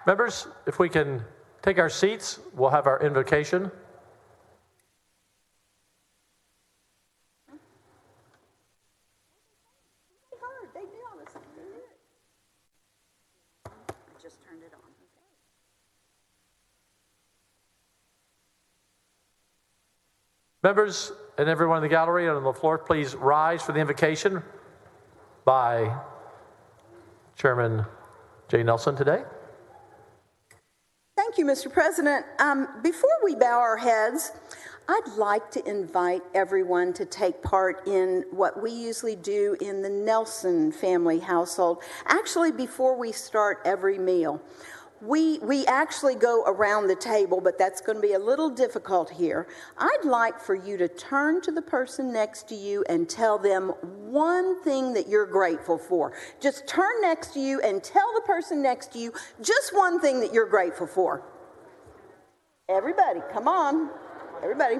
Members, if we can take our seats, we'll have our invocation. Members and everyone in the gallery and on the floor, please rise for the invocation by Chairman Jay Nelson today. Thank you, Mr. President. Before we bow our heads, I'd like to invite everyone to take part in what we usually do in the Nelson family household. Actually, before we start every meal, we actually go around the table, but that's going to be a little difficult here. I'd like for you to turn to the person next to you and tell them one thing that you're grateful for. Just turn next to you and tell the person next to you just one thing that you're grateful for. Everybody, come on. Everybody.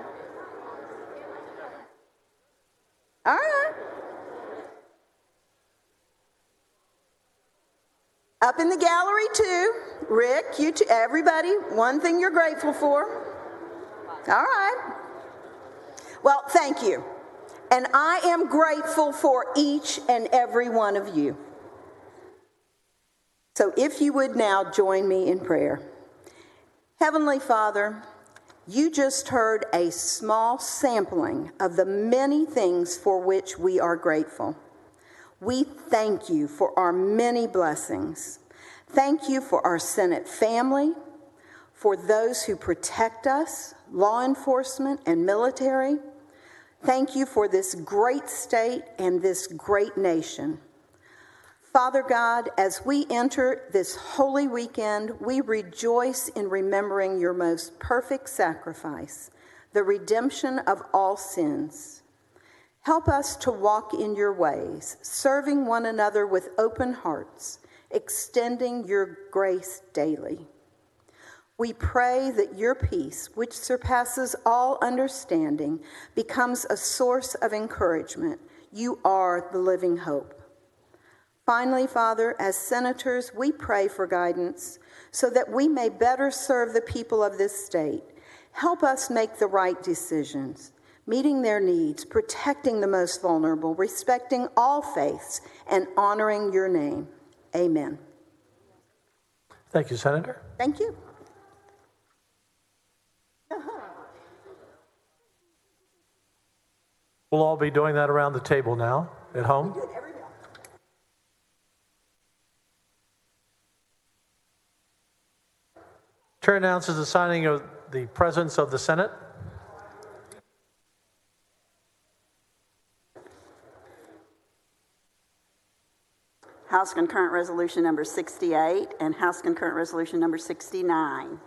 All right. Up in the gallery too. Rick, you too. Everybody, one thing you're grateful for. All right. Well, thank you. And I am grateful for each and every one of you. So if you would now join me in prayer. Heavenly Father, you just heard a small sampling of the many things for which we are grateful. We thank you for our many blessings. Thank you for our Senate family, for those who protect us, law enforcement and military. Thank you for this great state and this great nation. Father God, as we enter this holy weekend, we rejoice in remembering your most perfect sacrifice, the redemption of all sins. Help us to walk in your ways, serving one another with open hearts, extending your grace daily. We pray that your peace, which surpasses all understanding, becomes a source of encouragement. You are the living hope. Finally, Father, as senators, we pray for guidance so that we may better serve the people of this state. Help us make the right decisions, meeting their needs, protecting the most vulnerable, respecting all faiths, and honoring your name. Amen. Thank you, Senator. Thank you. We'll all be doing that around the table now at home. Chair announces the signing of the Presidents of the Senate. House Concurrent Resolution number 68 and House Concurrent Resolution number 69.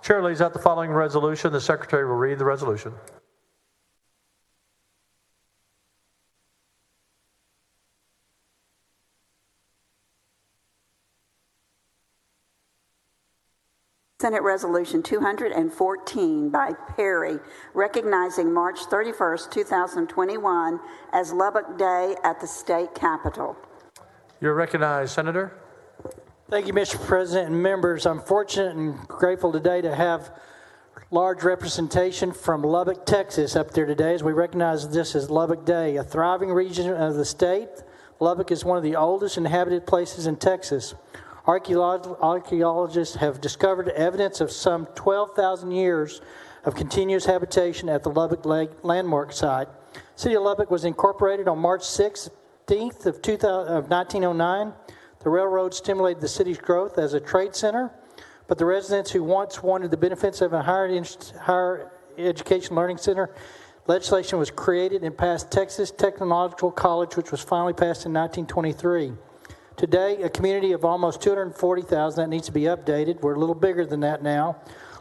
Chair lays out the following resolution. The Secretary will read the resolution. Senate Resolution 214 by Perry, recognizing March 31st, 2021 as Lubbock Day at the state capitol. You're recognized, Senator. Thank you, Mr. President and members. I'm fortunate and grateful today to have large representation from Lubbock, Texas up there today as we recognize this as Lubbock Day, a thriving region of the state. Lubbock is one of the oldest inhabited places in Texas. Archaeologists have discovered evidence of some 12,000 years of continuous habitation at the Lubbock Lake landmark site. City of Lubbock was incorporated on March 16th of 1909. The railroad stimulated the city's growth as a trade center, but the residents who once wanted the benefits of a higher education learning center, legislation was created and passed Texas Technological College, which was finally passed in 1923. Today, a community of almost 240,000 that needs to be updated. We're a little bigger than that now.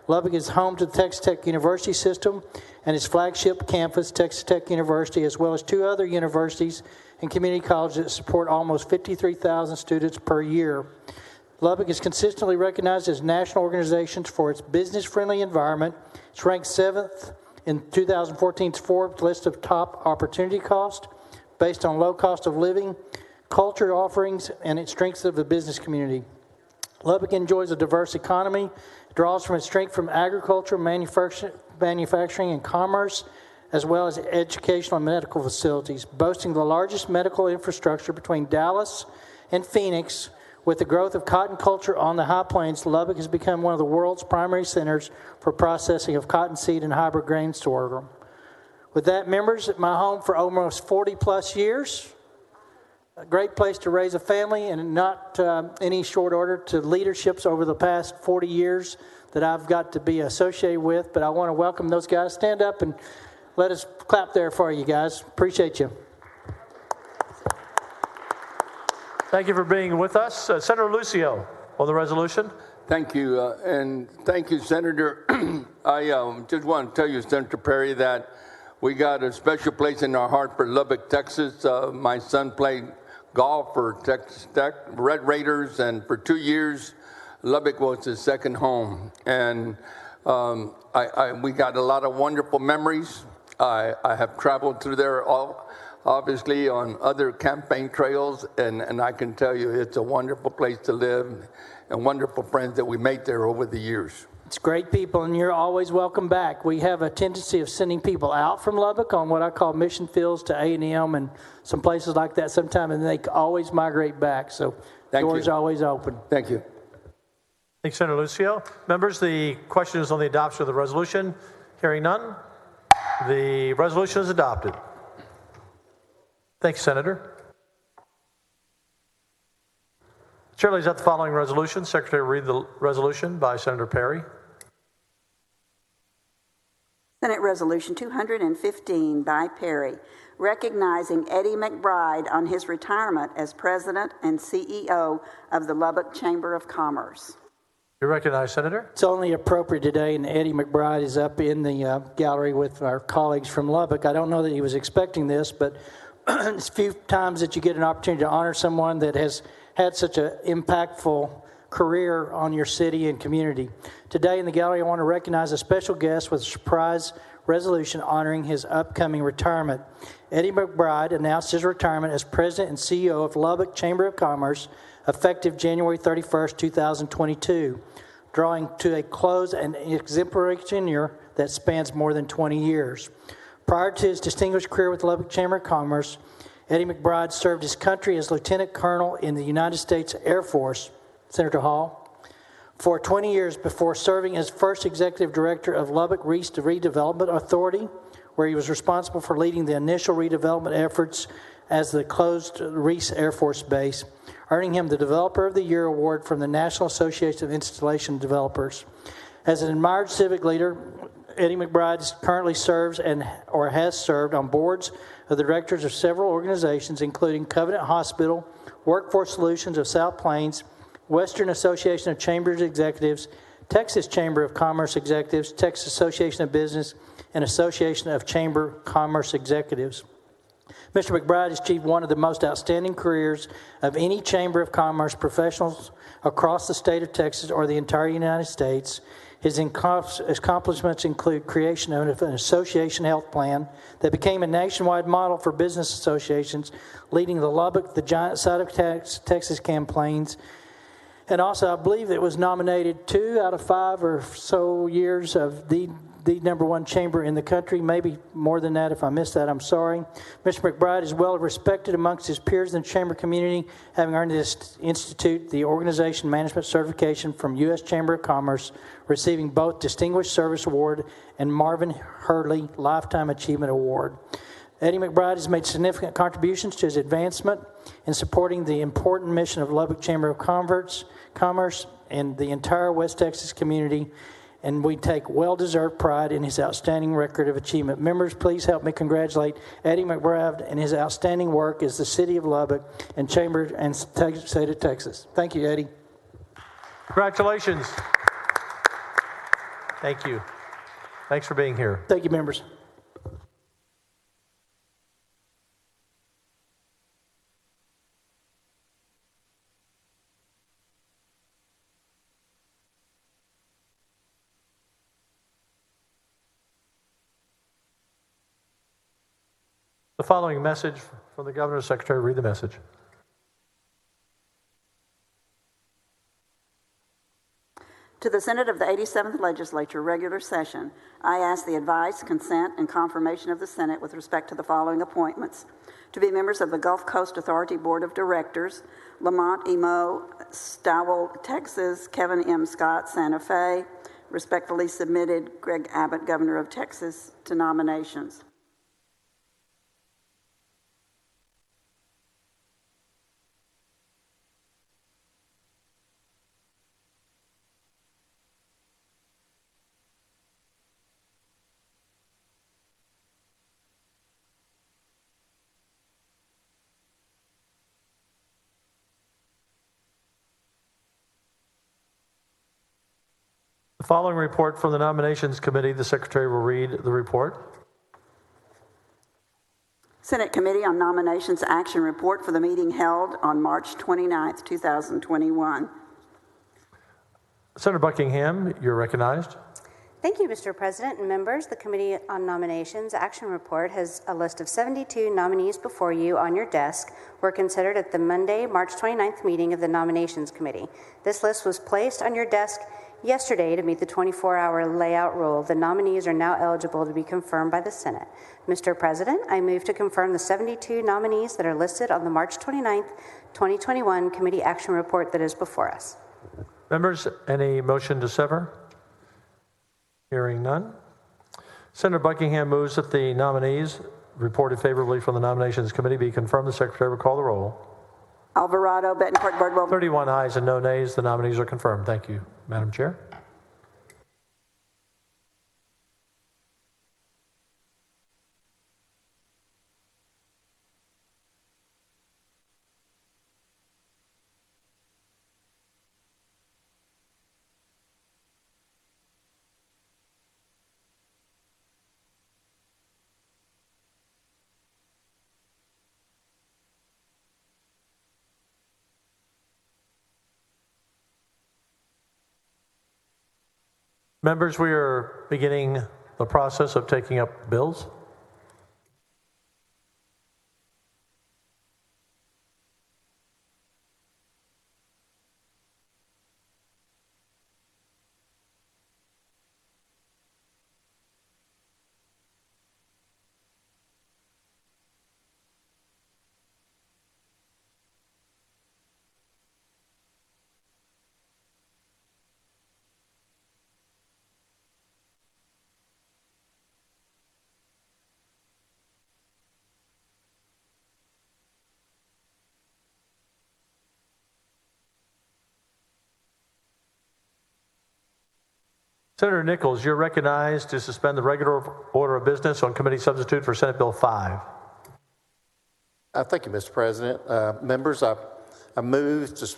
Lubbock is home to the Texas Tech University system and its flagship campus, Texas Tech University, as well as two other universities and community colleges that support almost 53,000 students per year. Lubbock is consistently recognized as national organizations for its business-friendly environment. It's ranked 7th in 2014's Forbes list of top opportunity cost based on low cost of living, culture offerings, and its strengths of the business community. Lubbock enjoys a diverse economy, draws from its strength from agriculture, manufacturing, and commerce, as well as educational and medical facilities, boasting the largest medical infrastructure between Dallas and Phoenix. With the growth of cotton culture on the High Plains, Lubbock has become one of the world's primary centers for processing of cottonseed and hybrid grain sorghum. With that, members, at my home for almost 40 plus years, a great place to raise a family, and not any short order to leaderships over the past 40 years that I've got to be associated with. But I want to welcome those guys. Stand up and let us clap there for you guys. Appreciate you. Thank you for being with us. Senator Lucio on the resolution. Thank you, and thank you, Senator. I just want to tell you, Senator Perry, that we got a special place in our heart for Lubbock, Texas. My son played golf for Texas Tech, Red Raiders, and for 2 years, Lubbock was his second home. And we got a lot of wonderful memories. I have traveled through there obviously on other campaign trails, and I can tell you it's a wonderful place to live and wonderful friends that we made there over the years. It's great people, and you're always welcome back. We have a tendency of sending people out from Lubbock on what I call mission fields to A&M and some places like that sometime, and they always migrate back. So doors are always open. Thank you. Thanks, Senator Lucio. Members, the question is on the adoption of the resolution. Hearing none, the resolution is adopted. Thanks, Senator. Chair lays out the following resolution. Secretary will read the resolution by Senator Perry. Senate Resolution 215 by Perry, recognizing Eddie McBride on his retirement as President and CEO of the Lubbock Chamber of Commerce. You're recognized, Senator. It's only appropriate today, and Eddie McBride is up in the gallery with our colleagues from Lubbock. I don't know that he was expecting this, but it's a few times that you get an opportunity to honor someone that has had such an impactful career on your city and community. Today in the gallery, I want to recognize a special guest with a surprise resolution honoring his upcoming retirement. Eddie McBride announced his retirement as President and CEO of Lubbock Chamber of Commerce, effective January 31st, 2022, drawing to a close an exemplary tenure that spans more than 20 years. Prior to his distinguished career with Lubbock Chamber of Commerce, Eddie McBride served his country as Lieutenant Colonel in the United States Air Force, Senator Hall, for 20 years before serving as first Executive Director of Lubbock Redevelopment Authority, where he was responsible for leading the initial redevelopment efforts as the closed Reese Air Force Base, earning him the Developer of the Year award from the National Association of Installation Developers. As an admired civic leader, Eddie McBride currently serves or has served on boards of the directors of several organizations, including Covenant Hospital, Workforce Solutions of South Plains, Western Association of Chambers Executives, Texas Chamber of Commerce Executives, Texas Association of Business, and Association of Chamber Commerce Executives. Mr. McBride has achieved one of the most outstanding careers of any Chamber of Commerce professionals across the state of Texas or the entire United States. His accomplishments include creation of an association health plan that became a nationwide model for business associations, leading the Lubbock, the Giant Side of Texas campaigns, and also I believe it was nominated 2 out of 5 or so years of the number one chamber in the country, maybe more than that. If I missed that, I'm sorry. Mr. McBride is well respected amongst his peers in the chamber community, having earned this institute the Organization Management Certification from U.S. Chamber of Commerce, receiving both Distinguished Service Award and Marvin Hurley Lifetime Achievement Award. Eddie McBride has made significant contributions to his advancement in supporting the important mission of Lubbock Chamber of Commerce and the entire West Texas community, and we take well-deserved pride in his outstanding record of achievement. Members, please help me congratulate Eddie McBride and his outstanding work as the City of Lubbock and Chamber and State of Texas. Thank you, Eddie. Congratulations. Thank you. Thanks for being here. Thank you, members. The following message from the Governor's Secretary. Read the message. To the Senate of the 87th Legislature, regular session, I ask the advice, consent, and confirmation of the Senate with respect to the following appointments. To be members of the Gulf Coast Authority Board of Directors, Lamont Emo, Stowell, Texas, Kevin M. Scott, Santa Fe. Respectfully submitted, Greg Abbott, Governor of Texas, to nominations. The following report from the Nominations Committee. The Secretary will read the report. Senate Committee on Nominations Action Report for the meeting held on March 29th, 2021. Senator Buckingham, you're recognized. Thank you, Mr. President and members. The Committee on Nominations Action Report has a list of 72 nominees before you on your desk were considered at the Monday, March 29th meeting of the Nominations Committee. This list was placed on your desk yesterday to meet the 24-hour layout rule. The nominees are now eligible to be confirmed by the Senate. Mr. President, I move to confirm the 72 nominees that are listed on the March 29th, 2021 Committee Action Report that is before us. Members, any motion to sever? Hearing none. Senator Buckingham moves that the nominees reported favorably from the Nominations Committee be confirmed. The Secretary will call the roll. Alvarado, Betancourt, Birdwell. 31 ayes and no nays. The nominees are confirmed. Thank you, Madam Chair. Members, we are beginning the process of taking up bills. Senator Nichols, you're recognized to suspend the regular order of business on committee substitute for Senate Bill 5. Thank you, Mr. President. Members, I move to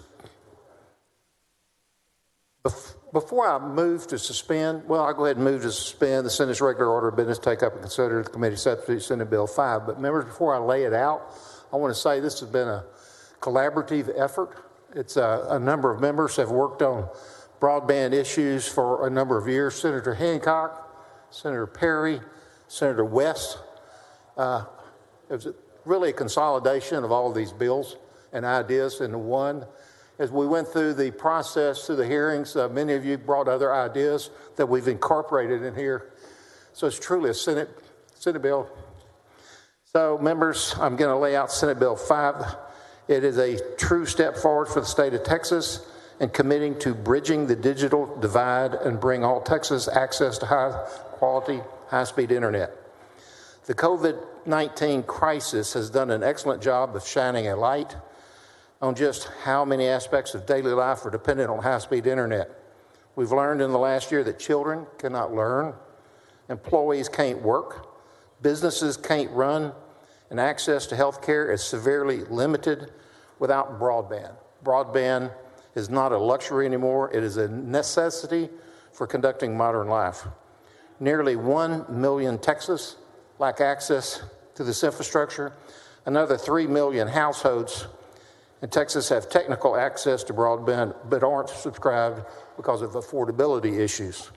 Before I move to suspend, well, I'll go ahead and move to suspend the Senate's regular order of business, take up and consider the committee substitute Senate Bill 5. But members, before I lay it out, I want to say this has been a collaborative effort. It's a number of members have worked on broadband issues for a number of years. Senator Hancock, Senator Perry, Senator West. It was really a consolidation of all of these bills and ideas into one. As we went through the process, through the hearings, many of you brought other ideas that we've incorporated in here. So it's truly a Senate bill. So members, I'm going to lay out Senate Bill 5. It is a true step forward for the state of Texas in committing to bridging the digital divide and bring all Texas access to high-quality, high-speed internet. The COVID-19 crisis has done an excellent job of shining a light on just how many aspects of daily life are dependent on high-speed internet. We've learned in the last year that children cannot learn, employees can't work, businesses can't run, and access to health care is severely limited without broadband. Broadband is not a luxury anymore. It is a necessity for conducting modern life. Nearly 1 million Texans lack access to this infrastructure. Another 3 million households in Texas have technical access to broadband but aren't subscribed because of affordability issues.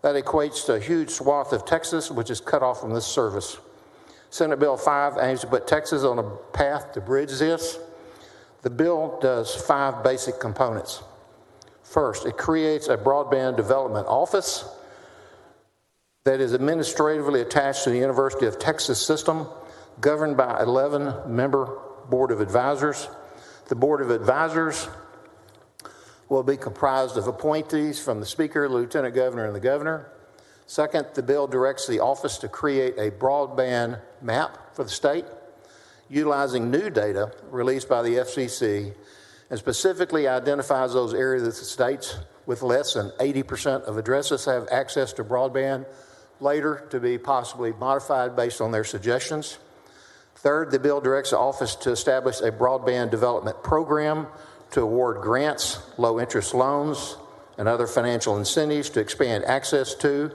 That equates to a huge swath of Texas which is cut off from this service. Senate Bill 5 aims to put Texas on a path to bridge this. The bill does 5 basic components. First, it creates a broadband development office that is administratively attached to the University of Texas system, governed by 11-member Board of Advisors. The Board of Advisors will be comprised of appointees from the Speaker, the Lieutenant Governor, and the Governor. Second, the bill directs the office to create a broadband map for the state, utilizing new data released by the FCC, and specifically identifies those areas of the states with less than 80% of addresses have access to broadband, later to be possibly modified based on their suggestions. Third, the bill directs the office to establish a broadband development program to award grants, low-interest loans, and other financial incentives to expand access to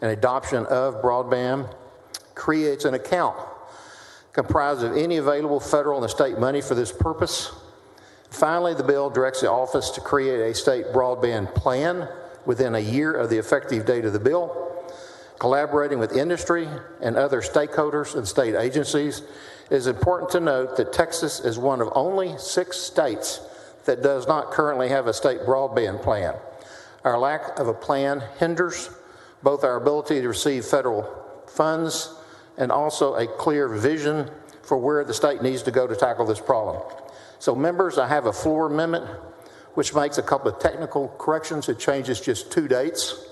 and adoption of broadband. Creates an account comprised of any available federal and state money for this purpose. Finally, the bill directs the office to create a state broadband plan within a year of the effective date of the bill. Collaborating with industry and other stakeholders and state agencies, it is important to note that Texas is one of only 6 states that does not currently have a state broadband plan. Our lack of a plan hinders both our ability to receive federal funds and also a clear vision for where the state needs to go to tackle this problem. So members, I have a floor amendment which makes a couple of technical corrections. It changes just 2 dates.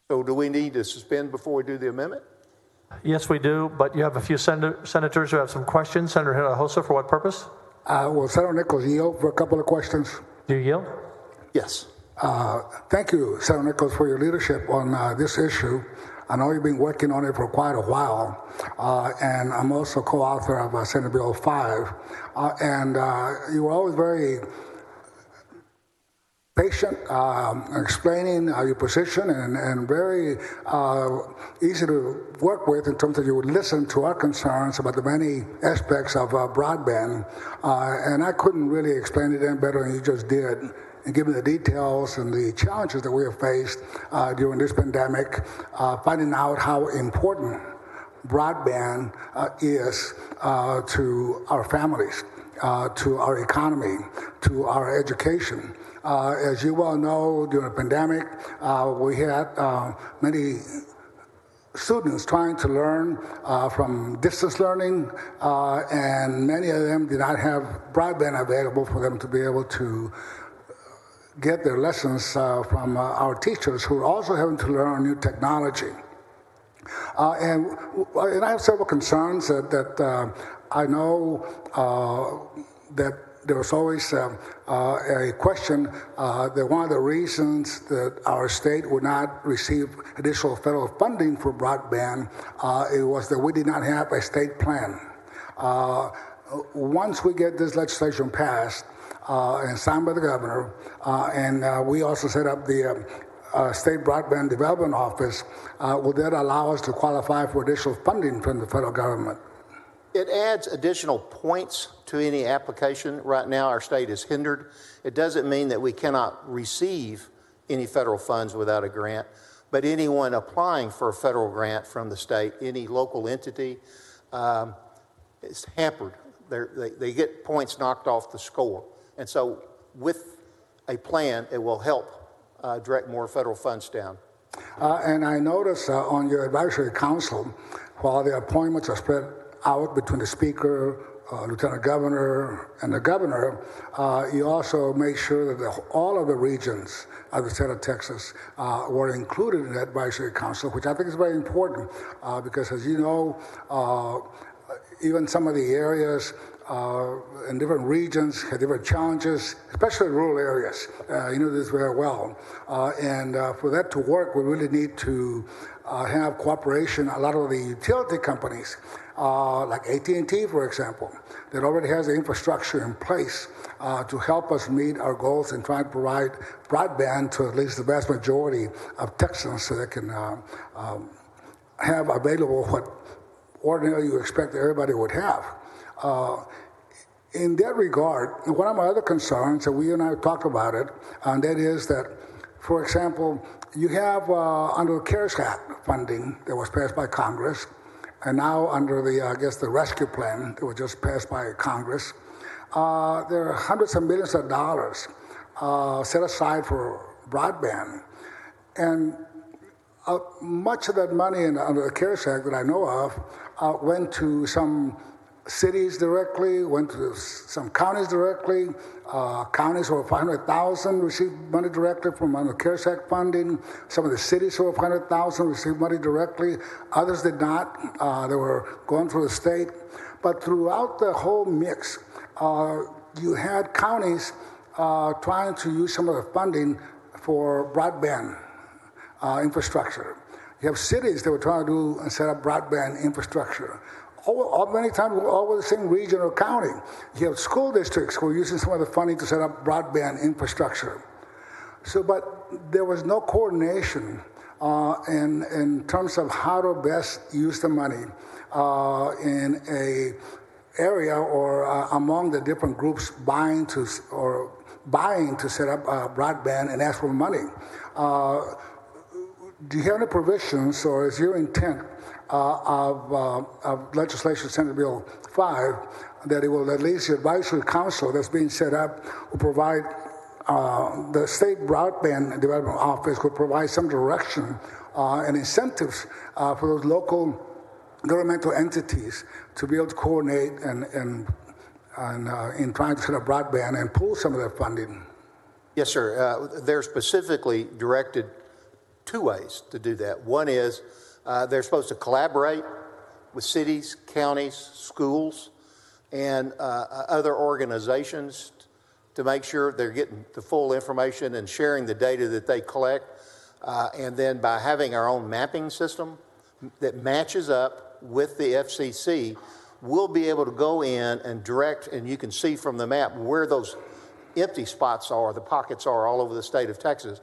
So do we need to suspend before we do the amendment? Yes, we do, but you have a few senators who have some questions. Senator Hinojosa, for what purpose? Will Senator Nichols yield for a couple of questions? Do you yield? Yes. Thank you, Senator Nichols, for your leadership on this issue. I know you've been working on it for quite a while, and I'm also co-author of Senate Bill 5. And you were always very patient, explaining your position, and very easy to work with in terms of you would listen to our concerns about the many aspects of broadband. And I couldn't really explain it any better than you just did, and given the details and the challenges that we have faced during this pandemic, finding out how important broadband is to our families, to our economy, to our education. As you well know, during the pandemic, we had many students trying to learn from distance learning, and many of them did not have broadband available for them to be able to get their lessons from our teachers, who are also having to learn new technology. And I have several concerns that I know that there was always a question that one of the reasons that our state would not receive additional federal funding for broadband it was that we did not have a state plan. Once we get this legislation passed, and signed by the governor. And we also set up the State Broadband Development Office. Will that allow us to qualify for additional funding from the federal government? It adds additional points to any application. Right now, our state is hindered. It doesn't mean that we cannot receive any federal funds without a grant, but anyone applying for a federal grant from the state, any local entity, is hampered. They get points knocked off the score. And so with a plan, it will help direct more federal funds down. And I notice on your advisory council, while the appointments are spread out between the speaker, lieutenant governor, and the governor, you also make sure that all of the regions of the state of Texas were included in the advisory council, which I think is very important because, as you know, even some of the areas in different regions have different challenges, especially rural areas. You know this very well. And for that to work, we really need to have cooperation. A lot of the utility companies, like AT&T, for example, that already has the infrastructure in place to help us meet our goals and try to provide broadband to at least the vast majority of Texans so they can have available what ordinarily you expect everybody would have. In that regard, one of my other concerns, and we and I talked about it, and that is that, for example, you have under the CARES Act funding that was passed by Congress, and now under the, I guess, the rescue plan that was just passed by Congress, there are hundreds of millions of dollars set aside for broadband. And much of that money under the CARES Act that I know of went to some cities directly, went to some counties directly. Counties over 500,000 received money directly from the CARES Act funding. Some of the cities over 500,000 received money directly. Others did not. They were going through the state. But throughout the whole mix, you had counties trying to use some of the funding for broadband infrastructure. You have cities that were trying to do and set up broadband infrastructure. Many times all over the same region or county. You have school districts who are using some of the funding to set up broadband infrastructure. So, but there was no coordination in terms of how to best use the money in a area or among the different groups buying to set up broadband and ask for money. Do you have any provisions, or is your intent of Legislature Senate Bill 5 that it will at least the advisory council that's being set up will provide the State Broadband Development Office will provide some direction and incentives for those local governmental entities to be able to coordinate and in trying to set up broadband and pool some of that funding? Yes, sir. They're specifically directed two ways to do that. One is they're supposed to collaborate with cities, counties, schools, and other organizations to make sure they're getting the full information and sharing the data that they collect. And then by having our own mapping system that matches up with the FCC, we'll be able to go in and direct, and you can see from the map where those empty spots are, the pockets are all over the state of Texas.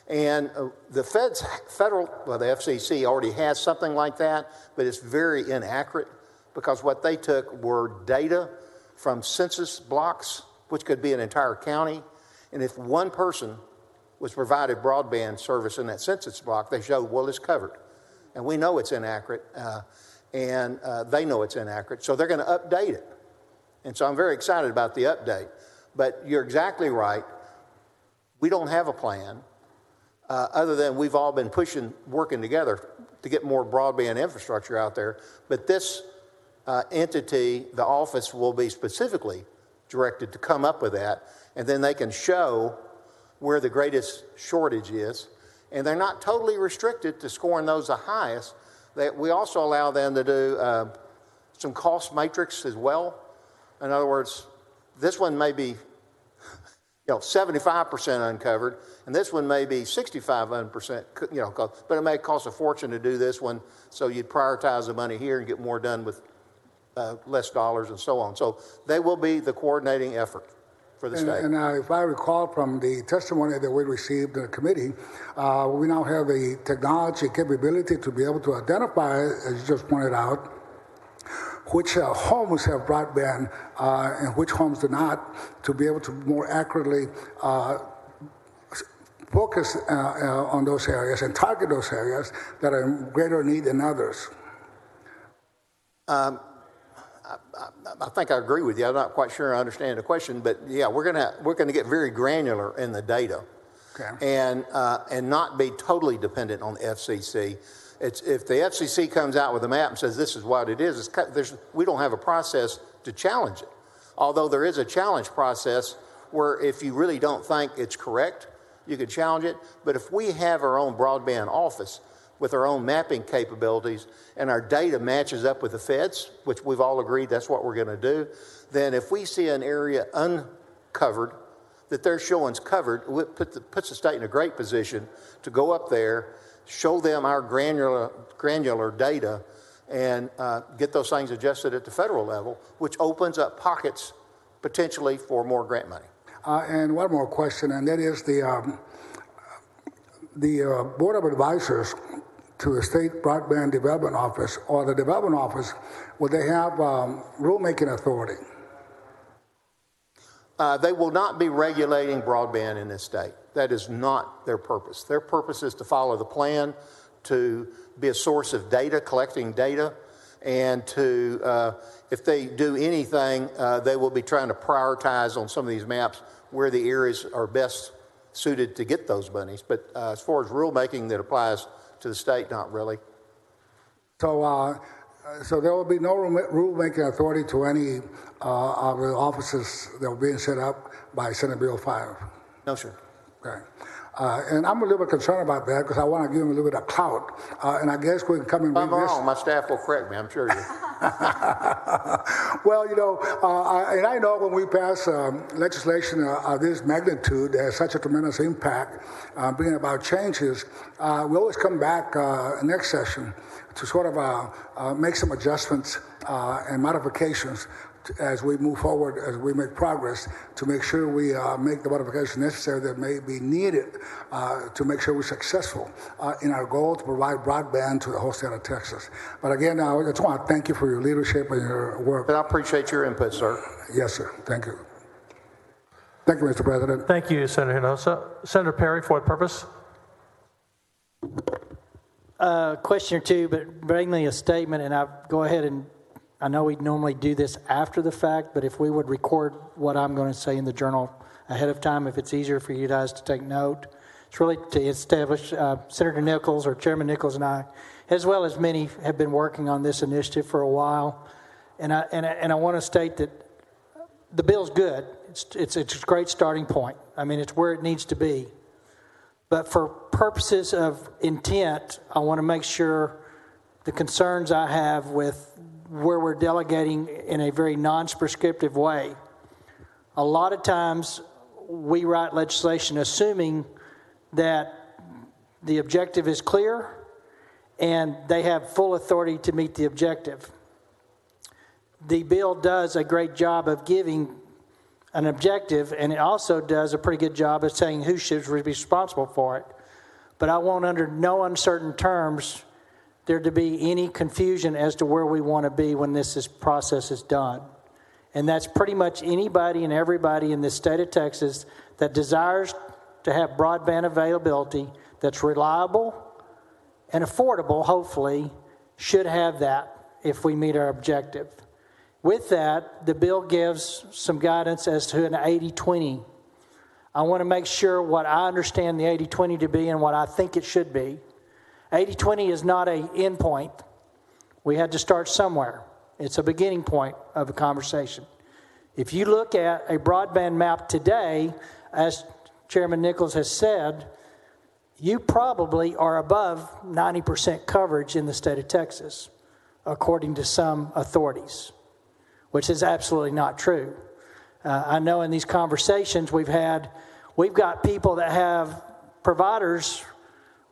And the the FCC already has something like that, but it's very inaccurate because what they took were data from census blocks, which could be an entire county. And if one person was provided broadband service in that census block, they showed, well, it's covered. And we know it's inaccurate, and they know it's inaccurate, so they're going to update it. And so I'm very excited about the update. But you're exactly right. We don't have a plan. Other than we've all been working together to get more broadband infrastructure out there. But this entity, the office, will be specifically directed to come up with that, and then they can show where the greatest shortage is. And they're not totally restricted to scoring those the highest. We also allow them to do some cost matrix as well. In other words, this one may be 75% uncovered, and this one may be 65%, but it may cost a fortune to do this one, so you'd prioritize the money here and get more done with less dollars and so on. So they will be the coordinating effort. for the state. And if I recall from the testimony that we received in the committee, we now have the technology capability to be able to identify, as you just pointed out, which homes have broadband and which homes do not, to be able to more accurately focus on those areas and target those areas that are in greater need than others. I think I agree with you. I'm not quite sure I understand the question, but yeah, we're gonna get very granular in the data, Okay. and not be totally dependent on the FCC. If the FCC comes out with a map and says this is what it is, we don't have a process to challenge it. Although there is a challenge process where if you really don't think it's correct, you can challenge it. But if we have our own broadband office with our own mapping capabilities and our data matches up with the feds, which we've all agreed that's what we're going to do, then if we see an area uncovered that they're showing's covered, it puts the state in a great position to go up there, show them our granular data, and get those things adjusted at the federal level, which opens up pockets potentially for more grant money. And one more question, and that is the Board of Advisors to the State Broadband Development Office or the Development Office, will they have rulemaking authority? They will not be regulating broadband in this state. That is not their purpose. Their purpose is to follow the plan, to be a source of data, collecting data, and to, if they do anything, they will be trying to prioritize on some of these maps where the areas are best suited to get those monies. But as far as rulemaking that applies to the state, not really. So, so there will be no rulemaking authority to any of the offices that were being set up by Senate Bill 5. No, sir. Okay. And I'm a little bit concerned about that because I want to give them a little bit of clout. And I guess we can come and If I'm read this. wrong, my staff will correct me, I'm sure you. Well, you know, and I know when we pass legislation of this magnitude that has such a tremendous impact, bringing about changes, we always come back next session to sort of make some adjustments and modifications as we move forward, as we make progress, to make sure we make the modifications necessary that may be needed to make sure we're successful in our goal to provide broadband to the whole state of Texas. But again, I just want to thank you for your leadership and your work. And I appreciate your input, sir. Yes, sir. Thank you. Thank you, Mr. President. Thank you, Senator Hinojosa. Senator Perry, for what purpose? Question or two, but mainly a statement, and I'll go ahead and I know we normally do this after the fact, but if we would record what I'm going to say in the journal ahead of time, if it's easier for you guys to take note. It's really to establish Senator Nichols or Chairman Nichols and I, as well as many, have been working on this initiative for a while. And I want to state that the bill's good. It's a great starting point. I mean, it's where it needs to be. But for purposes of intent, I want to make sure the concerns I have with where we're delegating in a very non-prescriptive way. A lot of times we write legislation assuming that the objective is clear and they have full authority to meet the objective. The bill does a great job of giving an objective, and it also does a pretty good job of saying who should be responsible for it. But I want, under no uncertain terms, there to be any confusion as to where we want to be when this process is done. And that's pretty much anybody and everybody in the state of Texas that desires to have broadband availability that's reliable and affordable, hopefully, should have that if we meet our objective. With that, the bill gives some guidance as to an 80-20. I want to make sure what I understand the 80-20 to be and what I think it should be. 80-20 is not an end point. We had to start somewhere. It's a beginning point of a conversation. If you look at a broadband map today, as Chairman Nichols has said, you probably are above 90% coverage in the state of Texas, according to some authorities, which is absolutely not true. I know in these conversations we've got people that have providers,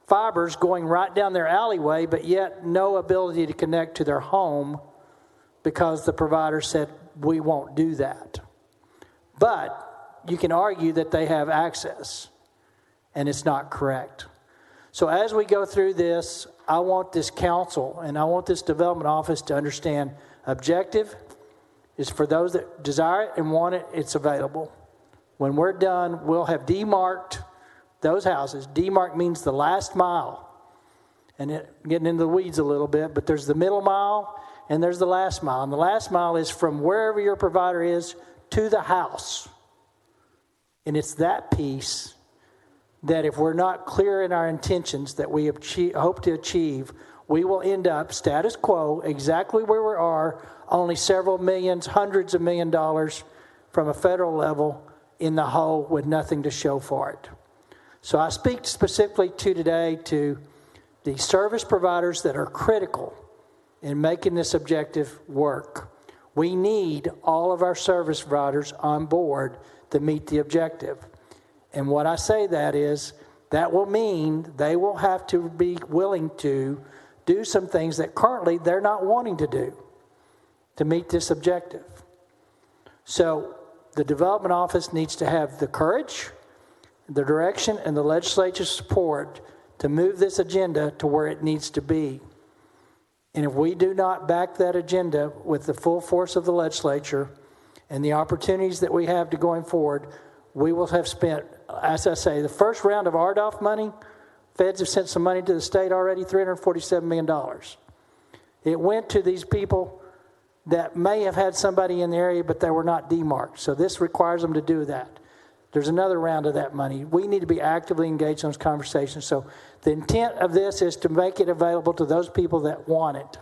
fibers going right down their alleyway, but yet no ability to connect to their home because the provider said, we won't do that. But you can argue that they have access, and it's not correct. So as we go through this, I want this council and I want this development office to understand objective is for those that desire it and want it, it's available. When we're done, we'll have demarked those houses. Demarked means the last mile. And getting into the weeds a little bit, but there's the middle mile and there's the last mile. And the last mile is from wherever your provider is to the house. And it's that piece that if we're not clear in our intentions that we hope to achieve, we will end up status quo, exactly where we are, only several millions, hundreds of $millions from a federal level in the hole with nothing to show for it. So I speak specifically today to the service providers that are critical in making this objective work. We need all of our service providers on board to meet the objective. And what I say that is, that will mean they will have to be willing to do some things that currently they're not wanting to do to meet this objective. So the development office needs to have the courage, the direction, and the legislature's support to move this agenda to where it needs to be. And if we do not back that agenda with the full force of the legislature and the opportunities that we have to going forward, we will have spent, as I say, the first round of RDOF money, feds have sent some money to the state already, $347 million. It went to these people that may have had somebody in the area, but they were not demarked. So this requires them to do that. There's another round of that money. We need to be actively engaged in those conversations. So the intent of this is to make it available to those people that want it.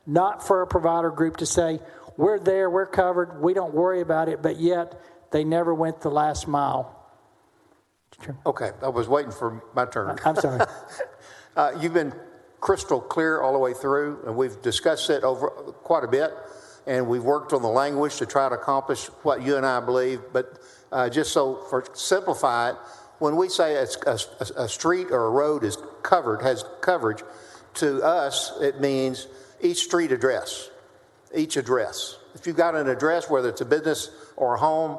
Not for a provider group to say, we're there, we're covered, we don't worry about it, but yet they never went the last mile. Okay, I was waiting for my turn. I'm sorry. You've been crystal clear all the way through, and we've discussed it over quite a bit, and we've worked on the language to try to accomplish what you and I believe. But just so for simplify it, when we say a street or a road is covered, has coverage, to us it means each street address, each address. If you've got an address, whether it's a business or a home,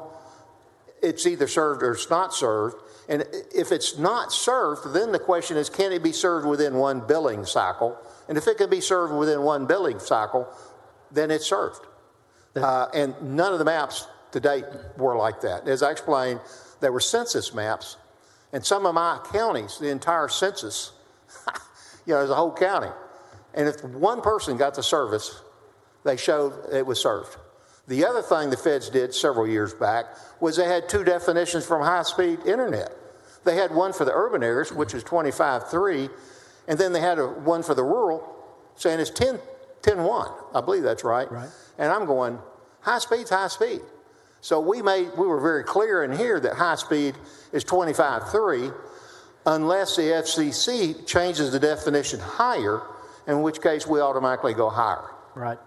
it's either served or it's not served. And if it's not served, then the question is, can it be served within one billing cycle? And if it can be served within one billing cycle, then it's served. And none of the maps to date were like that. As I explained, there were census maps, and some of my counties, the entire census, there's a whole county. And if one person got the service, they showed it was served. The other thing the feds did several years back was they had two definitions from high-speed internet. They had one for the urban areas, which is 25.3, and then they had one for the rural saying it's 10.1. I believe that's right. And I'm going, high speed's high speed. So we were very clear in here that high speed is 25.3 unless the FCC changes the definition higher, in which case we automatically go higher. Right.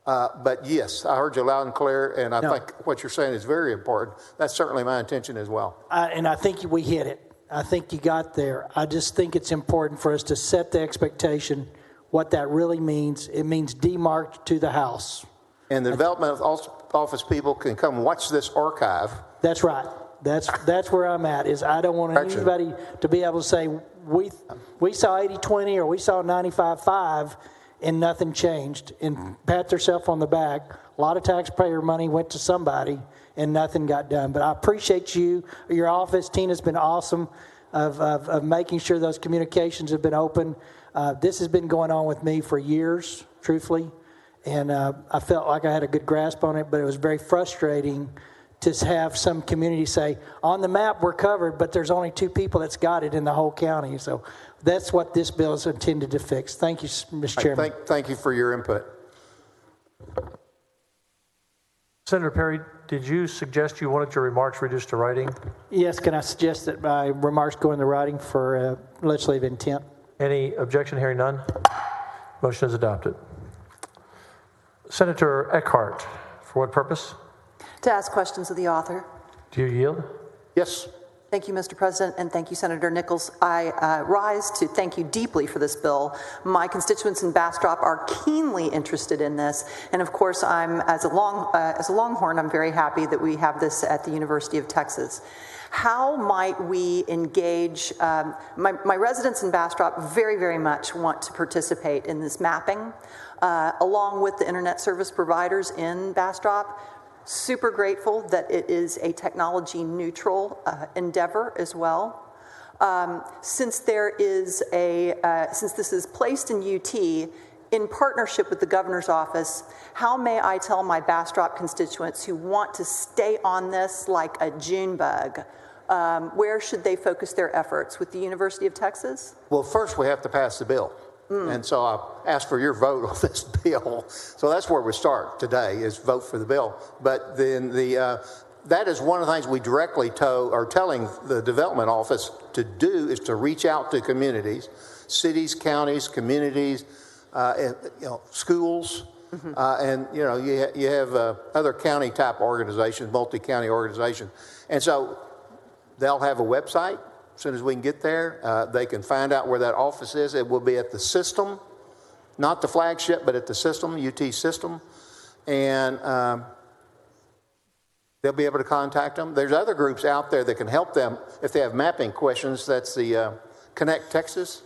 But yes, I heard you loud and clear, and I think what you're saying is very important. That's certainly my intention as well. And I think we hit it. I think you got there. I just think it's important for us to set the expectation, what that really means. It means demarked to the house. And the development office people can come watch this archive. That's right. That's where I'm at, is I don't want anybody to be able to say, we saw 80-20 or we saw 95-5, and nothing changed, and pat themselves on the back. A lot of taxpayer money went to somebody, and nothing got done. But I appreciate you, your office. Tina's been awesome of making sure those communications have been open. This has been going on with me for years, truthfully, and I felt like I had a good grasp on it, but it was very frustrating to have some community say, on the map we're covered, but there's only 2 people that's got it in the whole county. So that's what this bill is intended to fix. Thank you, Mr. Chairman. Thank you for your input. Senator Perry, did you suggest you wanted your remarks reduced to writing? Yes, can I suggest that my remarks go into writing for legislative intent? Any objection? Hearing none. Motion is adopted. Senator Eckhart, for what purpose? To ask questions of the author. Do you yield? Yes. Thank you, Mr. President, and thank you, Senator Nichols. I rise to thank you deeply for this bill. My constituents in Bastrop are keenly interested in this, and of course, as a Longhorn, I'm very happy that we have this at the University of Texas. How might we engage, my residents in Bastrop very, very much want to participate in this mapping, along with the internet service providers in Bastrop. Super grateful that it is a technology neutral endeavor as well. Since this is placed in UT in partnership with the governor's office, how may I tell my Bastrop constituents who want to stay on this like a June bug, where should they focus their efforts? With the University of Texas? Well, first we have to pass the bill. And so I asked for your vote on this bill. So that's where we start today, is vote for the bill. But then that is one of the things we directly are telling the development office to do, is to reach out to communities, cities, counties, communities, and, schools. And you have other county type organizations, multi-county organizations. And so they'll have a website. As soon as we can get there, they can find out where that office is. It will be at the system, not the flagship, but at the system, UT system. And they'll be able to contact them. There's other groups out there that can help them if they have mapping questions. That's the Connect Texas.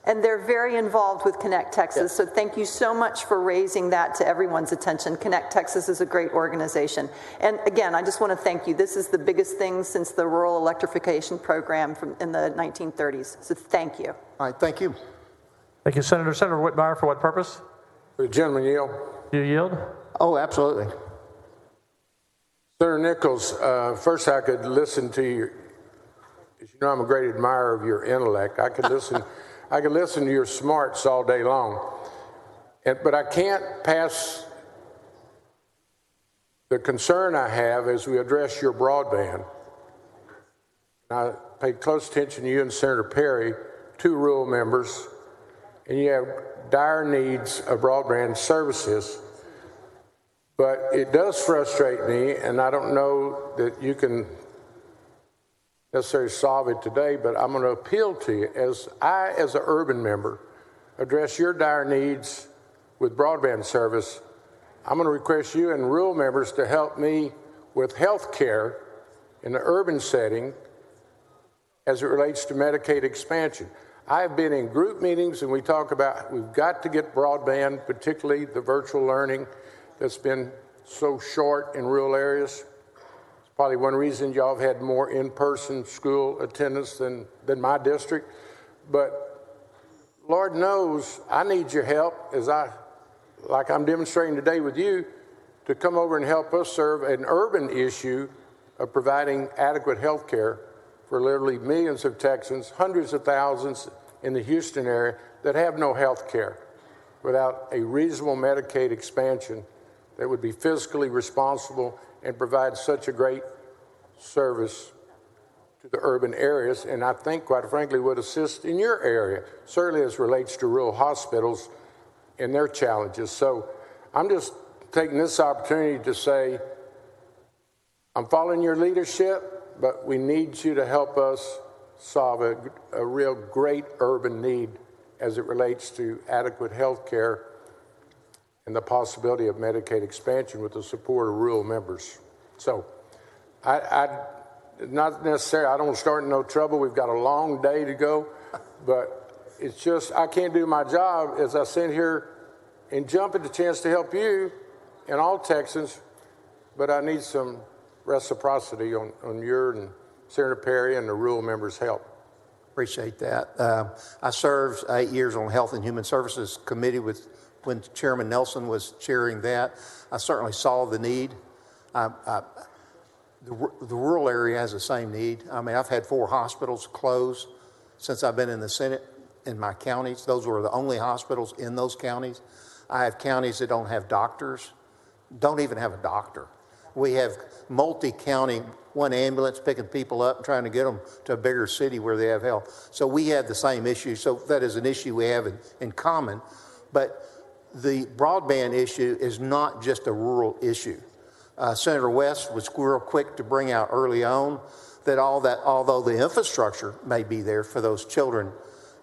And they're very involved with Connect Texas, so thank you so much for raising that to everyone's attention. Connect Texas is a great organization. And again, I just want to thank you. This is the biggest thing since the rural electrification program in the 1930s, so thank you. All right, thank you. Thank you, Senator. Senator Whitmire, for what purpose? The gentleman yield. You yield? Oh, absolutely. Senator Nichols, first I could listen to you. As you know, I'm a great admirer of your intellect. I could listen to your smarts all day long. But I can't pass the concern I have as we address your broadband. I paid close attention to you and Senator Perry, two rural members, and you have dire needs of broadband services. But it does frustrate me, and I don't know that you can necessarily solve it today, but I'm going to appeal to you as an urban member, address your dire needs with broadband service. I'm going to request you and rural members to help me with health care in the urban setting as it relates to Medicaid expansion. I've been in group meetings and we talk about we've got to get broadband, particularly the virtual learning that's been so short in rural areas. Probably one reason y'all have had more in-person school attendance than my district. But Lord knows I need your help, like I'm demonstrating today with you, to come over and help us serve an urban issue of providing adequate health care for literally millions of Texans, hundreds of thousands in the Houston area that have no health care without a reasonable Medicaid expansion that would be fiscally responsible and provide such a great service to the urban areas, and I think, quite frankly, would assist in your area, certainly as relates to rural hospitals and their challenges. So I'm just taking this opportunity to say, I'm following your leadership, but we need you to help us solve a real great urban need as it relates to adequate health care and the possibility of Medicaid expansion with the support of rural members. So not necessarily, I don't start in no trouble. We've got a long day to go, but it's just, I can't do my job as I sit here and jump at the chance to help you and all Texans, but I need some reciprocity on your and Senator Perry and the rural members' help. Appreciate that. I served 8 years on Health and Human Services Committee when Chairman Nelson was chairing that. I certainly saw the need. The rural area has the same need. I mean, I've had 4 hospitals close since I've been in the Senate in my counties. Those were the only hospitals in those counties. I have counties that don't have doctors, don't even have a doctor. We have multi-county, one ambulance picking people up and trying to get them to a bigger city where they have health. So we have the same issue. So that is an issue we have in common. But the broadband issue is not just a rural issue. Senator West was real quick to bring out early on that although the infrastructure may be there for those children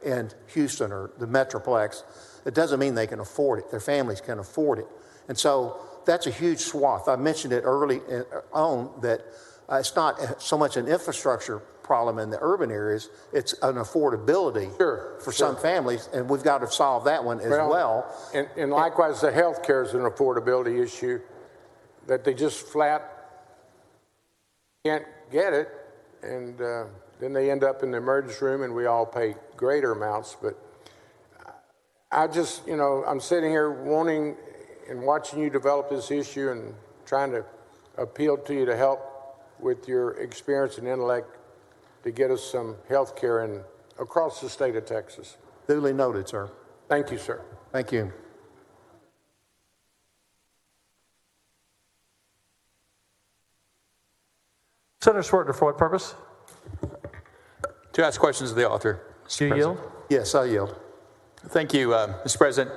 in Houston or the Metroplex, it doesn't mean they can afford it. Their families can afford it. And so that's a huge swath. I mentioned it early on that it's not so much an infrastructure problem in the urban areas, it's an affordability for some families, and we've got to solve that one as well. And likewise, the health care is an affordability issue, that they just flat can't get it, and then they end up in the emergency room and we all pay greater amounts. But I just, I'm sitting here wanting and watching you develop this issue and trying to appeal to you to help with your experience and intellect to get us some health care across the state of Texas. Duly noted, sir. Thank you, sir. Thank you. Senator Swerter, for what purpose? To ask questions of the author. Do you yield? Yes, I yield. Thank you, Mr. President.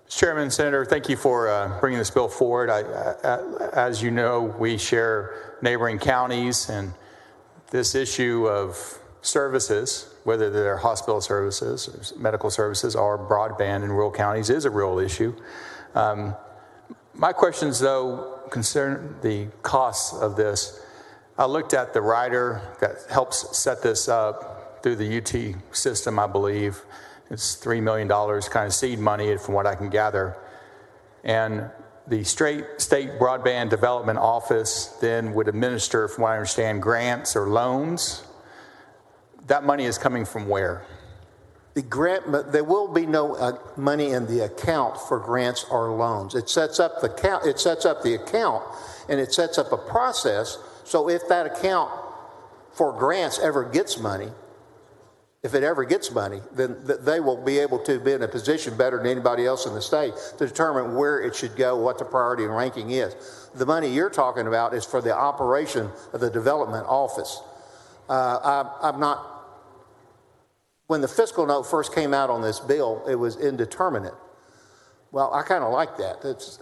Mr. Chairman, Senator, thank you for bringing this bill forward. As you know, we share neighboring counties, and this issue of services, whether they're hospital services, medical services, or broadband in rural counties, is a real issue. My questions, though, concern the costs of this. I looked at the rider that helps set this up through the UT system, I believe. It's $3 million kind of seed money from what I can gather. And the State Broadband Development Office then would administer, from what I understand, grants or loans. That money is coming from where? The grant, but there will be no money in the account for grants or loans. It sets up the account. It sets up the account, and it sets up a process. So if that account for grants ever gets money, if it ever gets money, then they will be able to be in a position better than anybody else in the state to determine where it should go, what the priority and ranking is. The money you're talking about is for the operation of the development office. I'm not. When the fiscal note first came out on this bill, it was indeterminate. Well, I kind of like that. It's,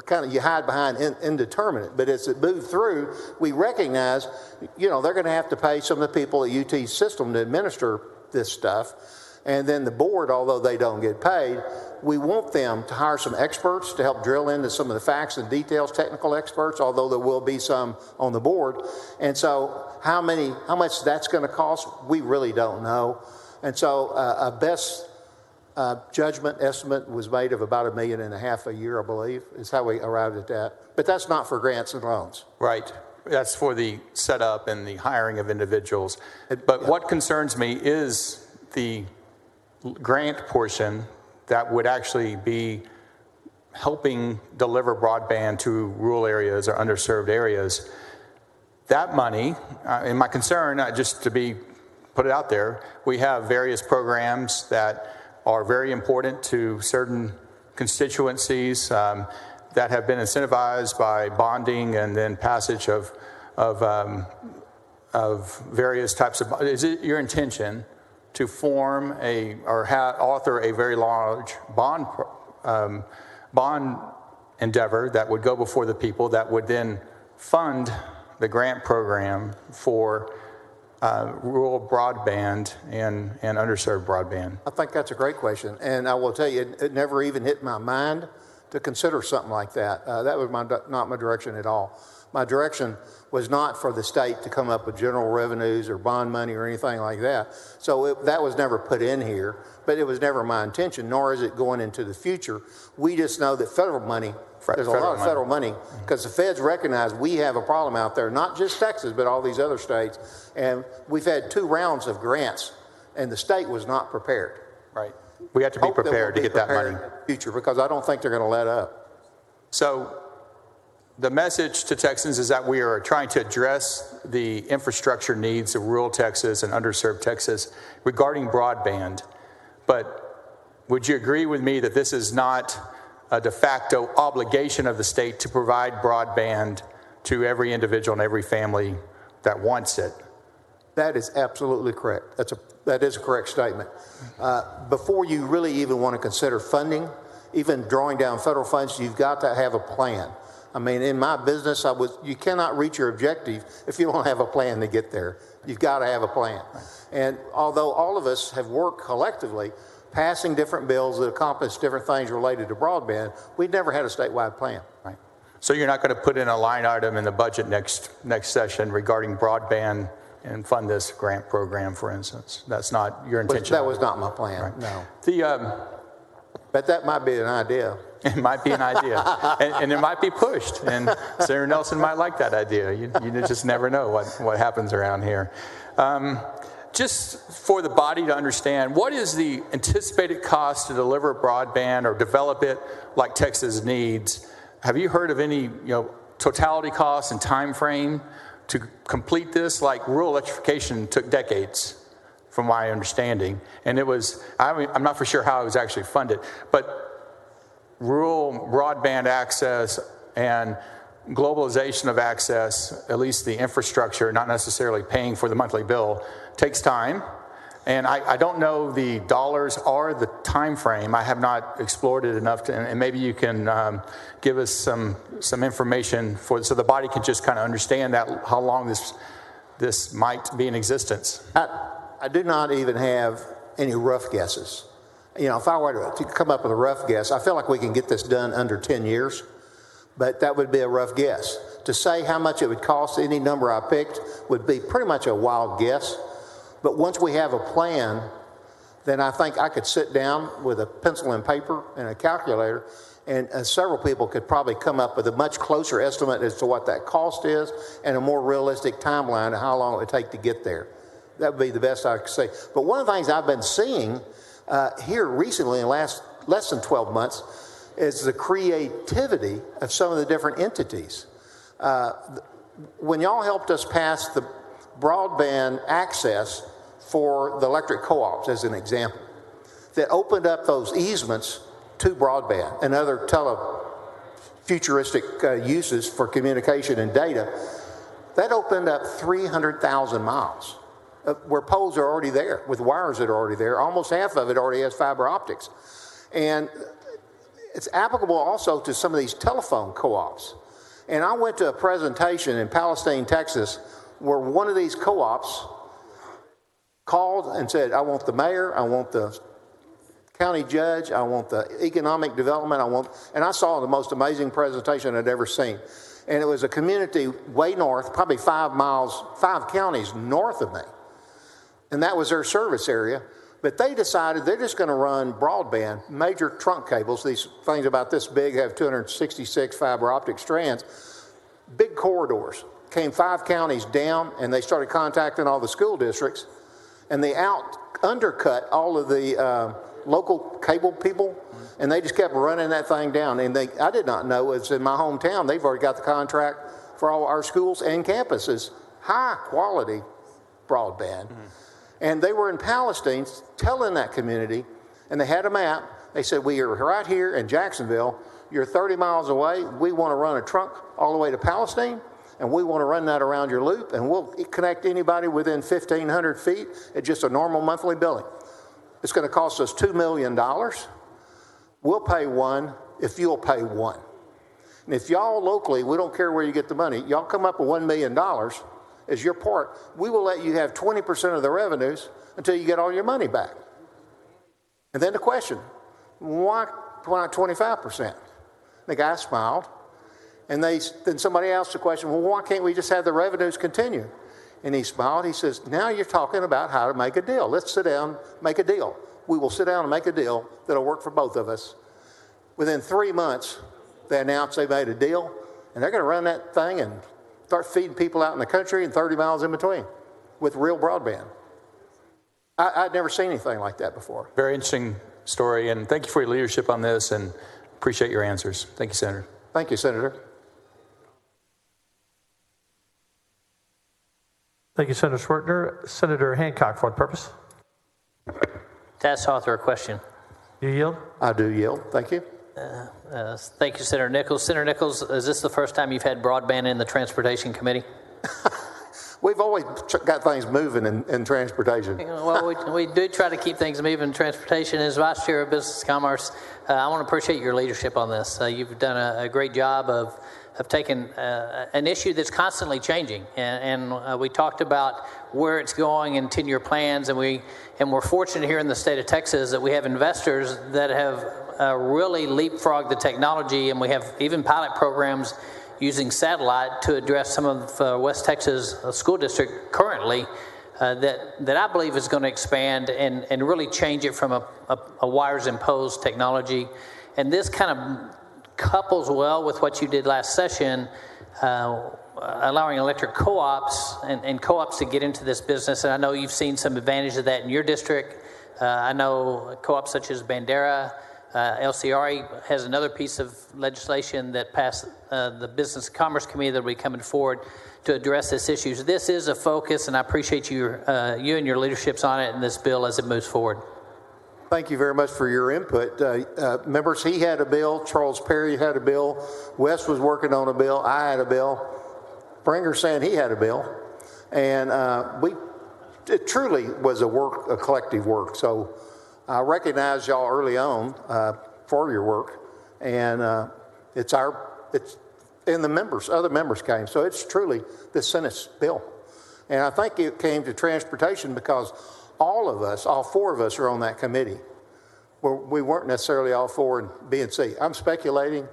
kind of you hide behind indeterminate. But as it moved through, we recognize, they're going to have to pay some of the people at UT's system to administer this stuff. And then the board, although they don't get paid, we want them to hire some experts to help drill into some of the facts and details, technical experts, although there will be some on the board. And so how much that's going to cost, we really don't know. And so a best judgment estimate was made of about $1.5 million a year, I believe, is how we arrived at that. But that's not for grants and loans. Right. That's for the setup and the hiring of individuals. But what concerns me is the grant portion that would actually be helping deliver broadband to rural areas or underserved areas. That money, and my concern, just to put it out there, we have various programs that are very important to certain constituencies that have been incentivized by bonding and then passage of various types of. Is it your intention to form author a very large bond endeavor that would go before the people that would then fund the grant program for rural broadband and underserved broadband? I think that's a great question. And I will tell you, it never even hit my mind to consider something like that. That was not my direction at all. My direction was not for the state to come up with general revenues or bond money or anything like that. So that was never put in here, but it was never my intention, nor is it going into the future. We just know that federal money, there's a lot of federal money, because the feds recognize we have a problem out there, not just Texas, but all these other states. And we've had 2 rounds of grants, and the state was not prepared. Right. We have to be prepared to get that money. In the future, because I don't think they're going to let up. So the message to Texans is that we are trying to address the infrastructure needs of rural Texas and underserved Texas regarding broadband. But would you agree with me that this is not a de facto obligation of the state to provide broadband to every individual and every family that wants it? That is absolutely correct. That is a correct statement. Before you really even want to consider funding, even drawing down federal funds, you've got to have a plan. I mean, in my business, you cannot reach your objective if you don't have a plan to get there. You've got to have a plan. And although all of us have worked collectively, passing different bills that accomplish different things related to broadband, we've never had a statewide plan. Right. So you're not going to put in a line item in the budget next session regarding broadband and fund this grant program, for instance? That's not your intention? That was not my plan, right. No. But that might be an idea. It might be an idea, and it might be pushed, and Senator Nelson might like that idea. You just never know what happens around here. Just for the body to understand, what is the anticipated cost to deliver broadband or develop it like Texas needs? Have you heard of any totality costs and time frame to complete this? Like rural electrification took decades, from my understanding, and it was, I'm not for sure how it was actually funded, but rural broadband access and globalization of access, at least the infrastructure, not necessarily paying for the monthly bill, takes time. And I don't know the dollars or the time frame. I have not explored it enough to, and maybe you can give us some information so the body can just kind of understand how long this might be in existence. I do not even have any rough guesses. If I were to come up with a rough guess, I feel like we can get this done under 10 years, but that would be a rough guess. To say how much it would cost, any number I picked, would be pretty much a wild guess. But once we have a plan, then I think I could sit down with a pencil and paper and a calculator, and several people could probably come up with a much closer estimate as to what that cost is and a more realistic timeline of how long it would take to get there. That would be the best I could say. But one of the things I've been seeing here recently in the last less than 12 months is the creativity of some of the different entities. When y'all helped us pass the broadband access for the electric co-ops, as an example, that opened up those easements to broadband and other futuristic uses for communication and data, that opened up 300,000 miles. Where poles are already there, with wires that are already there. Almost half of it already has fiber optics. And it's applicable also to some of these telephone co-ops. And I went to a presentation in Palestine, Texas, where one of these co-ops called and said, I want the mayor, I want the county judge, I want the economic development, and I saw the most amazing presentation I'd ever seen. And it was a community way north, probably 5 counties north of me. And that was their service area. But they decided they're just going to run broadband, major trunk cables. These things about this big have 266 fiber optic strands. Big corridors. Came 5 counties down, and they started contacting all the school districts. And they undercut all of the local cable people, and they just kept running that thing down. And I did not know, it's in my hometown, they've already got the contract for all our schools and campuses. High quality broadband. And they were in Palestine telling that community, and they had a map. They said, we are right here in Jacksonville. You're 30 miles away. We want to run a trunk all the way to Palestine, and we want to run that around your loop, and we'll connect anybody within 1,500 feet at just a normal monthly billing. It's going to cost us $2 million. We'll pay one if you'll pay one. And if y'all locally, we don't care where you get the money, y'all come up with $1 million as your part, we will let you have 20% of the revenues until you get all your money back. And then the question, why not 25%? The guy smiled, and then somebody asked the question, well, why can't we just have the revenues continue? And he smiled. He says, now you're talking about how to make a deal. Let's sit down, make a deal. We will sit down and make a deal that'll work for both of us. Within 3 months, they announced they made a deal, and they're going to run that thing and start feeding people out in the country and 30 miles in between with real broadband. I'd never seen anything like that before. Very interesting story, and thank you for your leadership on this, and appreciate your answers. Thank you, Senator. Thank you, Senator. Thank you, Senator Schwertner. Senator Hancock, for what purpose? To ask the author a question. You yield? I do yield. Thank you. Thank you, Senator Nichols. Senator Nichols, is this the first time you've had broadband in the Transportation Committee? we've always got things moving in transportation. Well, we do try to keep things moving in transportation. As Vice Chair of Business and Commerce, I want to appreciate your leadership on this. You've done a great job of taking an issue that's constantly changing. And we talked about where it's going in 10-year plans, and we're fortunate here in the state of Texas that we have investors that have really leapfrogged the technology, and we have even pilot programs using satellite to address some of West Texas school district currently that I believe is going to expand and really change it from a wires and poles technology. And this kind of couples well with what you did last session, allowing electric co-ops and co-ops to get into this business. And I know you've seen some advantage of that in your district. I know co-ops such as Bandera, LCRE has another piece of legislation that passed the Business and Commerce Committee that will be coming forward to address this issue. So this is a focus, and I appreciate you and your leaderships on it in this bill as it moves forward. Thank you very much for your input. Members, he had a bill. Charles Perry had a bill. Wes was working on a bill. I had a bill. Bringer saying he had a bill. And it truly was a collective work. So I recognize y'all early on for your work. And it's in the members, other members came. So it's truly the Senate's bill. And I think it came to transportation because all of us, all four of us are on that committee. We weren't necessarily all four in B and C. I'm speculating,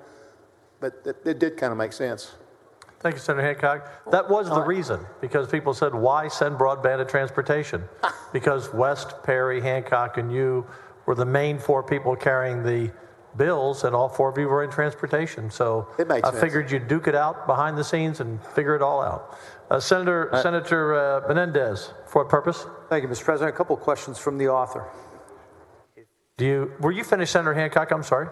but it did kind of make sense. Thank you, Senator Hancock. That was the reason, because people said, why send broadband to transportation? Because West, Perry, Hancock, and you were the main four people carrying the bills, and all four of you were in transportation. So I figured you'd duke it out behind the scenes and figure it all out. Senator Menendez, for what purpose? Thank you, Mr. President. A couple of questions from the author. Were you finished, Senator Hancock? I'm sorry.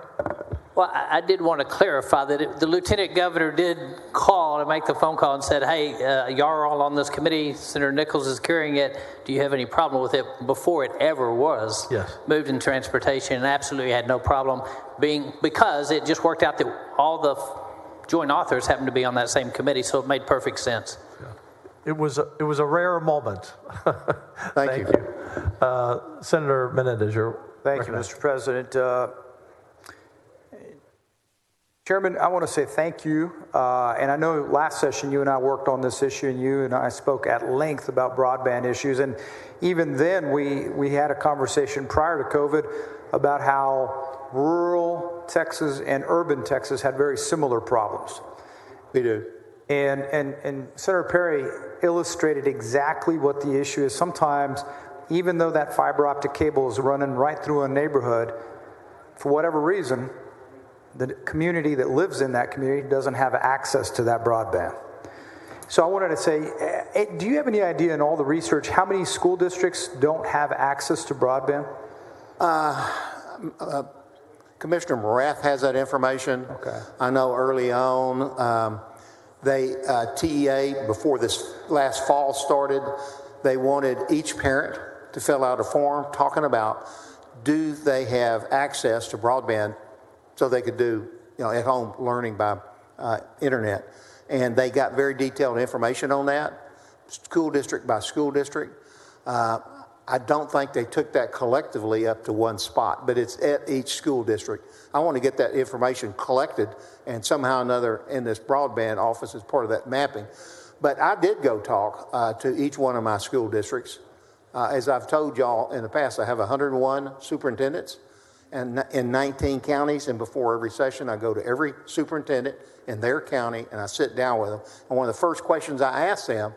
Well, I did want to clarify that the Lieutenant Governor did call and make the phone call and said, hey, y'all are all on this committee. Senator Nichols is carrying it. Do you have any problem with it? Before it ever was moved in transportation, and absolutely had no problem because it just worked out that all the joint authors happened to be on that same committee, so it made perfect sense. Yeah. It was a rare moment. Thank you. Senator Menendez, Thank you, Mr. President. Chairman, I want to say thank you. And I know last session you and I worked on this issue, and you and I spoke at length about broadband issues. And even then, we had a conversation prior to COVID about how rural Texas and urban Texas had very similar problems. We do. And Senator Perry illustrated exactly what the issue is. Sometimes, even though that fiber optic cable is running right through a neighborhood, for whatever reason, the community that lives in that community doesn't have access to that broadband. So I wanted to say, do you have any idea in all the research how many school districts don't have access to broadband? Commissioner Morath has that information. Okay. I know early on, TEA, before this last fall started, they wanted each parent to fill out a form talking about, do they have access to broadband so they could do, at-home learning by internet. And they got very detailed information on that, school district by school district. I don't think they took that collectively up to one spot, but it's at each school district. I want to get that information collected and somehow or another in this broadband office as part of that mapping. But I did go talk to each one of my school districts. As I've told y'all in the past, I have 101 superintendents and in 19 counties, and before every session, I go to every superintendent in their county and I sit down with them. And one of the first questions I ask them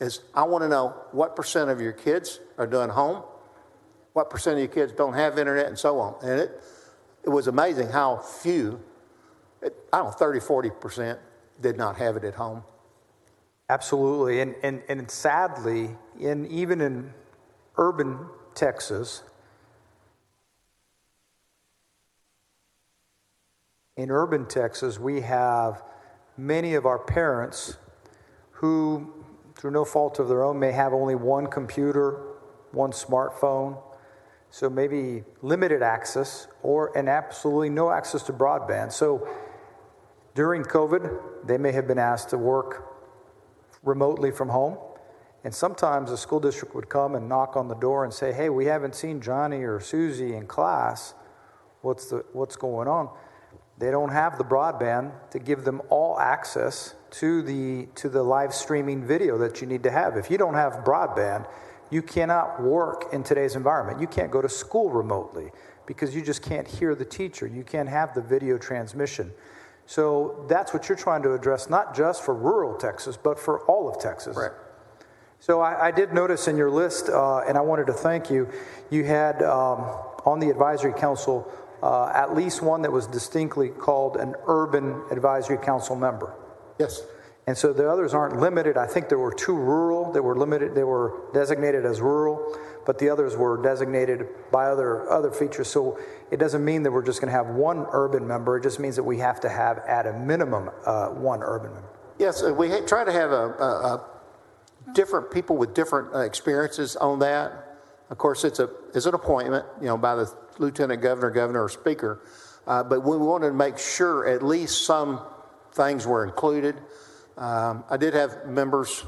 is, I want to know what % of your kids are doing home, what % of your kids don't have internet, and so on. And it was amazing how few, 30-40% did not have it at home. Absolutely, and sadly, even in urban Texas, we have many of our parents who, through no fault of their own, may have only one computer, one smartphone, so maybe limited access and absolutely no access to broadband. So during COVID, they may have been asked to work remotely from home. And sometimes the school district would come and knock on the door and say, hey, we haven't seen Johnny or Susie in class. What's going on? They don't have the broadband to give them all access to the live streaming video that you need to have. If you don't have broadband, you cannot work in today's environment. You can't go to school remotely because you just can't hear the teacher. You can't have the video transmission. So that's what you're trying to address, not just for rural Texas, but for all of Texas. Right. So I did notice in your list, and I wanted to thank you, you had on the advisory council at least one that was distinctly called an urban advisory council member. Yes. And so the others aren't limited. I think there were 2 rural that were limited. They were designated as rural, but the others were designated by other features. So it doesn't mean that we're just going to have one urban member. It just means that we have to have at a minimum one urban member. Yes, we try to have a different people with different experiences on that. Of course, it's an appointment, by the lieutenant governor, or speaker. But we wanted to make sure at least some things were included. I did have members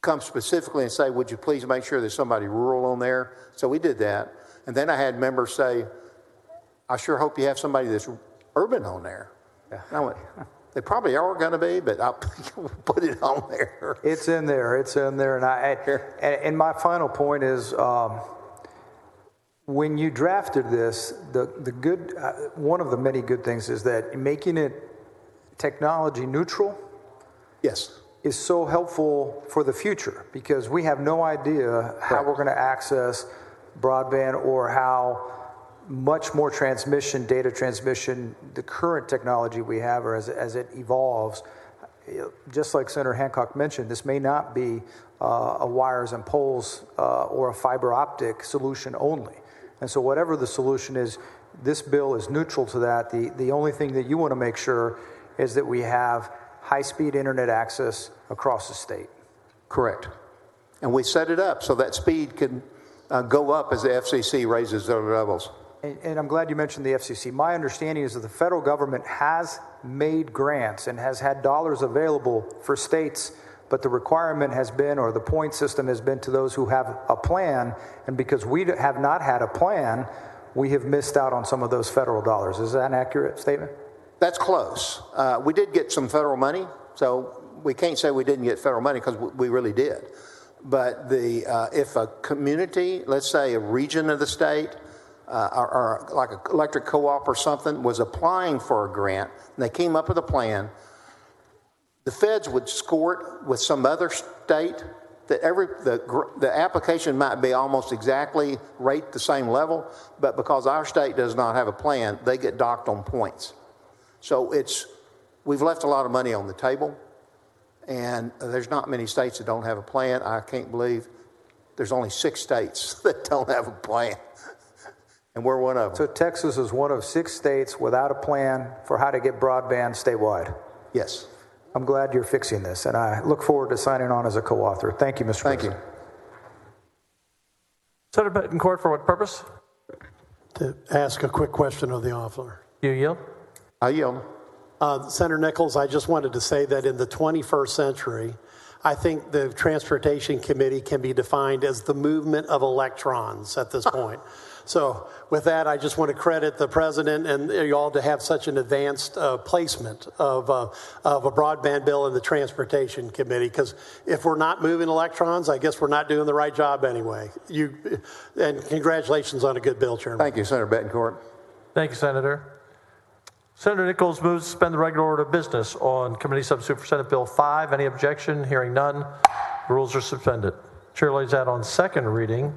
come specifically and say, would you please make sure there's somebody rural on there? So we did that. And then I had members say, I sure hope you have somebody that's urban on there. Yeah. And I went, they probably are going to be, but I'll put it on there. It's in there. And my final point is, when you drafted this, the good one of the many good things is that making it technology neutral. Yes. Is so helpful for the future because we have no idea how we're going to access broadband or how much more data transmission, the current technology we have, or as it evolves. Just like Senator Hancock mentioned, this may not be a wires and poles or a fiber optic solution only. And so whatever the solution is, this bill is neutral to that. The only thing that you want to make sure is that we have high-speed internet access across the state. Correct. And we set it up so that speed can go up as the FCC raises their levels. And I'm glad you mentioned the FCC. My understanding is that the federal government has made grants and has had dollars available for states, but the requirement has been, or the point system has been, to those who have a plan. And because we have not had a plan, we have missed out on some of those federal dollars. Is that an accurate statement? That's close. We did get some federal money, so we can't say we didn't get federal money because we really did. But if a community, let's say a region of the state, or like an electric co-op or something, was applying for a grant, and they came up with a plan, the feds would score it with some other state. The application might be almost exactly rate the same level, but because our state does not have a plan, they get docked on points. So we've left a lot of money on the table, and there's not many states that don't have a plan. I can't believe there's only 6 states that don't have a plan, and we're one of them. So Texas is one of 6 states without a plan for how to get broadband statewide. Yes. I'm glad you're fixing this, and I look forward to signing on as a co-author. Thank you, Mr. President. Thank you. Senator Betancourt, for what purpose? To ask a quick question of the officer. You yield. I yield. Senator Nichols, I just wanted to say that in the 21st century, I think the Transportation Committee can be defined as the movement of electrons at this point. So with that, I just want to credit the president and you all to have such an advanced placement of a broadband bill in the Transportation Committee, because if we're not moving electrons, I guess we're not doing the right job anyway. And congratulations on a good bill, Chairman. Thank you, Senator Betancourt. Thank you, Senator. Senator Nichols moves to suspend the regular order of business on committee substitute for Senate Bill 5. Any objection? Hearing none, the rules are suspended. Chair lays that on second reading.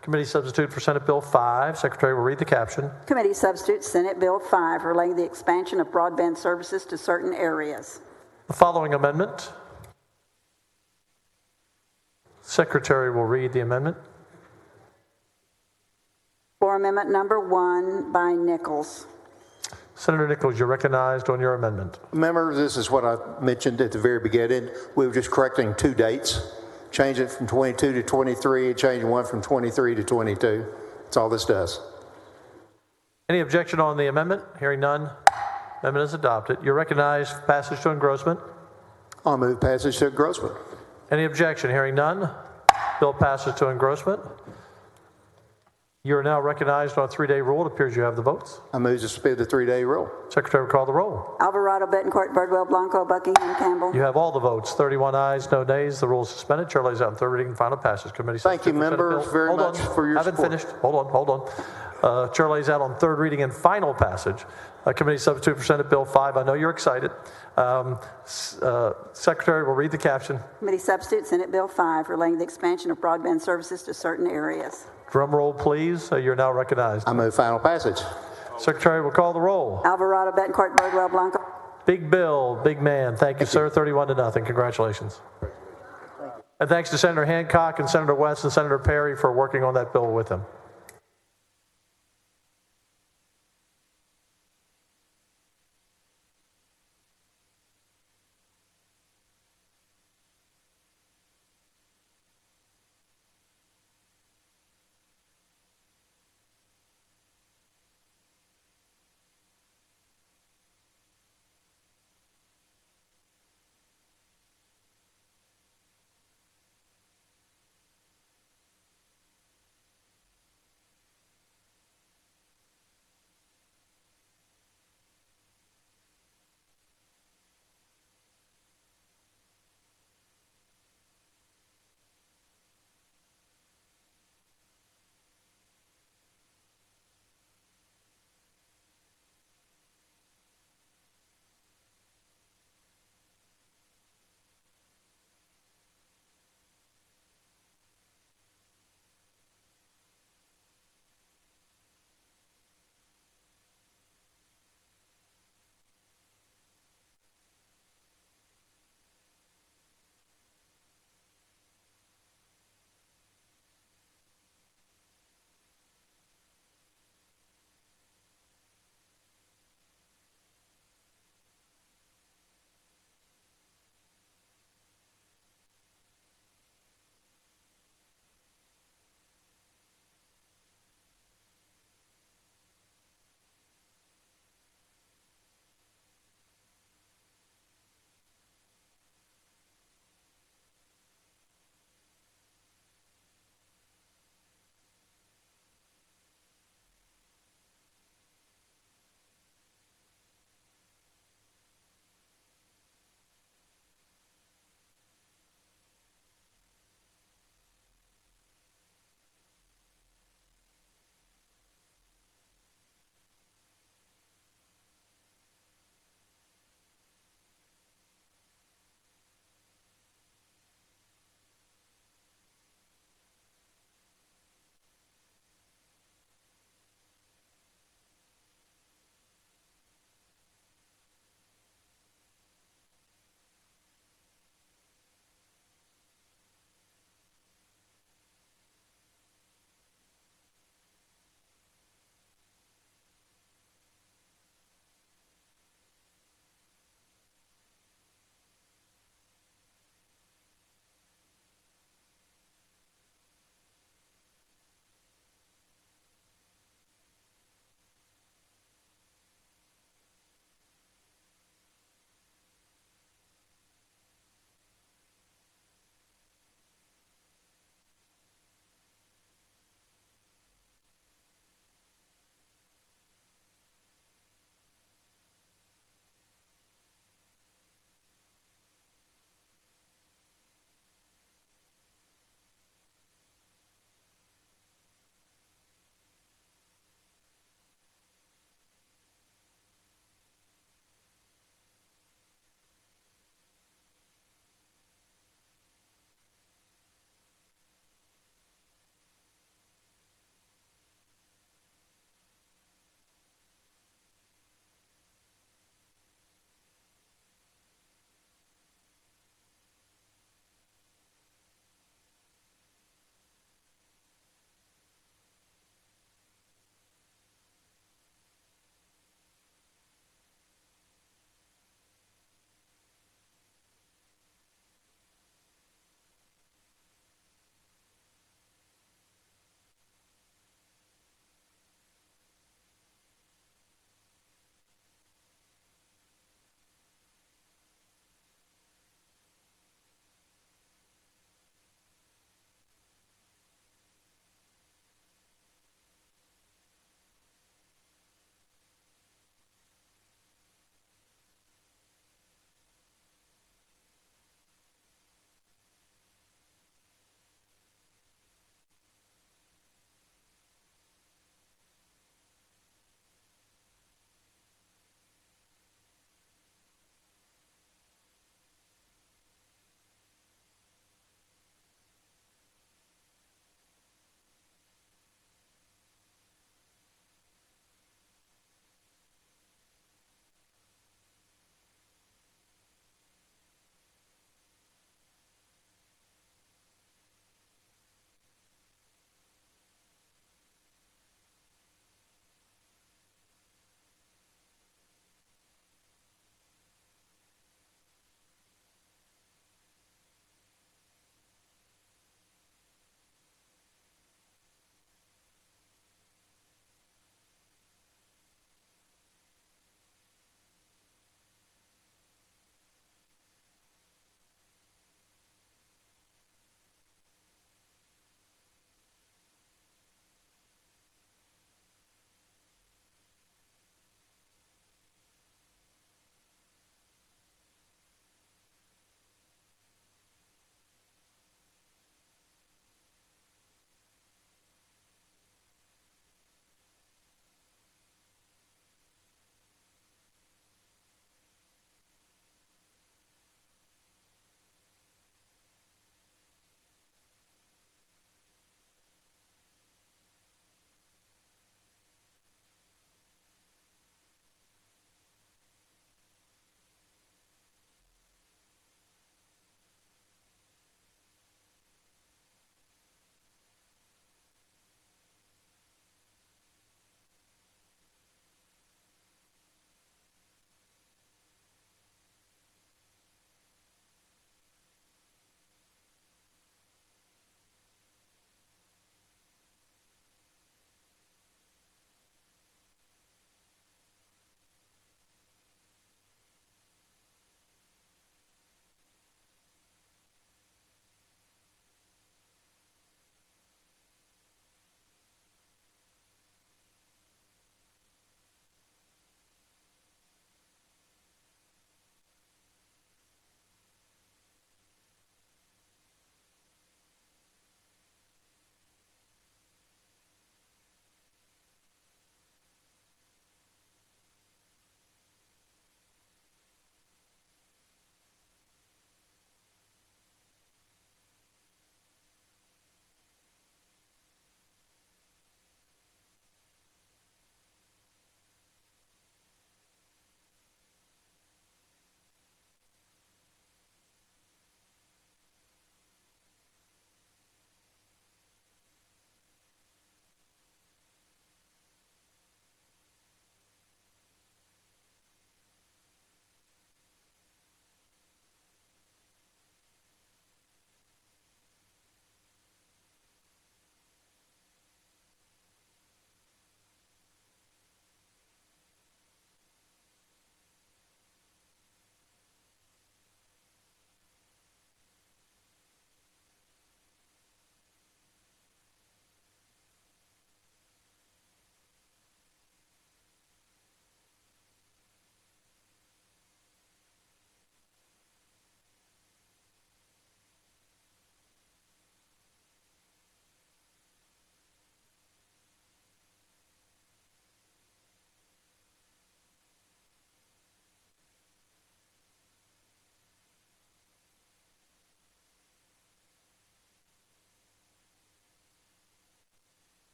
Committee substitute for Senate Bill 5. Secretary will read the caption. Committee substitute Senate Bill 5 relating the expansion of broadband services to certain areas. The following amendment. Secretary will read the amendment. For amendment number 1 by Nichols. Senator Nichols, you're recognized on your amendment. Members, this is what I mentioned at the very beginning. We were just correcting 2 dates. Change it from 22 to 23, change one from 23 to 22. That's all this does. Any objection on the amendment? Hearing none, amendment is adopted. You're recognized for passage to engrossment. I'll move passage to engrossment. Any objection? Hearing none. Bill passes to engrossment. You are now recognized on a 3-day rule. It appears you have the votes. I move to suspend the 3-day rule. Secretary will call the roll. Alvarado, Betancourt, Birdwell, Blanco, Buckingham, Campbell. You have all the votes. 31 ayes, no nays. The rule is suspended. Chair lays out in third reading and final passage. Committee. Thank you, members, very much for your Haven't support. finished. Hold on. Chair lays out on third reading and final passage. Committee substitute for Senate Bill 5. I know you're excited. Secretary will read the caption. Committee substitute Senate Bill 5 relating the expansion of broadband services to certain areas. Drum roll, please. You're now recognized. I move final passage. Secretary will call the roll. Alvarado, Betancourt, Birdwell, Blanco. Big Bill, big man. Thank you, sir. 31-0. Congratulations. And thanks to Senator Hancock and Senator West and Senator Perry for working on that bill with him.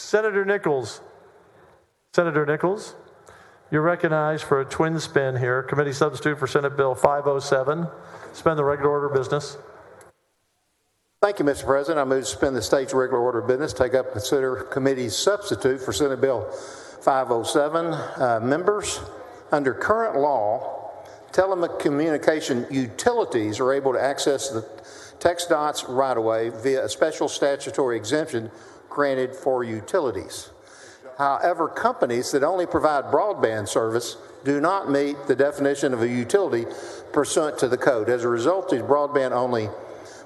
Senator Nichols. Senator Nichols, you're recognized for a twin spin here. Committee substitute for Senate Bill 507. Suspend the regular order of business. Thank you, Mr. President. I move to suspend the state's regular order of business, take up and consider committee substitute for Senate Bill 507. Members, under current law, telecommunication utilities are able to access the TxDOT's right-of-way via a special statutory exemption granted for utilities. However, companies that only provide broadband service do not meet the definition of a utility pursuant to the code. As a result, these broadband-only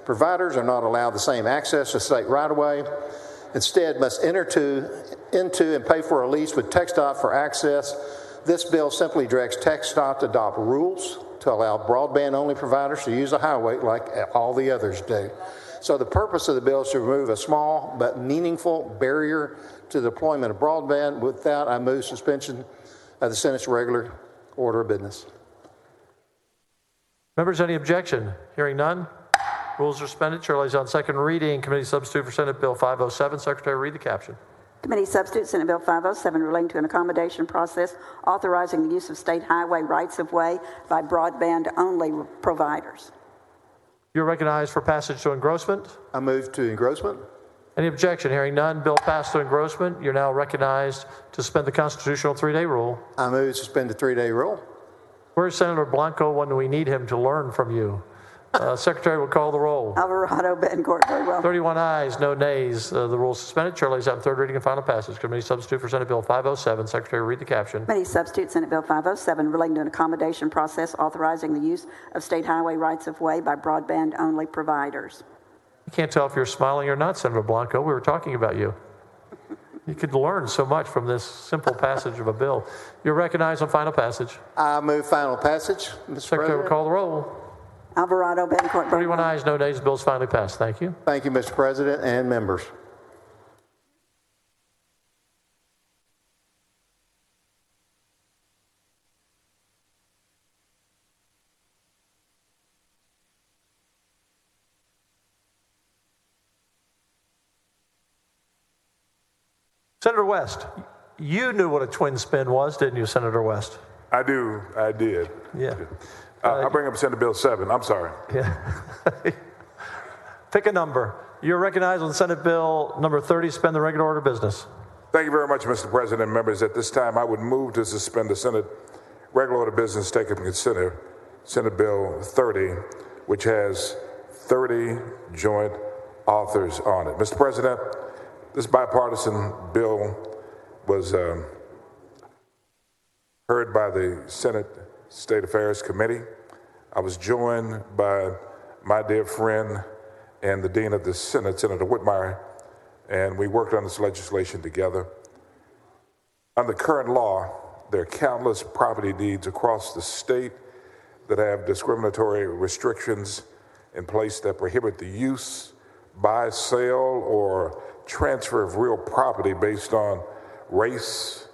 providers are not allowed the same access to state right-of-way. Instead, must enter into and pay for a lease with TxDOT for access. This bill simply directs TxDOT to adopt rules to allow broadband-only providers to use the highway like all the others do. So the purpose of the bill is to remove a small but meaningful barrier to the deployment of broadband. With that, I move suspension of the Senate's regular order of business. Members, any objection? Hearing none. Rules are suspended. Chair lays on second reading. Committee substitute for Senate Bill 507. Secretary, read the caption. Committee substitute Senate Bill 507 relating to an accommodation process authorizing the use of state highway rights-of-way by broadband-only providers. You're recognized for passage to engrossment. I move to engrossment. Any objection? Hearing none. Bill passed to engrossment. You're now recognized to suspend the constitutional 3-day rule. I move to suspend the 3-day rule. Where's Senator Blanco when we need him to learn from you? Secretary will call the roll. Alvarado, Betancourt, very well. 31 ayes, no nays. The rule is suspended. Chair lays out third reading and final passage. Committee substitute for Senate Bill 507. Secretary, read the caption. Committee substitute Senate Bill 507 relating to an accommodation process authorizing the use of state highway rights-of-way by broadband-only providers. You can't tell if you're smiling or not, Senator Blanco. We were talking about you. You could learn so much from this simple passage of a bill. You're recognized on final passage. I move final passage, Mr. Secretary will call the roll. Alvarado, Betancourt, 31 ayes, no nays. The bill is finally passed. Thank you. Thank you, Mr. President and members. Senator West, you knew what a twin spin was, didn't you, Senator West? I do. I did. Yeah. I'll bring up Senate Bill 7. I'm sorry. Yeah. Pick a number. You're recognized on Senate Bill number 30, suspend the regular order of business. Thank you very much, Mr. President and members. At this time, I would move to suspend the Senate regular order of business, take up and consider Senate Bill 30, which has 30 joint authors on it. Mr. President, this bipartisan bill was heard by the Senate State Affairs Committee. I was joined by my dear friend and the Dean of the Senate, Senator Whitmire, and we worked on this legislation together. Under current law, there are countless property deeds across the state that have discriminatory restrictions in place that prohibit the use, buy, sale, or transfer of real property based on race,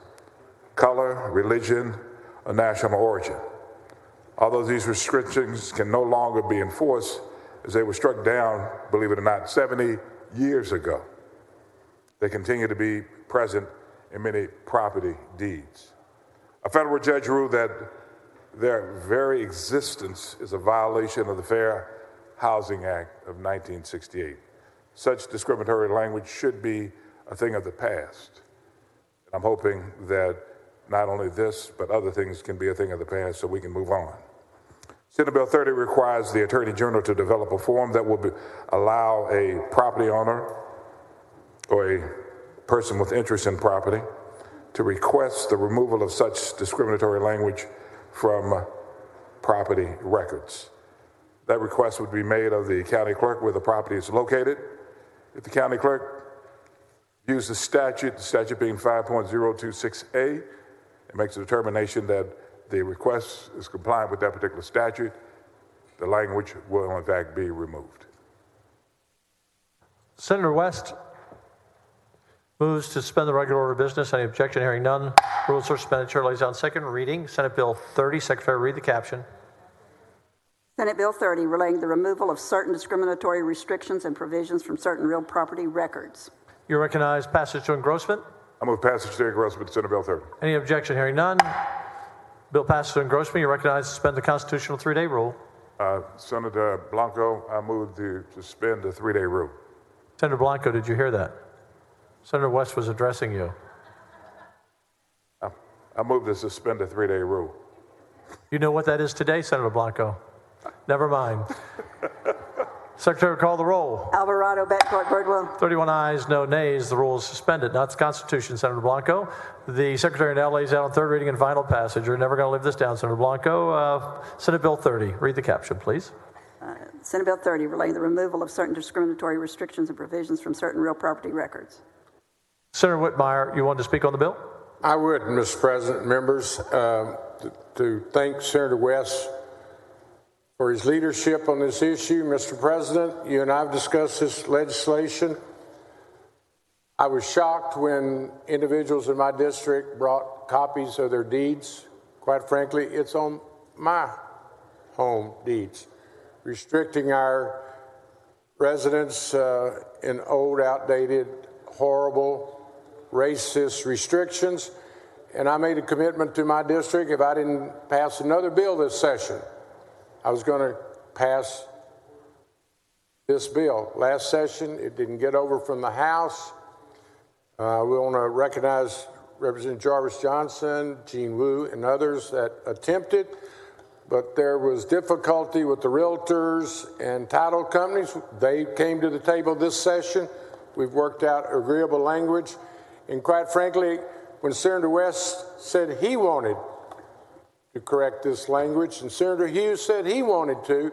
color, religion, or national origin. Although these restrictions can no longer be enforced, as they were struck down, believe it or not, 70 years ago, they continue to be present in many property deeds. A federal judge ruled that their very existence is a violation of the Fair Housing Act of 1968. Such discriminatory language should be a thing of the past. And I'm hoping that not only this, but other things can be a thing of the past so we can move on. Senate Bill 30 requires the Attorney General to develop a form that will allow a property owner or a person with interest in property to request the removal of such discriminatory language from property records. That request would be made of the county clerk where the property is located. If the county clerk views the statute being 5.026A, it makes a determination that the request is compliant with that particular statute, the language will in fact be removed. Senator West moves to suspend the regular order of business. Any objection? Hearing none. Rules are suspended. Chair lays down second reading. Senate Bill 30. Secretary, read the caption. Senate Bill 30 relating to the removal of certain discriminatory restrictions and provisions from certain real property records. You recognize passage to engrossment. I move passage to engrossment, Senate Bill 30. Any objection? Hearing none. Bill passes to engrossment. You recognize to suspend the constitutional 3-day rule. Senator Blanco, I move to suspend the 3-day rule. Senator Blanco, did you hear that? Senator West was addressing you. I move to suspend the 3-day rule. You know what that is today, Senator Blanco? Never mind. Secretary, call the roll. Alvarado, Betcourt, Birdwell. 31 ayes, no nays. The rule is suspended. Now it's the Constitution, Senator Blanco. The Secretary now lays out on third reading and final passage. You're never going to live this down, Senator Blanco. Senate Bill 30. Read the caption, please. Senate Bill 30, relating the removal of certain discriminatory restrictions and provisions from certain real property records. Senator Whitmire, you want to speak on the bill? I would, Mr. President, members, to thank Senator West for his leadership on this issue. Mr. President, you and I have discussed this legislation. I was shocked when individuals in my district brought copies of their deeds. Quite frankly, it's on my home deeds, restricting our residents in old, outdated, horrible, racist restrictions. And I made a commitment to my district, if I didn't pass another bill this session, I was going to pass this bill. Last session, it didn't get over from the House. We want to recognize Representative Jarvis Johnson, Gene Wu, and others that attempted, but there was difficulty with the realtors and title companies. They came to the table this session. We've worked out agreeable language. And quite frankly, when Senator West said he wanted to correct this language, and Senator Hughes said he wanted to,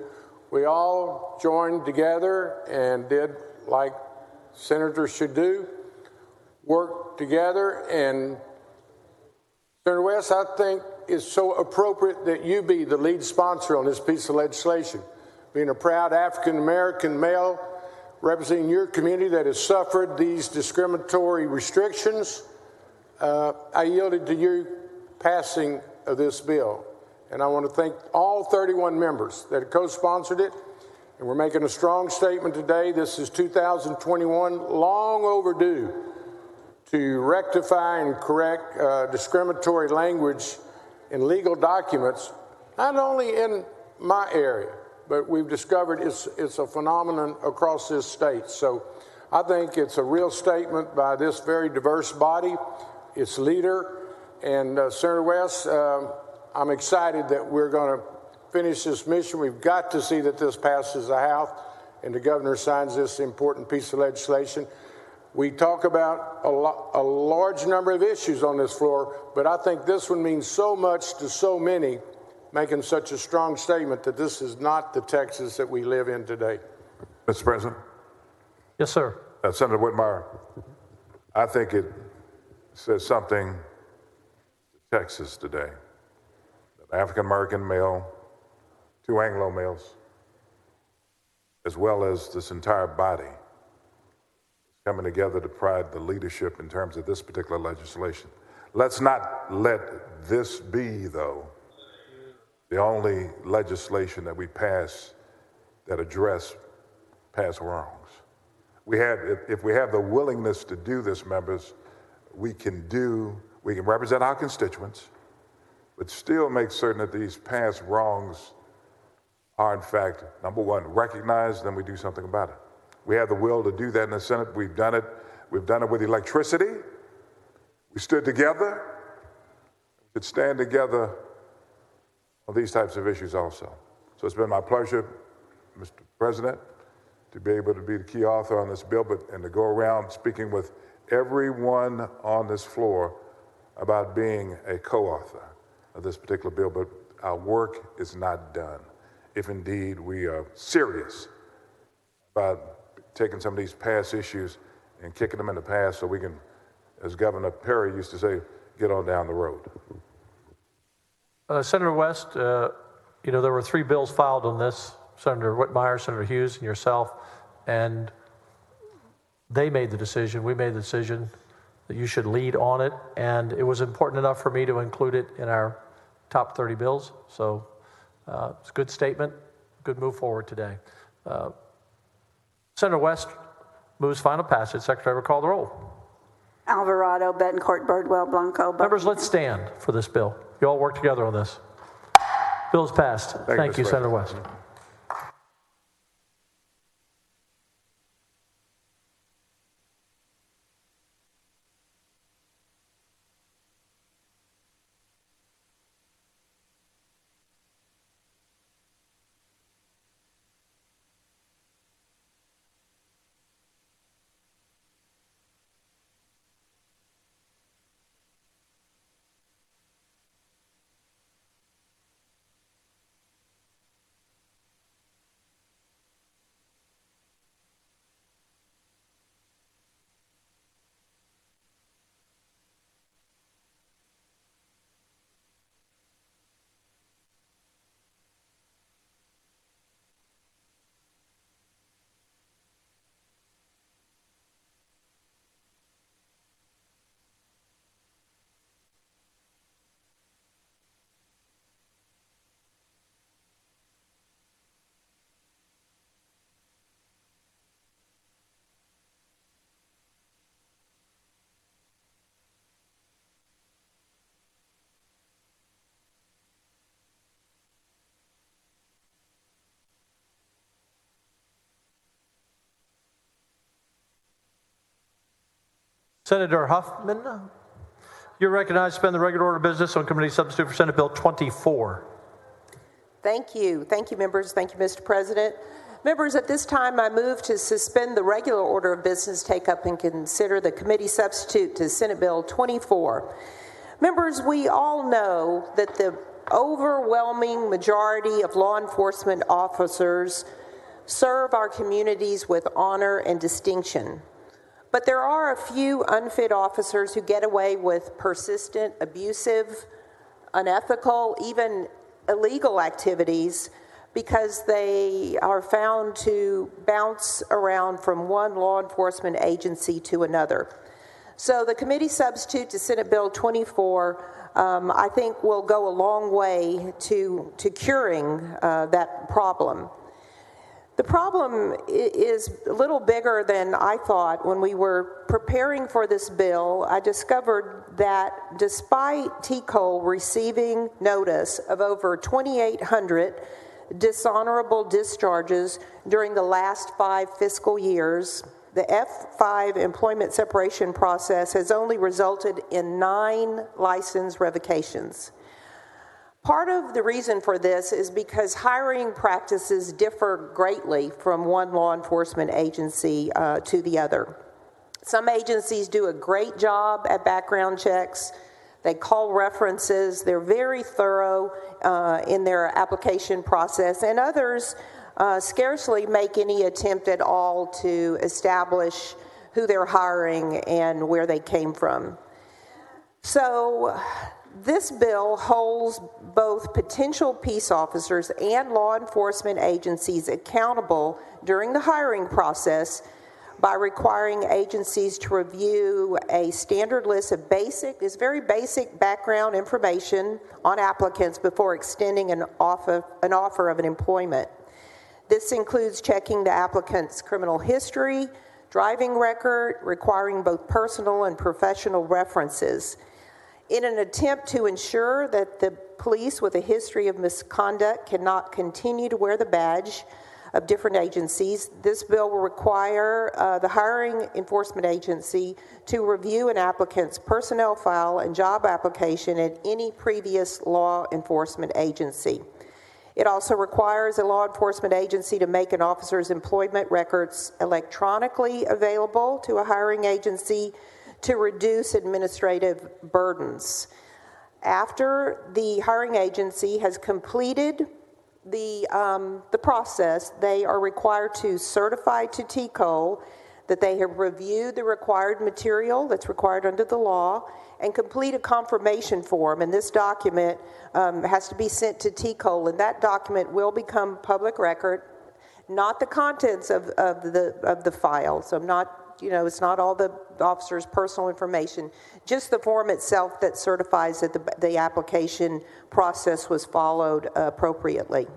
we all joined together and did like senators should do, work together. And Senator West, I think it's so appropriate that you be the lead sponsor on this piece of legislation. Being a proud African-American male representing your community that has suffered these discriminatory restrictions, I yielded to you passing of this bill. And I want to thank all 31 members that co-sponsored it. And we're making a strong statement today. This is 2021, long overdue to rectify and correct discriminatory language in legal documents, not only in my area, but we've discovered it's a phenomenon across this state. So I think it's a real statement by this very diverse body, its leader. And Senator West, I'm excited that we're going to finish this mission. We've got to see that this passes the House and the governor signs this important piece of legislation. We talk about a large number of issues on this floor, but I think this one means so much to so many, making such a strong statement that this is not the Texas that we live in today. Mr. President? Yes, sir. Senator Whitmire, I think it says something to Texas today. An African-American male, 2 Anglo males, as well as this entire body coming together to provide the leadership in terms of this particular legislation. Let's not let this be, though, the only legislation that we pass that address past wrongs. If we have the willingness to do this, members, we can represent our constituents, but still make certain that these past wrongs are, in fact, number one, recognized, then we do something about it. We have the will to do that in the Senate. We've done it. We've done it with electricity. We stood together. We should stand together on these types of issues also. So it's been my pleasure, Mr. President, to be able to be the key author on this bill, and to go around speaking with everyone on this floor about being a co-author of this particular bill. But our work is not done, if indeed we are serious about taking some of these past issues and kicking them in the past so we can, as Governor Perry used to say, get on down the road. Senator West, there were 3 bills filed on this, Senator Whitmire, Senator Hughes, and yourself, and they made the decision, we made the decision that you should lead on it, and it was important enough for me to include it in our top 30 bills. So it's a good statement, good move forward today. Senator West, Moves final passage. Secretary will call the roll. Alvarado, Betancourt, Birdwell, Blanco. Members, let's stand for this bill. You all work together on this. Bill is passed. Thank you, Senator West. Senator Huffman, you're recognized to suspend the regular order of business on committee substitute for Senate Bill 24. Thank you. Thank you, members. Thank you, Mr. President. Members, at this time, I move to suspend the regular order of business, take up and consider the committee substitute to Senate Bill 24. Members, we all know that the overwhelming majority of law enforcement officers serve our communities with honor and distinction. But there are a few unfit officers who get away with persistent, abusive, unethical, even illegal activities because they are found to bounce around from one law enforcement agency to another. So the committee substitute to Senate Bill 24, I think, will go a long way to curing that problem. The problem is a little bigger than I thought. When we were preparing for this bill, I discovered that despite TCOL receiving notice of over 2,800 dishonorable discharges during the last 5 fiscal years, the F5 employment separation process has only resulted in 9 license revocations. Part of the reason for this is because hiring practices differ greatly from one law enforcement agency to the other. Some agencies do a great job at background checks. They call references. They're very thorough in their application process, and others scarcely make any attempt at all to establish who they're hiring and where they came from. So this bill holds both potential peace officers and law enforcement agencies accountable during the hiring process by requiring agencies to review a standard list of very basic background information on applicants before extending an offer of an employment. This includes checking the applicant's criminal history, driving record, requiring both personal and professional references. In an attempt to ensure that the police with a history of misconduct cannot continue to wear the badge of different agencies, this bill will require the hiring enforcement agency to review an applicant's personnel file and job application at any previous law enforcement agency. It also requires a law enforcement agency to make an officer's employment records electronically available to a hiring agency to reduce administrative burdens. After the hiring agency has completed the process, they are required to certify to TCOL that they have reviewed the required material that's required under the law and complete a confirmation form. And this document has to be sent to TCOL, and that document will become public record, not the contents of the file. So it's not all the officer's personal information, just the form itself that certifies that the application process was followed appropriately.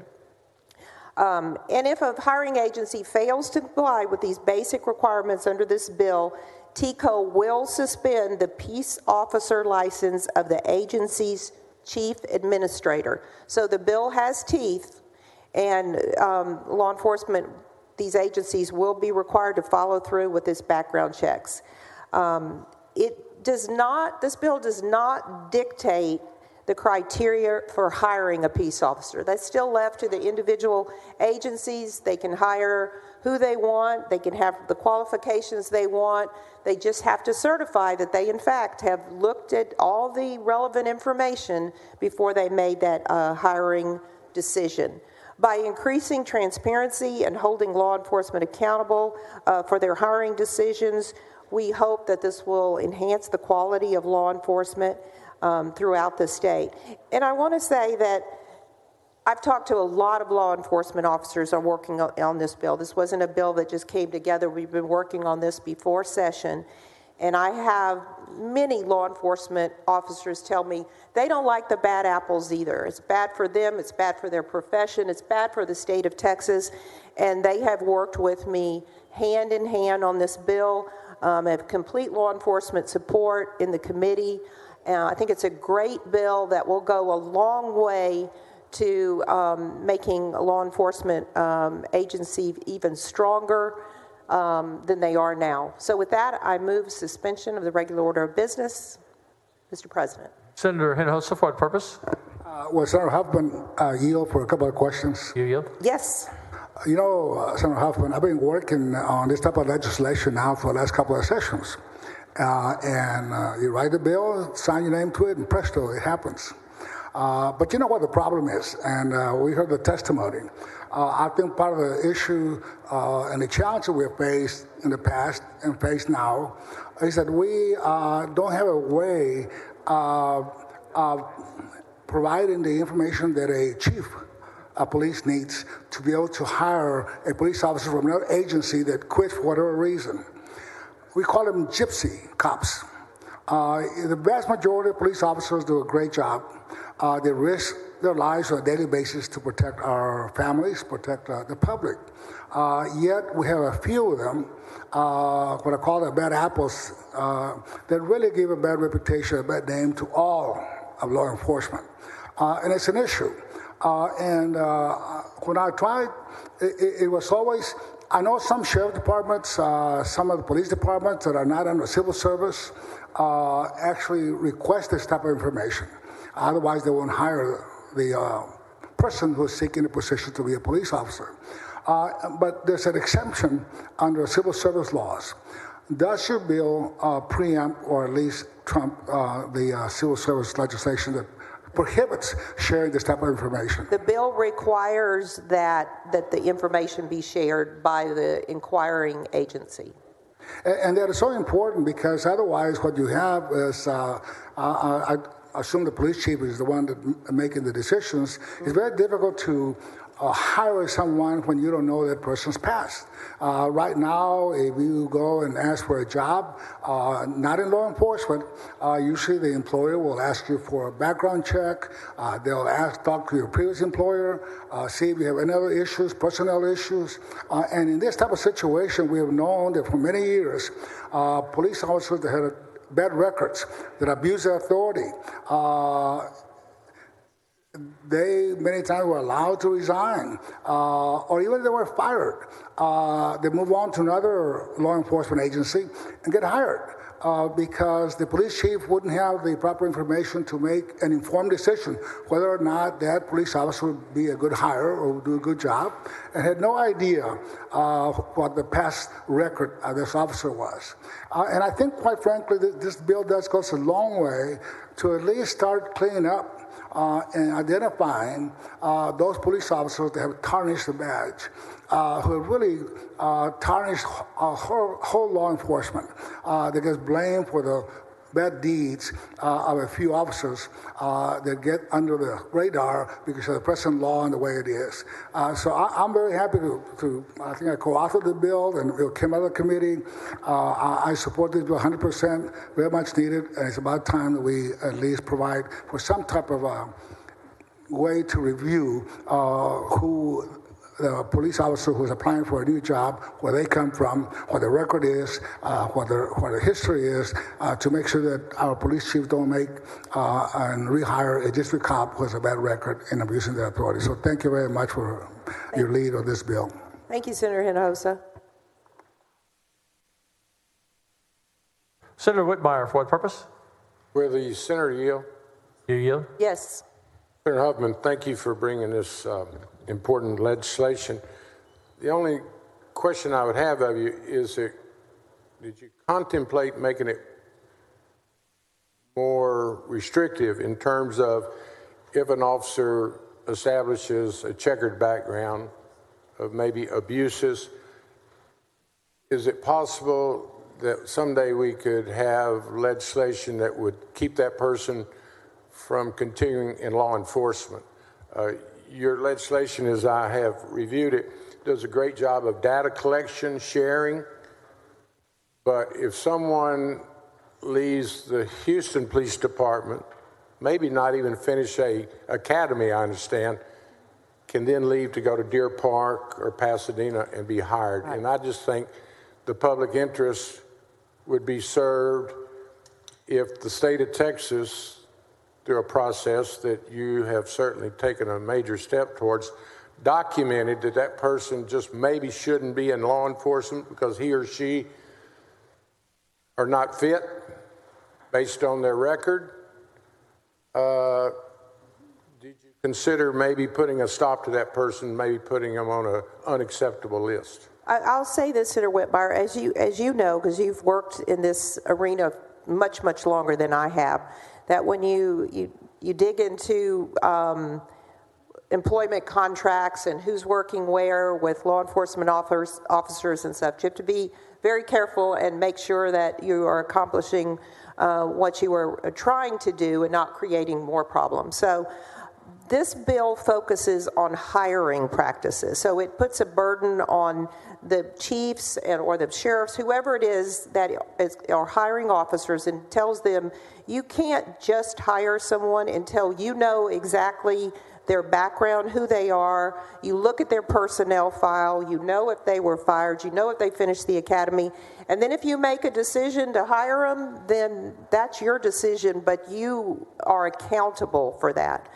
And if a hiring agency fails to comply with these basic requirements under this bill, TCO will suspend the peace officer license of the agency's chief administrator. So the bill has teeth, and law enforcement, these agencies will be required to follow through with this background checks. This bill does not dictate the criteria for hiring a peace officer. That's still left to the individual agencies. They can hire who they want. They can have the qualifications they want. They just have to certify that they, in fact, have looked at all the relevant information before they made that hiring decision. By increasing transparency and holding law enforcement accountable for their hiring decisions, we hope that this will enhance the quality of law enforcement throughout the state. And I want to say that I've talked to a lot of law enforcement officers on working on this bill. This wasn't a bill that just came together. We've been working on this before session. And I have many law enforcement officers tell me they don't like the bad apples either. It's bad for them. It's bad for their profession. It's bad for the state of Texas. And they have worked with me hand in hand on this bill. Have complete law enforcement support in the committee. I think it's a great bill that will go a long way to making a law enforcement agency even stronger than they are now. So with that, I move suspension of the regular order of business. Mr. President. Senator Hinojosa, for what purpose? Well, Senator Huffman, yield for a couple of questions. You yield? Yes. You know, Senator Huffman, I've been working on this type of legislation now for the last couple of sessions. You write the bill, sign your name to it, and presto, it happens. But you know what the problem is, and we heard the testimony. I think part of the issue and the challenge that we've faced in the past and face now is that we don't have a way of providing the information that a chief of police needs to be able to hire a police officer from another agency that quits for whatever reason. We call them gypsy cops. The vast majority of police officers do a great job. They risk their lives on a daily basis to protect our families, protect the public. Yet we have a few of them, what I call the bad apples, that really give a bad reputation, a bad name to all of law enforcement. And it's an issue. When I tried, it was always, I know some sheriff departments, some of the police departments that are not under civil service actually request this type of information. Otherwise, they won't hire the person who's seeking the position to be a police officer. But there's an exemption under civil service laws. Does your bill preempt or at least trump the civil service legislation that prohibits sharing this type of information? The bill requires that the information be shared by the inquiring agency. And that is so important because otherwise what you have is, I assume the police chief is the one that making the decisions. It's very difficult to hire someone when you don't know that person's past. Right now, if you go and ask for a job, not in law enforcement, usually the employer will ask you for a background check. They'll talk to your previous employer, see if you have any other issues, personnel issues. And in this type of situation, we have known that for many years, police officers that had bad records, that abuse their authority, they many times were allowed to resign, or even they were fired. They move on to another law enforcement agency and get hired because the police chief wouldn't have the proper information to make an informed decision whether or not that police officer would be a good hire or would do a good job, and had no idea what the past record of this officer was. And I think, quite frankly, this bill does go a long way to at least start cleaning up and identifying those police officers that have tarnished the badge, who have really tarnished whole law enforcement, that gets blamed for the bad deeds of a few officers that get under the radar because of the present law and the way it is. So I'm very happy to I think I co-authored the bill and it came out of the committee. I support this bill 100%, very much needed, and it's about time that we at least provide for some type of way to review who the police officer who's applying for a new job, where they come from, what the record is, what the history is, to make sure that our police chiefs don't make and rehire a district cop who has a bad record in abusing their authority. So thank you very much for your lead on this bill. Thank you, Senator Hinojosa. Senator Whitmire, for what purpose? Will the senator yield? You yield? Yes. Senator Huffman, thank you for bringing this important legislation. The only question I would have of you is did you contemplate making it more restrictive in terms of if an officer establishes a checkered background of maybe abuses, is it possible that someday we could have legislation that would keep that person from continuing in law enforcement? Your legislation, as I have reviewed it, does a great job of data collection, sharing, but if someone leaves the Houston Police Department, maybe not even finish a academy, I understand, can then leave to go to Deer Park or Pasadena and be hired. Right. And I just think the public interest would be served if the state of Texas, through a process that you have certainly taken a major step towards, documented that that person just maybe shouldn't be in law enforcement because he or she are not fit based on their record. Did you consider maybe putting a stop to that person, maybe putting them on an unacceptable list? I'll say this, Senator Whitmire, as you know, because you've worked in this arena much, much longer than I have, that when you dig into employment contracts and who's working where with law enforcement officers and stuff, you have to be very careful and make sure that you are accomplishing what you are trying to do and not creating more problems. So this bill focuses on hiring practices. So it puts a burden on the chiefs or the sheriffs, whoever it is that are hiring officers, and tells them you can't just hire someone until you know exactly their background, who they are. You look at their personnel file, you know if they were fired, you know if they finished the academy, and then if you make a decision to hire them, then that's your decision, but you are accountable for that.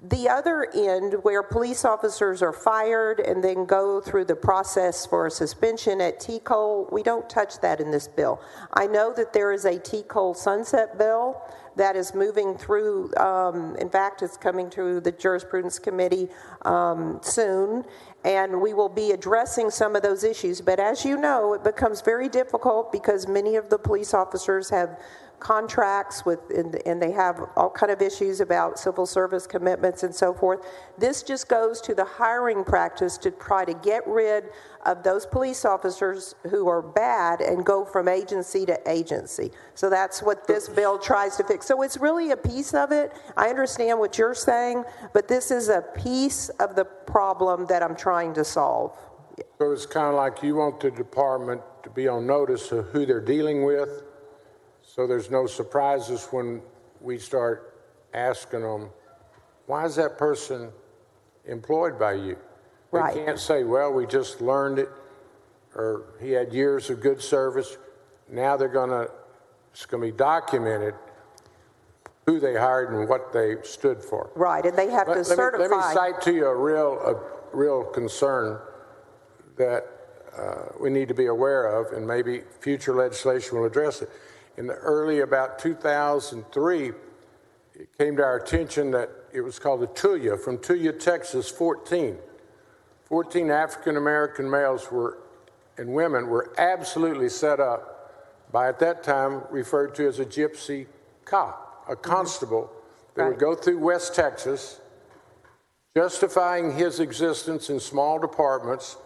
The other end, where police officers are fired and then go through the process for a suspension at T-Cole, we don't touch that in this bill. I know that there is a T-Cole sunset bill that is moving through, in fact, it's coming through the Jurisprudence Committee soon, and we will be addressing some of those issues. But as you know, it becomes very difficult because many of the police officers have contracts with, and they have all kind of issues about civil service commitments and so forth. This just goes to the hiring practice to try to get rid of those police officers who are bad and go from agency to agency. So that's what this bill tries to fix. So it's really a piece of it. I understand what you're saying, but this is a piece of the problem that I'm trying to solve. So it's kind of like you want the department to be on notice of who they're dealing with, so there's no surprises when we start asking them, why is that person employed by you? Right. They can't say, well, we just learned it, or he had years of good service. Now it's going to be documented who they hired and what they stood for. Right, and they have to certify. Let me cite to you a real concern that we need to be aware of, and maybe future legislation will address it. In the early about 2003, it came to our attention that it was called the Tuya, from Tuya, Texas, 14 African-American males and women were absolutely set up by, at that time, referred to as a gypsy cop, a constable that would go through West Texas, justifying his existence in small departments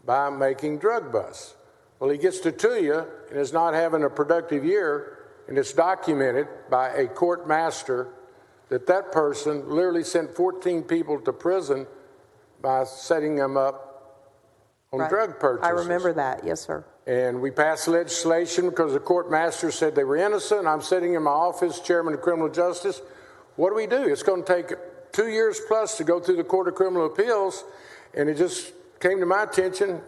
by making drug busts. Well, he gets to Tuya and is not having a productive year, and it's documented by a court master that that person literally sent 14 people to prison by setting them up on drug purchases. I remember that, yes, sir. And we passed legislation because the court master said they were innocent. I'm sitting in my office, chairman of criminal justice. What do? It's going to take 2 years plus to go through the Court of Criminal Appeals, And it just came to my attention,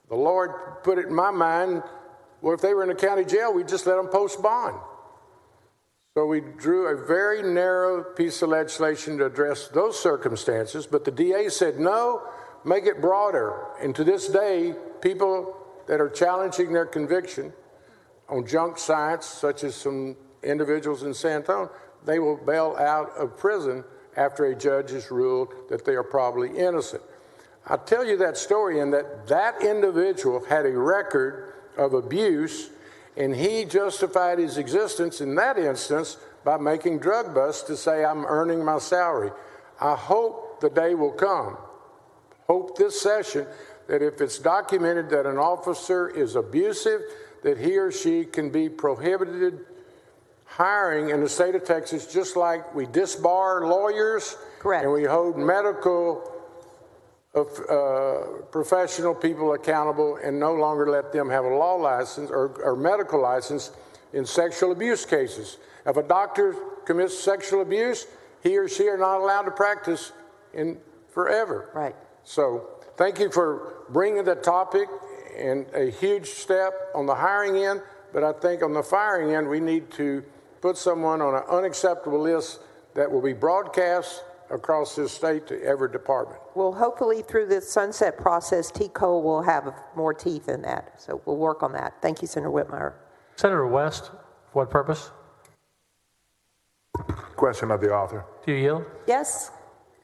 the Lord put it in my mind, well, if they were in the county jail, we'd just let them post bond. So we drew a very narrow piece of legislation to address those circumstances, but the DA said, no, make it broader. And to this day, people that are challenging their conviction on junk science, such as some individuals in San Antonio, they will bail out of prison after a judge has ruled that they are probably innocent. I tell you that story in that that individual had a record of abuse, and he justified his existence in that instance by making drug busts to say, I'm earning my salary. I hope the day will come, hope this session, that if it's documented that an officer is abusive, that he or she can be prohibited hiring in the state of Texas, just like we disbar lawyers. Correct. And we hold medical professional people accountable and no longer let them have a law license or medical license in sexual abuse cases. If a doctor commits sexual abuse, he or she are not allowed to practice in forever. Right. So thank you for bringing the topic, and a huge step on the hiring end, but I think on the firing end, we need to put someone on an unacceptable list that will be broadcast across this state to every department. Well, hopefully through this sunset process, T-Cole will have more teeth in that. So we'll work on that. Thank you, Senator Whitmire. Senator West, for what purpose? Question of the author. Do you yield? Yes.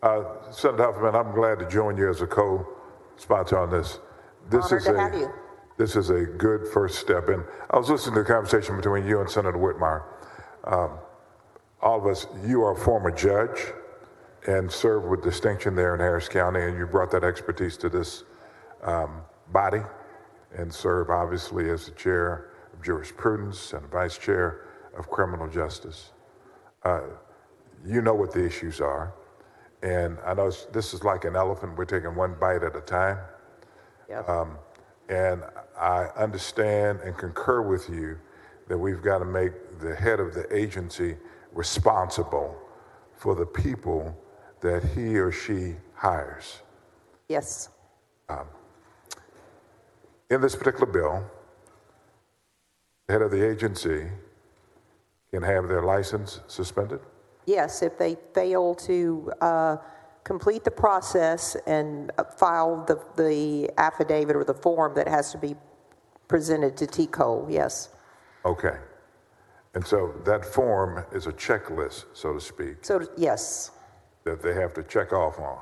Senator Huffman, I'm glad to join you as a co-sponsor on this. Honored to have you. This is a good first step. And I was listening to the conversation between you and Senator Whitmire. All of us, you are a former judge and served with distinction there in Harris County, and you brought that expertise to this body and serve obviously as the chair of jurisprudence and vice chair of criminal justice. You know what the issues are, and I know this is like an elephant. We're taking one bite at a time. Yep. And I understand and concur with you that we've got to make the head of the agency responsible for the people that he or she hires. Yes. In this particular bill, the head of the agency can have their license suspended? Yes, if they fail to complete the process and file the affidavit or the form that has to be presented to T-Cole, yes. Okay. And so that form is a checklist, so to speak. So, yes. That they have to check off on.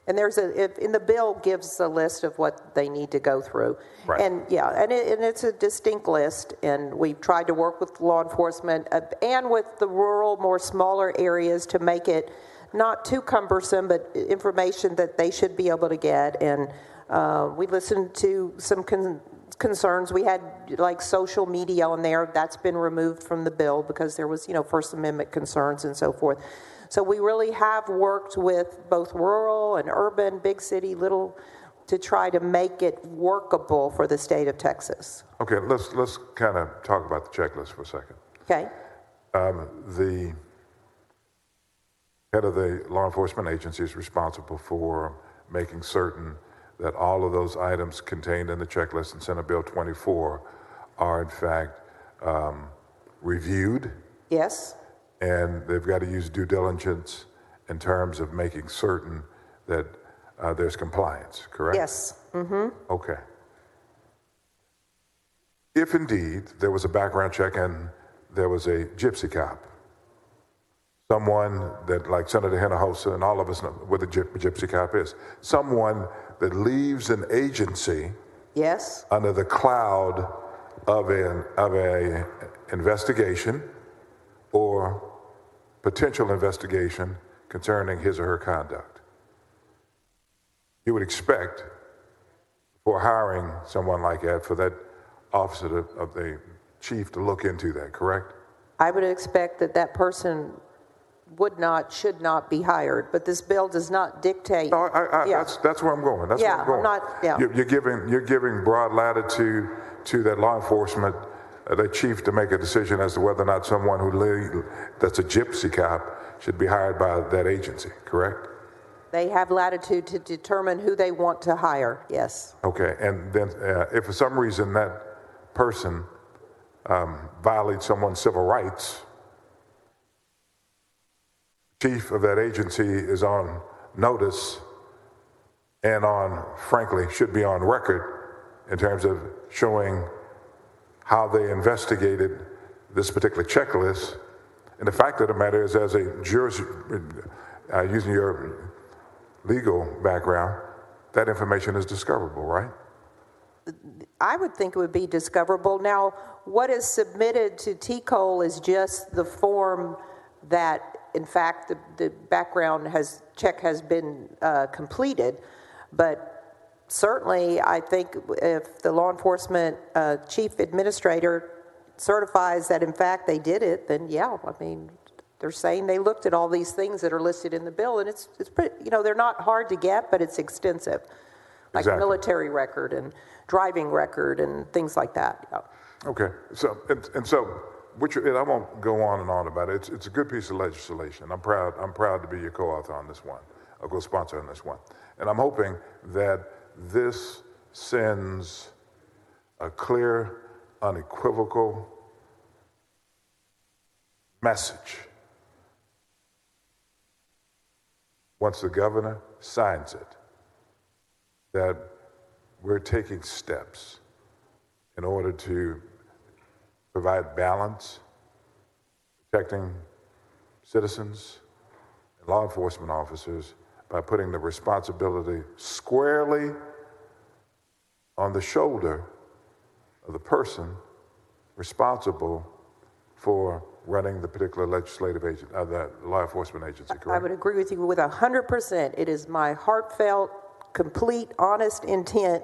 And in the bill gives a list of what they need to go through. Right. And yeah, and it's a distinct list, and we've tried to work with law enforcement and with the rural, more smaller areas to make it not too cumbersome, but information that they should be able to get. And we listened to some concerns. We had like social media on there. That's been removed from the bill because there was, First Amendment concerns and so forth. So we really have worked with both rural and urban, big city, little, to try to make it workable for the state of Texas. Okay, let's kind of talk about the checklist for a second. Okay. The head of the law enforcement agency is responsible for making certain that all of those items contained in the checklist in Senate Bill 24 are in fact reviewed. Yes. And they've got to use due diligence in terms of making certain that there's compliance, correct? Yes. Mm-hmm. Okay. If indeed there was a background check and there was a gypsy cop, someone that, like Senator Hinojosa and all of us know what a gypsy cop is, someone that leaves an agency yes, under the cloud of a investigation or potential investigation concerning his or her conduct. You would expect, for hiring someone like that, for that officer of the chief to look into that, correct? I would expect that person should not be hired, but this bill does not dictate. No, that's where I'm going. That's where I'm going. I'm not, yeah. You're giving broad latitude to that law enforcement, the chief, to make a decision as to whether or not someone that's a gypsy cop should be hired by that agency, correct? They have latitude to determine who they want to hire, yes. Okay, and then if for some reason that person violates someone's civil rights, chief of that agency is on notice and frankly, should be on record in terms of showing how they investigated this particular checklist. And the fact of the matter is, as a jurist, using your legal background, that information is discoverable, right? I would think it would be discoverable. Now, what is submitted to TCOL is just the form that, in fact, the background check has been completed. But certainly, I think if the law enforcement chief administrator certifies that, in fact, they did it, then yeah, I mean, they're saying they looked at all these things that are listed in the bill, and it's pretty, they're not hard to get, but it's extensive, like exactly. Military record and driving record and things like that. Yeah. Okay, so and I won't go on and on about it. It's a good piece of legislation. I'm proud to be your co-author on this one, a co-sponsor on this one, and I'm hoping that this sends a clear, unequivocal message. Once the governor signs it, that we're taking steps in order to provide balance, protecting citizens and law enforcement officers by putting the responsibility squarely on the shoulder of the person responsible for running the particular legislative agent, the law enforcement agency, correct? I would agree with you with 100%. It is my heartfelt, complete, honest intent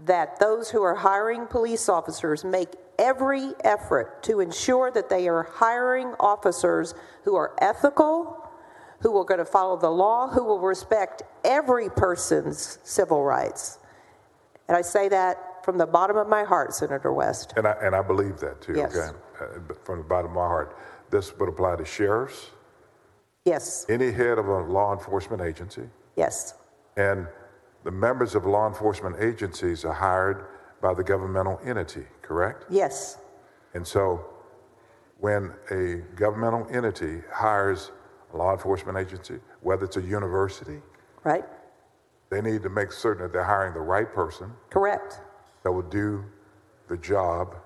that those who are hiring police officers make every effort to ensure that they are hiring officers who are ethical, who are going to follow the law, who will respect every person's civil rights. And I say that from the bottom of my heart, Senator West. And I believe that too, yes. Okay? From the bottom of my heart. This would apply to sheriffs? Yes. Any head of a law enforcement agency? Yes. And the members of law enforcement agencies are hired by the governmental entity, correct? Yes. And so when a governmental entity hires a law enforcement agency, whether it's a university, right, they need to make certain that they're hiring the right person. Correct. That will do the job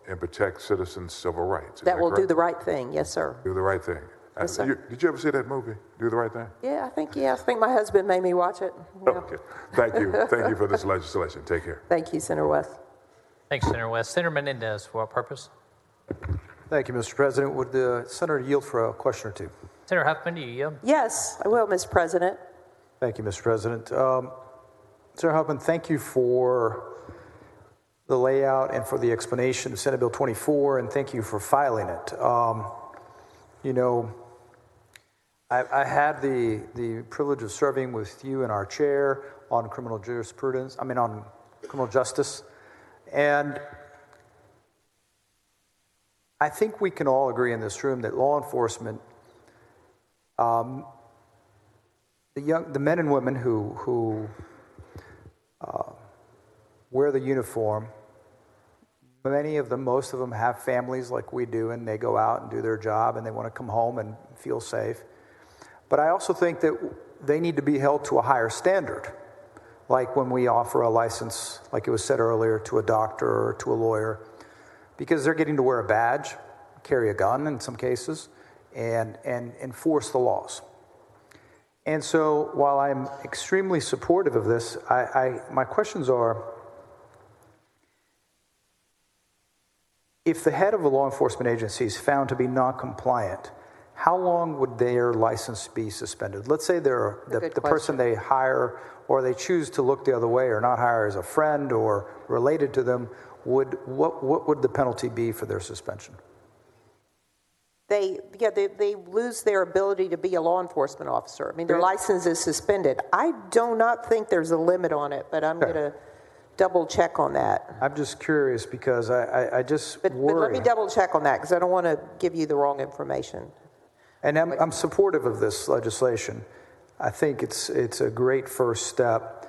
and protect citizens' civil rights. That will do the right thing, yes, sir. Do the right thing. Yes, sir. Did you ever see that movie, Do the Right Thing? Yeah, I think my husband made me watch it. Yeah. Okay. Thank you. Thank you for this legislation. Take care. Thank you, Senator West. Thanks, Senator West. Senator Menendez, for what purpose? Thank you, Mr. President. Would the senator yield for a question or two? Senator Huffman, do you yield? Yes, I will, Mr. President. Thank you, Mr. President. Senator Huffman, thank you for the layout and for the explanation of Senate Bill 24, and thank you for filing it. I had the privilege of serving with you and our chair on criminal justice, and I think we can all agree in this room that law enforcement, the men and women who wear the uniform, many of them, most of them have families like we do, and they go out and do their job, and they want to come home and feel safe. But I also think that they need to be held to a higher standard, like when we offer a license, like it was said earlier, to a doctor or to a lawyer, because they're getting to wear a badge, carry a gun in some cases, and enforce the laws. And so while I'm extremely supportive of this, my questions are, if the head of a law enforcement agency is found to be non-compliant, how long would their license be suspended? Let's say the person they hire or they choose to look the other way or not hire as a friend or related to them, what would the penalty be for their suspension? They lose their ability to be a law enforcement officer. I mean, their license is suspended. I do not think there's a limit on it, but I'm going to double check on that. I'm just curious because I just worry. But let me double check on that because I don't want to give you the wrong information. And I'm supportive of this legislation. I think it's a great first step.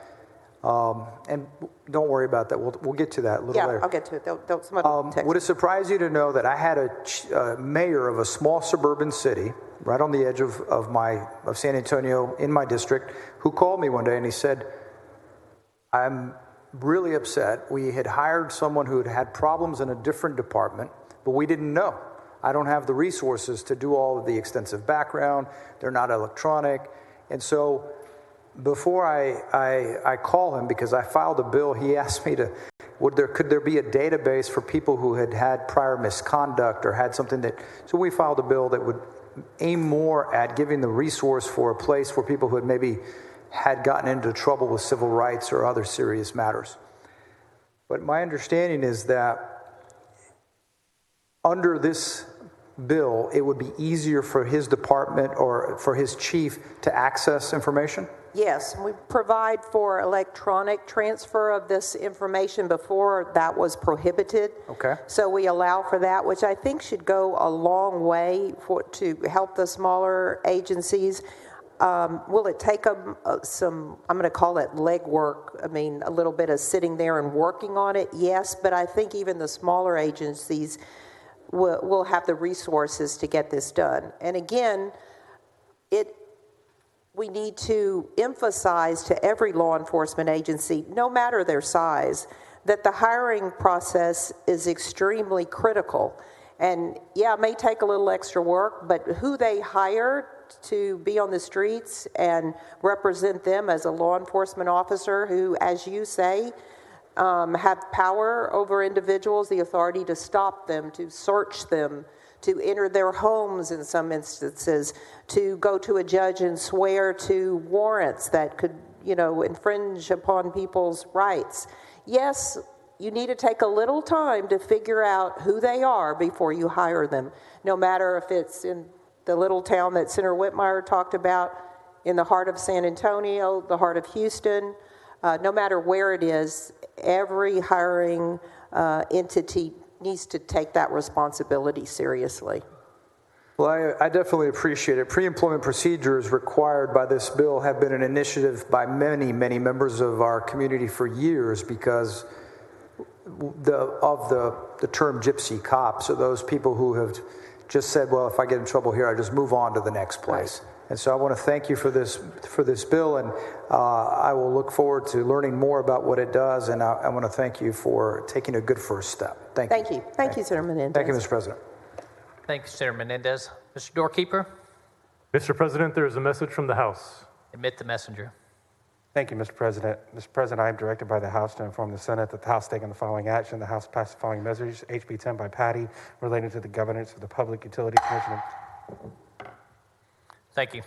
And don't worry about that. We'll get to that a little later. Yeah, I'll get to it. Somebody will text Would it surprise you to know that I had a mayor of a small suburban city right on the edge of San Antonio in my district who called me one day and he said, I'm really upset. We had hired someone who had had problems in a different department, but we didn't know. I don't have the resources to do all of the extensive background. They're not electronic. And so before I call him, because I filed a bill, he asked me could there be a database for people who had had prior misconduct or had something so we filed a bill that would aim more at giving the resource for a place for people who had maybe had gotten into trouble with civil rights or other serious matters. But my understanding is that under this bill, it would be easier for his department or for his chief to access information? Yes, we provide for electronic transfer of this information. Before that was prohibited. Okay. So we allow for that, which I think should go a long way to help the smaller agencies. Will it take them some, I'm going to call it legwork, I mean, a little bit of sitting there and working on it? Yes, but I think even the smaller agencies will have the resources to get this done. And again, we need to emphasize to every law enforcement agency, no matter their size, that the hiring process is extremely critical. And yeah, it may take a little extra work, but who they hire to be on the streets and represent them as a law enforcement officer who, as you say, have power over individuals, the authority to stop them, to search them, to enter their homes in some instances, to go to a judge and swear to warrants that could, infringe upon people's rights. Yes, you need to take a little time to figure out who they are before you hire them, no matter if it's in the little town that Senator Whitmire talked about, in the heart of San Antonio, the heart of Houston, no matter where it is, every hiring entity needs to take that responsibility seriously. Well, I definitely appreciate it. Pre-employment procedures required by this bill have been an initiative by many, many members of our community for years because of the term gypsy cop. So those people who have just said, well, if I get in trouble here, I just move on to the next place. Right. And so I want to thank you for this bill, and I will look forward to learning more about what it does, and I want to thank you for taking a good first step. Thank you. Thank you, Senator Menendez. Thank you, Mr. President. Thank you, Senator Menendez. Mr. Doorkeeper? Mr. President, there is a message from the House. Admit the messenger. Thank you, Mr. President. Mr. President, I am directed by the House to inform the Senate that the House taken the following action. The House passed the following measures. HB 10 by Patty relating to the governance of the Public Utility Commission. Thank you.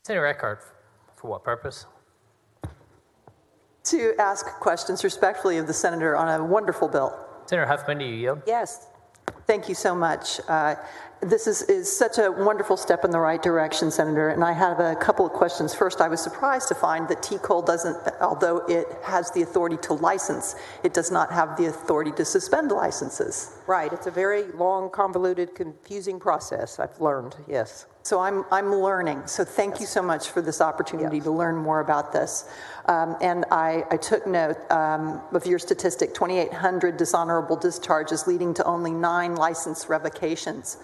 Senator Eckhart, for what purpose? To ask questions respectfully of the senator on a wonderful bill. Senator Huffman, do you yield? Yes. Thank you so much. This is such a wonderful step in the right direction, Senator, and I have a couple of questions. First, I was surprised to find that TCOL doesn't, although it has the authority to license, it does not have the authority to suspend licenses. Right. It's a very long, convoluted, confusing process, I've learned, yes. So I'm learning. So thank you so much for this opportunity to learn more about this. And I took note of your statistic, 2,800 dishonorable discharges leading to only 9 license revocations.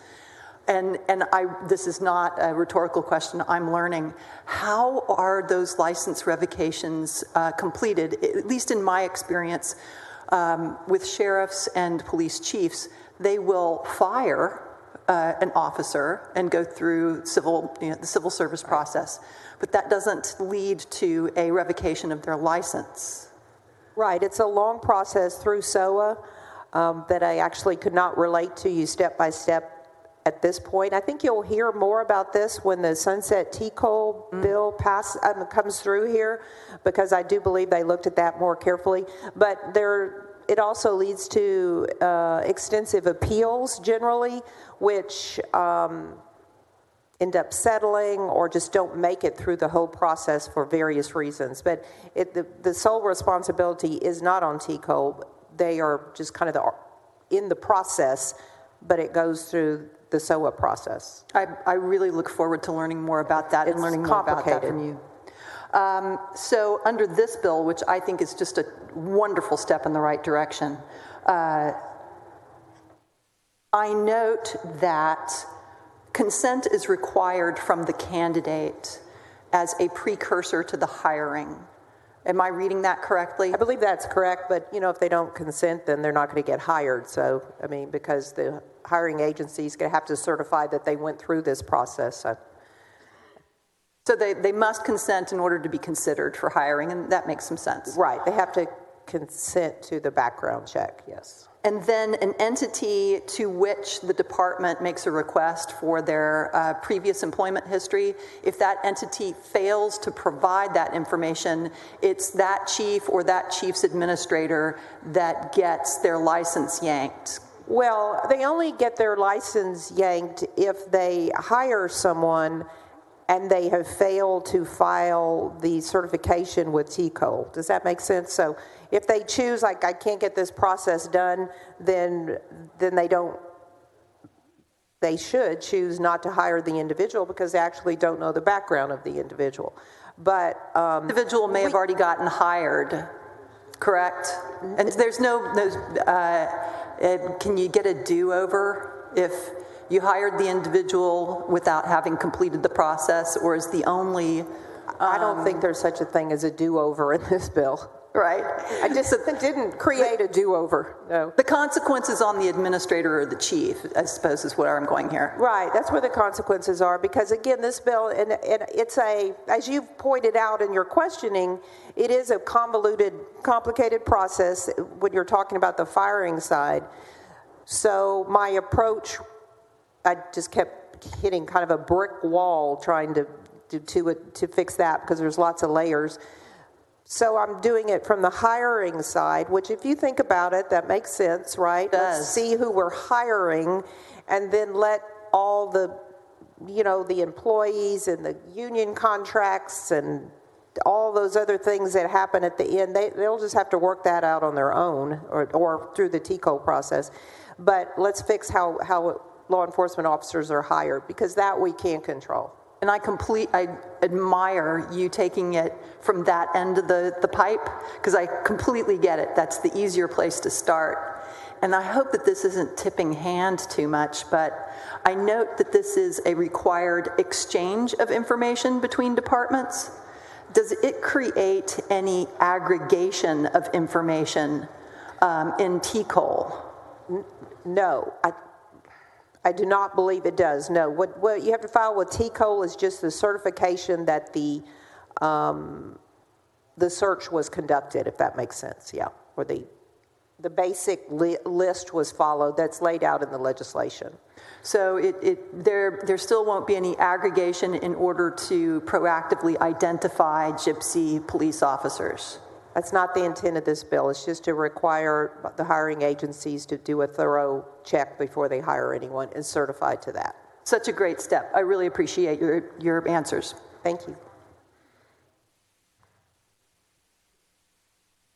And this is not a rhetorical question, I'm learning. How are those license revocations completed? At least in my experience with sheriffs and police chiefs, they will fire an officer and go through the civil service process. But that doesn't lead to a revocation of their license. Right, it's a long process through SOA that I actually could not relate to you step by step at this point. I think you'll hear more about this when the Sunset TCOL bill comes through here, because I do believe they looked at that more carefully. But it also leads to extensive appeals generally, which end up settling or just don't make it through the whole process for various reasons. But the sole responsibility is not on TCOL. They are just kind of in the process, but it goes through the SOA process. I really look forward to learning more about that and learning more about that from you. So under this bill, which I think is just a wonderful step in the right direction, I note that consent is required from the candidate as a precursor to the hiring. Am I reading that correctly? I believe that's correct, but if they don't consent, then they're not going to get hired. So, because the hiring agency is going to have to certify that they went through this process. So they must consent in order to be considered for hiring, and that makes some sense. Right. They have to consent to the background check, yes. And then an entity to which the department makes a request for their previous employment history, if that entity fails to provide that information, it's that chief or that chief's administrator that gets their license yanked. Well, they only get their license yanked if they hire someone and they have failed to file the certification with TCOL. Does that make sense? So if they choose, I can't get this process done, then they should choose not to hire the individual because they actually don't know the background of the individual. But the individual may have already gotten hired, correct? And there's can you get a do-over if you hired the individual without having completed the process, or is the only... I don't think there's such a thing as a do-over in this bill. Right. I just didn't create a do-over. No. The consequence is on the administrator or the chief, I suppose, is where I'm going here. Right. That's where the consequences are, because again, this bill, and it's as you've pointed out in your questioning, it is a convoluted, complicated process when you're talking about the firing side. So my approach, I just kept hitting kind of a brick wall trying to fix that, because there's lots of layers. So I'm doing it from the hiring side, which if you think about it, that makes sense, right? Let's see who we're hiring, and then let all the employees and the union contracts and all those other things that happen at the end, they'll just have to work that out on their own or through the TCO process. But let's fix how law enforcement officers are hired, because that we can't control. And I admire you taking it from that end of the pipe, because I completely get it. That's the easier place to start. And I hope that this isn't tipping hand too much, but I note that this is a required exchange of information between departments. Does it create any aggregation of information in TCOL? No. I do not believe it does. No, what you have to file with TCOL is just the certification that the search was conducted, if that makes sense. Yeah, or the basic list was followed that's laid out in the legislation. So there still won't be any aggregation in order to proactively identify gypsy police officers. That's not the intent of this bill. It's just to require the hiring agencies to do a thorough check before they hire anyone and certify to that. Such a great step. I really appreciate your answers. Thank you. Is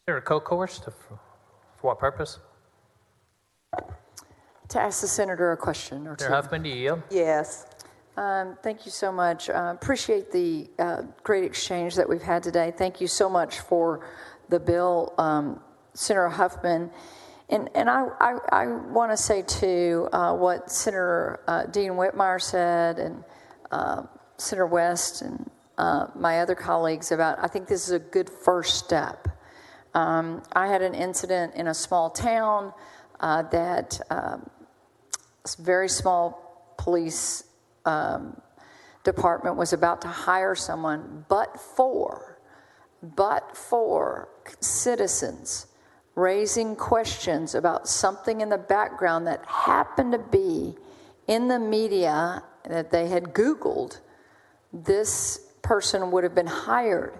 there a co-course? For what purpose? To ask the senator a question or two. Senator Huffman, do you yield? Yes. Thank you so much. Appreciate the great exchange that we've had today. Thank you so much for the bill, Senator Huffman. And I want to say, too, what Senator Dean Whitmire said and Senator West and my other colleagues about, I think this is a good first step. I had an incident in a small town that a very small police department was about to hire someone, but for citizens raising questions about something in the background that happened to be in the media that they had Googled, this person would have been hired.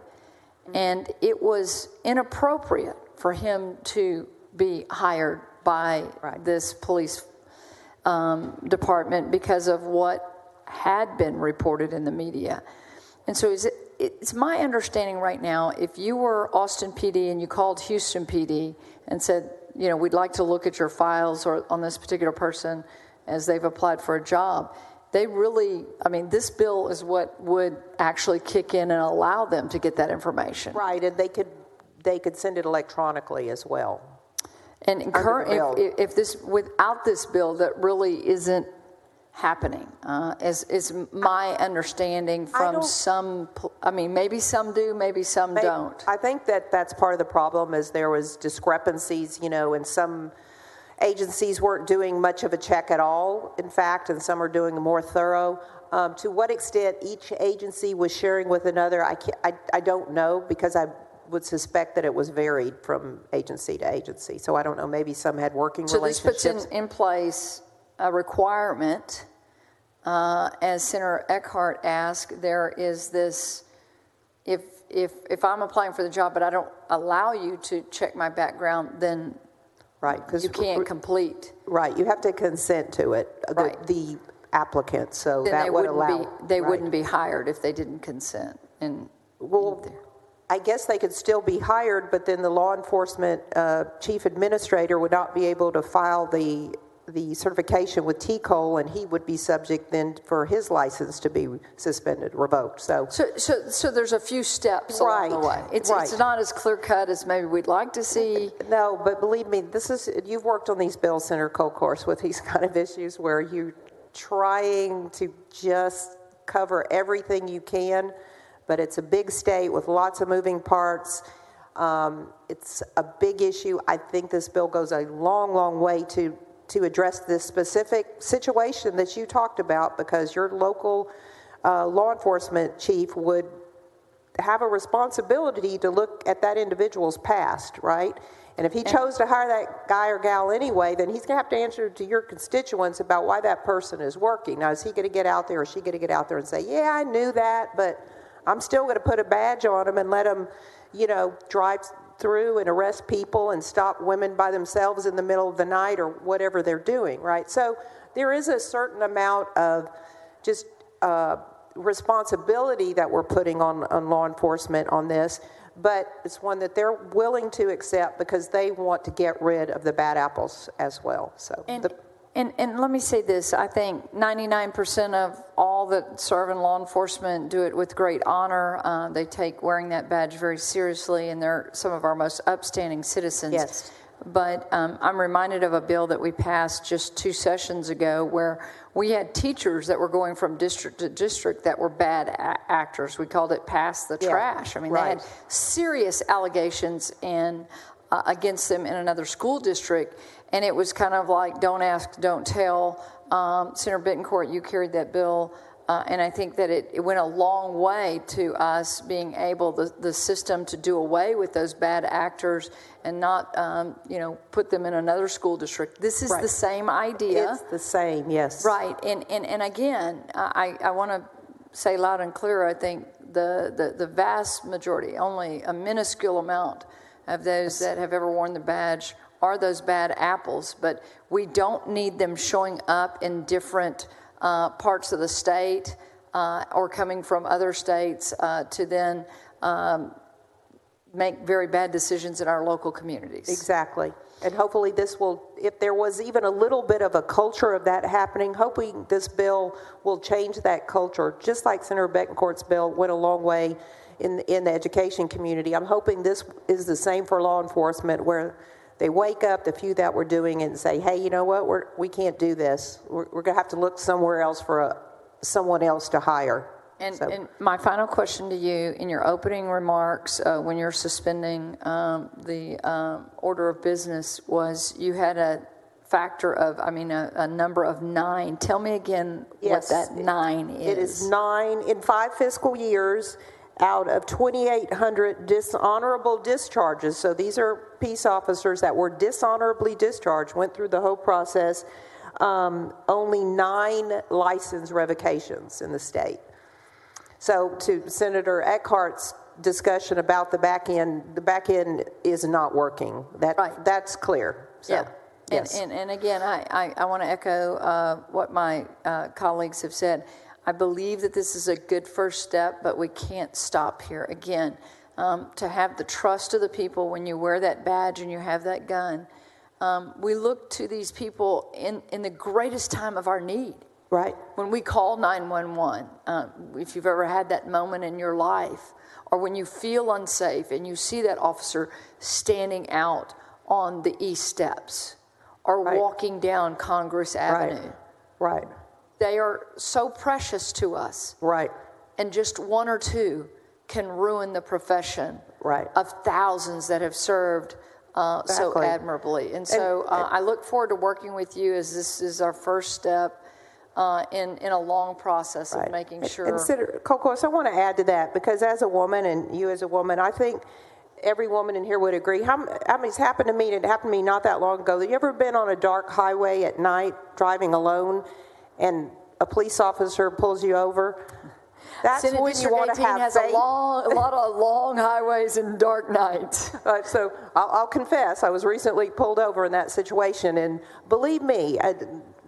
And it was inappropriate for him to be hired by this police department because of what had been reported in the media. And so it's my understanding right now, if you were Austin PD and you called Houston PD and said, you know, we'd like to look at your files or on this particular person as they've applied for a job, they really, I mean, this bill is what would actually kick in and allow them to get that information. Right, and they could send it electronically as well. And if this, without this bill, that really isn't happening, is my understanding from some, I mean, maybe some do, maybe some don't. I think that's part of the problem is there was discrepancies, you know, and some agencies weren't doing much of a check at all, in fact, and some are doing a more thorough. To what extent each agency was sharing with another, I don't know, because I would suspect that it was varied from agency to agency. So I don't know, maybe some had working relationships. So this puts in place a requirement, as Senator Eckhart asked, there is this, if I'm applying for the job but I don't allow you to check my background, then right, because you can't complete. Right, you have to consent to it, the applicant, so then that would allow. They wouldn't be hired if they didn't consent. And well, I guess they could still be hired, but then the law enforcement chief administrator would not be able to file the certification with TCOL, and he would be subject then for his license to be suspended, revoked. So there's a few steps along the way. It's not as clear cut as maybe we'd like to see. No, but believe me, you've worked on these bills, Senator Colcourse, with these kind of issues where you're trying to just cover everything you can, but it's a big state with lots of moving parts. It's a big issue. I think this bill goes a long, long way to address this specific situation that you talked about, because your local law enforcement chief would have a responsibility to look at that individual's past, right? And if he chose to hire that guy or gal anyway, then he's going to have to answer to your constituents about why that person is working. Now, is he going to get out there, or is she going to get out there and say, yeah, I knew that, but I'm still going to put a badge on him and let him, you know, drive through and arrest people and stop women by themselves in the middle of the night or whatever they're doing, right? So there is a certain amount of just responsibility that we're putting on law enforcement on this, but it's one that they're willing to accept because they want to get rid of the bad apples as well. So And let me say this, I think 99% of all that serve in law enforcement do it with great honor. They take wearing that badge very seriously, and they're some of our most upstanding citizens. Yes. But I'm reminded of a bill that we passed just 2 sessions ago where we had teachers that were going from district to district that were bad actors. We called it pass the trash. I mean, they had serious allegations against them in another school district. And it was kind of like, don't ask, don't tell. Senator Bittencourt, you carried that bill. And I think that it went a long way to us being able, the system, to do away with those bad actors and not, put them in another school district. This is the same idea. It's the same, yes. Right. And again, I want to say loud and clear, I think the vast majority, only a minuscule amount of those that have ever worn the badge are those bad apples, but we don't need them showing up in different parts of the state or coming from other states to then make very bad decisions in our local communities. Exactly. And hopefully this will, if there was even a little bit of a culture of that happening, hoping this bill will change that culture, just like Senator Bettencourt's bill went a long way in the education community. I'm hoping this is the same for law enforcement, where they wake up, the few that were doing it, and say, hey, you know what, we can't do this. We're going to have to look somewhere else for someone else to hire. And my final question to you, in your opening remarks, when you're suspending the order of business, was you had a factor of, a number of 9. Tell me again what that 9 is. It is 9 in 5 fiscal years. Out of 2,800 dishonorable discharges, so these are peace officers that were dishonorably discharged, went through the whole process, only 9 license revocations in the state. So to Senator Eckhart's discussion about the back end is not working. That's clear. So, yeah. Yes. And again, I want to echo what my colleagues have said. I believe that this is a good first step, but we can't stop here. Again, to have the trust of the people when you wear that badge and you have that gun, we look to these people in the greatest time of our need. Right. When we call 911, if you've ever had that moment in your life, or when you feel unsafe and you see that officer standing out on the East Steps or walking down Congress Avenue. Right. They are so precious to us. Right. And just one or two can ruin the profession of thousands that have served so admirably. And so I look forward to working with you as this is our first step in a long process of making sure. And Senator Kokos, I want to add to that, because as a woman and you as a woman, I think every woman in here would agree. How many's happened to me, and it happened to me not that long ago. Have you ever been on a dark highway at night driving alone and a police officer pulls you over? That's Senate when District you want to 18 have has faith. a lot of long highways and dark nights. So I'll confess, I was recently pulled over in that situation, and believe me,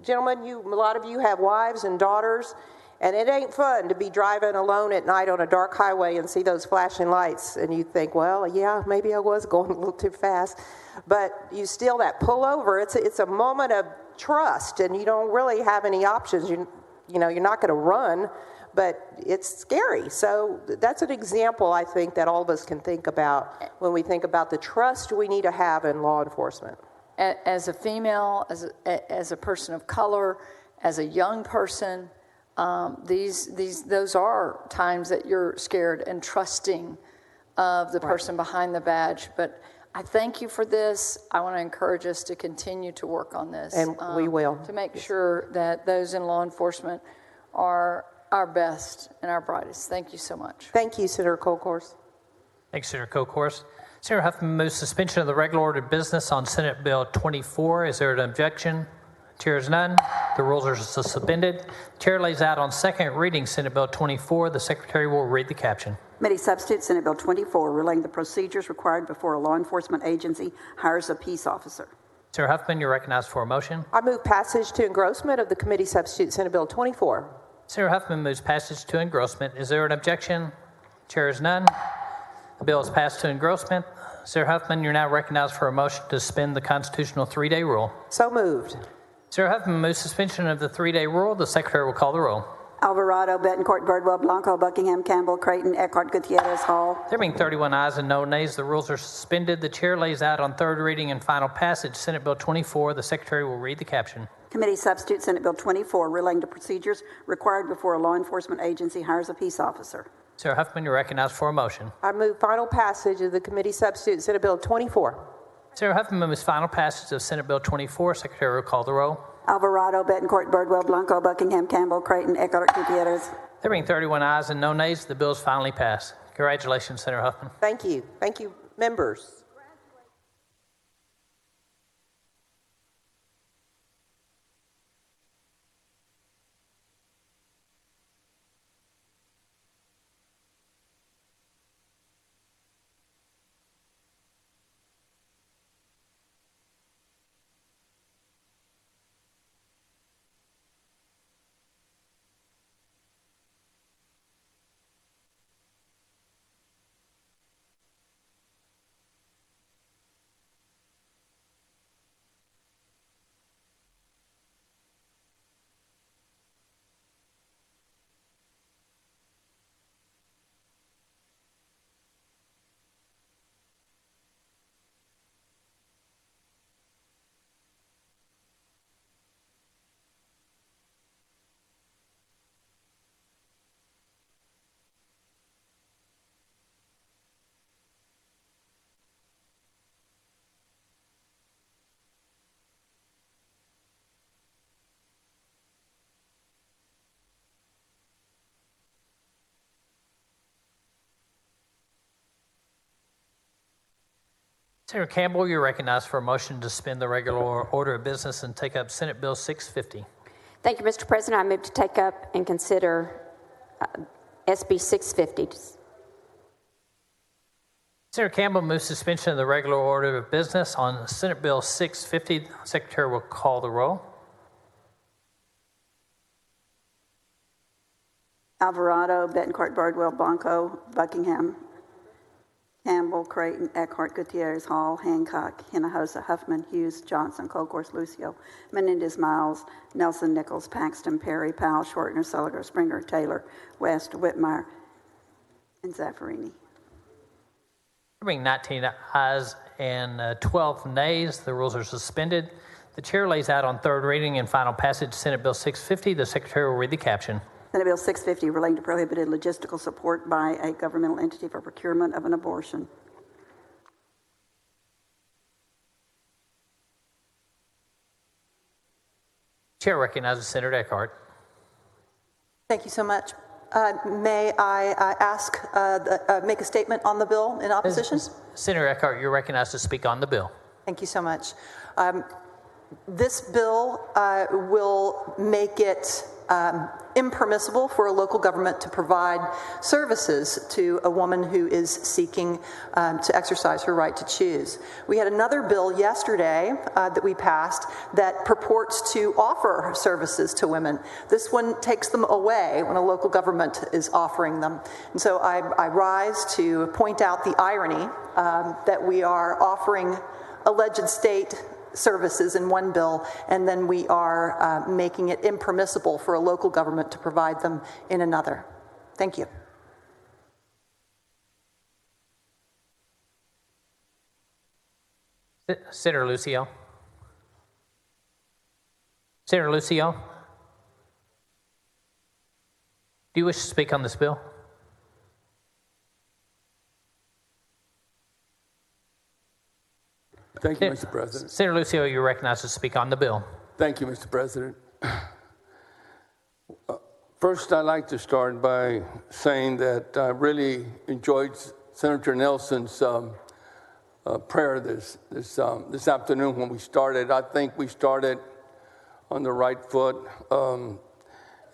gentlemen, a lot of you have wives and daughters, and it ain't fun to be driving alone at night on a dark highway and see those flashing lights, and you think, well, yeah, maybe I was going a little too fast, but you still that pull over. It's a moment of trust, and you don't really have any options. You know, you're not going to run, but it's scary. So that's an example, I think, that all of us can think about when we think about the trust we need to have in law enforcement. As a female, as a person of color, as a young person, those are times that you're scared and trusting of the person behind the badge. But I thank you for this. I want to encourage us to continue to work on this. And we will. To make sure that those in law enforcement are our best and our brightest. Thank you so much. Thank you, Senator Kolkhorst. Thanks, Senator Kolkhorst. Senator Huffman moves suspension of the regular order of business on Senate Bill 24. Is there an objection? Chair is none. The rules are suspended. Chair lays out on second reading Senate Bill 24. The Secretary will read the caption. Committee substitute Senate Bill 24, relating the procedures required before a law enforcement agency hires a peace officer. Senator Huffman, you're recognized for a motion. I move passage to engrossment of the committee substitute Senate Bill 24. Senator Huffman moves passage to engrossment. Is there an objection? Chair is none. The bill is passed to engrossment. Senator Huffman, you're now recognized for a motion to suspend the constitutional 3-day rule. So moved. Senator Huffman moves suspension of the 3-day rule. The Secretary will call the roll. Alvarado, Betancourt, Birdwell, Blanco, Buckingham, Campbell, Creighton, Eckhart, Gutierrez, Hall. There being 31 ayes and no nays, the rules are suspended. The Chair lays out on third reading and final passage Senate Bill 24. The Secretary will read the caption. Committee substitute Senate Bill 24, relating to procedures required before a law enforcement agency hires a peace officer. Senator Huffman, you're recognized for a motion. I move final passage of the committee substitute Senate Bill 24. Senator Huffman moves final passage of Senate Bill 24. Secretary will call the roll. Alvarado, Betancourt, Birdwell, Blanco, Buckingham, Campbell, Creighton, Eckhart, Gutierrez. There being 31 ayes and no nays, the bill is finally passed. Congratulations, Senator Huffman. Thank you. Thank you, members. Senator Campbell, you're recognized for a motion to suspend the regular order of business and take up Senate Bill 650. Thank you, Mr. President. I move to take up and consider SB 650. Senator Campbell moves suspension of the regular order of business on Senate Bill 650. The Secretary will call the roll. Alvarado, Betancourt, Bardwell, Blanco, Buckingham, Campbell, Creighton, Eckhart, Gutierrez, Hall, Hancock, Hinojosa, Huffman, Hughes, Johnson, Colcourse, Lucio, Menendez, Miles, Nelson, Nichols, Paxton, Perry, Powell, Shortner, Sulliger, Springer, Taylor, West, Whitmire, and Zaffarini. There being 19 ayes and 12 nays, the rules are suspended. The chair lays out on third reading and final passage Senate Bill 650. The secretary will read the caption. Senate Bill 650 relating to prohibited logistical support by a governmental entity for procurement of an abortion. Chair recognizes Senator Eckhart. Thank you so much. May I ask, make a statement on the bill in opposition? Senator Eckhart, you're recognized to speak on the bill. Thank you so much. This bill will make it impermissible for a local government to provide services to a woman who is seeking to exercise her right to choose. We had another bill yesterday that we passed that purports to offer services to women. This one takes them away when a local government is offering them. And so I rise to point out the irony that we are offering alleged state services in one bill, and then we are making it impermissible for a local government to provide them in another. Thank you. Senator Lucio. Senator Lucio, do you wish to speak on this bill? Thank you, Mr. President. Senator Lucio, you're recognized to speak on the bill. Thank you, Mr. President. First, I'd like to start by saying that I really enjoyed Senator Nelson's prayer this afternoon when we started. I think we started on the right foot.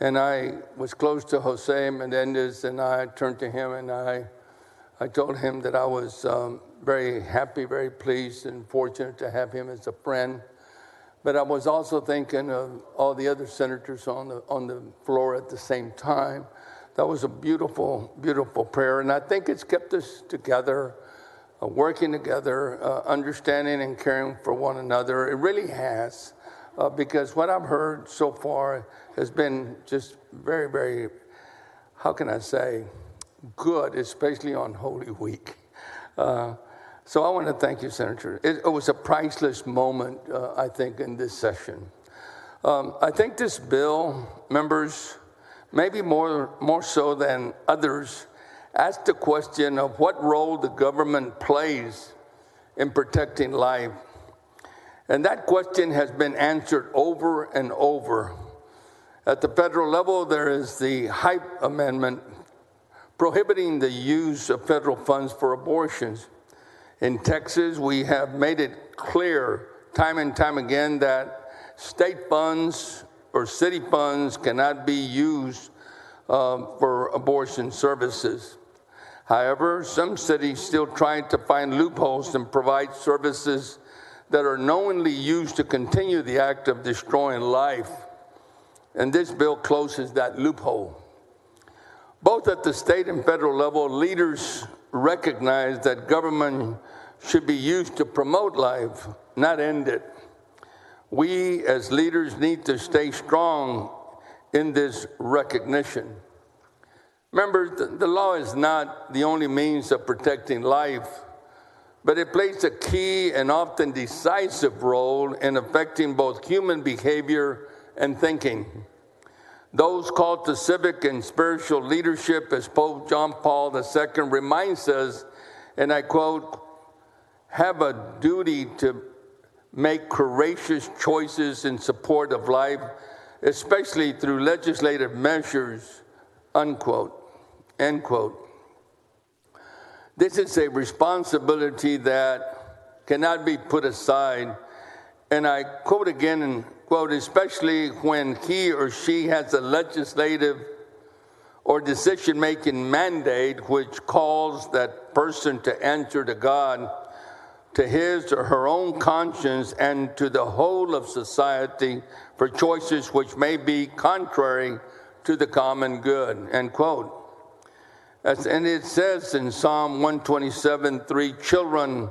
And I was close to Jose Menendez, and I turned to him and I told him that I was very happy, very pleased, and fortunate to have him as a friend. But I was also thinking of all the other senators on the floor at the same time. That was a beautiful, beautiful prayer, and I think it's kept us together, working together, understanding and caring for one another. It really has, because what I've heard so far has been just very, very, how can I say, good, especially on Holy Week. So I want to thank you, Senator. It was a priceless moment, I think, in this session. I think this bill, members, maybe more so than others, asked the question of what role the government plays in protecting life. And that question has been answered over and over. At the federal level, there is the HYPE amendment prohibiting the use of federal funds for abortions. In Texas, we have made it clear time and time again that state funds or city funds cannot be used for abortion services. However, some cities still try to find loopholes and provide services that are knowingly used to continue the act of destroying life. And this bill closes that loophole. Both at the state and federal level, leaders recognize that government should be used to promote life, not end it. We as leaders need to stay strong in this recognition. Remember, the law is not the only means of protecting life, but it plays a key and often decisive role in affecting both human behavior and thinking. Those called to civic and spiritual leadership, as Pope John Paul II reminds us, and I quote, have a duty to make courageous choices in support of life, especially through legislative measures, unquote, end quote. This is a responsibility that cannot be put aside. And I quote again, and quote, especially when he or she has a legislative or decision-making mandate which calls that person to answer to God, to his or her own conscience, and to the whole of society for choices which may be contrary to the common good, end quote. And it says in Psalm 127:3, children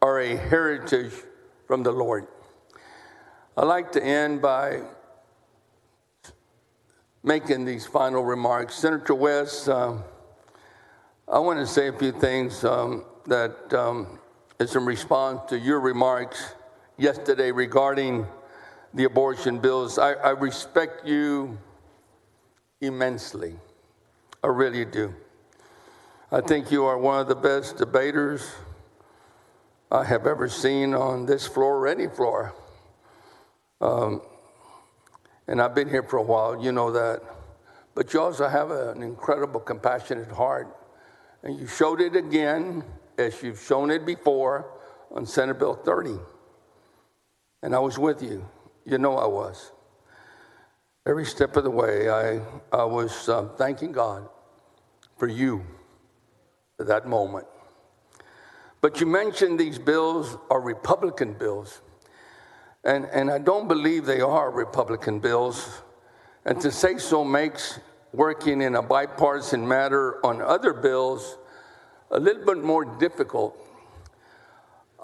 are a heritage from the Lord. I'd like to end by making these final remarks. Senator West, I want to say a few things that is in response to your remarks yesterday regarding the abortion bills. I respect you immensely. I really do. I think you are one of the best debaters I have ever seen on this floor or any floor. And I've been here for a while, you know that. But you also have an incredible, compassionate heart. And you showed it again, as you've shown it before, on Senate Bill 30. And I was with you. You know I was. Every step of the way, I was thanking God for you at that moment. But you mentioned these bills are Republican bills. And I don't believe they are Republican bills. And to say so makes working in a bipartisan manner on other bills a little bit more difficult.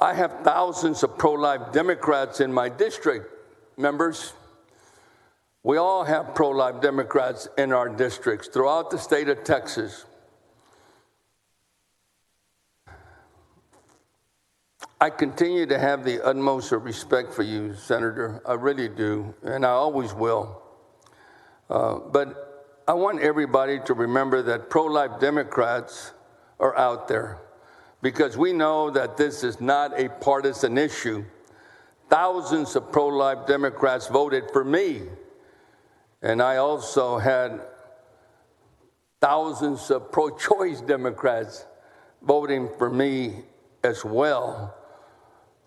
I have thousands of pro-life Democrats in my district, members. We all have pro-life Democrats in our districts throughout the state of Texas. I continue to have the utmost of respect for you, Senator. I really do, and I always will. But I want everybody to remember that pro-life Democrats are out there because we know that this is not a partisan issue. Thousands of pro-life Democrats voted for me, and I also had thousands of pro-choice Democrats voting for me as well.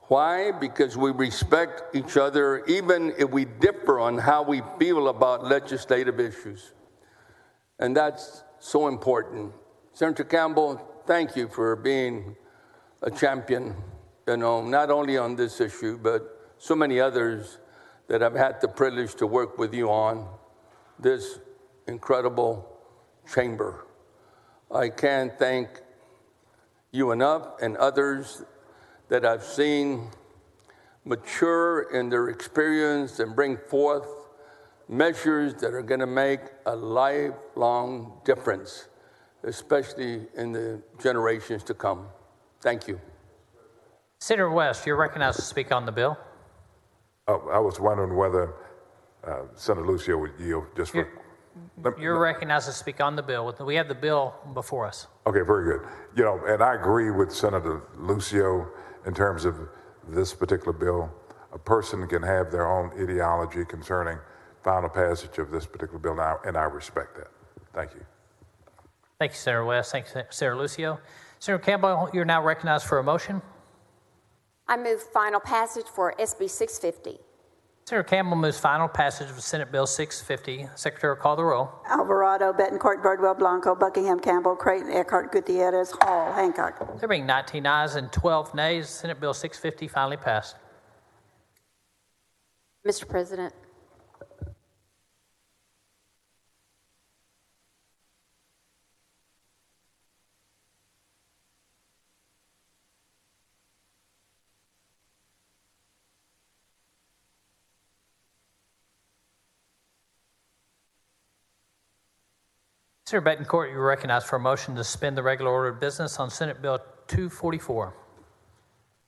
Why? Because we respect each other, even if we differ on how we feel about legislative issues. And that's so important. Senator Campbell, thank you for being a champion, not only on this issue, but so many others that I've had the privilege to work with you on this incredible chamber. I can't thank you enough, and others that I've seen mature in their experience and bring forth measures that are going to make a lifelong difference, especially in the generations to come. Thank you. Senator West, you're recognized to speak on the bill. Oh, I was wondering whether Senator Lucio would yield just for... You're recognized to speak on the bill. We have the bill before us. Okay, very good. And I agree with Senator Lucio in terms of this particular bill. A person can have their own ideology concerning final passage of this particular bill, and I respect that. Thank you. Thank you, Senator West. Thank you, Senator Lucio. Senator Campbell, you're now recognized for a motion. I move final passage for SB 650. Senator Campbell moves final passage of Senate Bill 650. Secretary will call the roll. Alvarado, Betancourt, Birdwell, Blanco, Buckingham, Campbell, Creighton, Eckhart, Gutierrez, Hall, Hancock. There being 19 ayes and 12 nays, Senate Bill 650 finally passed. Mr. President. Senator Betancourt, you're recognized for a motion to suspend the regular order of business on Senate Bill 244.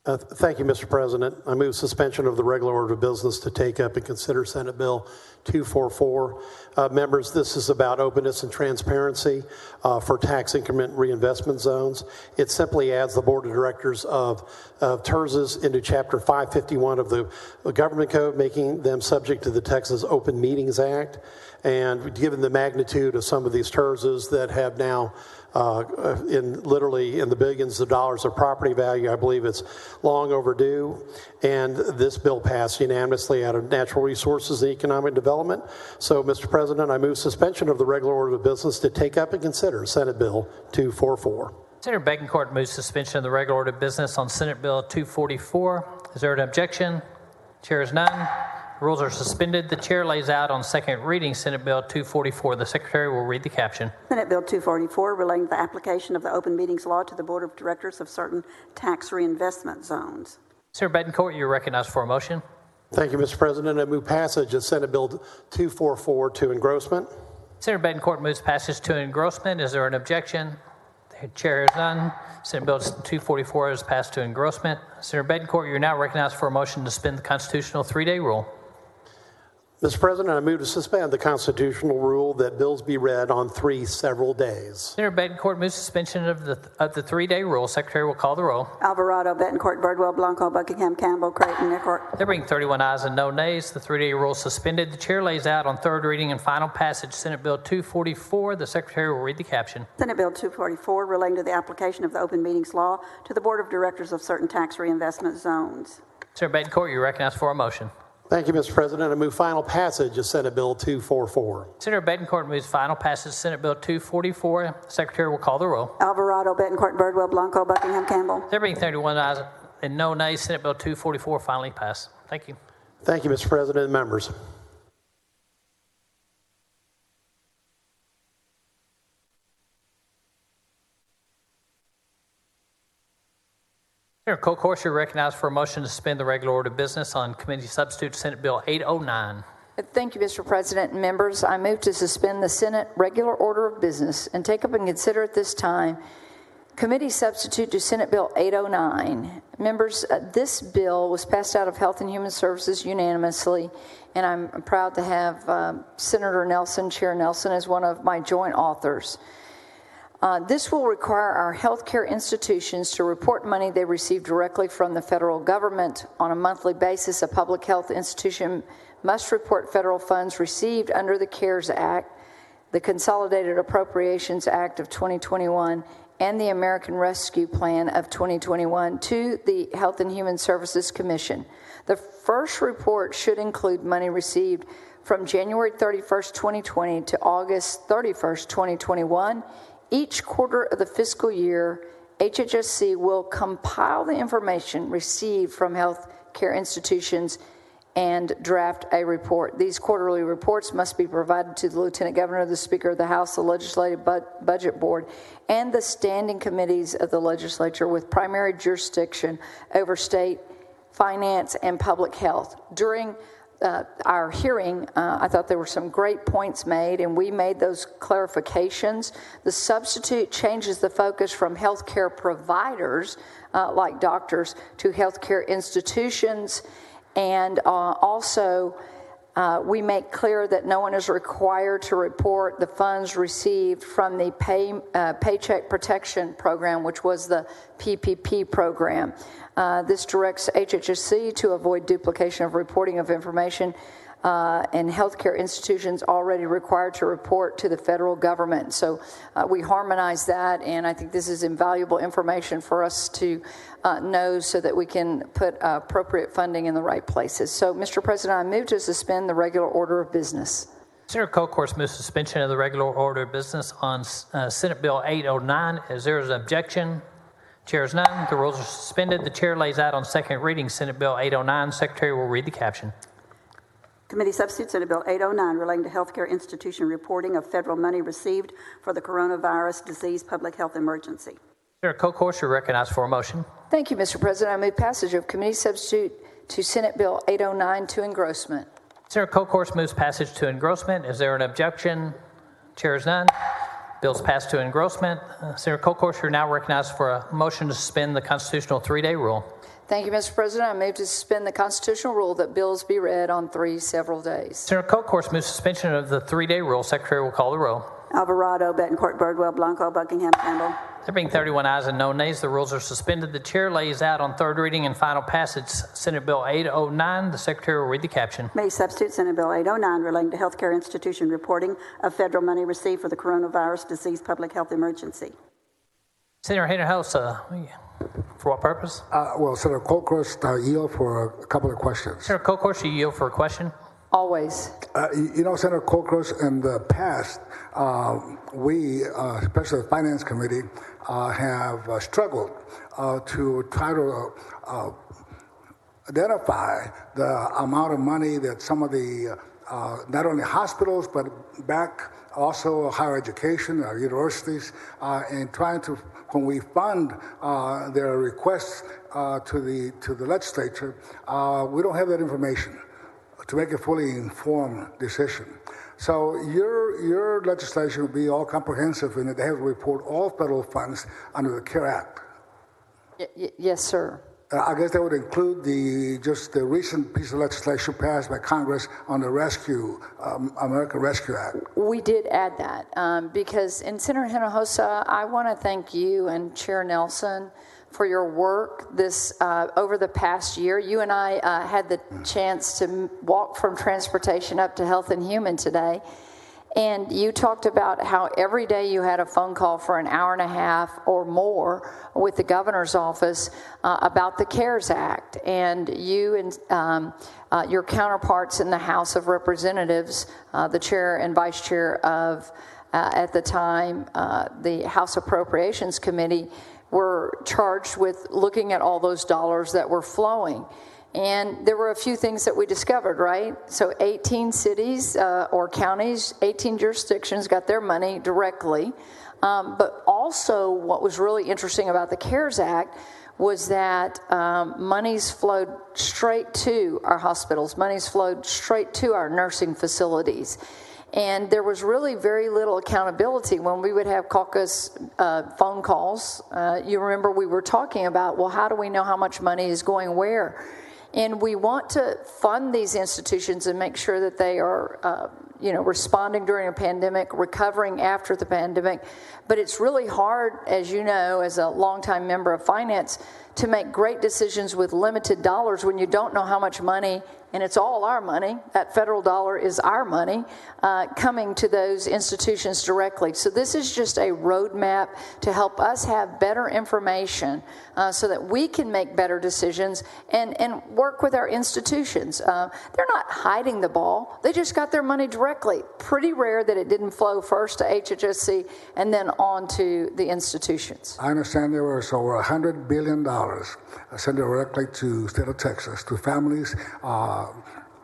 Thank you, Mr. President. I move suspension of the regular order of business to take up and consider Senate Bill 244. Members, this is about openness and transparency for tax increment reinvestment zones. It simply adds the board of directors of TERSs into Chapter 551 of the Government Code, making them subject to the Texas Open Meetings Act. And given the magnitude of some of these TERSs that have now literally in the billions of dollars of property value, I believe it's long overdue. And this bill passed unanimously out of Natural Resources and Economic Development. So, Mr. President, I move suspension of the regular order of business to take up and consider Senate Bill 244. Senator Betancourt moves suspension of the regular order of business on Senate Bill 244. Is there an objection? Chair is none. Rules are suspended. The chair lays out on second reading Senate Bill 244. The secretary will read the caption. Senate Bill 244 relating to the application of the open meetings law to the board of directors of certain tax reinvestment zones. Senator Betancourt, you're recognized for a motion. Thank you, Mr. President. I move passage of Senate Bill 244 to engrossment. Senator Betancourt moves passage to engrossment. Is there an objection? The chair is none. Senate Bill 244 is passed to engrossment. Senator Betancourt, you're now recognized for a motion to suspend the constitutional 3-day rule. Mr. President, I move to suspend the constitutional rule that bills be read on 3 several days. Senator Betancourt moves suspension of the 3-day rule. Secretary will call the roll. Alvarado, Betancourt, Birdwell, Blanco, Buckingham, Campbell, Creighton, Nickort. There being 31 ayes and no nays, the 3-day rule is suspended. The chair lays out on third reading and final passage Senate Bill 244. The secretary will read the caption. Senate Bill 244 relating to the application of the open meetings law to the board of directors of certain tax reinvestment zones. Senator Betancourt, you're recognized for a motion. Thank you, Mr. President. I move final passage of Senate Bill 244. Senator Betancourt moves final passage Senate Bill 244. The secretary will call the roll. Alvarado, Betancourt, Birdwell, Blanco, Buckingham, Campbell. There being 31 ayes and no nays, Senate Bill 244 finally passed. Thank you. Thank you, Mr. President and members. Senator Kokorsh, you're recognized for a motion to suspend the regular order of business on committee substitute Senate Bill 809. Thank you, Mr. President and members. I move to suspend the Senate regular order of business and take up and consider at this time committee substitute to Senate Bill 809. Members, this bill was passed out of Health and Human Services unanimously, and I'm proud to have Senator Nelson, Chair Nelson, as one of my joint authors. This will require our healthcare institutions to report money they receive directly from the federal government. On a monthly basis, a public health institution must report federal funds received under the CARES Act, the Consolidated Appropriations Act of 2021, and the American Rescue Plan of 2021 to the Health and Human Services Commission. The first report should include money received from January 31st, 2020 to August 31st, 2021. Each quarter of the fiscal year, HHSC will compile the information received from health care institutions and draft a report. These quarterly reports must be provided to the Lieutenant Governor, the Speaker of the House, the Legislative Budget Board, and the standing committees of the Legislature with primary jurisdiction over state finance and public health. During our hearing, I thought there were some great points made, and we made those clarifications. The substitute changes the focus from healthcare providers, like doctors, to healthcare institutions, and also we make clear that no one is required to report the funds received from the Paycheck Protection Program, which was the PPP program. This directs HHSC to avoid duplication of reporting of information and healthcare institutions already required to report to the federal government. So we harmonize that, and I think this is invaluable information for us to know so that we can put appropriate funding in the right places. So, Mr. President, I move to suspend the regular order of business. Senator Kokorsh moves suspension of the regular order of business on Senate Bill 809. Is there an objection? Chair is none. The rules are suspended. The chair lays out on second reading Senate Bill 809. Secretary will read the caption. Committee substitute Senate Bill 809 relating to healthcare institution reporting of federal money received for the coronavirus disease public health emergency. Senator Kokorsh, you're recognized for a motion. Thank you, Mr. President. I move passage of committee substitute to Senate Bill 809 to engrossment. Senator Kokorsh moves passage to engrossment. Is there an objection? Chair is none. Bill's passed to engrossment. Senator Kokorsh, you're now recognized for a motion to suspend the constitutional 3-day rule. Thank you, Mr. President. I move to suspend the constitutional rule that bills be read on 3 several days. Senator Kokorsh moves suspension of the 3-day rule. Secretary will call the roll. Alvarado, Betancourt, Birdwell, Blanco, Buckingham, Campbell. There being 31 ayes and no nays, the rules are suspended. The chair lays out on third reading and final passage Senate Bill 809. The secretary will read the caption. Committee substitute Senate Bill 809 relating to healthcare institution reporting of federal money received for the coronavirus disease public health emergency. Senator Hayden-House, for what purpose? Well, Senator Kokorsh, yield for a couple of questions. Senator Kokorsh, you yield for a question? Always. You know, Senator Kokorsh, in the past, we, especially the Finance Committee, have struggled to try to identify the amount of money that some of the, not only hospitals, but back also higher education, our universities, and trying to, when we fund their requests to the legislature, we don't have that information to make a fully informed decision. So your legislation will be all comprehensive in that they have to report all federal funds under the CARE Act. Yes, sir. I guess that would include the recent piece of legislation passed by Congress on the American Rescue Act. We did add that because in Senator Hinojosa, I want to thank you and Chair Nelson for your work this over the past year. You and I had the chance to walk from transportation up to Health and Human today. And you talked about how every day you had a phone call for an hour and a half or more with the governor's office about the CARES Act. And you and your counterparts in the House of Representatives, the chair and vice chair of, at the time, the House Appropriations Committee, were charged with looking at all those dollars that were flowing. And there were a few things that we discovered, right? So 18 cities or counties, 18 jurisdictions got their money directly. But also what was really interesting about the CARES Act was that monies flowed straight to our hospitals. Monies flowed straight to our nursing facilities. And there was really very little accountability when we would have caucus phone calls. You remember we were talking about, well, how do we know how much money is going where? And we want to fund these institutions and make sure that they are, responding during a pandemic, recovering after the pandemic. But it's really hard, as you know, as a longtime member of finance, to make great decisions with limited dollars when you don't know how much money, and it's all our money, that federal dollar is our money, coming to those institutions directly. So this is just a roadmap to help us have better information so that we can make better decisions and work with our institutions. They're not hiding the ball. They just got their money directly. Pretty rare that it didn't flow first to HHSC and then on to the institutions. I understand there was over $100 billion sent directly to the state of Texas, to families,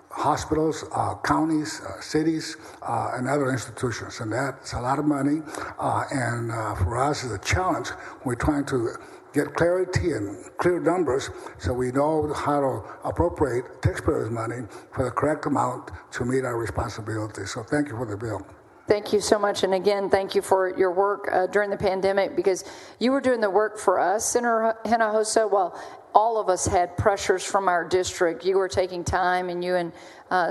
hospitals, counties, cities, and other institutions. And that's a lot of money. And for us, it's a challenge. We're trying to get clarity and clear numbers so we know how to appropriate taxpayers' money for the correct amount to meet our responsibilities. So thank you for the bill. Thank you so much. And again, thank you for your work during the pandemic, because you were doing the work for us, Senator Hinojosa. Well, all of us had pressures from our district. You were taking time, and you and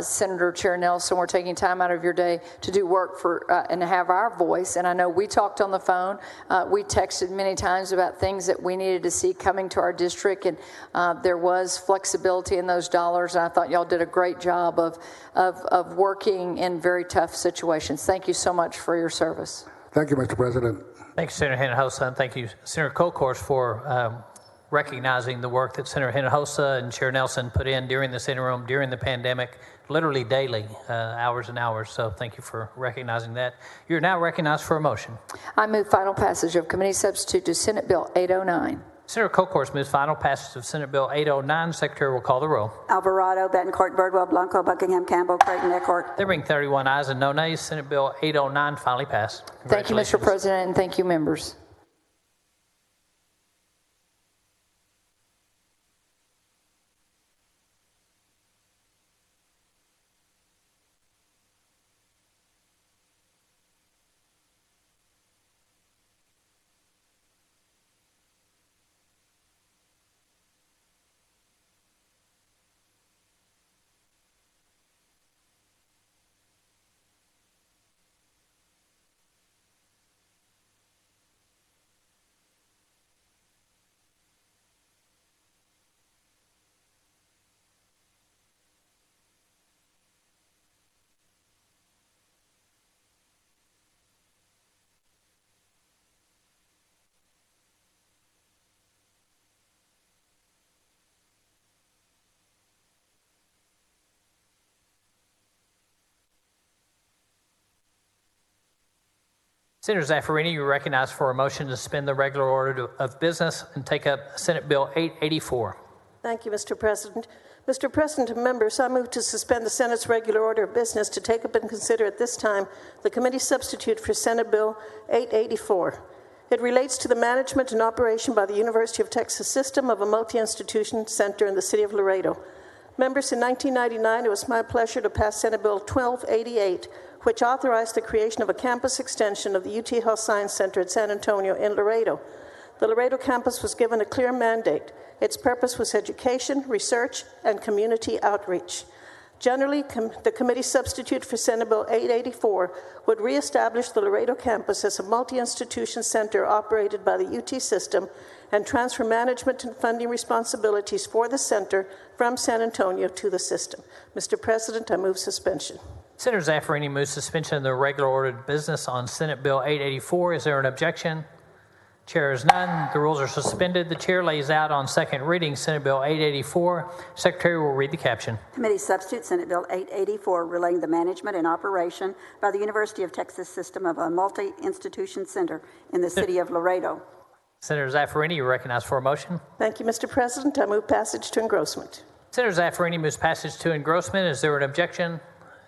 Senator Chair Nelson were taking time out of your day to do work for and to have our voice. And I know we talked on the phone. We texted many times about things that we needed to see coming to our district, and there was flexibility in those dollars. And I thought y'all did a great job of working in very tough situations. Thank you so much for your service. Thank you, Mr. President. Thank you, Senator Hinojosa, and thank you, Senator Kokors, for recognizing the work that Senator Hinojosa and Chair Nelson put in during this interim, during the pandemic, literally daily, hours and hours. So thank you for recognizing that. You're now recognized for a motion. I move final passage of committee substitute to Senate Bill 809. Senator Kokors moves final passage of Senate Bill 809. Secretary will call the roll. Alvarado, Betancourt, Birdwell, Blanco, Buckingham, Campbell, Creighton, Eckort. There being 31 ayes and no nays, Senate Bill 809 finally passed. Thank you, Mr. President, and thank you, members. Senator Zaffarini, you're recognized for a motion to suspend the regular order of business and take up Senate Bill 884. Thank you, Mr. President. Mr. President and members, I move to suspend the Senate's regular order of business to take up and consider at this time the committee substitute for Senate Bill 884. It relates to the management and operation by the University of Texas system of a multi-institution center in the city of Laredo. Members, in 1999, it was my pleasure to pass Senate Bill 1288, which authorized the creation of a campus extension of the UT Health Science Center at San Antonio in Laredo. The Laredo campus was given a clear mandate. Its purpose was education, research, and community outreach. Generally, the committee substitute for Senate Bill 884 would reestablish the Laredo campus as a multi-institution center operated by the UT system and transfer management and funding responsibilities for the center from San Antonio to the system. Mr. President, I move suspension. Senator Zaffarini moves suspension of the regular order of business on Senate Bill 884. Is there an objection? Chair is none. The rules are suspended. The chair lays out on second reading Senate Bill 884. Secretary will read the caption. Committee substitute Senate Bill 884 relating the management and operation by the University of Texas system of a multi-institution center in the city of Laredo. Senator Zaffarini, you are recognized for a motion. Thank you, Mr. President. I move passage to engrossment. Senator Zaffarini moves passage to engrossment. Is there an objection?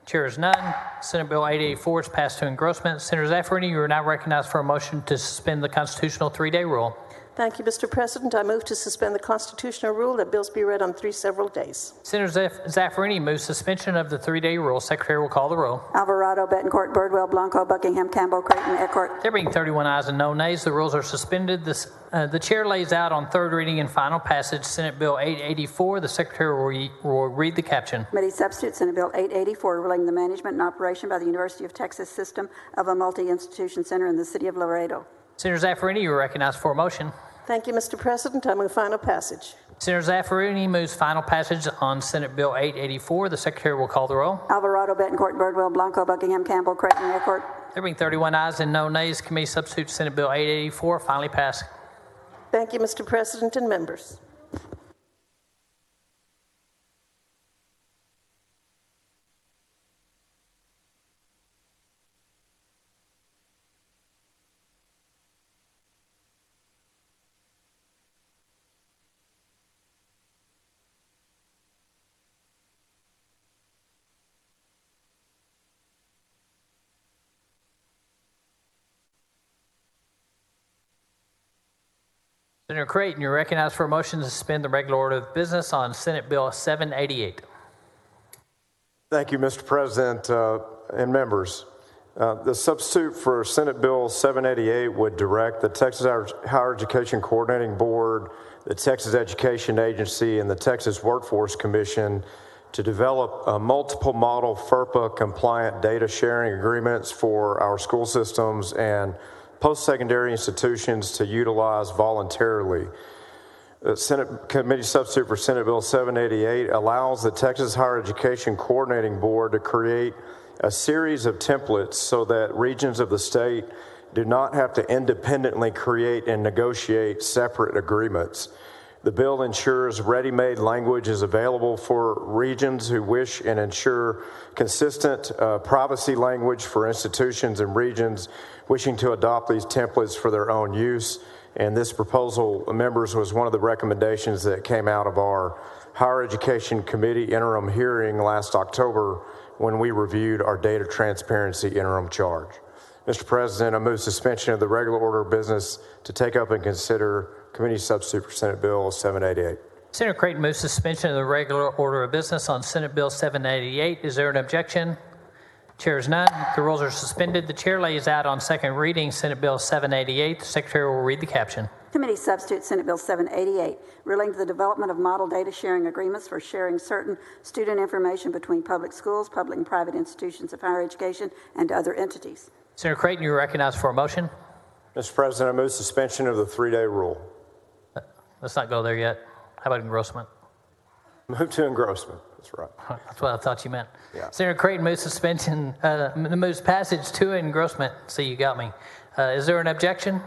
Chair is none. Senate Bill 884 is passed to engrossment. Senator Zaffarini, you are now recognized for a motion to suspend the constitutional 3-day rule. Thank you, Mr. President. I move to suspend the constitutional rule that bills be read on 3 several days. Senator Zaffarini moves suspension of the 3-day rule. Secretary will call the roll. Alvarado, Betancourt, Birdwell, Blanco, Buckingham, Campbell, Creighton, Eckhart. There being 31 ayes and no nays, the rules are suspended. The chair lays out on third reading and final passage Senate Bill 884. The secretary will read the caption. Committee substitute Senate Bill 884 relating the management and operation by the University of Texas system of a multi-institution center in the city of Laredo. Senator Zaffarini, you are recognized for a motion. Thank you, Mr. President. I move final passage. Senator Zaffarini moves final passage on Senate Bill 884. The secretary will call the roll. Alvarado, Betancourt, Birdwell, Blanco, Buckingham, Campbell, Creighton, Eckhart. There being 31 ayes and no nays, committee substitute Senate Bill 884 finally passed. Thank you, Mr. President and members. Senator Creighton, you're recognized for a motion to suspend the regular order of business on Senate Bill 788. Thank you, Mr. President and members. The substitute for Senate Bill 788 would direct the Texas Higher Education Coordinating Board, the Texas Education Agency, and the Texas Workforce Commission to develop multiple model FERPA-compliant data sharing agreements for our school systems and post-secondary institutions to utilize voluntarily. The Senate Committee substitute for Senate Bill 788 allows the Texas Higher Education Coordinating Board to create a series of templates so that regions of the state do not have to independently create and negotiate separate agreements. The bill ensures ready-made language is available for regions who wish and ensure consistent privacy language for institutions and regions wishing to adopt these templates for their own use. And this proposal, members, was one of the recommendations that came out of our Higher Education Committee interim hearing last October when we reviewed our data transparency interim charge. Mr. President, I move suspension of the regular order of business to take up and consider committee substitute for Senate Bill 788. Senator Creighton moves suspension of the regular order of business on Senate Bill 788. Is there an objection? Chair is none. The rules are suspended. The chair lays out on second reading Senate Bill 788. The secretary will read the caption. Committee substitute Senate Bill 788 relating to the development of model data sharing agreements for sharing certain student information between public schools, public and private institutions of higher education, and other entities. Senator Creighton, you are recognized for a motion. Mr. President, I move suspension of the 3-day rule. Let's not go there yet. How about engrossment? Move to engrossment. That's right. That's what I thought you meant. Yeah. Senator Creighton moves suspension, moves passage to engrossment. See, you got me. Is there an objection?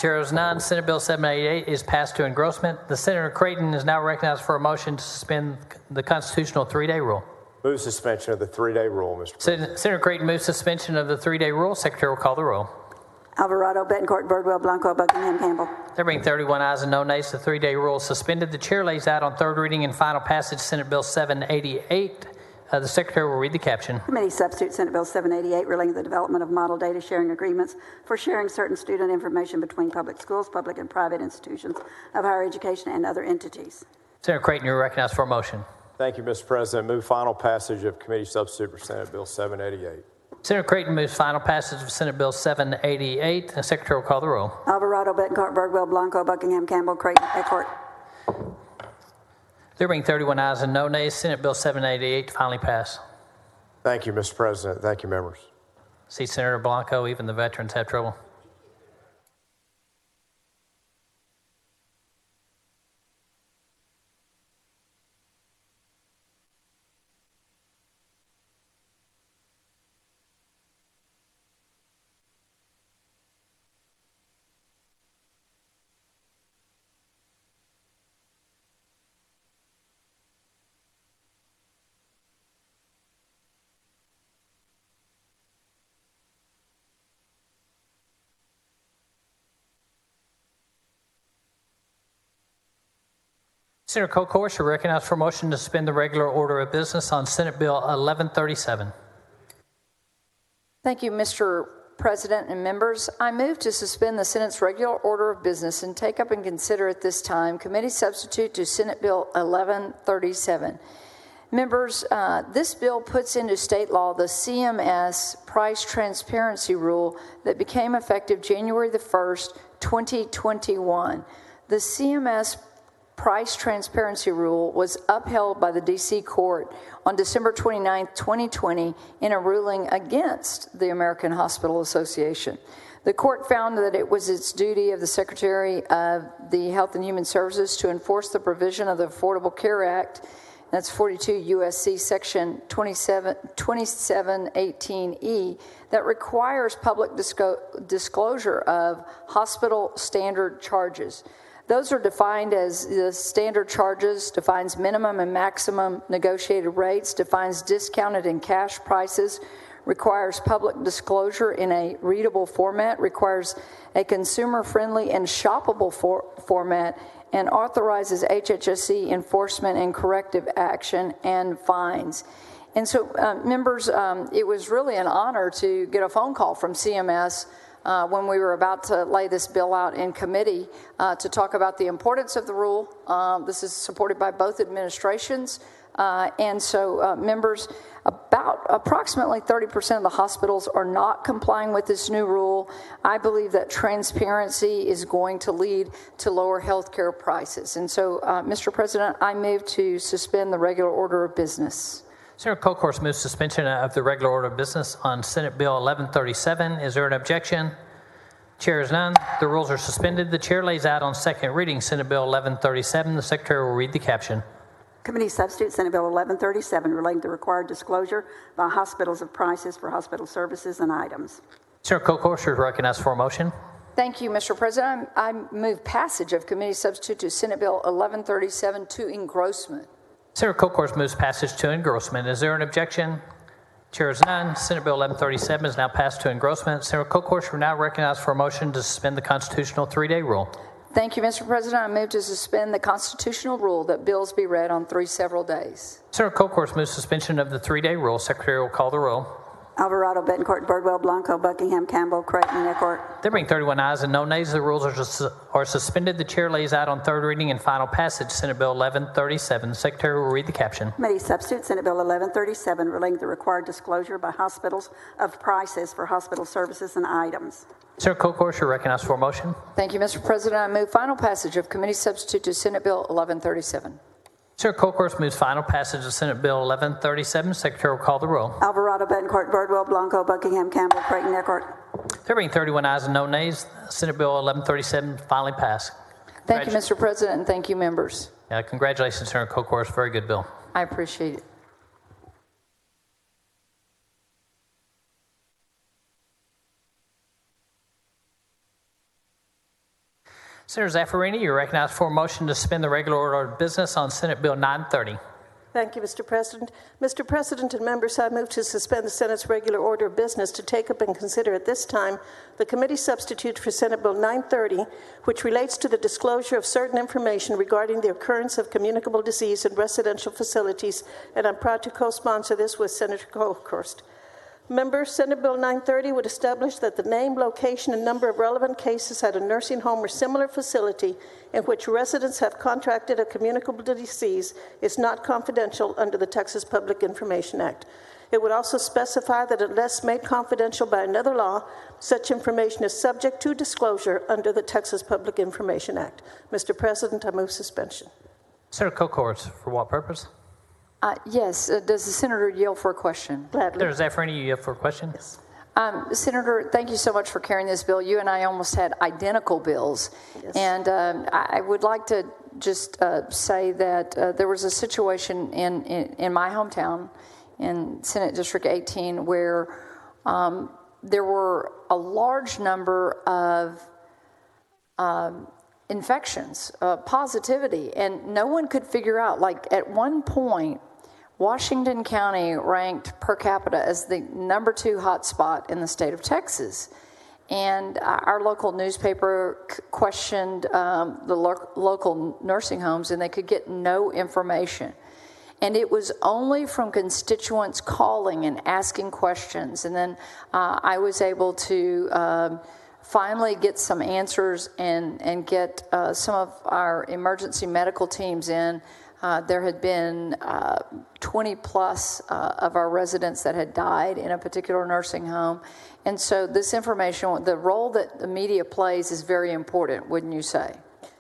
Chair is none. Senate Bill 788 is passed to engrossment. The Senator Creighton is now recognized for a motion to suspend the constitutional 3-day rule. Move suspension of the 3-day rule, Mr. President. Senator Creighton moves suspension of the 3-day rule. Secretary will call the roll. Alvarado, Betancourt, Birdwell, Blanco, Buckingham, Campbell. There being 31 ayes and no nays, the three-day rule is suspended. The chair lays out on third reading and final passage Senate Bill 788. The Secretary will read the caption. Committee substitute Senate Bill 788 relating to the development of model data sharing agreements for sharing certain student information between public schools, public and private institutions of higher education, and other entities. Senator Creighton, you're recognized for a motion. Thank you, Mr. President. Move final passage of committee substitute for Senate Bill 788. Senator Creighton moves final passage of Senate Bill 788. The Secretary will call the roll. Alvarado, Betancourt, Birdwell, Blanco, Buckingham, Campbell, Creighton, Eckert. There being 31 ayes and no nays, Senate Bill 788 finally passed. Thank you, Mr. President. Thank you, members. See, Senator Blanco, even the veterans have trouble. Senator Kokors, you're recognized for a motion to suspend the regular order of business on Senate Bill 1137. Thank you, Mr. President and members. I move to suspend the Senate's regular order of business and take up and consider at this time committee substitute to Senate Bill 1137. Members, this bill puts into state law the CMS price transparency rule that became effective January the 1st, 2021. The CMS price transparency rule was upheld by the D.C. Court on December 29, 2020, in a ruling against the American Hospital Association. The court found that it was its duty of the Secretary of the Health and Human Services to enforce the provision of the Affordable Care Act, that's 42 U.S.C. Section 2718E, that requires public disclosure of hospital standard charges. Those are defined as the standard charges, defines minimum and maximum negotiated rates, defines discounted and cash prices, requires public disclosure in a readable format, requires a consumer-friendly and shoppable format, and authorizes HHSC enforcement and corrective action and fines. And so, members, it was really an honor to get a phone call from CMS when we were about to lay this bill out in committee to talk about the importance of the rule. This is supported by both administrations. And so, members, approximately 30% of the hospitals are not complying with this new rule. I believe that transparency is going to lead to lower health care prices. And so, Mr. President, I move to suspend the regular order of business. Senator Kokors moves suspension of the regular order of business on Senate Bill 1137. Is there an objection? Chair is none. The rules are suspended. The chair lays out on second reading Senate Bill 1137. The Secretary will read the caption. Committee substitute Senate Bill 1137 relating to required disclosure by hospitals of prices for hospital services and items. Senator Kokors is recognized for a motion. Thank you, Mr. President. I move passage of committee substitute to Senate Bill 1137 to engrossment. Senator Kokors moves passage to engrossment. Is there an objection? Chair is none. Senate Bill 1137 is now passed to engrossment. Senator Kokors, we're now recognized for a motion to suspend the constitutional three-day rule. Thank you, Mr. President. I move to suspend the constitutional rule that bills be read on 3 several days. Senator Kokors moves suspension of the three-day rule. Secretary will call the roll. Alvarado, Betancourt, Birdwell, Blanco, Buckingham, Campbell, Creighton, Eckert. There being 31 ayes and no nays, the rules are suspended. The chair lays out on third reading and final passage Senate Bill 1137. The Secretary will read the caption. Committee substitute Senate Bill 1137 relating to required disclosure by hospitals of prices for hospital services and items. Senator Kokors, you're recognized for a motion. Thank you, Mr. President. I move final passage of committee substitute to Senate Bill 1137. Senator Kokors moves final passage of Senate Bill 1137. Secretary will call the roll. Alvarado, Betancourt, Birdwell, Blanco, Buckingham, Campbell, Creighton, Eckert. There being 31 ayes and no nays, Senate Bill 1137 finally passed. Thank you, Mr. President, and thank you, members. Congratulations, Senator Kokors. Very good bill. I appreciate it. Senator Zaffarini, you're recognized for a motion to suspend the regular order of business on Senate Bill 930. Thank you, Mr. President. Mr. President and members, I move to suspend the Senate's regular order of business to take up and consider at this time the committee substitute for Senate Bill 930, which relates to the disclosure of certain information regarding the occurrence of communicable disease in residential facilities, and I'm proud to co-sponsor this with Senator Colhurst. Members, Senate Bill 930 would establish that the name, location, and number of relevant cases at a nursing home or similar facility in which residents have contracted a communicable disease is not confidential under the Texas Public Information Act. It would also specify that unless made confidential by another law, such information is subject to disclosure under the Texas Public Information Act. Mr. President, I move suspension. Senator Colhurst, for what purpose? Yes. Does the senator yield for a question? Gladly. Senator Zaffarini, you yield for a question? Yes. Senator, thank you so much for carrying this bill. You and I almost had identical bills. Yes. And I would like to just say that there was a situation in my hometown in Senate District 18 where there were a large number of infections, positivity, and no one could figure out, like at one point, Washington County ranked per capita as the number 2 hotspot in the state of Texas. And our local newspaper questioned the local nursing homes, and they could get no information. And it was only from constituents calling and asking questions. And then I was able to finally get some answers and get some of our emergency medical teams in. There had been 20 plus of our residents that had died in a particular nursing home. And so this information, the role that the media plays is very important, wouldn't you say?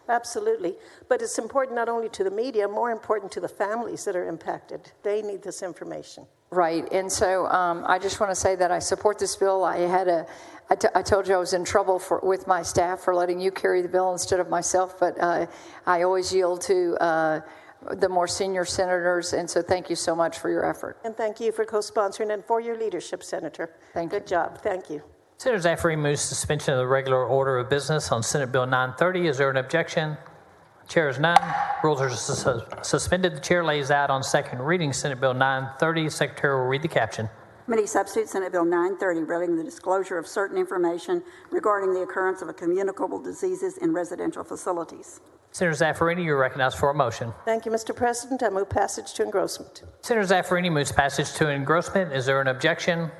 Absolutely. But it's important not only to the media, more important to the families that are impacted. They need this information. Right. And so I just want to say that I support this bill. I told you I was in trouble with my staff for letting you carry the bill instead of myself, but I always yield to the more senior senators, and so thank you so much for your effort. And thank you for co-sponsoring and for your leadership, Senator. Thank you. Good job. Thank you. Senator Zaffarini moves suspension of the regular order of business on Senate Bill 930. Is there an objection? Chair is none. Rules are suspended. The chair lays out on second reading Senate Bill 930. Secretary will read the caption. Committee substitute Senate Bill 930 relating to the disclosure of certain information regarding the occurrence of communicable diseases in residential facilities. Senator Zaffarini, you're recognized for a motion. Thank you, Mr. President. I move passage to engrossment. Senator Zaffarini moves passage to engrossment. Is there an objection?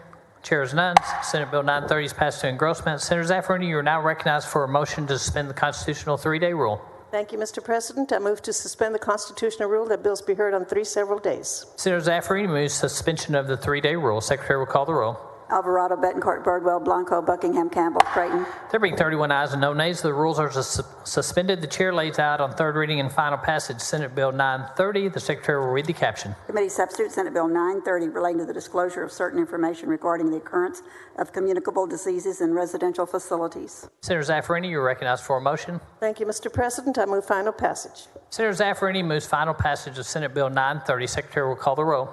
Chair is none. Senate Bill 930 is passed to engrossment. Senator Zaffarini, you are now recognized for a motion to suspend the constitutional 3-day rule. Thank you, Mr. President. I move to suspend the constitutional rule that bills be heard on 3 several days. Senator Zaffarini moves suspension of the 3-day rule. Secretary will call the roll. Alvarado, Betancourt, Birdwell, Blanco, Buckingham, Campbell, Creighton. There being 31 ayes and no nays, the rules are suspended. The chair lays out on third reading and final passage Senate Bill 930. The secretary will read the caption. Committee substitute Senate Bill 930 relating to the disclosure of certain information regarding the occurrence of communicable diseases in residential facilities. Senator Zaffarini, you're recognized for a motion. Thank you, Mr. President. I move final passage. Senator Zaffarini moves final passage of Senate Bill 930. Secretary will call the roll.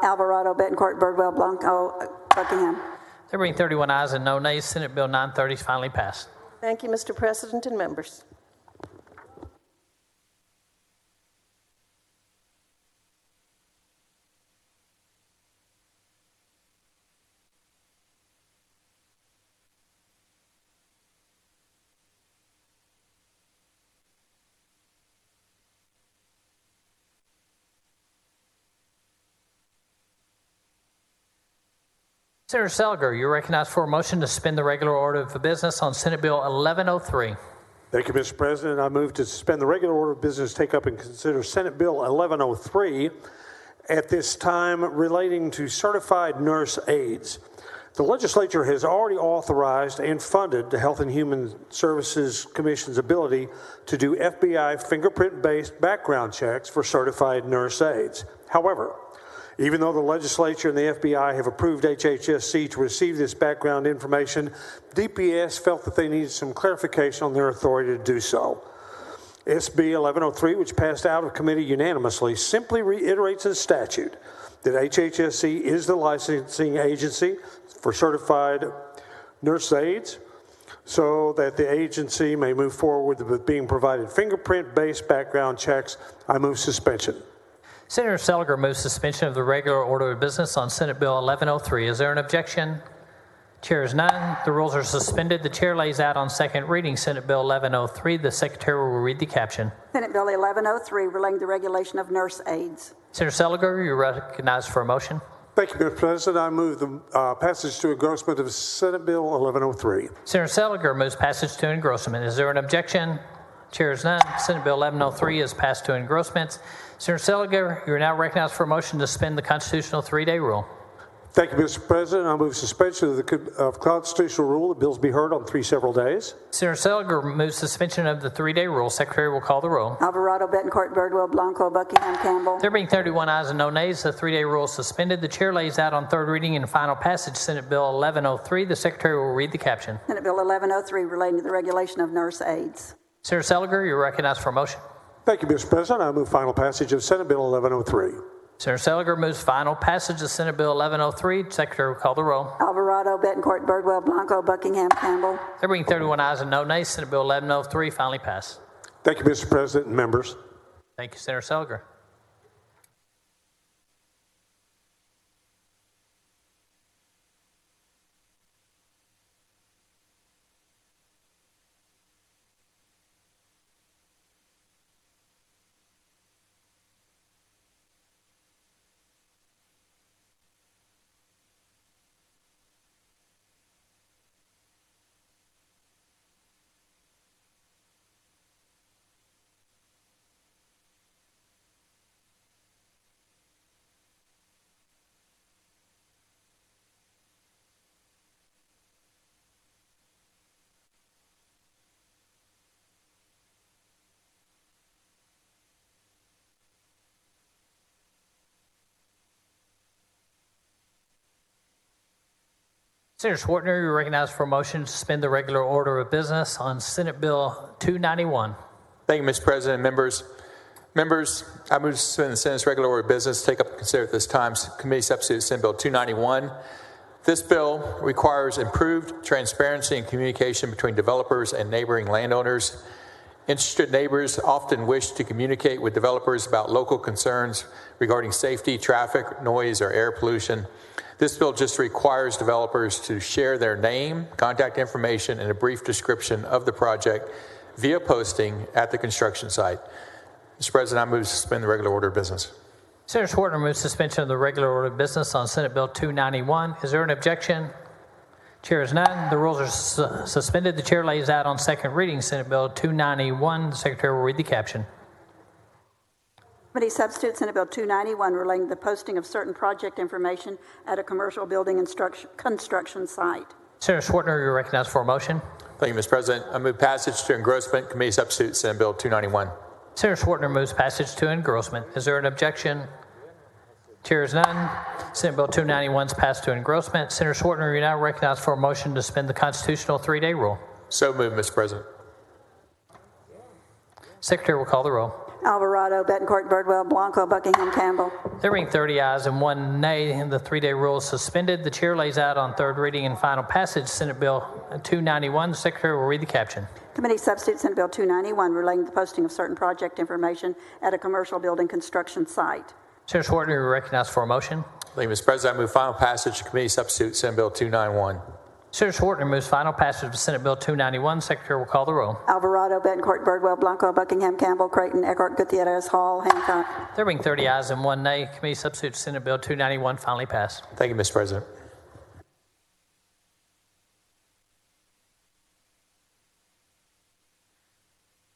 Alvarado, Betancourt, Birdwell, Blanco, Buckingham. There being 31 ayes and no nays, Senate Bill 930 is finally passed. Thank you, Mr. President and members. Senator Selger, you're recognized for a motion to suspend the regular order of business on Senate Bill 1103. Thank you, Mr. President. I move to suspend the regular order of business, take up and consider Senate Bill 1103 at this time relating to certified nurse aides. The legislature has already authorized and funded the Health and Human Services Commission's ability to do FBI fingerprint-based background checks for certified nurse aides. However, even though the legislature and the FBI have approved HHSC to receive this background information, DPS felt that they needed some clarification on their authority to do so. SB 1103, which passed out of committee unanimously, simply reiterates the statute that HHSC is the licensing agency for certified nurse aides so that the agency may move forward with being provided fingerprint-based background checks. I move suspension. Senator Seliger moves suspension of the regular order of business on Senate Bill 1103. Is there an objection? Chair is none. The rules are suspended. The chair lays out on second reading Senate Bill 1103. The secretary will read the caption. Senate Bill 1103 relating to the regulation of nurse aides. Senator Seliger, you're recognized for a motion. Thank you, Mr. President. I move the passage to engrossment of Senate Bill 1103. Senator Seliger moves passage to engrossment. Is there an objection? Chair is none. Senate Bill 1103 is passed to engrossment. Senator Seliger, you are now recognized for a motion to suspend the constitutional 3-day rule. Thank you, Mr. President. I move suspension of the constitutional rule that bills be heard on 3 several days. Senator Seliger moves suspension of the 3-day rule. Secretary will call the roll. Alvarado, Betancourt, Birdwell, Blanco, Buckingham, Campbell. There being 31 ayes and no nays, the 3-day rule is suspended. The chair lays out on third reading and final passage Senate Bill 1103. The secretary will read the caption. Senate Bill 1103 relating to the regulation of nurse aides. Senator Seliger, you're recognized for a motion. Thank you, Mr. President. I move final passage of Senate Bill 1103. Senator Seliger moves final passage of Senate Bill 1103. Secretary will call the roll. Alvarado, Betancourt, Birdwell, Blanco, Buckingham, Campbell. There being 31 ayes and no nays, Senate Bill 1103 finally passed. Thank you, Mr. President and members. Thank you, Senator Seliger. Senator Schwartner, you're recognized for a motion to suspend the regular order of business on Senate Bill 291. Thank you, Mr. President. Members, I move to suspend the Senate's regular order of business, take up and consider at this time committee substitute Senate Bill 291. This bill requires improved transparency and communication between developers and neighboring landowners. Interested neighbors often wish to communicate with developers about local concerns regarding safety, traffic, noise, or air pollution. This bill just requires developers to share their name, contact information, and a brief description of the project via posting at the construction site. Mr. President, I move to suspend the regular order of business. Senator Schwartner moves suspension of the regular order of business on Senate Bill 291. Is there an objection? Chair is none. The rules are suspended. The chair lays out on second reading Senate Bill 291. The secretary will read the caption. Committee substitute Senate Bill 291 relating to the posting of certain project information at a commercial building and construction site. Senator Schwartner, you're recognized for a motion. Thank you, Mr. President. I move passage to engrossment. Committee substitute Senate Bill 291. Senator Schwartner moves passage to engrossment. Is there an objection? Chair is none. Senate Bill 291 is passed to engrossment. Senator Schwartner, you're now recognized for a motion to suspend the constitutional 3-day rule. So moved, Mr. President. Secretary will call the roll. Alvarado, Betancourt, Birdwell, Blanco, Buckingham, Campbell. There being 30 ayes and 1 nay, and the 3-day rule is suspended. The chair lays out on third reading and final passage Senate Bill 291. The secretary will read the caption. Committee substitute Senate Bill 291 relating to the posting of certain project information at a commercial building construction site. Senator Schwartner, you're recognized for a motion. Thank you, Mr. President. I move final passage to committee substitute Senate Bill 291. Senator Schwartner moves final passage of Senate Bill 291. Secretary will call the roll. Alvarado, Betancourt, Birdwell, Blanco, Buckingham, Campbell, Creighton, Eckhart, Gutierrez, Hall, Hancock. There being 30 ayes and 1 nay, committee substitute Senate Bill 291 finally passed. Thank you, Mr. President.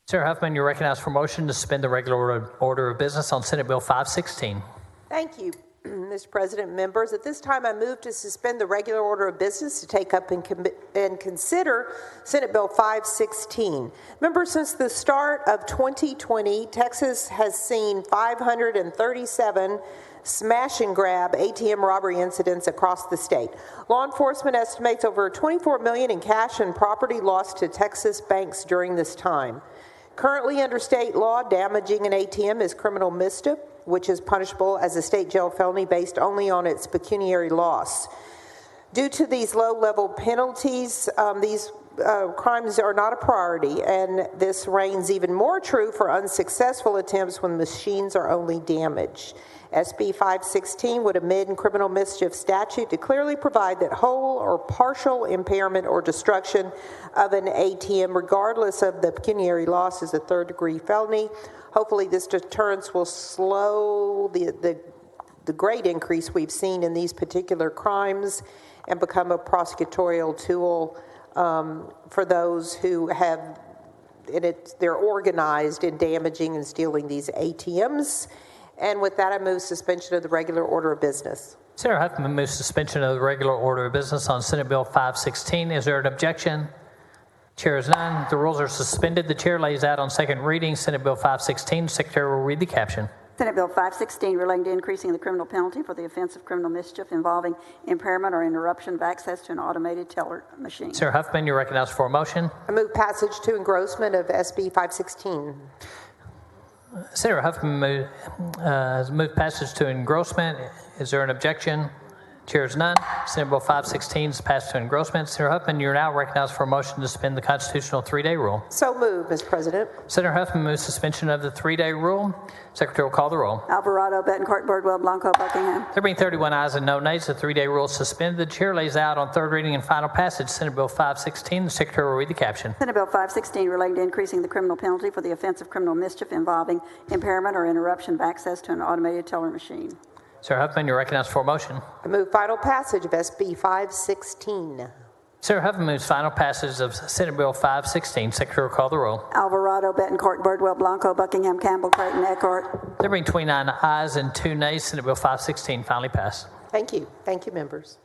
Sarah Huffman, you're recognized for motion to suspend the regular order of business on Senate Bill 516. Thank you, Mr. President and members. At this time, I move to suspend the regular order of business to take up and consider Senate Bill 516. Members, since the start of 2020, Texas has seen 537 smash and grab ATM robbery incidents across the state. Law enforcement estimates over $24 million in cash and property lost to Texas banks during this time. Currently, under state law, damaging an ATM is criminal mischief, which is punishable as a state jail felony based only on its pecuniary loss. Due to these low-level penalties, these crimes are not a priority, and this reigns even more true for unsuccessful attempts when machines are only damaged. SB 516 would amend criminal mischief statute to clearly provide that whole or partial impairment or destruction of an ATM, regardless of the pecuniary loss, is a third-degree felony. Hopefully this deterrence will slow the great increase we've seen in these particular crimes and become a prosecutorial tool for those who have, they're organized in damaging and stealing these ATMs. And with that, I move suspension of the regular order of business. Senator Huffman moves suspension of the regular order of business on Senate Bill 516. Is there an objection? Chair is none. The rules are suspended. The chair lays out on second reading Senate Bill 516. Secretary will read the caption. Senate Bill 516 relating to increasing the criminal penalty for the offense of criminal mischief involving impairment or interruption of access to an automated teller machine. Senator Huffman, you're recognized for a motion. I move passage to engrossment of SB 516. Senator Huffman has moved passage to engrossment. Is there an objection? Chair is none. Senate Bill 516 is passed to engrossment. Senator Huffman, you're now recognized for a motion to suspend the constitutional three-day rule. So moved, Mr. President. Senator Huffman moves suspension of the three-day rule. Secretary will call the roll. Alvarado, Betancourt, Birdwell, Blanco, Buckingham. There being 31 ayes and no nays, the three-day rule is suspended. The chair lays out on third reading and final passage Senate Bill 516. The secretary will read the caption. Senate Bill 516 relating to increasing the criminal penalty for the offense of criminal mischief involving impairment or interruption of access to an automated teller machine. Senator Huffman, you're recognized for a motion. I move final passage of SB 516. Senator Huffman moves final passage of Senate Bill 516. Secretary will call the roll. Alvarado, Betancourt, Birdwell, Blanco, Buckingham, Campbell, Creighton, Eckhart. There being 29 ayes and 2 nays, Senate Bill 516 finally passed. Thank you. Thank you, members.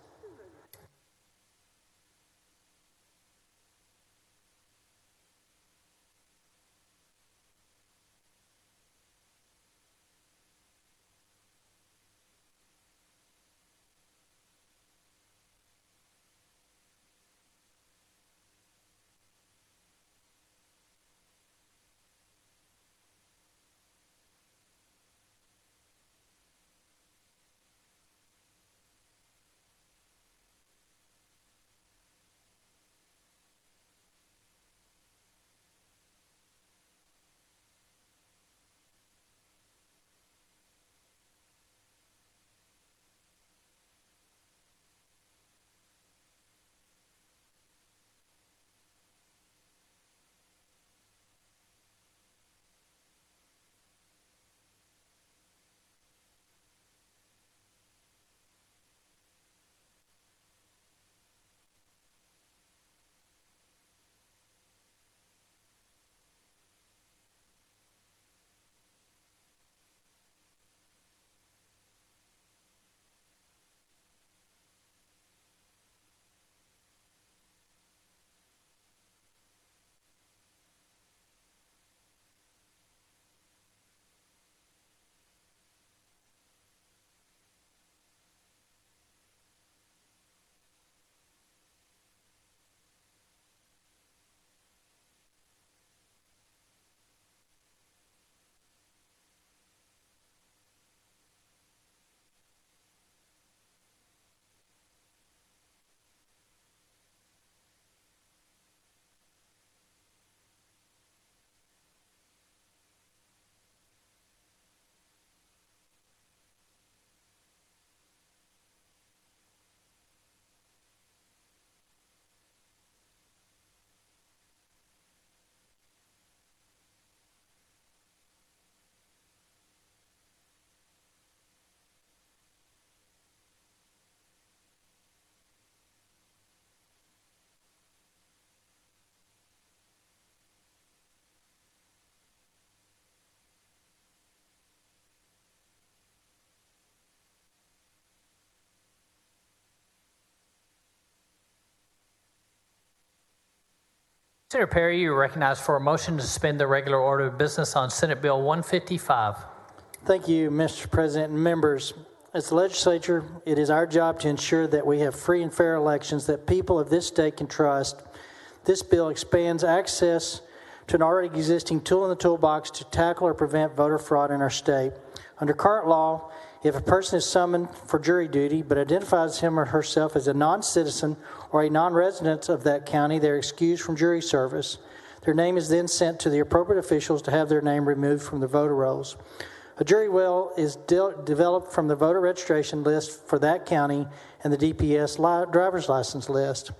Senator Perry, you are recognized for a motion to suspend the regular order of business on Senate Bill 155. Thank you, Mr. President and members. As the legislature, it is our job to ensure that we have free and fair elections that people of this state can trust. This bill expands access to an already existing tool in the toolbox to tackle or prevent voter fraud in our state. Under current law, If a person is summoned for jury duty but identifies him or herself as a non-citizen or a non-resident of that county, they're excused from jury service. Their name is then sent to the appropriate officials to have their name removed from the voter rolls. A jury will is developed from the voter registration list for that county and the DPS driver's license list.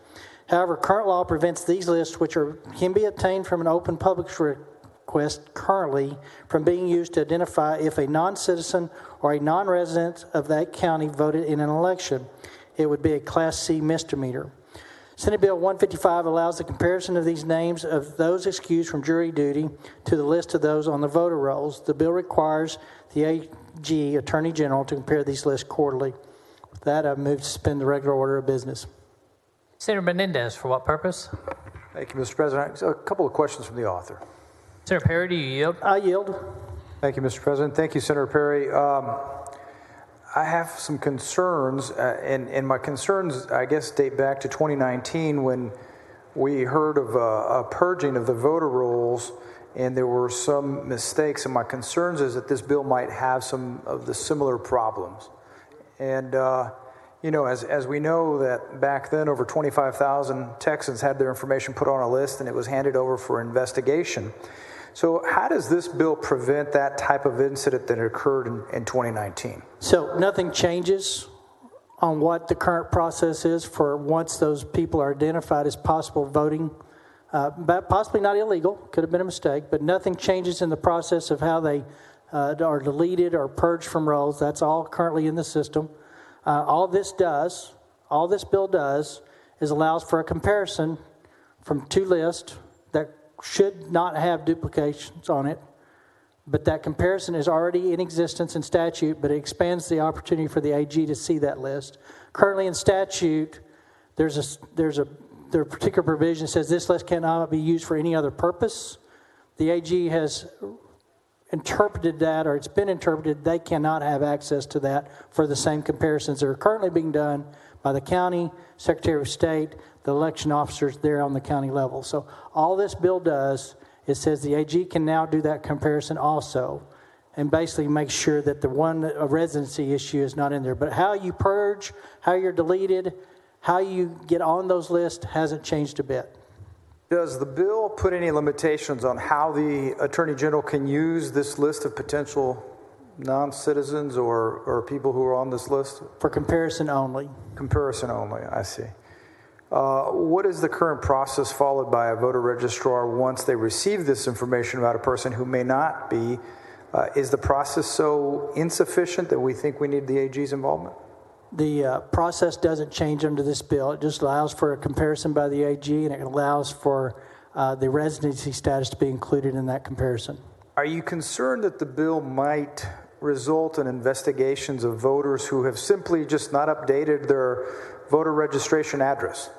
However, current law prevents these lists, which can be obtained from an open public request currently, from being used to identify if a non-citizen or a non-resident of that county voted in an election. It would be a Class C misdemeanor. Senate Bill 155 allows the comparison of these names of those excused from jury duty to the list of those on the voter rolls. The bill requires the AG, Attorney General, to compare these lists quarterly. With that, I move to suspend the regular order of business. Senator Menendez, for what purpose? Thank you, Mr. President. A couple of questions from the author. Senator Perry, do you yield? I yield. Thank you, Mr. President. Thank you, Senator Perry. I have some concerns, and my concerns, I guess, date back to 2019 when we heard of a purging of the voter rolls, and there were some mistakes. And my concerns is that this bill might have some of the similar problems. And, as we know that back then over 25,000 Texans had their information put on a list and it was handed over for investigation. So how does this bill prevent that type of incident that occurred in 2019? So nothing changes on what the current process is for once those people are identified as possible voting, but possibly not illegal, could have been a mistake, but nothing changes in the process of how they are deleted or purged from rolls. That's all currently in the system. All this bill does, is allows for a comparison from two lists that should not have duplications on it, but that comparison is already in existence in statute, but it expands the opportunity for the AG to see that list. Currently in statute, there's a particular provision that says this list cannot be used for any other purpose. The AG has interpreted that, or it's been interpreted, they cannot have access to that for the same comparisons that are currently being done by the county, Secretary of State, the election officers there on the county level. So all this bill does, it says the AG can now do that comparison also, and basically make sure that a residency issue is not in there. But how you purge, how you're deleted, how you get on those lists hasn't changed a bit. Does the bill put any limitations on how the Attorney General can use this list of potential non-citizens or people who are on this list? For comparison only. Comparison only, I see. What is the current process followed by a voter registrar once they receive this information about a person who may not be? Is the process so insufficient that we think we need the AG's involvement? The process doesn't change under this bill. It just allows for a comparison by the AG, and it allows for the residency status to be included in that comparison. Are you concerned that the bill might result in investigations of voters who have simply just not updated their voter registration address?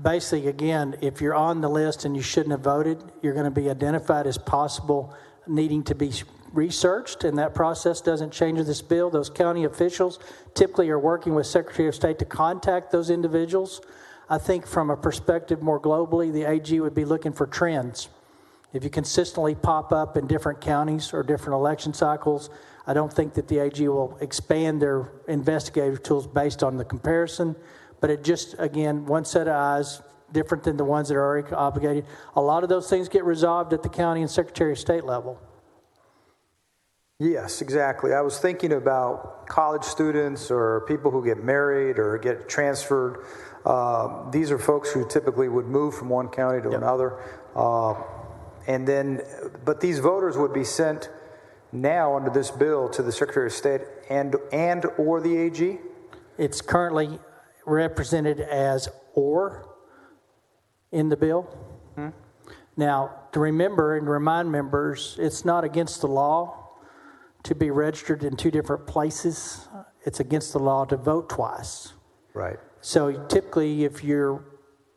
Basically, again, if you're on the list and you shouldn't have voted, you're going to be identified as possible needing to be researched, and that process doesn't change in this bill. Those county officials typically are working with Secretary of State to contact those individuals. I think from a perspective more globally, the AG would be looking for trends. If you consistently pop up in different counties or different election cycles, I don't think that the AG will expand their investigative tools based on the comparison, but it just, again, one set of eyes, different than the ones that are already obligated. A lot of those things get resolved at the county and Secretary of State level. Yes, exactly. I was thinking about college students or people who get married or get transferred. These are folks who typically would move from one county to another. But these voters would be sent now under this bill to the Secretary of State and or the AG? It's currently represented as or in the bill. Now, to remember and remind members, it's not against the law to be registered in two different places. It's against the law to vote twice. Right. So typically, if your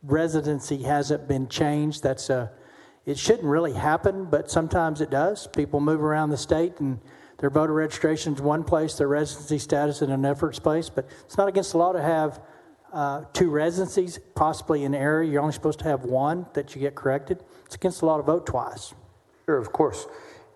residency hasn't been changed, it shouldn't really happen, but sometimes it does. People move around the state and their voter registration is one place, their residency status in another place, but it's not against the law to have two residencies, possibly in error. You're only supposed to have one that you get corrected. It's against the law to vote twice. Sure, of course.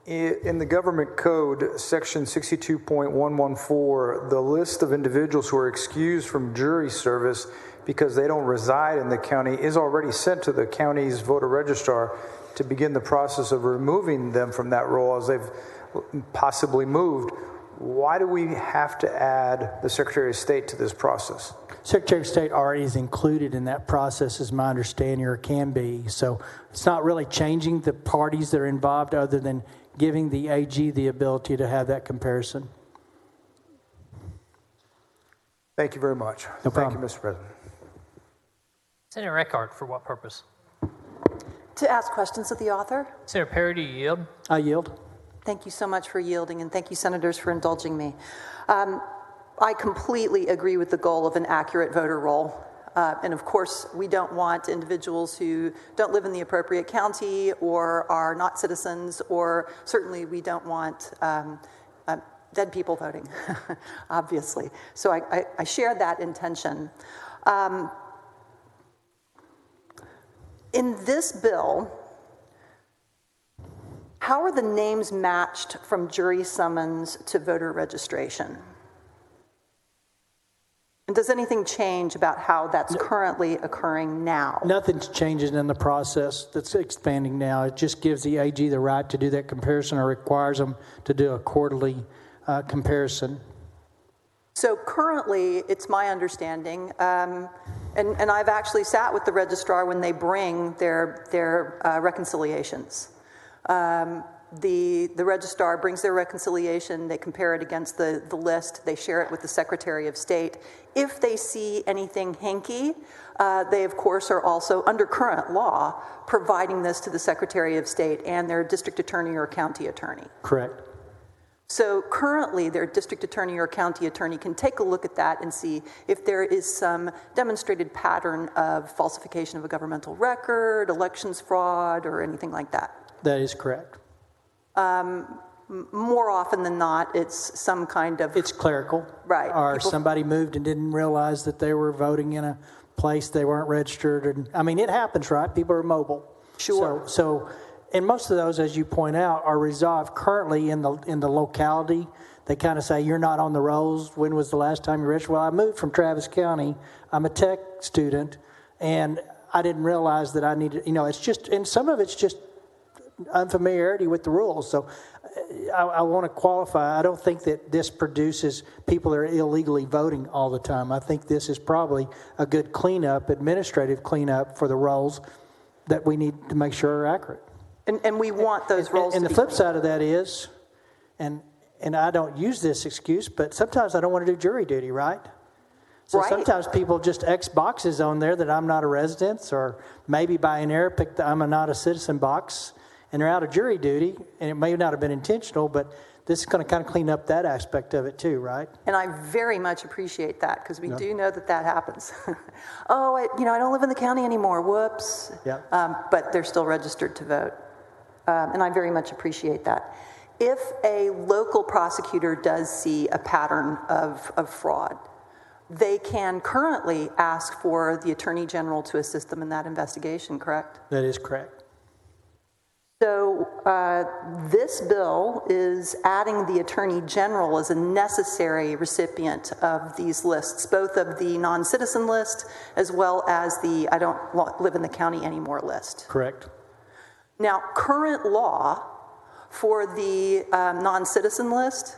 In the government code, section 62.114, the list of individuals who are excused from jury service because they don't reside in the county is already sent to the county's voter registrar to begin the process of removing them from that role as they've possibly moved. Why do we have to add the Secretary of State to this process? Secretary of State already is included in that process, is my understanding, or can be. So it's not really changing the parties that are involved other than giving the AG the ability to have that comparison. Thank you very much. No problem. Thank you, Mr. President. Senator Eckhart, for what purpose? To ask questions of the author. Senator Perry, do you yield? I yield. Thank you so much for yielding, and thank you, senators, for indulging me. I completely agree with the goal of an accurate voter roll. And of course, we don't want individuals who don't live in the appropriate county or are not citizens, or certainly we don't want dead people voting, obviously. So I share that intention. In this bill, how are the names matched from jury summons to voter registration? And does anything change about how that's currently occurring now? Nothing's changing in the process that's expanding now. It just gives the AG the right to do that comparison, or requires them to do a quarterly comparison. So currently, it's my understanding, and I've actually sat with the registrar when they bring their reconciliations. The registrar brings their reconciliation, they compare it against the list, they share it with the Secretary of State. If they see anything hinky, they of course are also, under current law, providing this to the Secretary of State and their district attorney or county attorney. Correct. So currently, their district attorney or county attorney can take a look at that and see if there is some demonstrated pattern of falsification of a governmental record, elections fraud, or anything like that. That is correct. More often than not, it's some kind of... It's clerical. Right. Or somebody moved and didn't realize that they were voting in a place they weren't registered. And I mean, it happens, right? People are mobile. Sure. So and most of those, as you point out, are resolved currently in the locality. They kind of say, you're not on the rolls. When was the last time you registered? Well, I moved from Travis County. I'm a tech student, and I didn't realize that I needed, it's just, and some of it's just unfamiliarity with the rules. So I want to qualify. I don't think that this produces people that are illegally voting all the time. I think this is probably a good cleanup, administrative cleanup for the rolls that we need to make sure are accurate. And we want those rolls and to the flip side of that is, and I don't use this excuse, but sometimes I don't want to do jury duty, right? So right. Sometimes people just X boxes on there that I'm not a resident, or maybe by an error pick the I'm not a citizen box, and they're out of jury duty, and it may not have been intentional, but this is going to kind of clean up that aspect of it too, right? And I very much appreciate that, because we do know that happens. Oh, I don't live in the county anymore. Whoops. Yeah. But they're still registered to vote. And I very much appreciate that. If a local prosecutor does see a pattern of fraud, they can currently ask for the Attorney General to assist them in that investigation, correct? That is correct. So this bill is adding the Attorney General as a necessary recipient of these lists, both of the non-citizen list as well as the I don't live in the county anymore list. Correct. Now, current law for the non-citizen list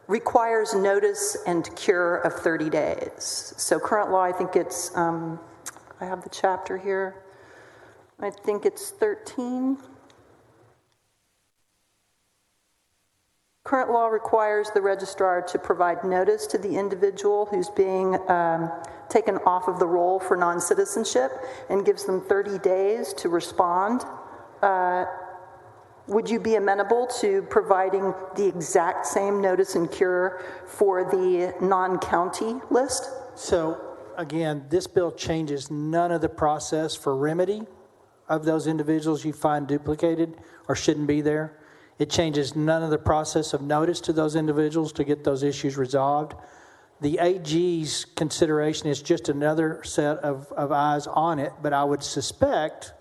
requires notice and cure of 30 days. So current law, I think it's, I have the chapter here, I think it's 13. Current law requires the registrar to provide notice to the individual who's being taken off of the roll for non-citizenship and gives them 30 days to respond. Would you be amenable to providing the exact same notice and cure for the non-county list? So, again, this bill changes none of the process for remedy of those individuals you find duplicated or shouldn't be there. It changes none of the process of notice to those individuals to get those issues resolved. The AG's consideration is just another set of eyes on it, but I would suspect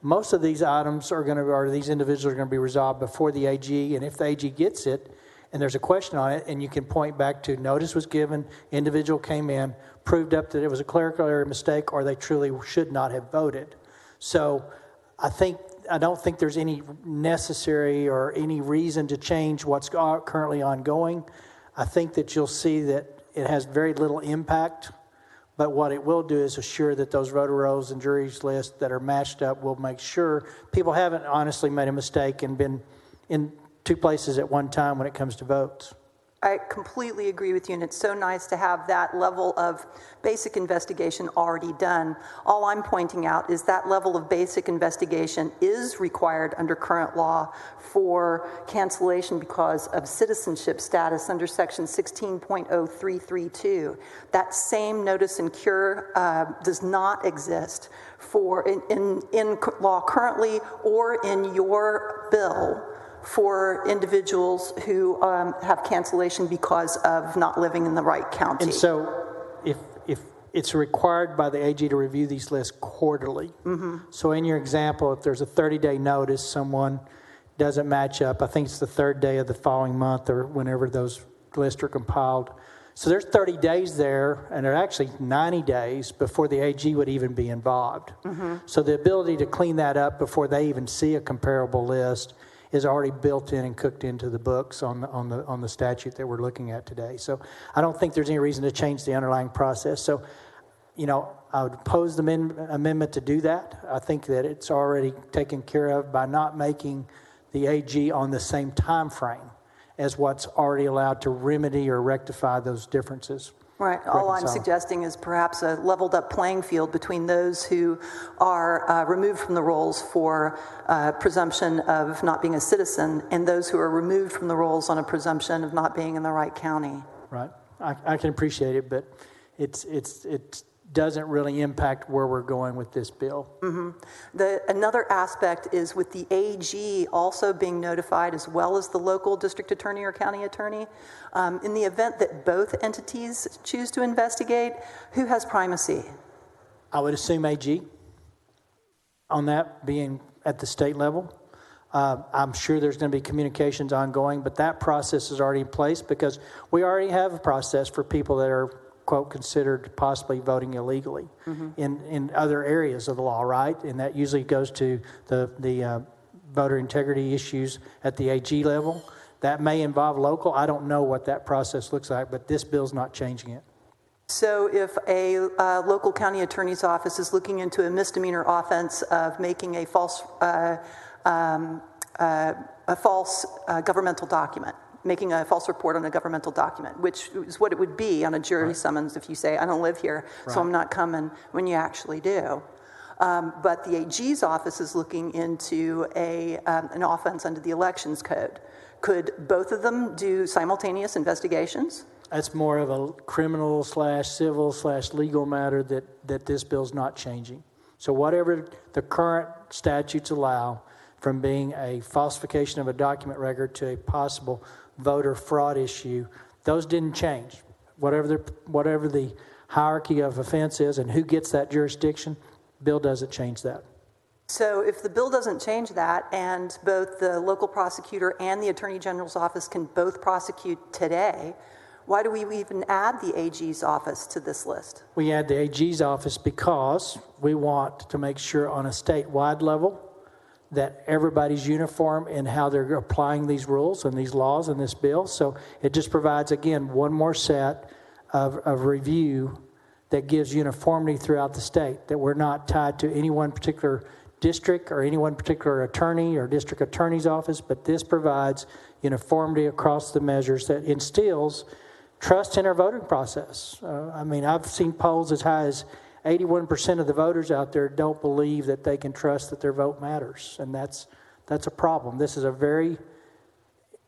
most of these items are going to, or these individuals are going to be resolved before the AG. And if the AG gets it and there's a question on it, and you can point back to notice was given, individual came in, proved up that it was a clerical error mistake, or they truly should not have voted. So I don't think there's any necessary or any reason to change what's currently ongoing. I think that you'll see that it has very little impact, but what it will do is assure that those voter rolls and juries lists that are matched up will make sure people haven't honestly made a mistake and been in two places at one time when it comes to votes. I completely agree with you, and it's so nice to have that level of basic investigation already done. All I'm pointing out is that level of basic investigation is required under current law for cancellation because of citizenship status under Section 16.0332. That same notice and cure does not exist for in law currently or in your bill for individuals who have cancellation because of not living in the right county. And so if it's required by the AG to review these lists quarterly. So in your example, if there's a 30-day notice, someone doesn't match up, I think it's the third day of the following month or whenever those lists are compiled. So there's 30 days there, and there are actually 90 days before the AG would even be involved. So the ability to clean that up before they even see a comparable list is already built in and cooked into the books on the statute that we're looking at today. So I don't think there's any reason to change the underlying process. So, I would oppose the amendment to do that. I think that it's already taken care of by not making the AG on the same time frame as what's already allowed to remedy or rectify those differences. Right. All I'm suggesting is perhaps a leveled up playing field between those who are removed from the rolls for presumption of not being a citizen and those who are removed from the rolls on a presumption of not being in the right county. Right. I can appreciate it, but it doesn't really impact where we're going with this bill. Another aspect is with the AG also being notified as well as the local district attorney or county attorney. In the event that both entities choose to investigate, who has primacy? I would assume AG on that being at the state level. I'm sure there's going to be communications ongoing, but that process is already in place because we already have a process for people that are quote, considered possibly voting illegally in other areas of the law, right? And that usually goes to the voter integrity issues at the AG level. That may involve local. I don't know what that process looks like, but this bill's not changing it. So if a local county attorney's office is looking into a misdemeanor offense of making a false governmental document, making a false report on a governmental document, which is what it would be on a jury summons if you say, I don't live here, so I'm not coming, when you actually do. But the AG's office is looking into an offense under the Elections Code. Could both of them do simultaneous investigations? That's more of a criminal / civil / legal matter that this bill's not changing. So whatever the current statutes allow, from being a falsification of a document record to a possible voter fraud issue, those didn't change. Whatever the hierarchy of offense is and who gets that jurisdiction, bill doesn't change that. So if the bill doesn't change that and both the local prosecutor and the Attorney General's office can both prosecute today, why do we even add the AG's office to this list? We add the AG's office because we want to make sure on a statewide level that everybody's uniform in how they're applying these rules and these laws in this bill. So it just provides, again, one more set of review that gives uniformity throughout the state, that we're not tied to any one particular district or any one particular attorney or district attorney's office, but this provides uniformity across the measures that instills trust in our voting process. I've seen polls as high as 81% of the voters out there don't believe that they can trust that their vote matters, and that's a problem. This is a very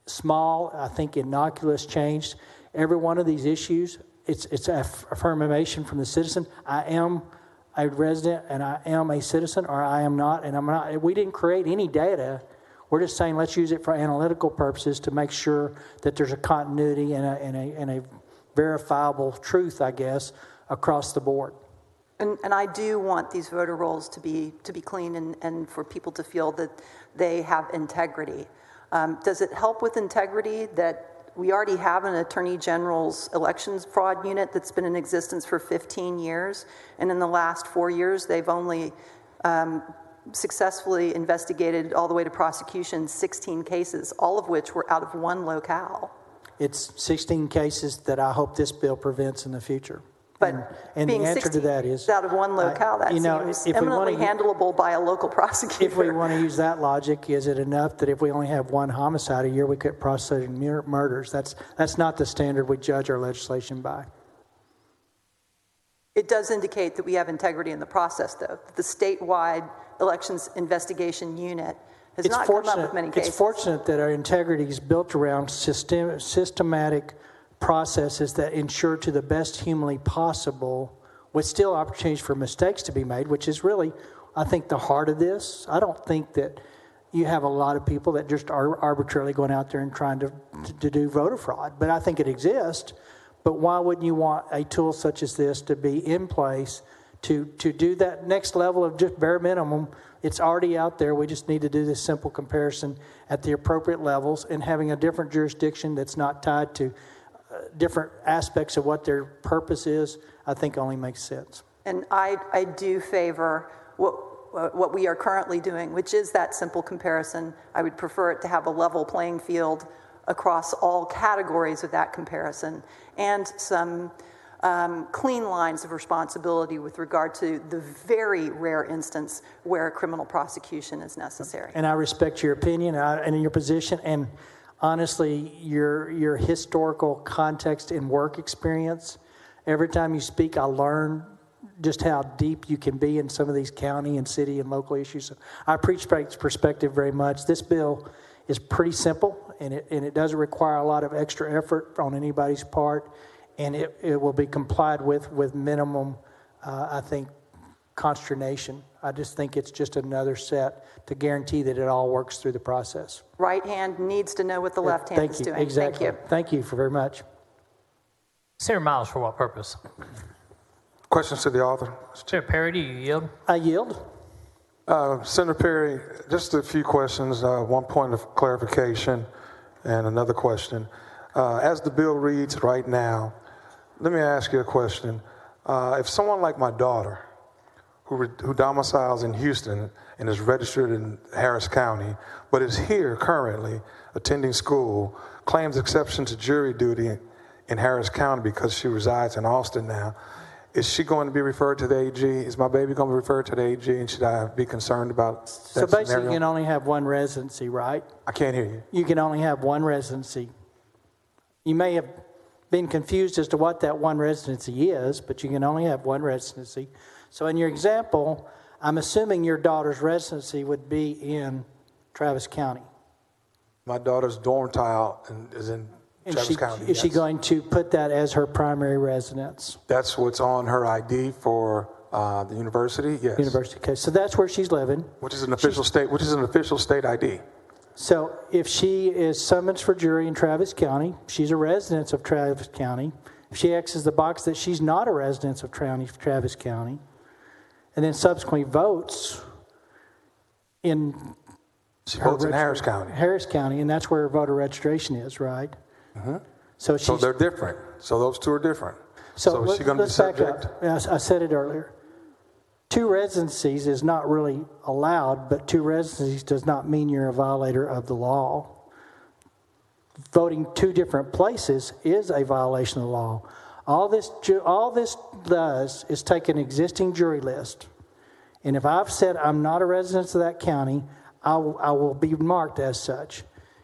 small, I think, innocuous change. Every one of these issues, it's affirmation from the citizen. I am a resident, and I am a citizen, or I am not, and I'm not. We didn't create any data. We're just saying let's use it for analytical purposes to make sure that there's a continuity and a verifiable truth, I guess, across the board. And I do want these voter rolls to be clean and for people to feel that they have integrity. Does it help with integrity that we already have an Attorney General's elections fraud unit that's been in existence for 15 years, and in the last 4 years they've only successfully investigated all the way to prosecution 16 cases, all of which were out of one locale? It's 16 cases that I hope this bill prevents in the future. But and being the answer 16 to that is out of one locale, that seems eminently handleable by a local prosecutor. If we want to use that logic, is it enough that if we only have one homicide a year, we quit prosecuting murders? That's not the standard we judge our legislation by. It does indicate that we have integrity in the process, though. The statewide elections investigation unit has not come up with many cases. It's fortunate that our integrity is built around systematic processes that ensure to the best humanly possible, with still opportunities for mistakes to be made, which is really, I think, the heart of this. I don't think that you have a lot of people that just are arbitrarily going out there and trying to do voter fraud, but I think it exists. But why wouldn't you want a tool such as this to be in place to do that next level of just bare minimum? It's already out there. We just need to do this simple comparison at the appropriate levels, and having a different jurisdiction that's not tied to different aspects of what their purpose is, I think only makes sense. And I do favor what we are currently doing, which is that simple comparison. I would prefer it to have a level playing field across all categories of that comparison, and some clean lines of responsibility with regard to the very rare instance where a criminal prosecution is necessary. And I respect your opinion and your position, and honestly, your historical context and work experience. Every time you speak, I learn just how deep you can be in some of these county and city and local issues. So I appreciate perspective very much. This bill is pretty simple, and it doesn't require a lot of extra effort on anybody's part, and it will be complied with minimum, I think, consternation. I just think it's just another set to guarantee that it all works through the process. Right hand needs to know what the left hand is doing. Exactly. Thank you. Thank you very much. Senator Miles, for what purpose? Questions to the author? Senator Perry, do you yield? I yield. Senator Perry, just a few questions, one point of clarification and another question. As the bill reads right now, let me ask you a question. If someone like my daughter, who domiciles in Houston and is registered in Harris County, but is here currently attending school, claims exception to jury duty in Harris County because she resides in Austin now, is she going to be referred to the AG? Is my baby going to be referred to the AG, and should I be concerned about that So basically, scenario? you can only have one residency, right? I can't hear you. You can only have one residency. You may have been confused as to what that one residency is, but you can only have one residency. So in your example, I'm assuming your daughter's residency would be in Travis County. My daughter's domicile is in Travis County. Is she going to put that as her primary residence? That's what's on her ID for the university. Yes. University. Okay, so that's where she's living. Which is an official state ID. So if she is summoned for jury in Travis County, she's a resident of Travis County. If she X's the box that she's not a resident of Travis County, and then subsequently votes in She votes in Harris County. Harris County, and that's where her voter registration is, right? Mm-hmm. So they're different. So those two are different. So is she going to be let's back subject? up. I said it earlier. Two residencies is not really allowed, but two residencies does not mean you're a violator of the law. Voting two different places is a violation of the law. All this does is take an existing jury list, and if I've said I'm not a resident of that county, I will be marked as such.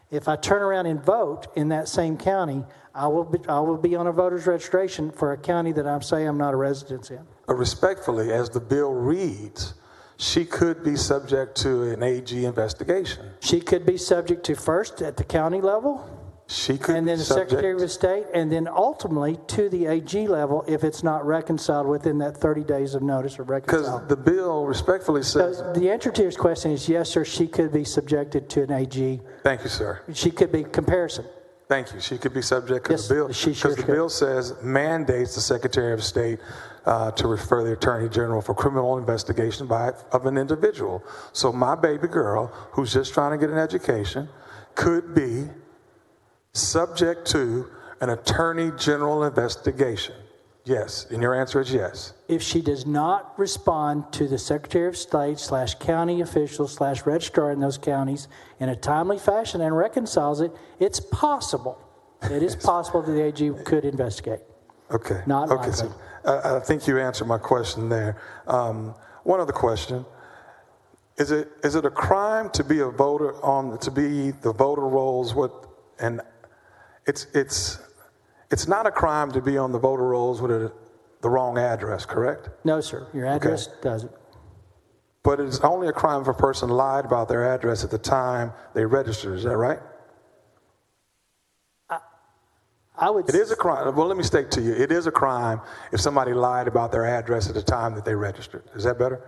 If I turn around and vote in that same county, I will be on a voter's registration for a county that I'm saying I'm not a resident in. Respectfully, as the bill reads, she could be subject to an AG investigation. She could be subject to first at the county level. She could and then the Secretary of State, and then ultimately to the AG level if it's not reconciled within that 30 days of notice of reconcile. Because the bill respectfully says... So the answer to your question is yes, sir, she could be subjected to an AG. Thank you, sir. She could be comparison. Thank you. She could be subject Yes, because the bill says mandates the Secretary of State to refer the Attorney General for criminal investigation of an individual. So my baby girl, who's just trying to get an education, could be subject to an Attorney General investigation. Yes, and your answer is yes. If she does not respond to the Secretary of State / county officials / registrar in those counties in a timely fashion and reconciles it, it's possible. It is possible that the AG could investigate. Okay. Not likely. So I think you answered my question there. One other question. Is it a crime to be a voter to be the voter rolls and it's not a crime to be on the voter rolls with the wrong address, correct? No, sir. Your address doesn't. But it's only a crime if a person lied about their address at the time they registered. Is that right? It is a crime. Well, let me state to you, it is a crime if somebody lied about their address at the time that they registered. Is that better?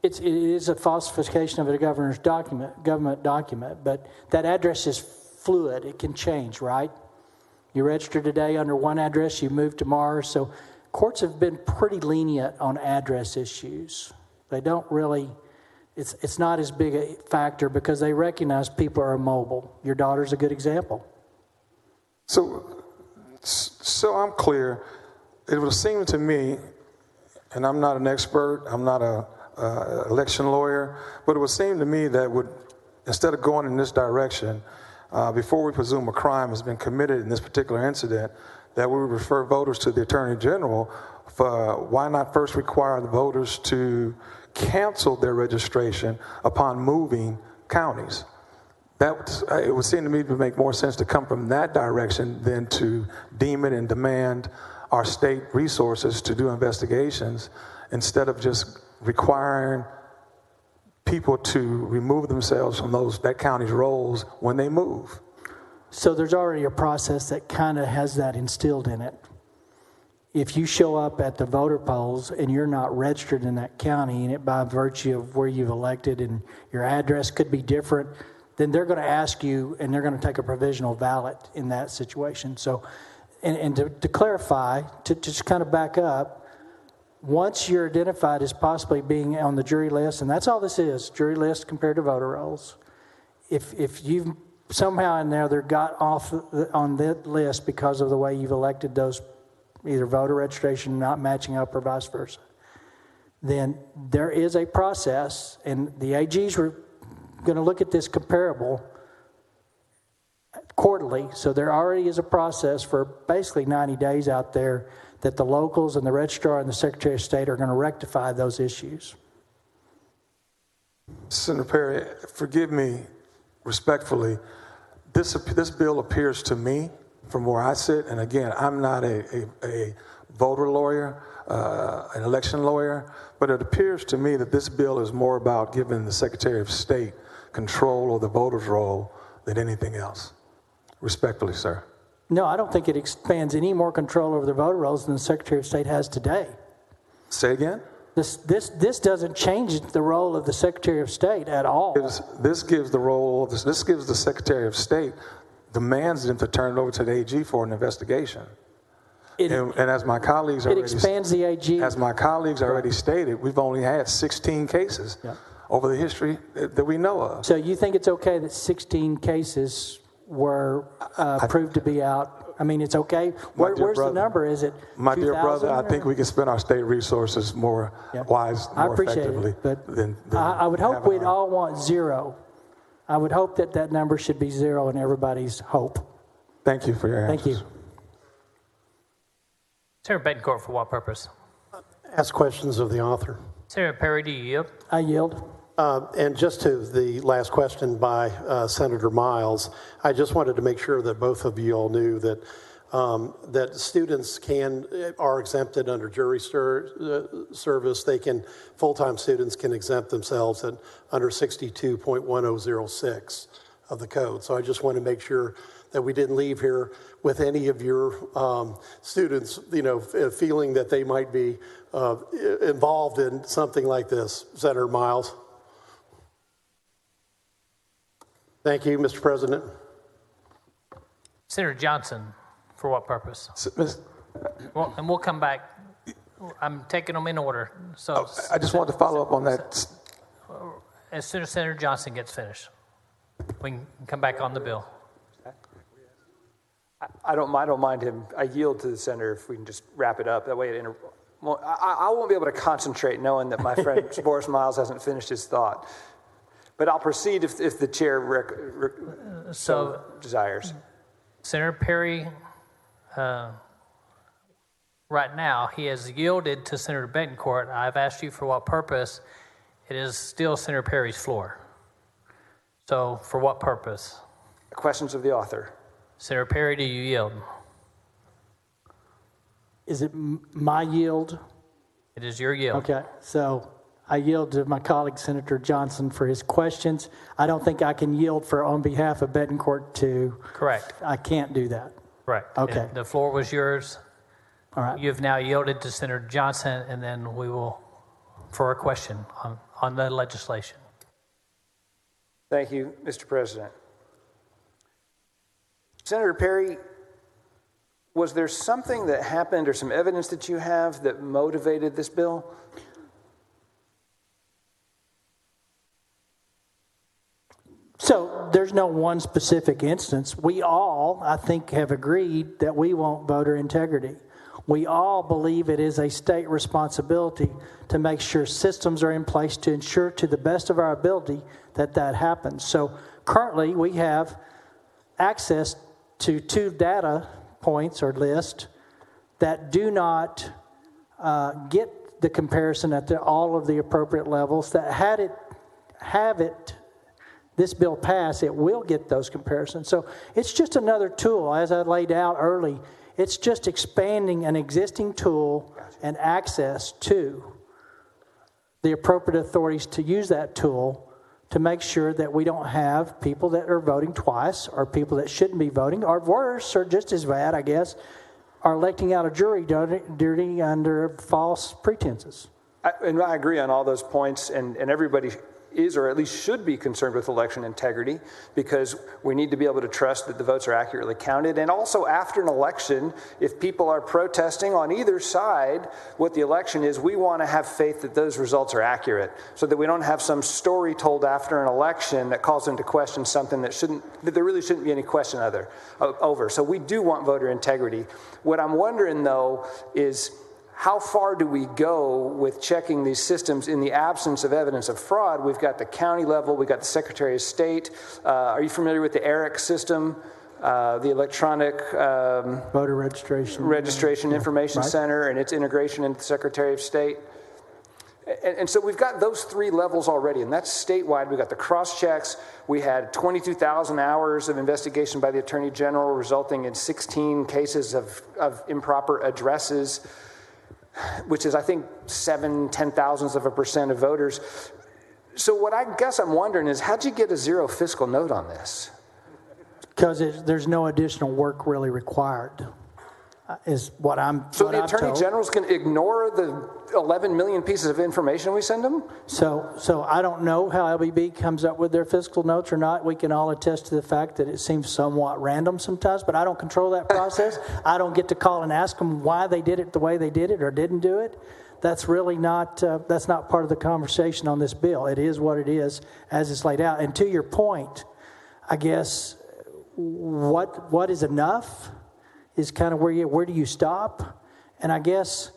It is a falsification of a government document, but that address is fluid. It can change, right? You register today under one address, you move tomorrow. So courts have been pretty lenient on address issues. They don't really, it's not as big a factor because they recognize people are mobile. Your daughter's a good example. So I'm clear. It would seem to me, and I'm not an expert, I'm not a election lawyer, but it would seem to me that instead of going in this direction, before we presume a crime has been committed in this particular incident, that we would refer voters to the Attorney General. Why not first require the voters to cancel their registration upon moving counties? It would seem to me to make more sense to come from that direction than to deem it and demand our state resources to do investigations instead of just requiring people to remove themselves from that county's rolls when they move. So there's already a process that kind of has that instilled in it. If you show up at the voter polls and you're not registered in that county, and it by virtue of where you've elected and your address could be different, then they're going to ask you and they're going to take a provisional ballot in that situation. So, and to clarify, to just kind of back up, once you're identified as possibly being on the jury list, and that's all this is, jury list compared to voter rolls. If you've somehow in there, they're got off on that list because of the way you've elected those, either voter registration not matching up or vice versa, then there is a process, and the AGs were going to look at this comparable quarterly. So there already is a process for basically 90 days out there that the locals and the registrar and the Secretary of State are going to rectify those issues. Senator Perry, forgive me respectfully. This bill appears to me, from where I sit, and again, I'm not a voter lawyer, an election lawyer, but it appears to me that this bill is more about giving the Secretary of State control of the voters' roll than anything else. Respectfully, sir. No, I don't think it expands any more control over the voter rolls than the Secretary of State has today. Say again? This doesn't change the role of the Secretary of State at all. This gives the Secretary of State, demands them to turn it over to the AG for an investigation. And as my colleagues already expands the AG. As my colleagues already stated, we've only had 16 cases over the history that we know of. So you think it's okay that 16 cases were proved to be out? I mean, it's okay? Where's the number? Is it my dear brother, I think we can spend our state resources more effectively. I would hope we'd all want zero. I would hope that number should be zero in everybody's hope. Thank you for your answers. Thank you. Senator Betancourt, for what purpose? Ask questions of the author. Senator Perry, do you yield? I yield. And just to the last question by Senator Miles, I just wanted to make sure that both of you all knew that that students are exempted under jury service. Full-time students can exempt themselves under 62.1006 of the code. So I just want to make sure that we didn't leave here with any of your students, feeling that they might be involved in something like this. Senator Miles. Thank you, Mr. President. Senator Johnson, for what purpose? Well, and we'll come back. I'm taking them in order. So I just wanted to follow up on that. as soon as Senator Johnson gets finished, we can come back on the bill. I don't mind him. I yield to the senator if we can just wrap it up. That way I won't be able to concentrate knowing that my friend Boris Miles hasn't finished his thought. But I'll proceed if the chair so desires. Senator Perry, right now, he has yielded to Senator Betancourt. I've asked you for what purpose. It is still Senator Perry's floor. So for what purpose? Questions of the author. Senator Perry, do you yield? Is it my yield? It is your yield. Okay, so I yield to my colleague Senator Johnson for his questions. I don't think I can yield on behalf of Betancourt to. Correct. I can't do that. Correct. Okay. The floor was yours. All right. You've now yielded to Senator Johnson, and then we will, for a question on the legislation. Thank you, Mr. President. Senator Perry, was there something that happened or some evidence that you have that motivated this bill? So there's no one specific instance. We all, I think, have agreed that we want voter integrity. We all believe it is a state responsibility to make sure systems are in place to ensure to the best of our ability that that happens. So currently we have access to 2 data points or lists that do not get the comparison at all of the appropriate levels. That have this bill pass, it will get those comparisons. So it's just another tool, as I laid out early. It's just expanding an existing tool and access to the appropriate authorities to use that tool to make sure that we don't have people that are voting twice or people that shouldn't be voting, or worse, or just as bad, I guess, are electing out a jury duty under false pretenses. And I agree on all those points, and everybody is, or at least should be, concerned with election integrity, because we need to be able to trust that the votes are accurately counted. And also after an election, if people are protesting on either side what the election is, we want to have faith that those results are accurate, so that we don't have some story told after an election that calls into question something that there really shouldn't be any question over. So we do want voter integrity. What I'm wondering, though, is how far do we go with checking these systems in the absence of evidence of fraud? We've got the county level, we've got the Secretary of State. Are you familiar with the ERIC system, the electronic voter registration information center, and its integration into the Secretary of State? And so we've got those 3 levels already, and that's statewide. We've got the cross-checks. We had 22,000 hours of investigation by the Attorney General, resulting in 16 cases of improper addresses, which is, I think, 0.7% of voters. So what I guess I'm wondering is, how'd you get a 0 fiscal note on this? Because there's no additional work really required, is what I'm So what the I'm Attorney told. General's going to ignore the 11 million pieces of information we send them? So I don't know how LBB comes up with their fiscal notes or not. We can all attest to the fact that it seems somewhat random sometimes, but I don't control that process. I don't get to call and ask them why they did it the way they did it or didn't do it. That's really not that's not part of the conversation on this bill. It is what it is as it's laid out. And to your point, I guess what is enough is kind of where do you stop? And I guess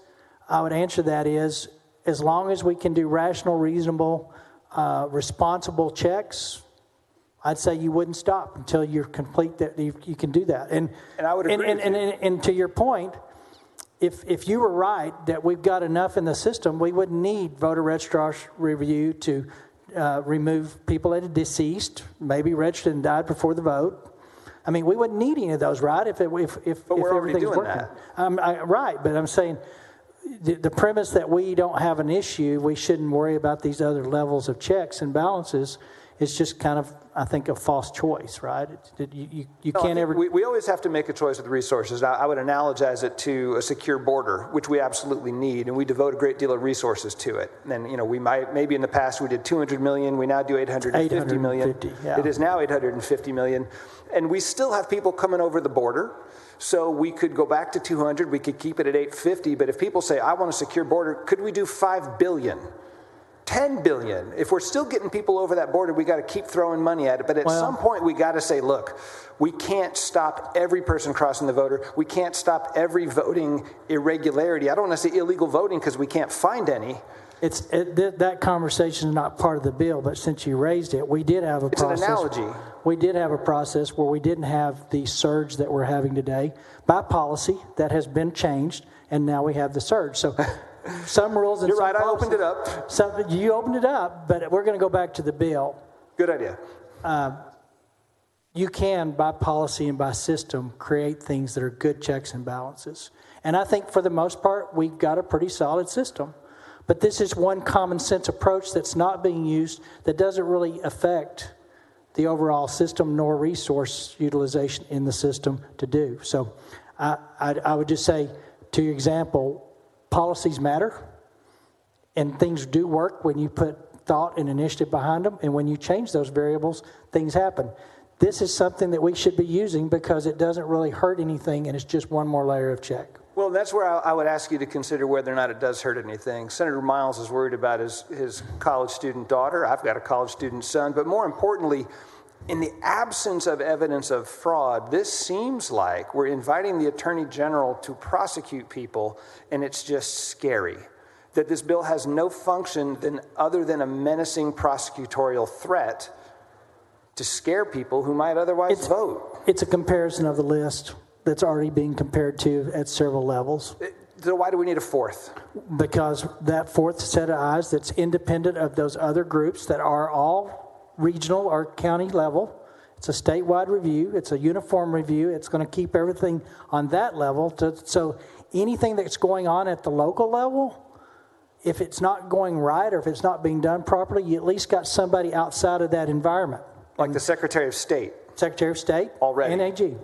I would answer that is, as long as we can do rational, reasonable, responsible checks, I'd say you wouldn't stop until you're complete that you can do that. And I would agree. And to your point, if you were right that we've got enough in the system, we wouldn't need voter registrar review to remove people that are deceased, maybe registered and died before the vote. I mean, we wouldn't need any of those, right? If we're already doing working. that. Right, but I'm saying the premise that we don't have an issue, we shouldn't worry about these other levels of checks and balances, it's just kind of, I think, a false choice, right? You No, I can't think ever. We always have to make a choice with resources. I would analogize it to a secure border, which we absolutely need, and we devote a great deal of resources to it. And we might, maybe in the past we did 200 million, we now do 850 million. 850, yeah. It is now 850 million, and we still have people coming over the border. So we could go back to 200, we could keep it at 850, but if people say, I want a secure border, could we do 5 billion? 10 billion. If we're still getting people over that border, we got to keep throwing money at it. But at some point, we got to say, look, we can't stop every person crossing the border. We can't stop every voting irregularity. I don't want to say illegal voting because we can't find any. That conversation is not part of the bill, but since you raised it, we did have a process. It's an analogy. We did have a process where we didn't have the surge that we're having today by policy that has been changed, and now we have the surge. So some rules and You're some right, policies, I opened it up. You opened it up, but we're going to go back to the bill. Good idea. You can, by policy and by system, create things that are good checks and balances. And I think for the most part, we've got a pretty solid system. But this is one common sense approach that's not being used, that doesn't really affect the overall system nor resource utilization in the system to do. So I would just say, to your example, policies matter, and things do work when you put thought and initiative behind them, and when you change those variables, things happen. This is something that we should be using because it doesn't really hurt anything, and it's just one more layer of check. Well, that's where I would ask you to consider whether or not it does hurt anything. Senator Miles is worried about his college student daughter. I've got a college student son. But more importantly, in the absence of evidence of fraud, this seems like we're inviting the Attorney General to prosecute people, and it's just scary that this bill has no function other than a menacing prosecutorial threat to scare people who might otherwise vote. It's a comparison of the list that's already being compared to at several levels. So why do we need a fourth? Because that fourth set of eyes that's independent of those other groups that are all regional or county level. It's a statewide review. It's a uniform review. It's going to keep everything on that level. So anything that's going on at the local level, if it's not going right or if it's not being done properly, you at least got somebody outside of that environment. Like the Secretary of State. Secretary of State. Already. NAG.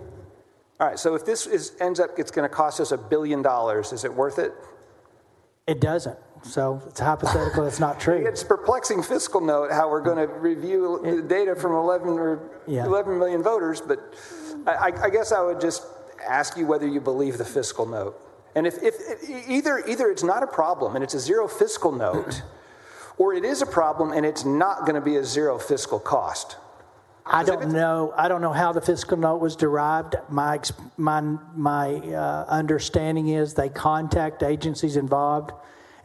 All right, so if this ends up, it's going to cost us $1 billion, is it worth it? It doesn't. So it's hypothetical, it's not true. It's a perplexing fiscal note how we're going to review the data from 11 million voters, but I guess I would just ask you whether you believe the fiscal note. And if either it's not a problem and it's a zero fiscal note, or it is a problem and it's not going to be a zero fiscal cost. I don't know how the fiscal note was derived. My understanding is they contact agencies involved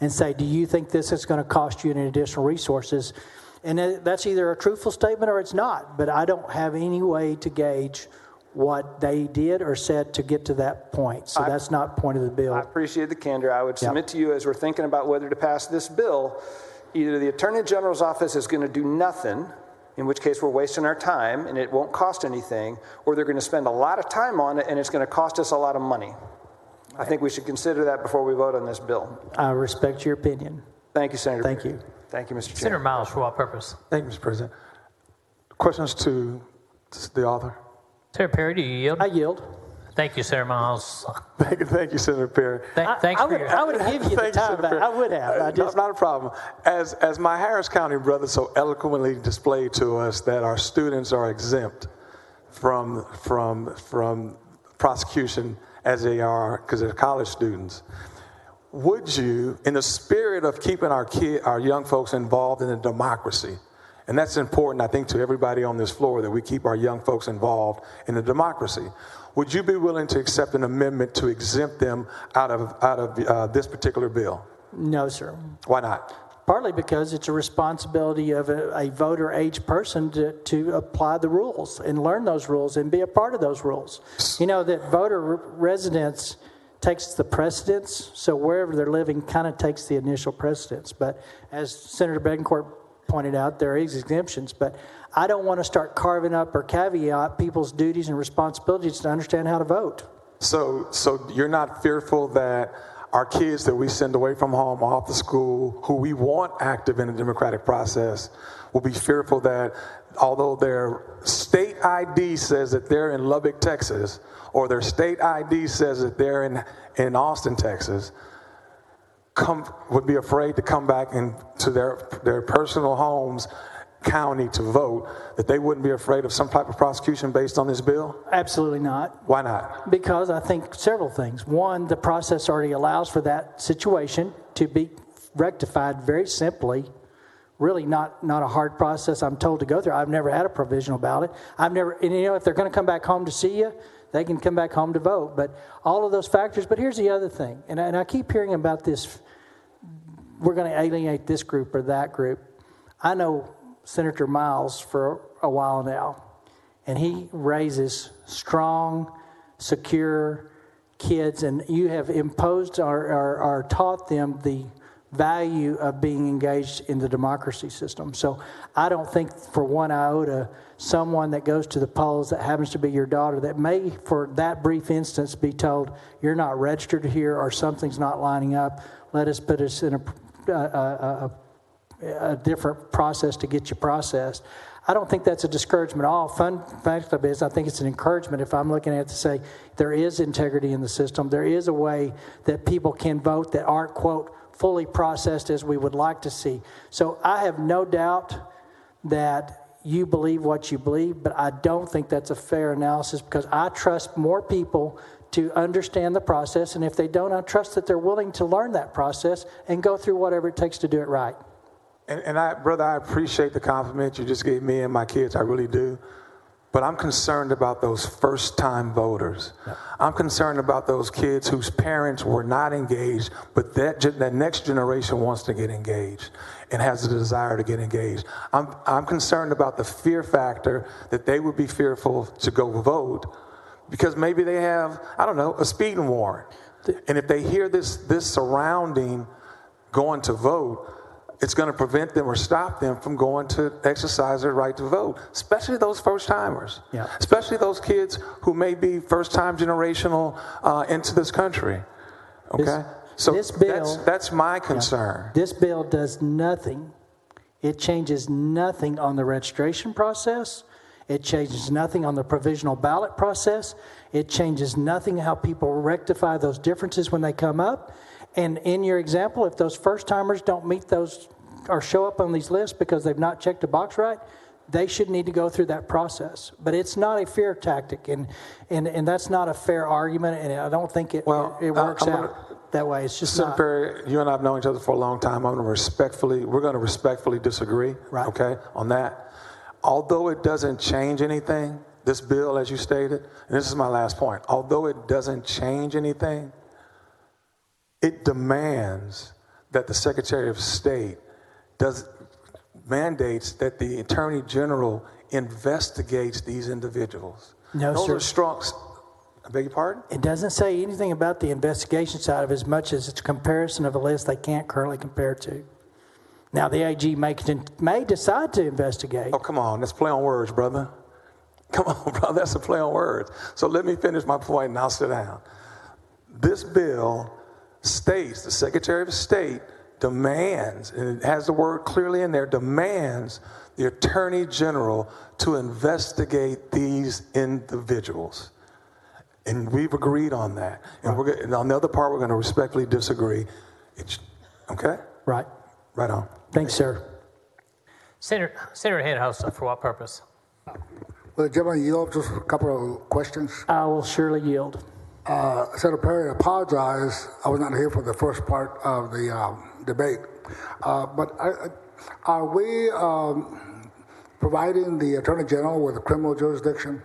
and say, do you think this is going to cost you any additional resources? And that's either a truthful statement or it's not. But I don't have any way to gauge what they did or said to get to that point. So that's not the point of the bill. I appreciate the candor. I would submit to you, as we're thinking about whether to pass this bill, either the Attorney General's office is going to do nothing, in which case we're wasting our time and it won't cost anything, or they're going to spend a lot of time on it and it's going to cost us a lot of money. I think we should consider that before we vote on this bill. I respect your opinion. Thank you, Senator. Thank you. Thank you, Mr. Chairman. Senator Miles, for what purpose? Thank you, Mr. President. Questions to the author? Senator Perry, do you yield? I yield. Thank you, Senator Miles. Thank you, Senator Perry. Thanks for your... I would have given you the time back. I would have. Not a problem. As my Harris County brother so eloquently displayed to us that our students are exempt from prosecution as they are because they're college students. Would you, in the spirit of keeping our young folks involved in a democracy, and that's important, I think, to everybody on this floor, that we keep our young folks involved in a democracy, would you be willing to accept an amendment to exempt them out of this particular bill? No, sir. Why not? Partly because it's a responsibility of a voter age person to apply the rules and learn those rules and be a part of those rules. You know that voter residence takes the precedence, so wherever they're living kind of takes the initial precedence. But as Senator Betancourt pointed out, there is exemptions, but I don't want to start carving up or caveat people's duties and responsibilities to understand how to vote. So you're not fearful that our kids that we send away from home, off to school, who we want active in the democratic process, will be fearful that although their state ID says that they're in Lubbock, Texas, or their state ID says that they're in Austin, Texas, would be afraid to come back into their personal homes, county to vote, that they wouldn't be afraid of some type of prosecution based on this bill? Absolutely not. Why not? Because I think several things. One, the process already allows for that situation to be rectified very simply. Really not a hard process, I'm told, to go through. I've never had a provisional ballot. And if they're going to come back home to see you, they can come back home to vote. But all of those factors. But here's the other thing, and I keep hearing about this, we're going to alienate this group or that group. I know Senator Miles for a while now, and he raises strong, secure kids, and you have imposed or taught them the value of being engaged in the democracy system. So I don't think for one iota someone that goes to the polls that happens to be your daughter that may for that brief instance be told you're not registered here or something's not lining up, let us put us in a different process to get you processed. I don't think that's a discouragement at all. Fun fact of it is I think it's an encouragement if I'm looking at it to say there is integrity in the system. There is a way that people can vote that aren't, quote, fully processed as we would like to see. So I have no doubt that you believe what you believe, but I don't think that's a fair analysis because I trust more people to understand the process, and if they don't, I trust that they're willing to learn that process and go through whatever it takes to do it right. And brother, I appreciate the compliment you just gave me and my kids. I really do. But I'm concerned about those first-time voters. Yeah. I'm concerned about those kids whose parents were not engaged, but that next generation wants to get engaged and has the desire to get engaged. I'm concerned about the fear factor that they would be fearful to go vote because maybe they have, I don't know, a speeding warrant. And if they hear this surrounding going to vote, it's going to prevent them or stop them from going to exercise their right to vote, especially those first-timers, especially those kids who may be first-time generational into this country, okay? This bill, that's my concern. This bill does nothing. It changes nothing on the registration process. It changes nothing on the provisional ballot process. It changes nothing how people rectify those differences when they come up. And in your example, if those first-timers don't meet those or show up on these lists because they've not checked a box right, they should need to go through that process. But it's not a fear tactic, and that's not a fair argument, and I don't think it works out that way. It's just Senator Perry, you and I have known each other for a long time. We're going to respectfully disagree, okay, on that. Although it doesn't change anything, this bill, as you stated, and this is my last point, although it doesn't change anything, it demands that the Secretary of State mandates that the Attorney General investigates these individuals. No, Those sir. are strong. I beg your pardon? It doesn't say anything about the investigation side of it as much as it's a comparison of a list they can't currently compare to. Now, the AG may decide to investigate. Oh, come on. Let's play on words, brother. Come on, brother. That's a play on words. So let me finish my point and I'll sit down. This bill states the Secretary of State demands, and it has the word clearly in there, demands the Attorney General to investigate these individuals. And we've agreed on that. And on the other part, we're going to respectfully disagree. Okay? Right. Right on. Thanks, sir. Senator Hinojosa, for what purpose? Will the gentleman yield just a couple of questions? I will surely yield. Senator Perry, I apologize. I was not here for the first part of the debate. But are we providing the Attorney General with a criminal jurisdiction?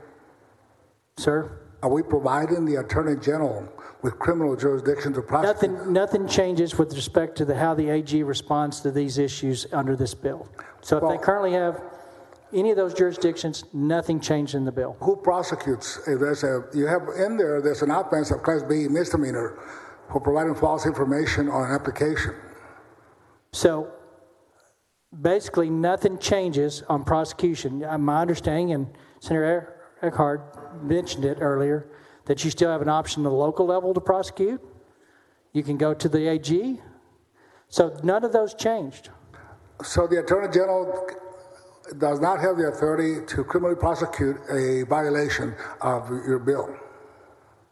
Sir? Are we providing the Attorney General with criminal jurisdiction to prosecute? Nothing changes with respect to how the AG responds to these issues under this bill. So if they currently have any of those jurisdictions, nothing changed in the bill. Who prosecutes? If there's there's an offense of Class B misdemeanor for providing false information on an application. So basically nothing changes on prosecution. My understanding, and Senator Eckhart mentioned it earlier, that you still have an option at the local level to prosecute. You can go to the AG. So none of those changed. So the Attorney General does not have the authority to criminally prosecute a violation of your bill.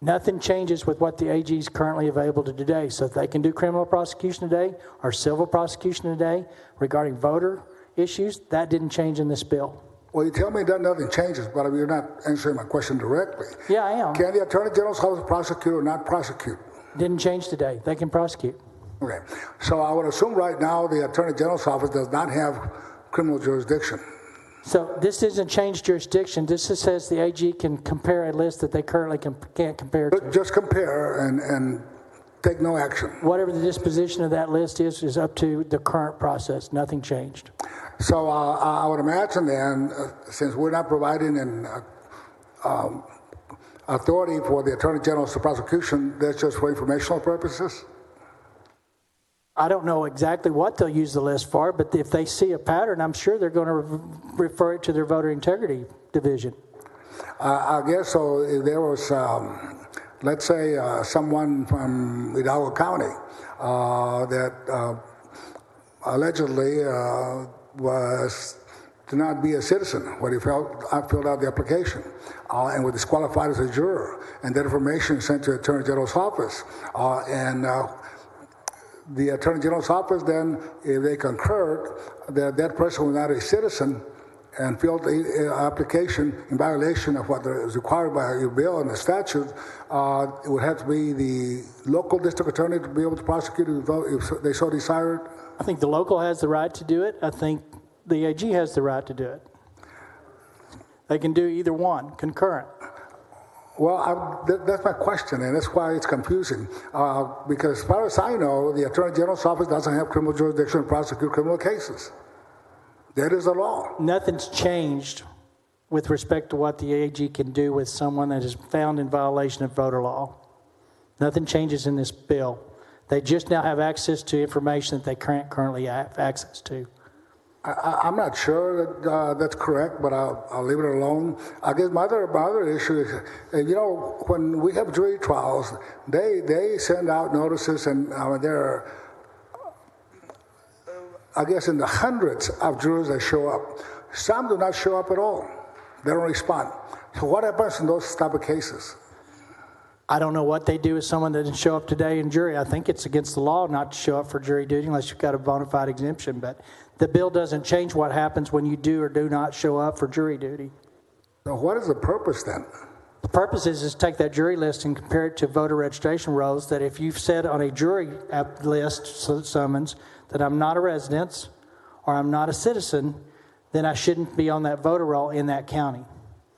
Nothing changes with what the AG is currently available to today. So if they can do criminal prosecution today or civil prosecution today regarding voter issues, that didn't change in this bill. Well, you tell me that nothing changes, but you're not answering my question directly. Yeah, I am. Can the Attorney General's office prosecute or not prosecute? Didn't change today. They can prosecute. Okay. So I would assume right now the Attorney General's office does not have criminal jurisdiction. So this isn't changed jurisdiction. This just says the AG can compare a list that they currently can't compare to. Just compare and take no action. Whatever the disposition of that list is up to the current process. Nothing changed. So I would imagine then, since we're not providing an authority for the Attorney General's prosecution, that's just for informational purposes? I don't know exactly what they'll use the list for, but if they see a pattern, I'm sure they're going to refer it to their voter integrity division. I guess so. If there was, let's say, someone from Hidalgo County that allegedly was to not be a citizen when he filled out the application and was disqualified as a juror, and that information sent to the Attorney General's office, the Attorney General's office then, if they concurred that that person was not a citizen and filled the application in violation of what is required by your bill and the statute, it would have to be the local district attorney to be able to prosecute if they so desired. I think the local has the right to do it. I think the AG has the right to do it. They can do either one, concurrent. Well, that's my question, and that's why it's confusing. Because as far as I know, the Attorney General's office doesn't have criminal jurisdiction to prosecute criminal cases. That is the law. Nothing's changed with respect to what the AG can do with someone that is found in violation of voter law. Nothing changes in this bill. They just now have access to information that they can't currently have access to. I'm not sure that that's correct, but I'll leave it alone. I guess my other issue is, when we have jury trials, they send out notices, and there are, I guess, in the hundreds of jurors that show up. Some do not show up at all. They don't respond. So what happens in those type of cases? I don't know what they do with someone that didn't show up today in jury. I think it's against the law not to show up for jury duty unless you've got a bona fide exemption. But the bill doesn't change what happens when you do or do not show up for jury duty. So what is the purpose then? The purpose is to take that jury list and compare it to voter registration rolls, that if you've said on a jury list summons that I'm not a resident or I'm not a citizen, then I shouldn't be on that voter roll in that county.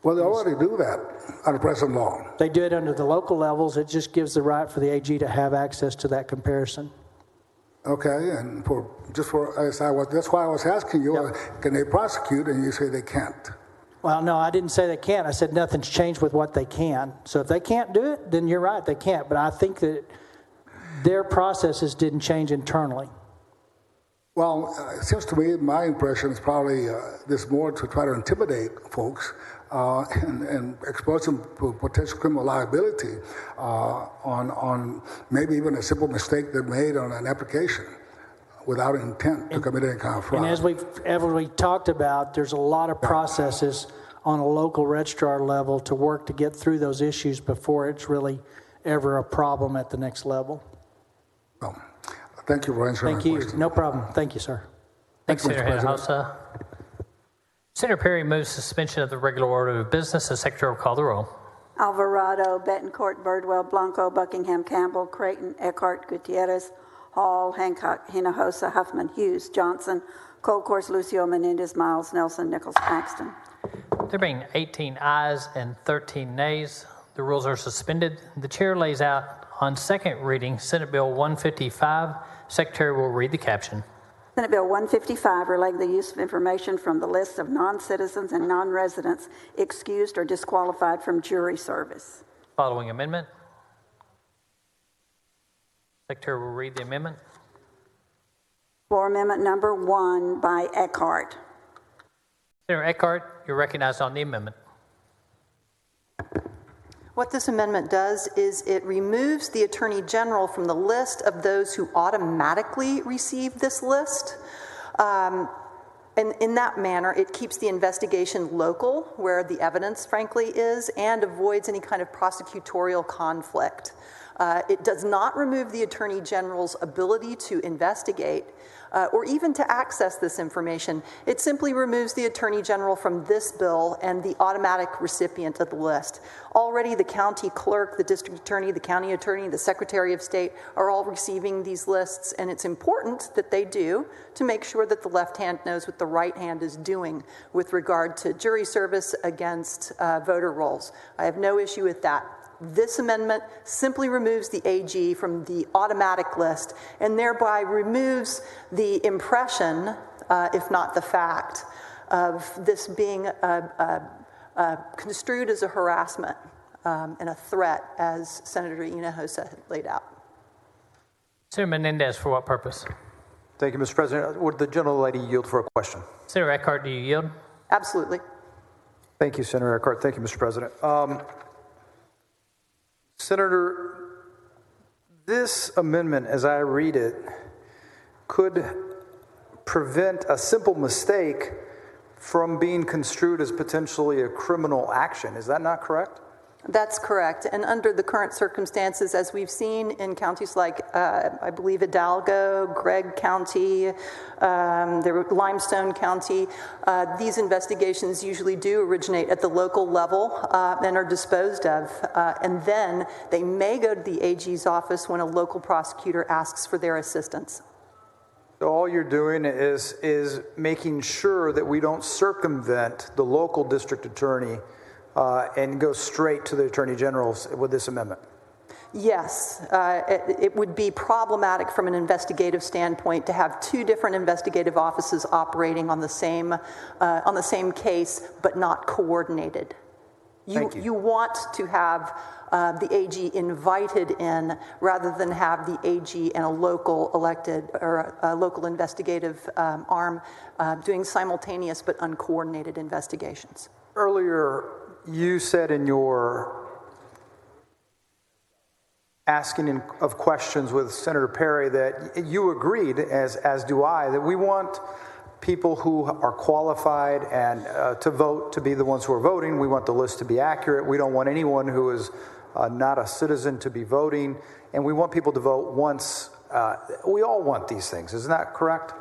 Well, they already do that under present law. They do it under the local levels. It just gives the right for the AG to have access to that comparison. Okay, and that's why I was asking you, can they prosecute? And you say they can't. Well, no, I didn't say they can't. I said nothing's changed with what they can. So if they can't do it, then you're right, they can't. But I think that their processes didn't change internally. Well, it seems to me, my impression is probably this more to try to intimidate folks and expose them to potential criminal liability on maybe even a simple mistake they made on an application without intent to commit any kind of fraud. And as we talked about, there's a lot of processes on a local registrar level to work to get through those issues before it's really ever a problem at the next level. Well, thank you for answering my question. Thank you. No problem. Thank you, sir. Thanks, Senator Hinojosa. Senator Perry moves suspension of the regular order of business. The Secretary will call the roll. Alvarado, Betancourt, Birdwell, Blanco, Buckingham, Campbell, Creighton, Eckhart, Gutierrez, Hall, Hancock, Hinojosa, Huffman, Hughes, Johnson, Colcourse, Lucio, Menendez, Miles, Nelson, Nichols, Paxton. There being 18 ayes and 13 nays, the rules are suspended. The chair lays out on second reading Senate Bill 155. Secretary will read the caption. Senate Bill 155, relating the use of information from the list of non-citizens and non-residents excused or disqualified from jury service. Following amendment. Secretary will read the amendment. Floor amendment number 1 by Eckhart. Senator Eckhart, you're recognized on the amendment. What this amendment does is it removes the Attorney General from the list of those who automatically receive this list. And in that manner, it keeps the investigation local, where the evidence, frankly, is, and avoids any kind of prosecutorial conflict. It does not remove the Attorney General's ability to investigate or even to access this information. It simply removes the Attorney General from this bill and the automatic recipient of the list. Already the county clerk, the district attorney, the county attorney, the Secretary of State are all receiving these lists, and it's important that they do to make sure that the left hand knows what the right hand is doing with regard to jury service against voter rolls. I have no issue with that. This amendment simply removes the AG from the automatic list and thereby removes the impression, if not the fact, of this being construed as a harassment and a threat, as Senator Hinojosa had laid out. Senator Menendez, for what purpose? Thank you, Mr. President. Would the gentlelady yield for a question? Senator Eckhart, do you yield? Absolutely. Thank you, Senator Eckhart. Thank you, Mr. President. Senator, this amendment, as I read it, could prevent a simple mistake from being construed as potentially a criminal action. Is that not correct? That's correct. And under the current circumstances, as we've seen in counties like, I believe, Hidalgo, Gregg County, Limestone County, these investigations usually do originate at the local level and are disposed of. And then they may go to the AG's office when a local prosecutor asks for their assistance. So all you're doing is making sure that we don't circumvent the local district attorney and go straight to the Attorney General with this amendment. Yes, it would be problematic from an investigative standpoint to have two different investigative offices operating on the same case, but not coordinated. You want to have the AG invited in rather than have the AG and a local elected or a local investigative arm doing simultaneous but uncoordinated investigations. Earlier, you said in your asking of questions with Senator Perry that you agreed, as do I, that we want people who are qualified and to vote to be the ones who are voting. We want the list to be accurate. We don't want anyone who is not a citizen to be voting, and we want people to vote once. We all want these things. Isn't that correct?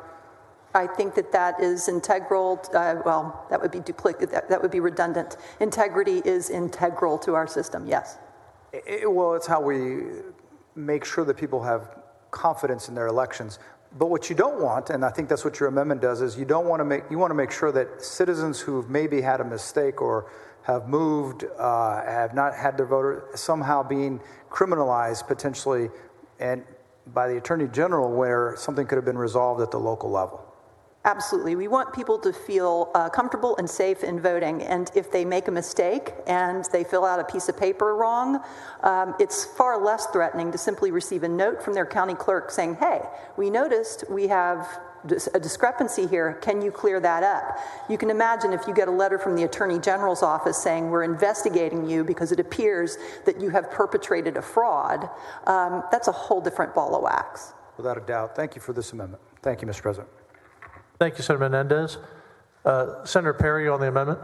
I think that is integral. Well, that would be duplicate. That would be redundant. Integrity is integral to our system. Yes. Well, it's how we make sure that people have confidence in their elections. But what you don't want, and I think that's what your amendment does, is you want to make sure that citizens who've maybe had a mistake or have moved, have not had their voter somehow being criminalized potentially, and by the Attorney General, where something could have been resolved at the local level. Absolutely. We want people to feel comfortable and safe in voting. And if they make a mistake and they fill out a piece of paper wrong, it's far less threatening to simply receive a note from their county clerk saying, hey, we noticed we have a discrepancy here. Can you clear that up? You can imagine if you get a letter from the Attorney General's office saying we're investigating you because it appears that you have perpetrated a fraud, that's a whole different ball of wax. Without a doubt. Thank you for this amendment. Thank you, Mr. President. Thank you, Senator Menendez. Senator Perry on the amendment.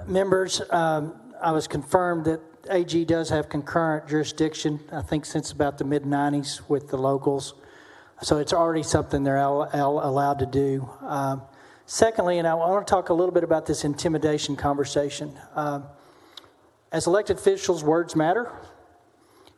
Members, I was confirmed that AG does have concurrent jurisdiction, I think since about the mid-90s with the locals. So it's already something they're allowed to do. Secondly, and I want to talk a little bit about this intimidation conversation. As elected officials, words matter.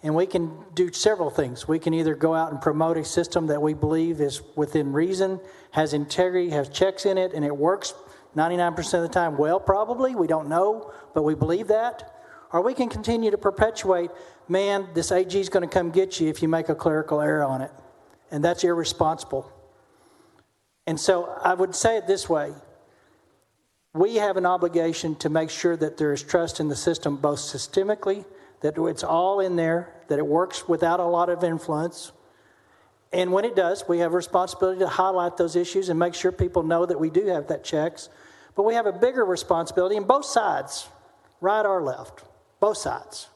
And we can do several things. We can either go out and promote a system that we believe is within reason, has integrity, has checks in it, and it works 99% of the time well, probably. We don't know, but we believe that. Or we can continue to perpetuate, man, this AG is going to come get you if you make a clerical error on it. And that's irresponsible. And so I would say it this way. We have an obligation to make sure that there is trust in the system, both systemically, that it's all in there, that it works without a lot of influence. And when it does, we have a responsibility to highlight those issues and make sure people know that we do have that checks. But we have a bigger responsibility in both sides, right or left, both sides,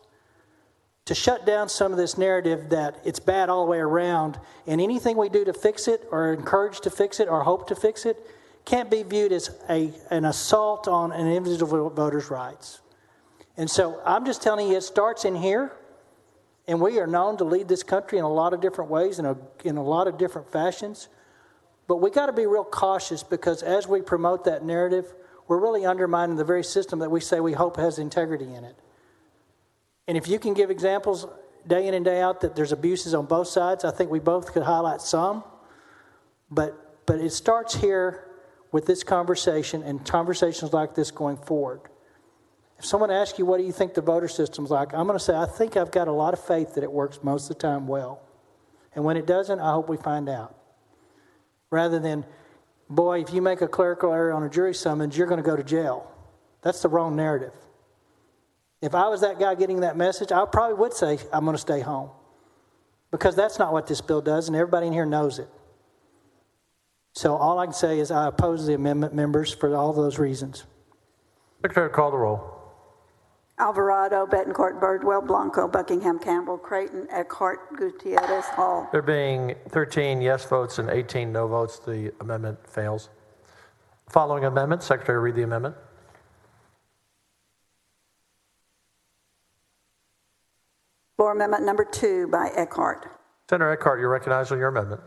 to shut down some of this narrative that it's bad all the way around, and anything we do to fix it or encourage to fix it or hope to fix it can't be viewed as an assault on an individual voter's rights. And so I'm just telling you, it starts in here, and we are known to lead this country in a lot of different ways, in a lot of different fashions. But we got to be real cautious, because as we promote that narrative, we're really undermining the very system that we say we hope has integrity in it. And if you can give examples day in and day out that there's abuses on both sides, I think we both could highlight some. But it starts here with this conversation and conversations like this going forward. If someone asks you, what do you think the voter system's like? I'm going to say, I think I've got a lot of faith that it works most of the time well. And when it doesn't, I hope we find out. Rather than, boy, if you make a clerical error on a jury summons, you're going to go to jail. That's the wrong narrative. If I was that guy getting that message, I probably would say, I'm going to stay home. Because that's not what this bill does, and everybody in here knows it. So all I can say is I oppose the amendment, members, for all those reasons. Secretary, call the roll. Alvarado, Betancourt, Birdwell, Blanco, Buckingham, Campbell, Creighton, Eckhart, Gutierrez, Hall. There being 13 yes votes and 18 no votes, the amendment fails. Following amendment, Secretary, read the amendment. Floor amendment number 2 by Eckhart. Senator Eckhart, you're recognized on your amendment.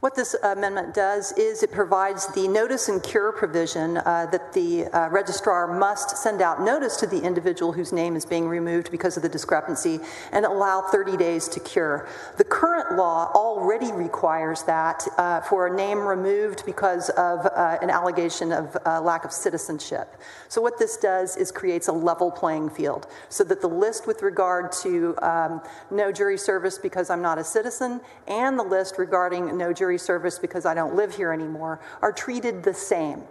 What this amendment does is it provides the notice and cure provision that the registrar must send out notice to the individual whose name is being removed because of the discrepancy and allow 30 days to cure. The current law already requires that for a name removed because of an allegation of lack of citizenship. So what this does is creates a level playing field so that the list with regard to no jury service because I'm not a citizen and the list regarding no jury service because I don't live here anymore are treated the same,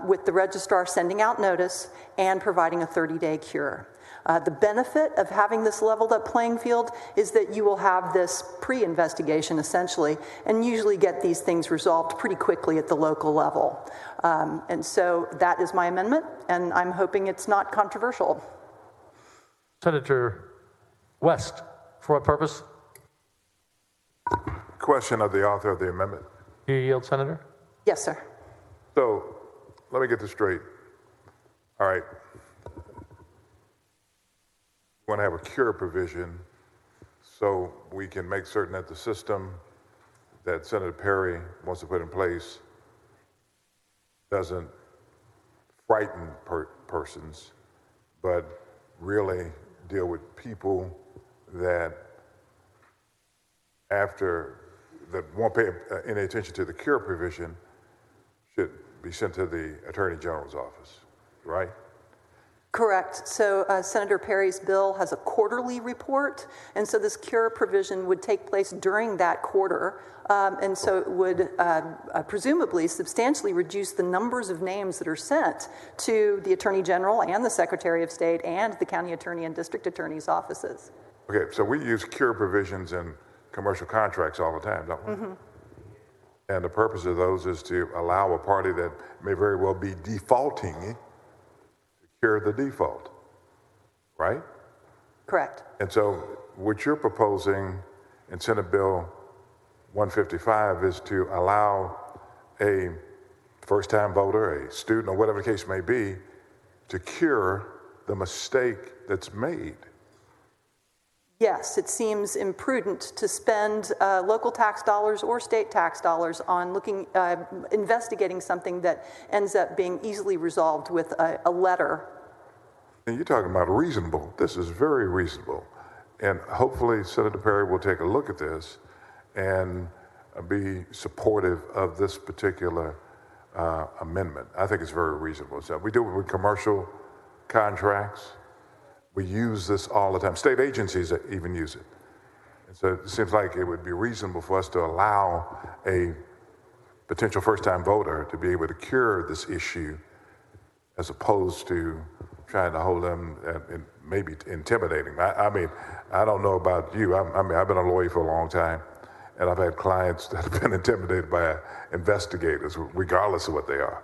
with the registrar sending out notice and providing a 30-day cure. The benefit of having this leveled up playing field is that you will have this pre-investigation essentially and usually get these things resolved pretty quickly at the local level. And so that is my amendment, and I'm hoping it's not controversial. Senator West, for what purpose? Question of the author of the amendment. You yield, Senator? Yes, sir. So let me get this straight. All right. We want to have a cure provision so we can make certain that the system that Senator Perry wants to put in place doesn't frighten persons, but really deal with people that that won't pay any attention to the cure provision should be sent to the Attorney General's office, right? Correct. So Senator Perry's bill has a quarterly report, and so this cure provision would take place during that quarter, and so it would presumably substantially reduce the numbers of names that are sent to the Attorney General and the Secretary of State and the County Attorney and District Attorney's offices. Okay, so we use cure provisions in commercial contracts all the time, don't we? Mm-hmm. And the purpose of those is to allow a party that may very well be defaulting to cure the default, right? Correct. And so what you're proposing in Senate Bill 155 is to allow a first-time voter, a student, or whatever the case may be, to cure the mistake that's made. Yes, it seems imprudent to spend local tax dollars or state tax dollars on investigating something that ends up being easily resolved with a letter. And you're talking about reasonable. This is very reasonable. And hopefully Senator Perry will take a look at this and be supportive of this particular amendment. I think it's very reasonable. So we do it with commercial contracts. We use this all the time. State agencies even use it. And so it seems like it would be reasonable for us to allow a potential first-time voter to be able to cure this issue as opposed to trying to hold them and maybe intimidating. I mean, I don't know about you. I've been a lawyer for a long time, and I've had clients that have been intimidated by investigators, regardless of what they are,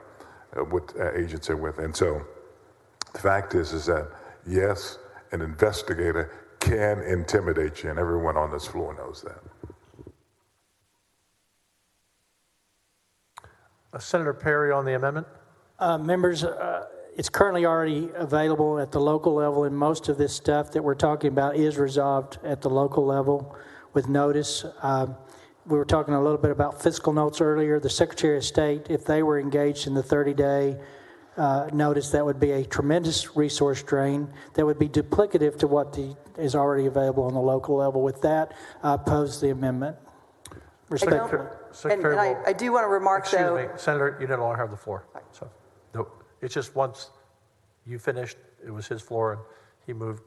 what agents they're with. And so the fact is that yes, an investigator can intimidate you, and everyone on this floor knows that. Senator Perry on the amendment. Members, it's currently already available at the local level, and most of this stuff that we're talking about is resolved at the local level with notice. We were talking a little bit about fiscal notes earlier. The Secretary of State, if they were engaged in the 30-day notice, that would be a tremendous resource drain that would be duplicative to what is already available on the local level. With that, I oppose the amendment. I do want to remark, Excuse me, Senator, you no longer have the floor. So, no, it's just once you finished, it was his floor, and he moved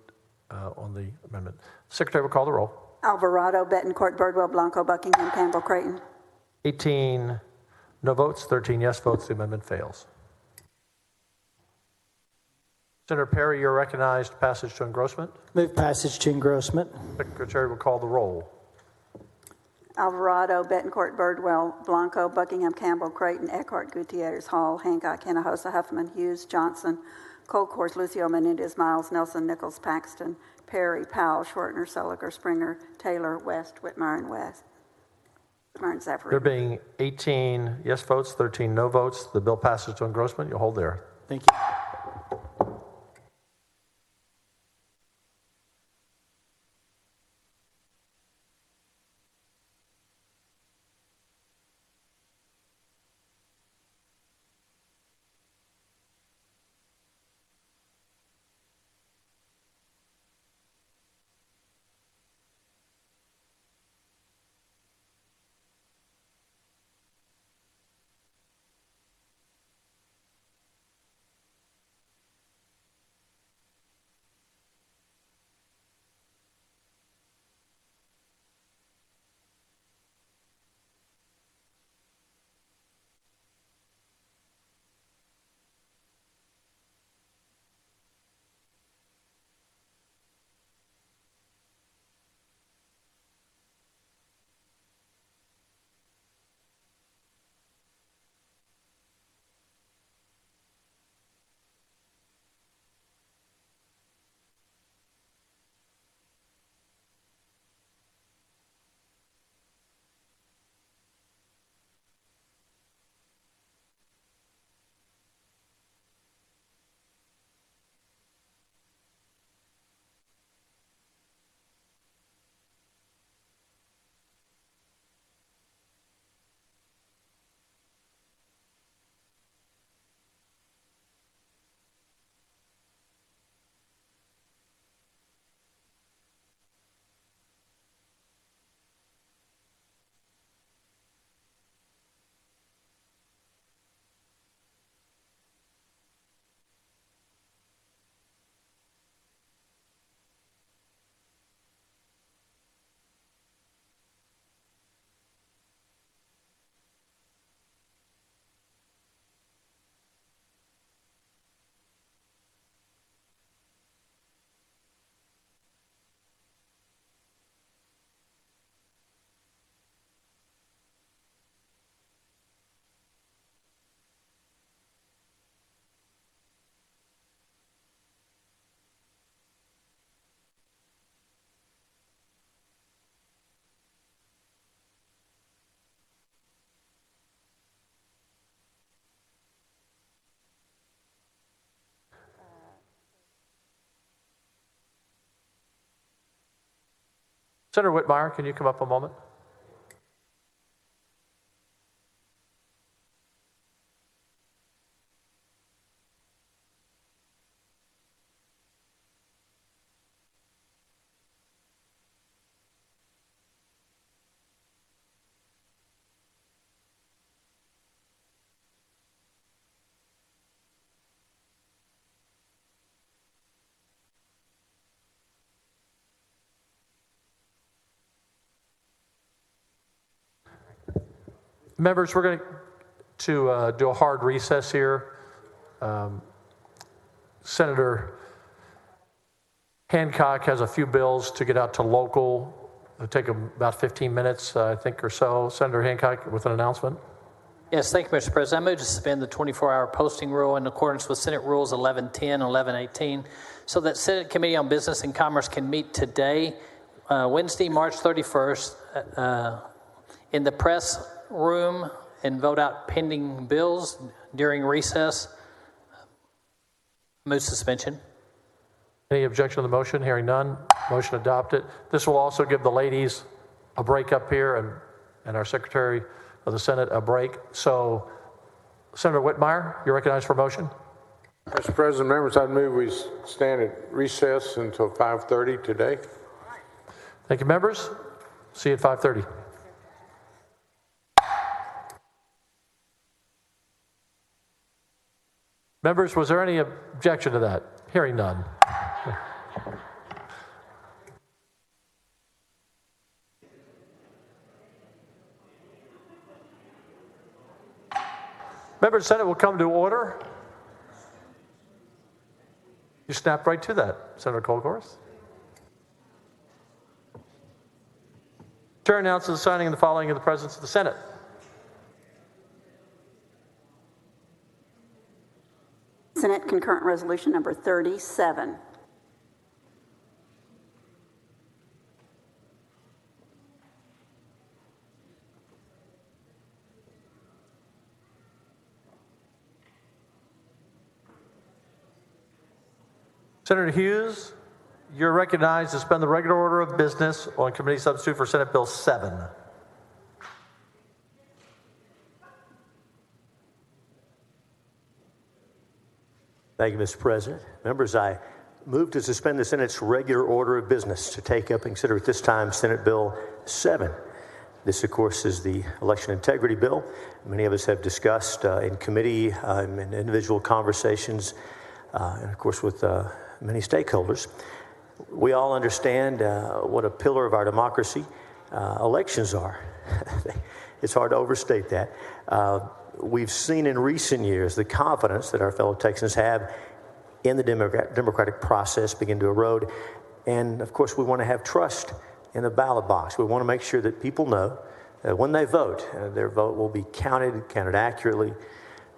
on the amendment. Secretary will call the roll. Alvarado, Betancourt, Birdwell, Blanco, Buckingham, Campbell, Creighton. 18 no votes, 13 yes votes. The amendment fails. Senator Perry, you're recognized. Passage to engrossment. Move passage to engrossment. Secretary will call the roll. Alvarado, Betancourt, Birdwell, Blanco, Buckingham, Campbell, Creighton, Eckhart, Gutierrez, Hall, Hancock, Hinojosa, Huffman, Hughes, Johnson, Colcourse, Lucio, Menendez, Miles, Nelson, Nichols, Paxton, Perry, Powell, Schwertner, Sulliger, Springer, Taylor, West, Whitmer, and West. Whitmer and Zafir. There being 18 yes votes, 13 no votes, the bill passes to engrossment. You'll hold there. Thank you. Senator Whitmire, can you come up a moment? Members, we're going to do a hard recess here. Senator Hancock has a few bills to get out to local. It'll take him about 15 minutes, I think, or so. Senator Hancock with an announcement. Yes, thank you, Mr. President. I move to suspend the 24-hour posting rule in accordance with Senate Rules 1110 and 1118 so that Senate Committee on Business and Commerce can meet today, Wednesday, March 31st, in the press room and vote out pending bills during recess. Move suspension. Any objection to the motion? Hearing none. Motion adopted. This will also give the ladies a break up here and our Secretary of the Senate a break. So, Senator Whitmire, you're recognized for motion. Mr. President, members, I move we stand at recess until 5:30 today. Thank you, members. See you at 5:30. Members, was there any objection to that? Hearing none. Members, Senate will come to order. You snapped right to that, Senator Kolkhorst. Chair announces the signing and the following in the presence of the Senate. Senate Concurrent Resolution number 37. Senator Hughes, you're recognized to suspend the regular order of business on committee substitute for Senate Bill 7. Thank you, Mr. President. Members, I move to suspend the Senate's regular order of business to take up and consider at this time Senate Bill 7. This, of course, is the election integrity bill. Many of us have discussed in committee and individual conversations, and of course with many stakeholders. We all understand what a pillar of our democracy elections are. It's hard to overstate that. We've seen in recent years the confidence that our fellow Texans have in the democratic process begin to erode. And of course, we want to have trust in the ballot box. We want to make sure that people know that when they vote, their vote will be counted accurately,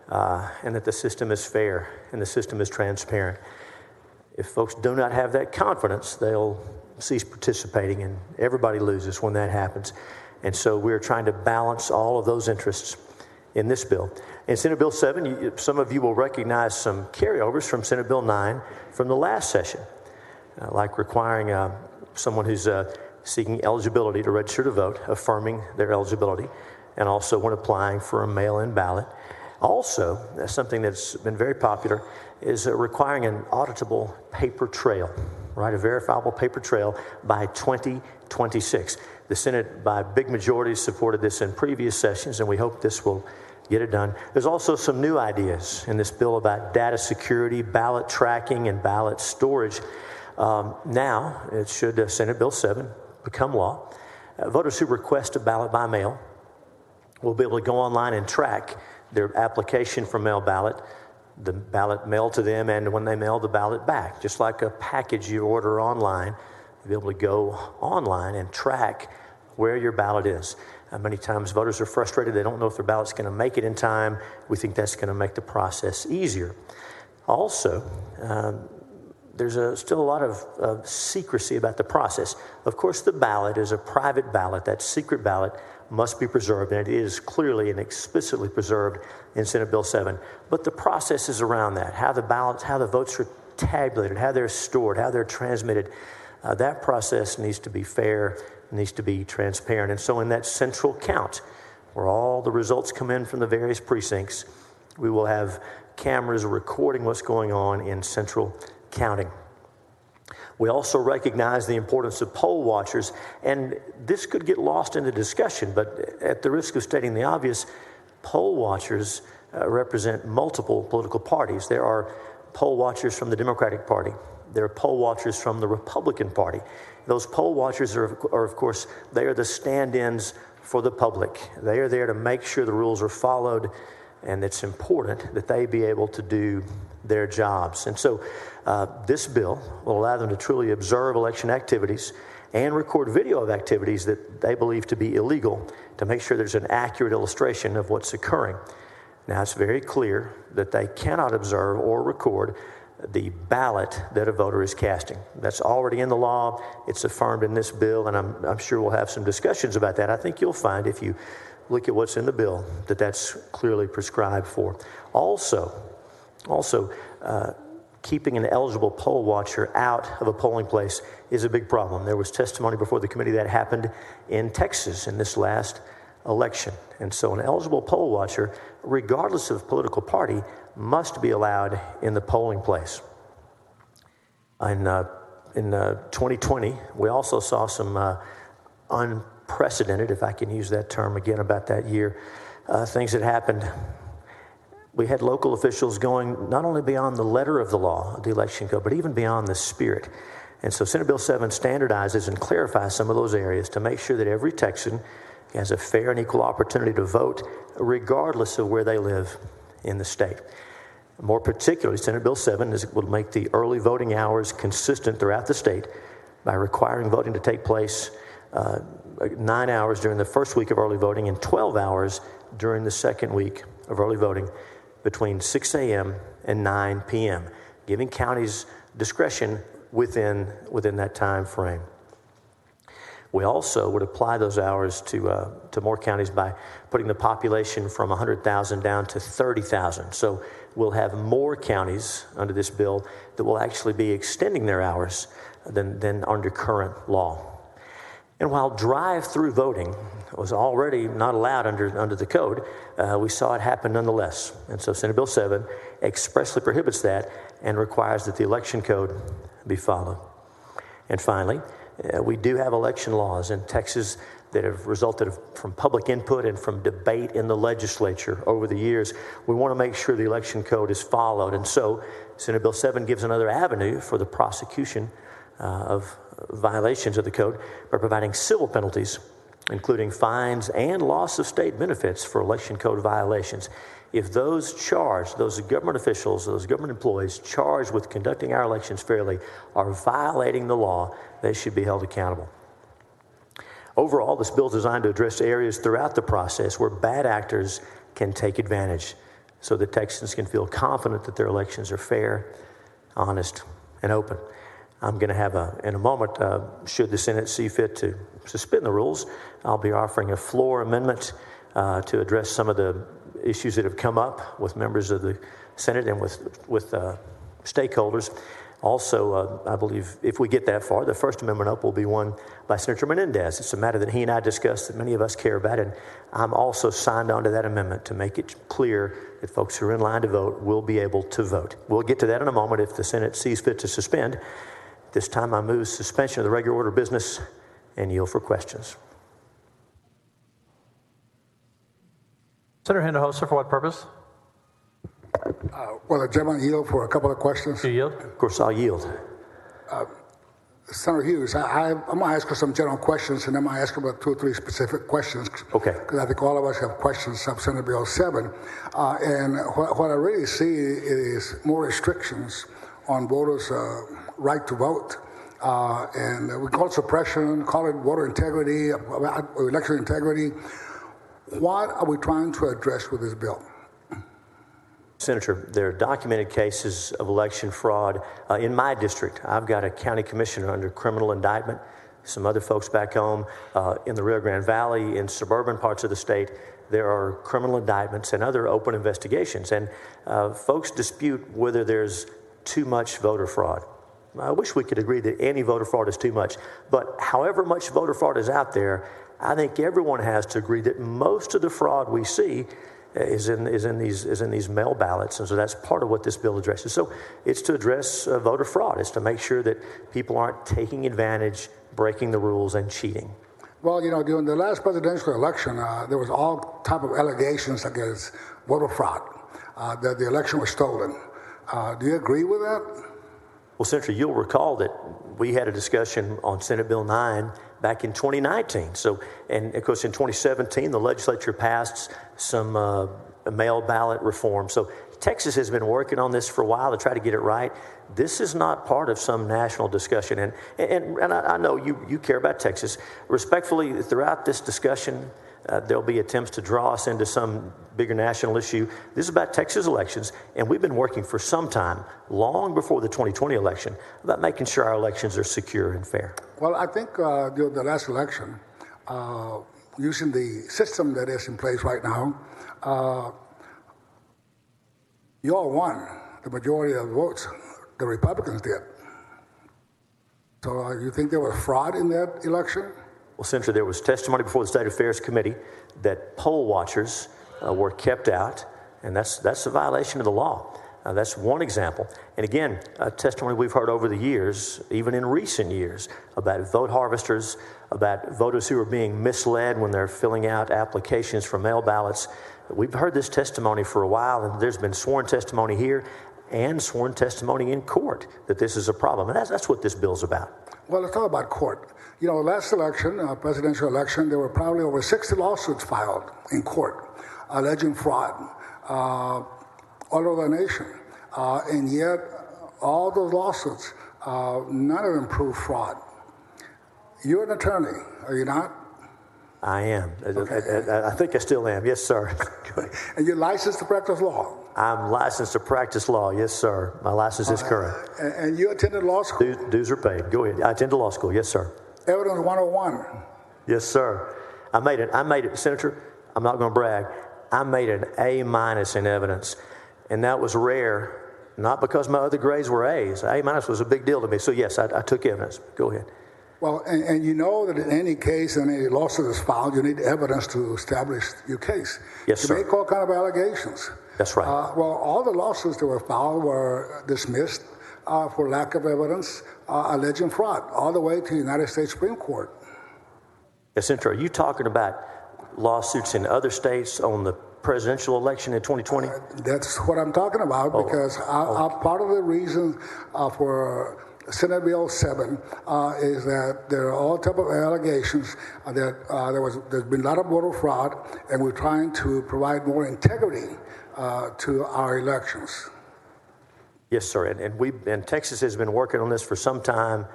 and that the system is fair and the system is transparent. If folks do not have that confidence, they'll cease participating, and everybody loses when that happens. And so we're trying to balance all of those interests in this bill. In Senate Bill 7, some of you will recognize some carryovers from Senate Bill 9 from the last session, like requiring someone who's seeking eligibility to register to vote, affirming their eligibility, and also when applying for a mail-in ballot. Also, something that's been very popular is requiring an auditable paper trail, right? A verifiable paper trail by 2026. The Senate, by big majorities, supported this in previous sessions, and we hope this will get it done. There's also some new ideas in this bill about data security, ballot tracking, and ballot storage. Now, it should Senate Bill 7 become law. Voters who request a ballot by mail will be able to go online and track their application for mail ballot, the ballot mailed to them, and when they mail the ballot back. Just like a package you order online, you'll be able to go online and track where your ballot is. Many times voters are frustrated. They don't know if their ballot's going to make it in time. We think that's going to make the process easier. Also, there's still a lot of secrecy about the process. Of course, the ballot is a private ballot. That secret ballot must be preserved, and it is clearly and explicitly preserved in Senate Bill 7. But the processes around that, how the ballots, how the votes are tabulated, how they're stored, how they're transmitted, that process needs to be fair, needs to be transparent. And so in that central count, where all the results come in from the various precincts, we will have cameras recording what's going on in central counting. We also recognize the importance of poll watchers, and this could get lost in the discussion, but at the risk of stating the obvious, poll watchers represent multiple political parties. There are poll watchers from the Democratic Party. There are poll watchers from the Republican Party. Those poll watchers are of course, they are the stand-ins for the public. They are there to make sure the rules are followed, and it's important that they be able to do their jobs. And so this bill will allow them to truly observe election activities and record video of activities that they believe to be illegal to make sure there's an accurate illustration of what's occurring. Now, it's very clear that they cannot observe or record the ballot that a voter is casting. That's already in the law. It's affirmed in this bill, and I'm sure we'll have some discussions about that. I think you'll find, if you look at what's in the bill, that that's clearly prescribed for. Also, keeping an eligible poll watcher out of a polling place is a big problem. There was testimony before the committee that happened in Texas in this last election. And so an eligible poll watcher, regardless of political party, must be allowed in the polling place. In 2020, we also saw some unprecedented, if I can use that term again about that year, things that happened. We had local officials going not only beyond the letter of the law, the election code, but even beyond the spirit. And so Senate Bill 7 standardizes and clarifies some of those areas to make sure that every Texan has a fair and equal opportunity to vote, regardless of where they live in the state. More particularly, Senate Bill 7 will make the early voting hours consistent throughout the state by requiring voting to take place 9 hours during the first week of early voting and 12 hours during the second week of early voting, between 6 a.m. and 9 p.m., giving counties discretion within that time frame. We also would apply those hours to more counties by putting the population from 100,000 down to 30,000. So we'll have more counties under this bill that will actually be extending their hours than under current law. And while drive-through voting was already not allowed under the code, we saw it happen nonetheless. And so Senate Bill 7 expressly prohibits that and requires that the election code be followed. And finally, we do have election laws in Texas that have resulted from public input and from debate in the legislature over the years. We want to make sure the election code is followed. And so Senate Bill 7 gives another avenue for the prosecution of violations of the code by providing civil penalties, including fines and loss of state benefits for election code violations. If those government officials, those government employees charged with conducting our elections fairly are violating the law, they should be held accountable. Overall, this bill is designed to address areas throughout the process where bad actors can take advantage so that Texans can feel confident that their elections are fair, honest, and open. I'm going to have in a moment, should the Senate see fit to suspend the rules, I'll be offering a floor amendment to address some of the issues that have come up with members of the Senate and with stakeholders. Also, I believe if we get that far, the first amendment up will be one by Senator Menendez. It's a matter that he and I discussed that many of us care about, and I'm also signed on to that amendment to make it clear that folks who are in line to vote will be able to vote. We'll get to that in a moment if the Senate sees fit to suspend. This time I move suspension of the regular order of business and yield for questions. Senator Hinojosa, for what purpose? Will the gentleman yield for a couple of questions? You yield? Of course, I'll yield. Senator Hughes, I'm going to ask you some general questions, and then I'm going to ask you about 2 or 3 specific questions. Okay. Because I think all of us have questions of Senate Bill 7. And what I really see is more restrictions on voters' right to vote. And we call it suppression, call it voter integrity, election integrity. What are we trying to address with this bill? Senator, there are documented cases of election fraud in my district. I've got a county commissioner under criminal indictment, some other folks back home in the Rio Grande Valley, in suburban parts of the state. There are criminal indictments and other open investigations, and folks dispute whether there's too much voter fraud. I wish we could agree that any voter fraud is too much, but however much voter fraud is out there, I think everyone has to agree that most of the fraud we see is in these mail ballots, and so that's part of what this bill addresses. So it's to address voter fraud. It's to make sure that people aren't taking advantage, breaking the rules, and cheating. Well, during the last presidential election, there was all type of allegations against voter fraud, that the election was stolen. Do you agree with that? Well, Senator, you'll recall that we had a discussion on Senate Bill 9 back in 2019. So, and of course, in 2017, the legislature passed some mail ballot reform. So Texas has been working on this for a while to try to get it right. This is not part of some national discussion. And I know you care about Texas. Respectfully, throughout this discussion, there'll be attempts to draw us into some bigger national issue. This is about Texas elections, and we've been working for some time, long before the 2020 election, about making sure our elections are secure and fair. Well, I think the last election, using the system that is in place right now, you all won the majority of the votes. The Republicans did. So you think there was fraud in that election? Well, Senator, there was testimony before the State Affairs Committee that poll watchers were kept out, and that's a violation of the law. That's one example. And again, a testimony we've heard over the years, even in recent years, about vote harvesters, about voters who are being misled when they're filling out applications for mail ballots. We've heard this testimony for a while, and there's been sworn testimony here and sworn testimony in court that this is a problem. And that's what this bill's about. Well, let's talk about court. You know, last election, presidential election, there were probably over 60 lawsuits filed in court alleging fraud all over the nation. And yet, all those lawsuits, none of them prove fraud. You're an attorney, are you not? I am. Okay. I think I still am. Yes, sir. And you're licensed to practice law? I'm licensed to practice law. Yes, sir. My license is current. And you attended law school? Dues are paid. Go ahead. I attended law school. Yes, sir. Evidence 101. Yes, sir. I made it, Senator, I'm not going to brag. I made an A- in evidence. And that was rare, not because my other grades were A's. A- was a big deal to me. So, yes, I took evidence. Go ahead. Well, and you know that in any case, in any lawsuit is filed, you need evidence to establish your case. Yes, sir. You make all kind of allegations. That's right. Well, all the lawsuits that were filed were dismissed for lack of evidence, alleging fraud, all the way to the United States Supreme Court. Yes, Senator, are you talking about lawsuits in other states on the presidential election in 2020? That's what I'm talking about, because part of the reason for Senate Bill 7 is that there are all type of allegations that there's been a lot of voter fraud, and we're trying to provide more integrity to our elections. Yes, sir. And Texas has been working on this for some time,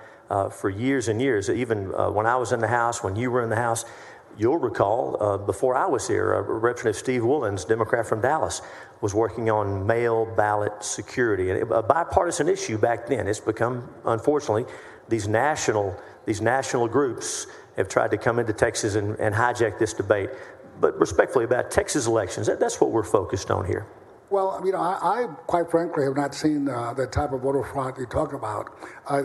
for years and years. Even when I was in the House, when you were in the House, you'll recall, before I was here, Representative Steve Woolens, Democrat from Dallas, was working on mail ballot security. And a bipartisan issue back then. It's become, unfortunately, these national groups have tried to come into Texas and hijack this debate. But respectfully, about Texas elections, that's what we're focused on here. Well, you know, I quite frankly have not seen the type of voter fraud you talk about.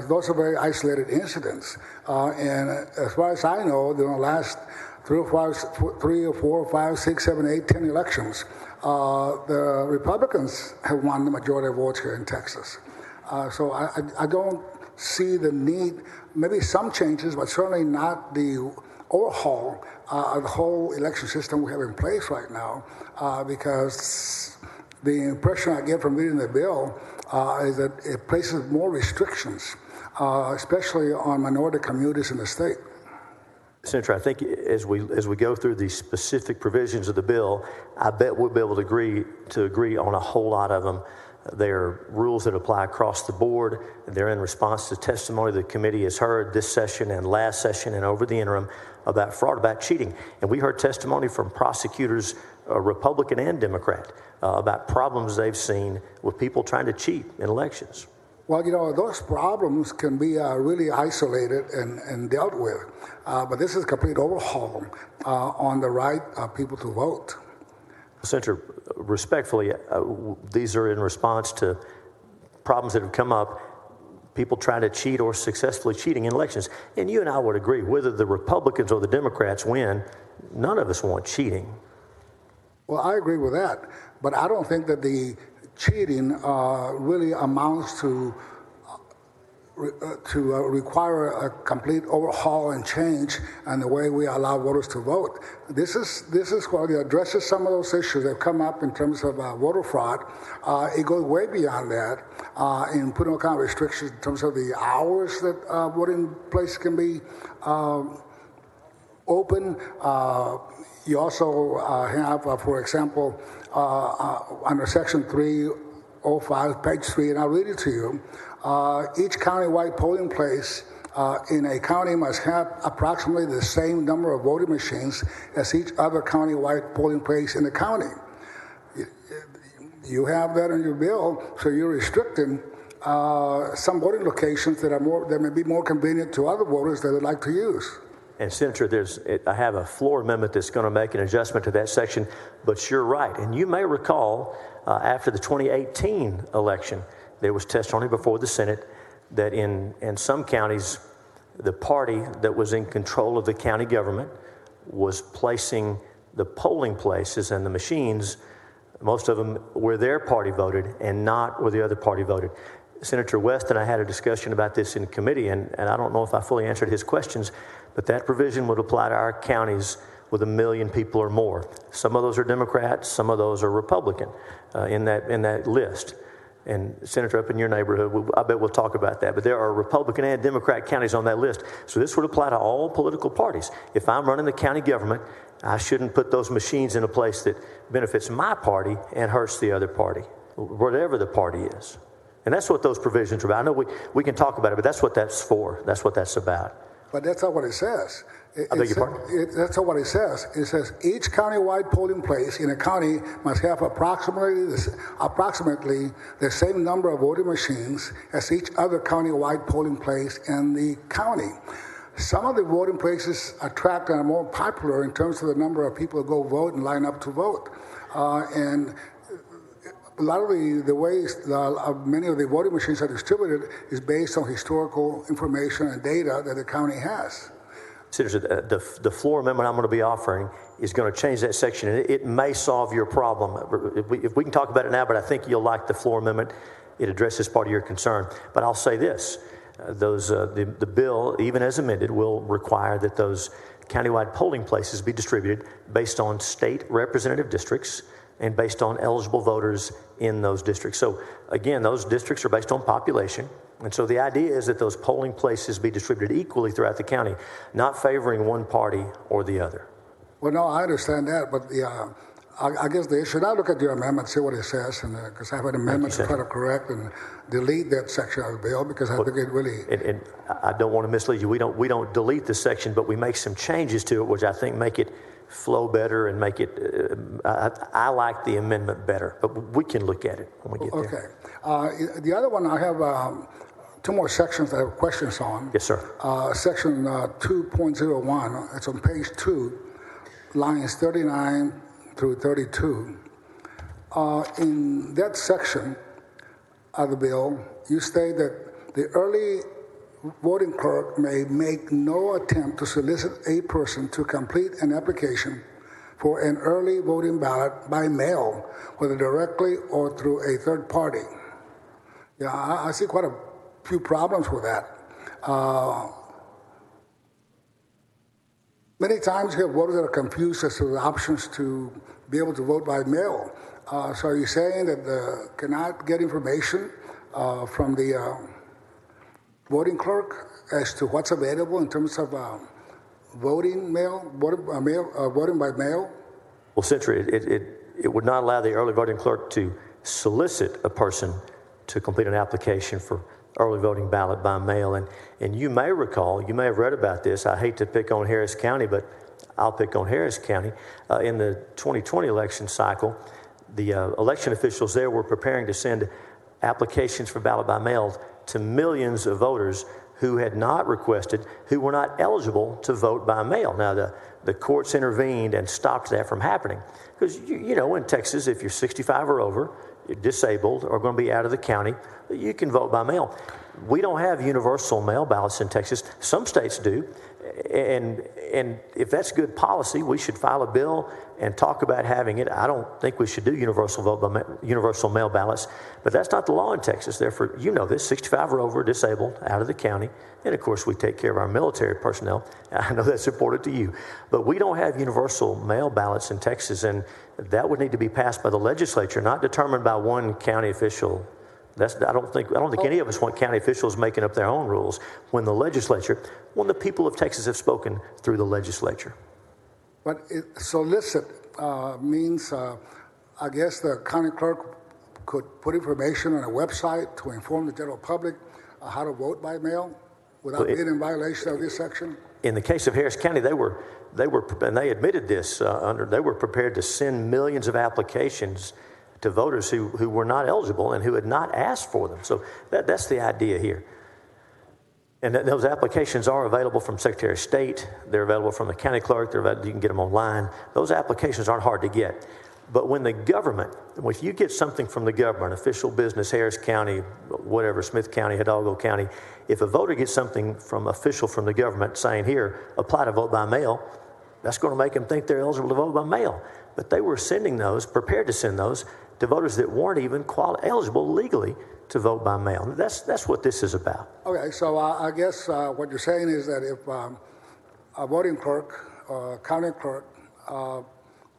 Those are very isolated incidents. And as far as I know, in the last 3 or 4, 5, 6, 7, 8, 10 elections, the Republicans have won the majority of votes here in Texas. So I don't see the need, maybe some changes, but certainly not the overhaul of the whole election system we have in place right now, because the impression I get from reading the bill is that it places more restrictions, especially on minority communities in the state. Senator, I think as we go through the specific provisions of the bill, I bet we'll be able to agree on a whole lot of them. They're rules that apply across the board. They're in response to testimony the committee has heard this session and last session and over the interim about fraud, about cheating. And we heard testimony from prosecutors, Republican and Democrat, about problems they've seen with people trying to cheat in elections. Well, you know, those problems can be really isolated and dealt with. But this is a complete overhaul on the right of people to vote. Senator, respectfully, these are in response to problems that have come up, people trying to cheat or successfully cheating in elections. And you and I would agree, whether the Republicans or the Democrats win, none of us want cheating. Well, I agree with that. But I don't think that the cheating really amounts to require a complete overhaul and change in the way we allow voters to vote. This is what it addresses some of those issues that come up in terms of voter fraud. It goes way beyond that in putting all kind of restrictions in terms of the hours that voting places can be open. You also have, for example, under Section 305, page 3, and I'll read it to you. Each county-wide polling place in a county must have approximately the same number of voting machines as each other county-wide polling place in the county. You have that in your bill, so you're restricting some voting locations that may be more convenient to other voters that would like to use. And Senator, I have a floor amendment that's going to make an adjustment to that section, but you're right. And you may recall after the 2018 election, there was testimony before the Senate that in some counties, the party that was in control of the county government was placing the polling places and the machines, most of them where their party voted and not where the other party voted. Senator West and I had a discussion about this in committee, and I don't know if I fully answered his questions, but that provision would apply to our counties with 1 million people or more. Some of those are Democrats, some of those are Republican in that list. And Senator, up in your neighborhood, I bet we'll talk about that, but there are Republican and Democrat counties on that list. So this would apply to all political parties. If I'm running the county government, I shouldn't put those machines in a place that benefits my party and hurts the other party, whatever the party is. And that's what those provisions are about. I know we can talk about it, but that's what that's for. That's what that's about. But that's not what it says. I beg your pardon? That's not what it says. It says each county-wide polling place in a county must have approximately the same number of voting machines as each other county-wide polling place in the county. Some of the voting places attract and are more popular in terms of the number of people who go vote and line up to vote. And a lot of the ways many of the voting machines are distributed is based on historical information and data that the county has. Senator, the floor amendment I'm going to be offering is going to change that section, and it may solve your problem. If we can talk about it now, but I think you'll like the floor amendment. It addresses part of your concern. But I'll say this. The bill, even as amended, will require that those countywide polling places be distributed based on state representative districts and based on eligible voters in those districts. So again, those districts are based on population. And so the idea is that those polling places be distributed equally throughout the county, not favoring one party or the other. Well, no, I understand that, but I guess the issue, I look at your amendment, see what it says, because I have an amendment to try to correct and delete that section of the bill, because I think it really... And I don't want to mislead you. We don't delete the section, but we make some changes to it, which I think make it flow better and make it... I like the amendment better, but we can look at it when we get there. Okay. The other one, I have two more sections I have questions on. Yes, sir. Section 2.01, it's on page 2, lines 39 through 32. In that section of the bill, you state that the early voting clerk may make no attempt to solicit a person to complete an application for an early voting ballot by mail, whether directly or through a third party. Yeah, I see quite a few problems with that. Many times you have voters that are confused as to the options to be able to vote by mail. So are you saying that they cannot get information from the voting clerk as to what's available in terms of voting by mail? Well, Senator, it would not allow the early voting clerk to solicit a person to complete an application for early voting ballot by mail. And you may recall, you may have read about this. I hate to pick on Harris County, but I'll pick on Harris County. In the 2020 election cycle, the election officials there were preparing to send applications for ballot by mail to millions of voters who had not requested, who were not eligible to vote by mail. Now, the courts intervened and stopped that from happening. Because, you know, in Texas, if you're 65 or over, you're disabled or going to be out of the county, you can vote by mail. We don't have universal mail ballots in Texas. Some states do. And if that's good policy, we should file a bill and talk about having it. I don't think we should do universal mail ballots, but that's not the law in Texas. Therefore, you know this, 65 or over, disabled, out of the county. And of course, we take care of our military personnel. I know that's important to you. But we don't have universal mail ballots in Texas, and that would need to be passed by the legislature, not determined by one county official. I don't think any of us want county officials making up their own rules when the people of Texas have spoken through the legislature. But solicit means, I guess the county clerk could put information on a website to inform the general public how to vote by mail without being in violation of this section? In the case of Harris County, they were, and they admitted this, they were prepared to send millions of applications to voters who were not eligible and who had not asked for them. So that's the idea here. And those applications are available from Secretary of State. They're available from the county clerk. You can get them online. Those applications aren't hard to get. But when the government, if you get something from the government, official business, Harris County, whatever, Smith County, Hidalgo County, if a voter gets something from the government saying, here, apply to vote by mail, that's going to make them think they're eligible to vote by mail. But they were sending those, prepared to send those, to voters that weren't even eligible legally to vote by mail. That's what this is about. Okay, so I guess what you're saying is that if a voting clerk or county clerk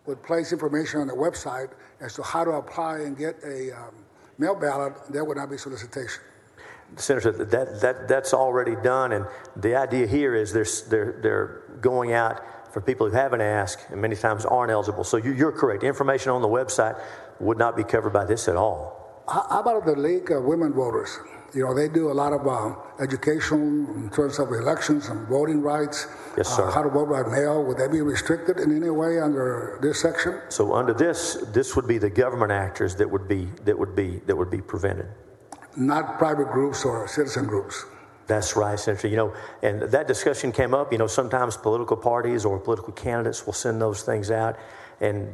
would place information on the website as to how to apply and get a mail ballot, there would not be solicitation. Senator, that's already done, and the idea here is they're going out for people who haven't asked and many times aren't eligible. So you're correct. Information on the website would not be covered by this at all. How about the League of Women Voters? You know, they do a lot of education in terms of elections and voting rights. Yes, sir. How to vote by mail. Would they be restricted in any way under this section? So under this would be the government actors that would be prevented. Not private groups or citizen groups. That's right, Senator. You know, and that discussion came up. You know, sometimes political parties or political candidates will send those things out, and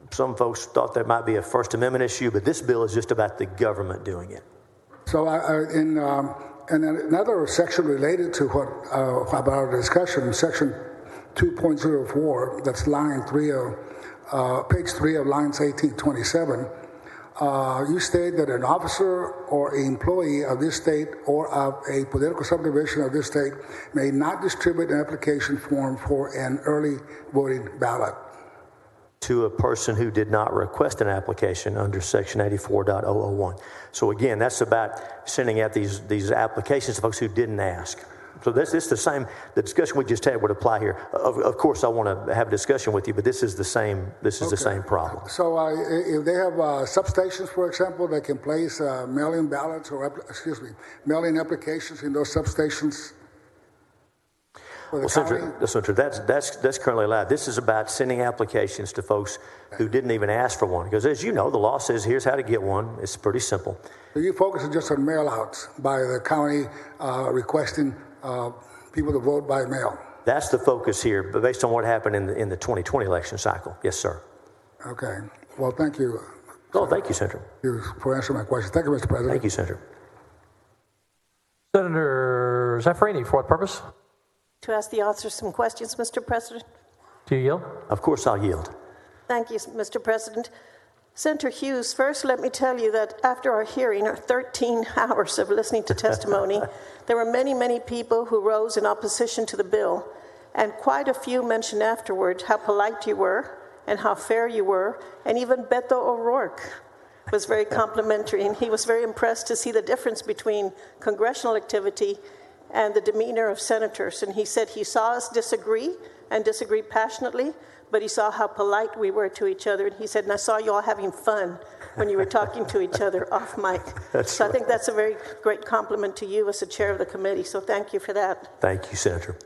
some folks thought that might be a First Amendment issue, but this bill is just about the government doing it. So in another section related to what about our discussion, section 2.04, that's line 3 of page 3 of lines 1827. You state that an officer or employee of this state or of a political subdivision of this state may not distribute an application form for an early voting ballot to a person who did not request an application under section 84.001. So again, that's about sending out these applications to folks who didn't ask. So this is the same, the discussion we just had would apply here. Of course, I want to have a discussion with you, but this is the same, the same problem. So if they have substations, for example, they can place mail-in ballots or, mail-in applications in those substations? Well, Senator, that's currently allowed. This is about sending applications to folks who didn't even ask for one. Because as you know, the law says here's how to get one. It's pretty simple. So you focus just on mail-outs by the county requesting people to vote by mail. That's the focus here, but based on what happened in the 2020 election cycle. Yes, sir. Okay. Well, thank you. Oh, thank you, Senator. For answering my question. Thank you, Mr. President. Thank you, Senator. Senator Zaffarini, for what purpose? To ask the author some questions, Mr. President. Do you yield? Of course I'll yield. Thank you, Mr. President. Senator Hughes, first let me tell you that after our hearing, our 13 hours of listening to testimony, there were many, many people who rose in opposition to the bill, and quite a few mentioned afterward how polite you were and how fair you were, and even Beto O'Rourke was very complimentary, and he was very impressed to see the difference between congressional activity and the demeanor of senators. And he said he saw us disagree and disagree passionately, but he saw how polite we were to each other. And he said, and I saw you all having fun when you were talking to each other off mic. So I think that's a very great compliment to you as the chair of the committee. So thank you for that. Thank you, Senator.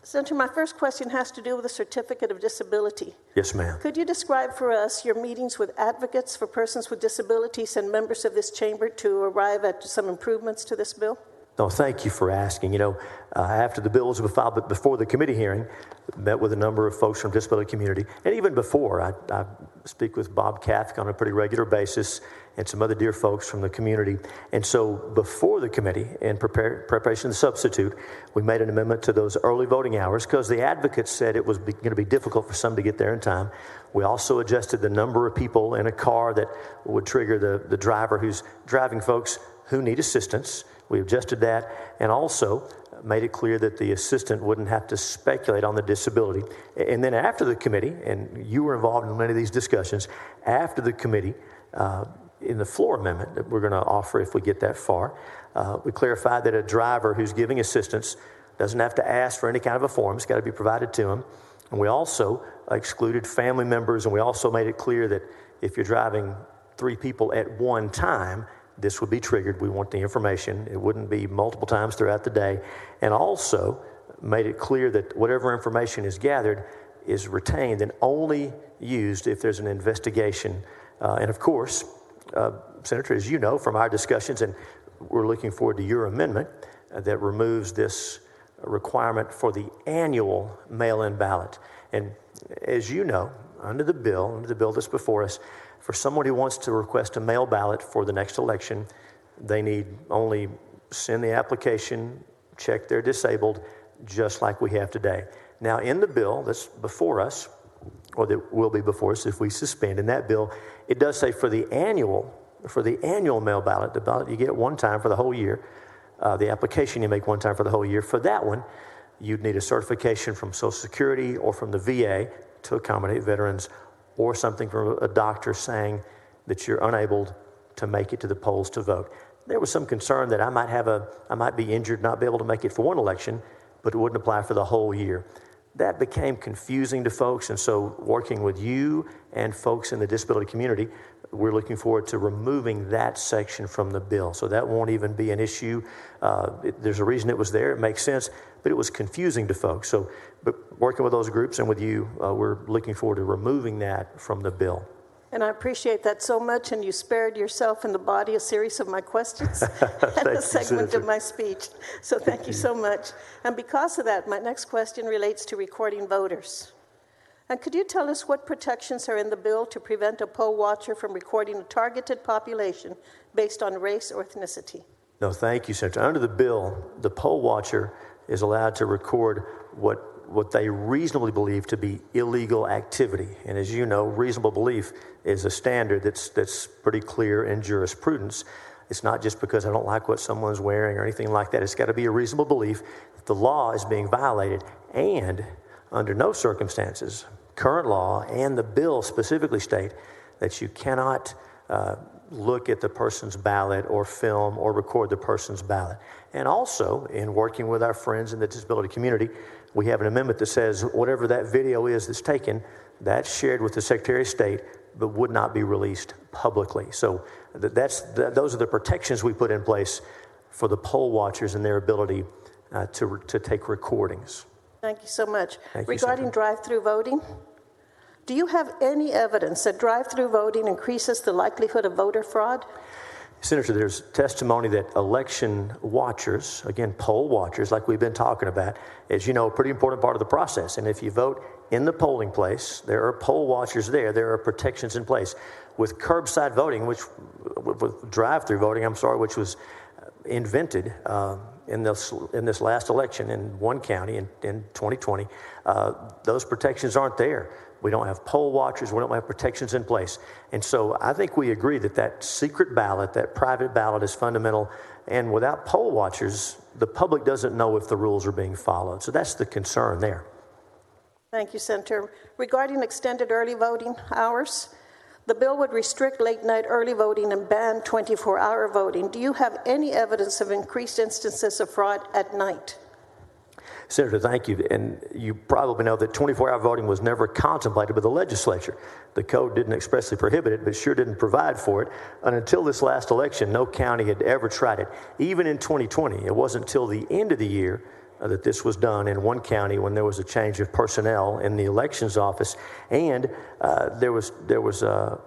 Senator, my first question has to do with the certificate of disability. Yes, ma'am. Could you describe for us your meetings with advocates for persons with disabilities and members of this chamber to arrive at some improvements to this bill? No, thank you for asking. You know, after the bill was filed, but before the committee hearing, met with a number of folks from the disability community. And even before, I speak with Bob Catholic on a pretty regular basis and some other dear folks from the community. And so before the committee, in preparation of the substitute, we made an amendment to those early voting hours because the advocates said it was going to be difficult for some to get there in time. We also adjusted the number of people in a car that would trigger the driver who's driving folks who need assistance. We adjusted that and also made it clear that the assistant wouldn't have to speculate on the disability. And then after the committee, and you were involved in many of these discussions, after the committee, in the floor amendment that we're going to offer if we get that far, we clarified that a driver who's giving assistance doesn't have to ask for any kind of a form. It's got to be provided to him. And we also excluded family members, and we also made it clear that if you're driving 3 people at one time, this would be triggered. We want the information. It wouldn't be multiple times throughout the day. And also made it clear that whatever information is gathered is retained and only used if there's an investigation. And of course, Senator, as you know from our discussions, and we're looking forward to your amendment that removes this requirement for the annual mail-in ballot. And as you know, under the bill that's before us, for someone who wants to request a mail ballot for the next election, they need only send the application, check they're disabled, just like we have today. Now, in the bill that's before us, or that will be before us if we suspend, in that bill, it does say for the annual mail ballot, the ballot you get one time for the whole year, the application you make one time for the whole year, for that one, you'd need a certification from Social Security or from the VA to accommodate veterans, or something from a doctor saying that you're unable to make it to the polls to vote. There was some concern that I might be injured, not be able to make it for one election, but it wouldn't apply for the whole year. That became confusing to folks, and so working with you and folks in the disability community, we're looking forward to removing that section from the bill. So that won't even be an issue. There's a reason it was there. It makes sense, but it was confusing to folks. So, but working with those groups and with you, we're looking forward to removing that from the bill. And I appreciate that so much, and you spared yourself and the body a series of my questions and a segment of my speech. So thank you so much. And because of that, my next question relates to recording voters. And could you tell us what protections are in the bill to prevent a poll watcher from recording a targeted population based on race or ethnicity? No, thank you, Senator. Under the bill, the poll watcher is allowed to record what they reasonably believe to be illegal activity. And as you know, reasonable belief is a standard that's pretty clear in jurisprudence. It's not just because I don't like what someone's wearing or anything like that. It's got to be a reasonable belief that the law is being violated, and under no circumstances, current law and the bill specifically state that you cannot look at the person's ballot or film or record the person's ballot. And also, in working with our friends in the disability community, we have an amendment that says whatever that video is that's taken, that's shared with the Secretary of State, but would not be released publicly. So those are the protections we put in place for the poll watchers and their ability to take recordings. Thank you so much. Regarding drive-through voting, do you have any evidence that drive-through voting increases the likelihood of voter fraud? Senator, there's testimony that election watchers, again, poll watchers, like we've been talking about, as you know, a pretty important part of the process. And if you vote in the polling place, there are poll watchers there. There are protections in place. With curbside voting, with drive-through voting, which was invented in this last election in one county in 2020, those protections aren't there. We don't have poll watchers. We don't have protections in place. And so I think we agree that secret ballot, that private ballot is fundamental. And without poll watchers, the public doesn't know if the rules are being followed. So that's the concern there. Thank you, Senator. Regarding extended early voting hours, the bill would restrict late-night early voting and ban 24-hour voting. Do you have any evidence of increased instances of fraud at night? Senator, thank you. And you probably know that 24-hour voting was never contemplated by the legislature. The code didn't expressly prohibit it, but sure didn't provide for it. And until this last election, no county had ever tried it. Even in 2020, it wasn't until the end of the year that this was done in one county when there was a change of personnel in the elections office. And there was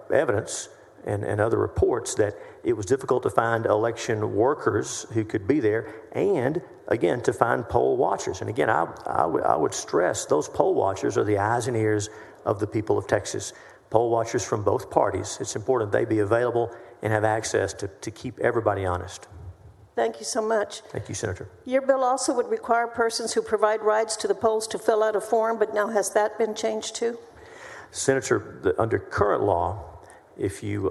evidence and other reports that it was difficult to find election workers who could be there, and again, to find poll watchers. And again, I would stress those poll watchers are the eyes and ears of the people of Texas. Poll watchers from both parties. It's important they be available and have access to keep everybody honest. Thank you so much. Thank you, Senator. Your bill also would require persons who provide rides to the polls to fill out a form, but now has that been changed too? Senator, under current law, if you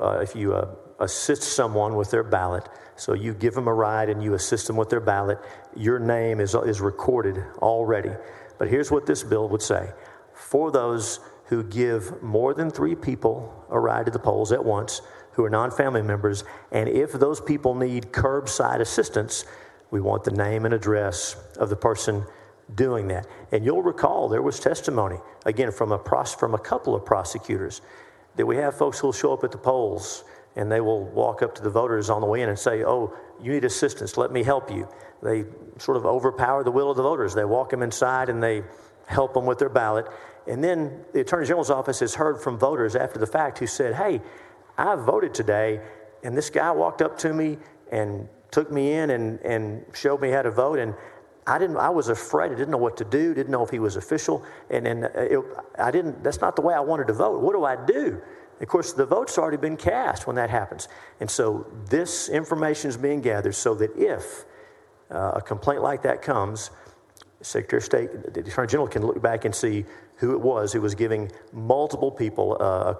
assist someone with their ballot, so you give them a ride and you assist them with their ballot, your name is recorded already. But here's what this bill would say. For those who give more than 3 people a ride to the polls at once, who are non-family members, and if those people need curbside assistance, we want the name and address of the person doing that. And you'll recall there was testimony, again, from a couple of prosecutors, that we have folks who will show up at the polls and they will walk up to the voters on the way in and say, oh, you need assistance, let me help you. They sort of overpower the will of the voters. They walk them inside and they help them with their ballot. And then the Attorney General's office has heard from voters after the fact who said, hey, I voted today and this guy walked up to me and took me in and showed me how to vote, and I was afraid. I didn't know what to do, didn't know if he was official, that's not the way I wanted to vote. What do I do? Of course, the vote's already been cast when that happens. And so this information is being gathered so that if a complaint like that comes, Secretary of State, the Attorney General can look back and see who it was who was giving multiple people,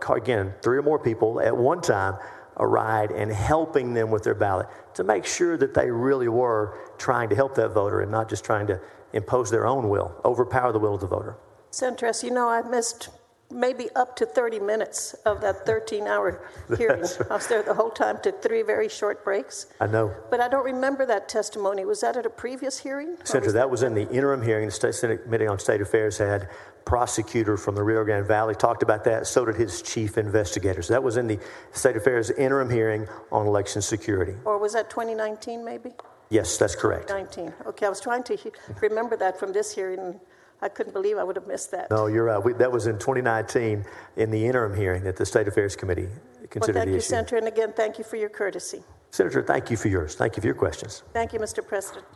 again, 3 or more people at one time, a ride and helping them with their ballot to make sure that they really were trying to help that voter and not just trying to impose their own will, overpower the will of the voter. Senator, as you know, I missed maybe up to 30 minutes of that 13-hour hearing. I was there the whole time, took 3 very short breaks. I know. But I don't remember that testimony. Was that at a previous hearing? Senator, that was in the interim hearing. The State Senate Committee on State Affairs had prosecutor from the Rio Grande Valley talked about that. So did his chief investigators. That was in the State Affairs interim hearing on election security. Or was that 2019 maybe? Yes, that's correct. 2019. Okay, I was trying to remember that from this hearing, and I couldn't believe I would have missed that. No, you're right. That was in 2019 in the interim hearing that the State Affairs Committee considered the issue. Well, thank you, Senator, and again, thank you for your courtesy. Senator, thank you for yours. Thank you for your questions. Thank you, Mr. President.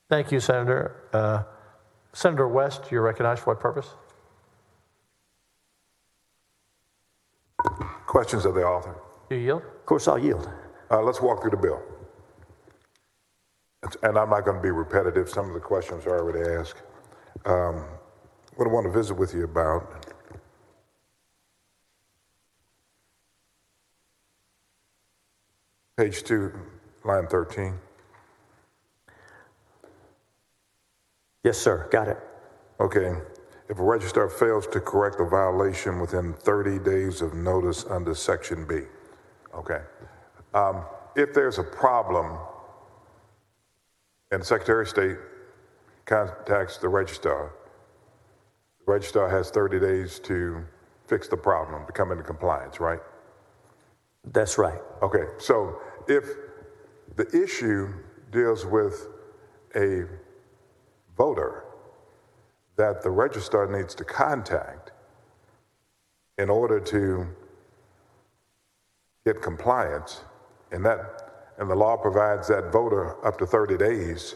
Thank you, Senator. Senator West, you're recognized for what purpose? Questions of the author. You yield? Of course, I'll yield. Let's walk through the bill. And I'm not going to be repetitive. Some of the questions are already asked. What I want to visit with you about page 2, line 13. Yes, sir. Got it. Okay. If a registrar fails to correct a violation within 30 days of notice under Section B. Okay. If there's a problem and the Secretary of State contacts the registrar has 30 days to fix the problem, to come into compliance, right? That's right. Okay. So if the issue deals with a voter that the registrar needs to contact in order to get compliance, and the law provides that voter up to 30 days,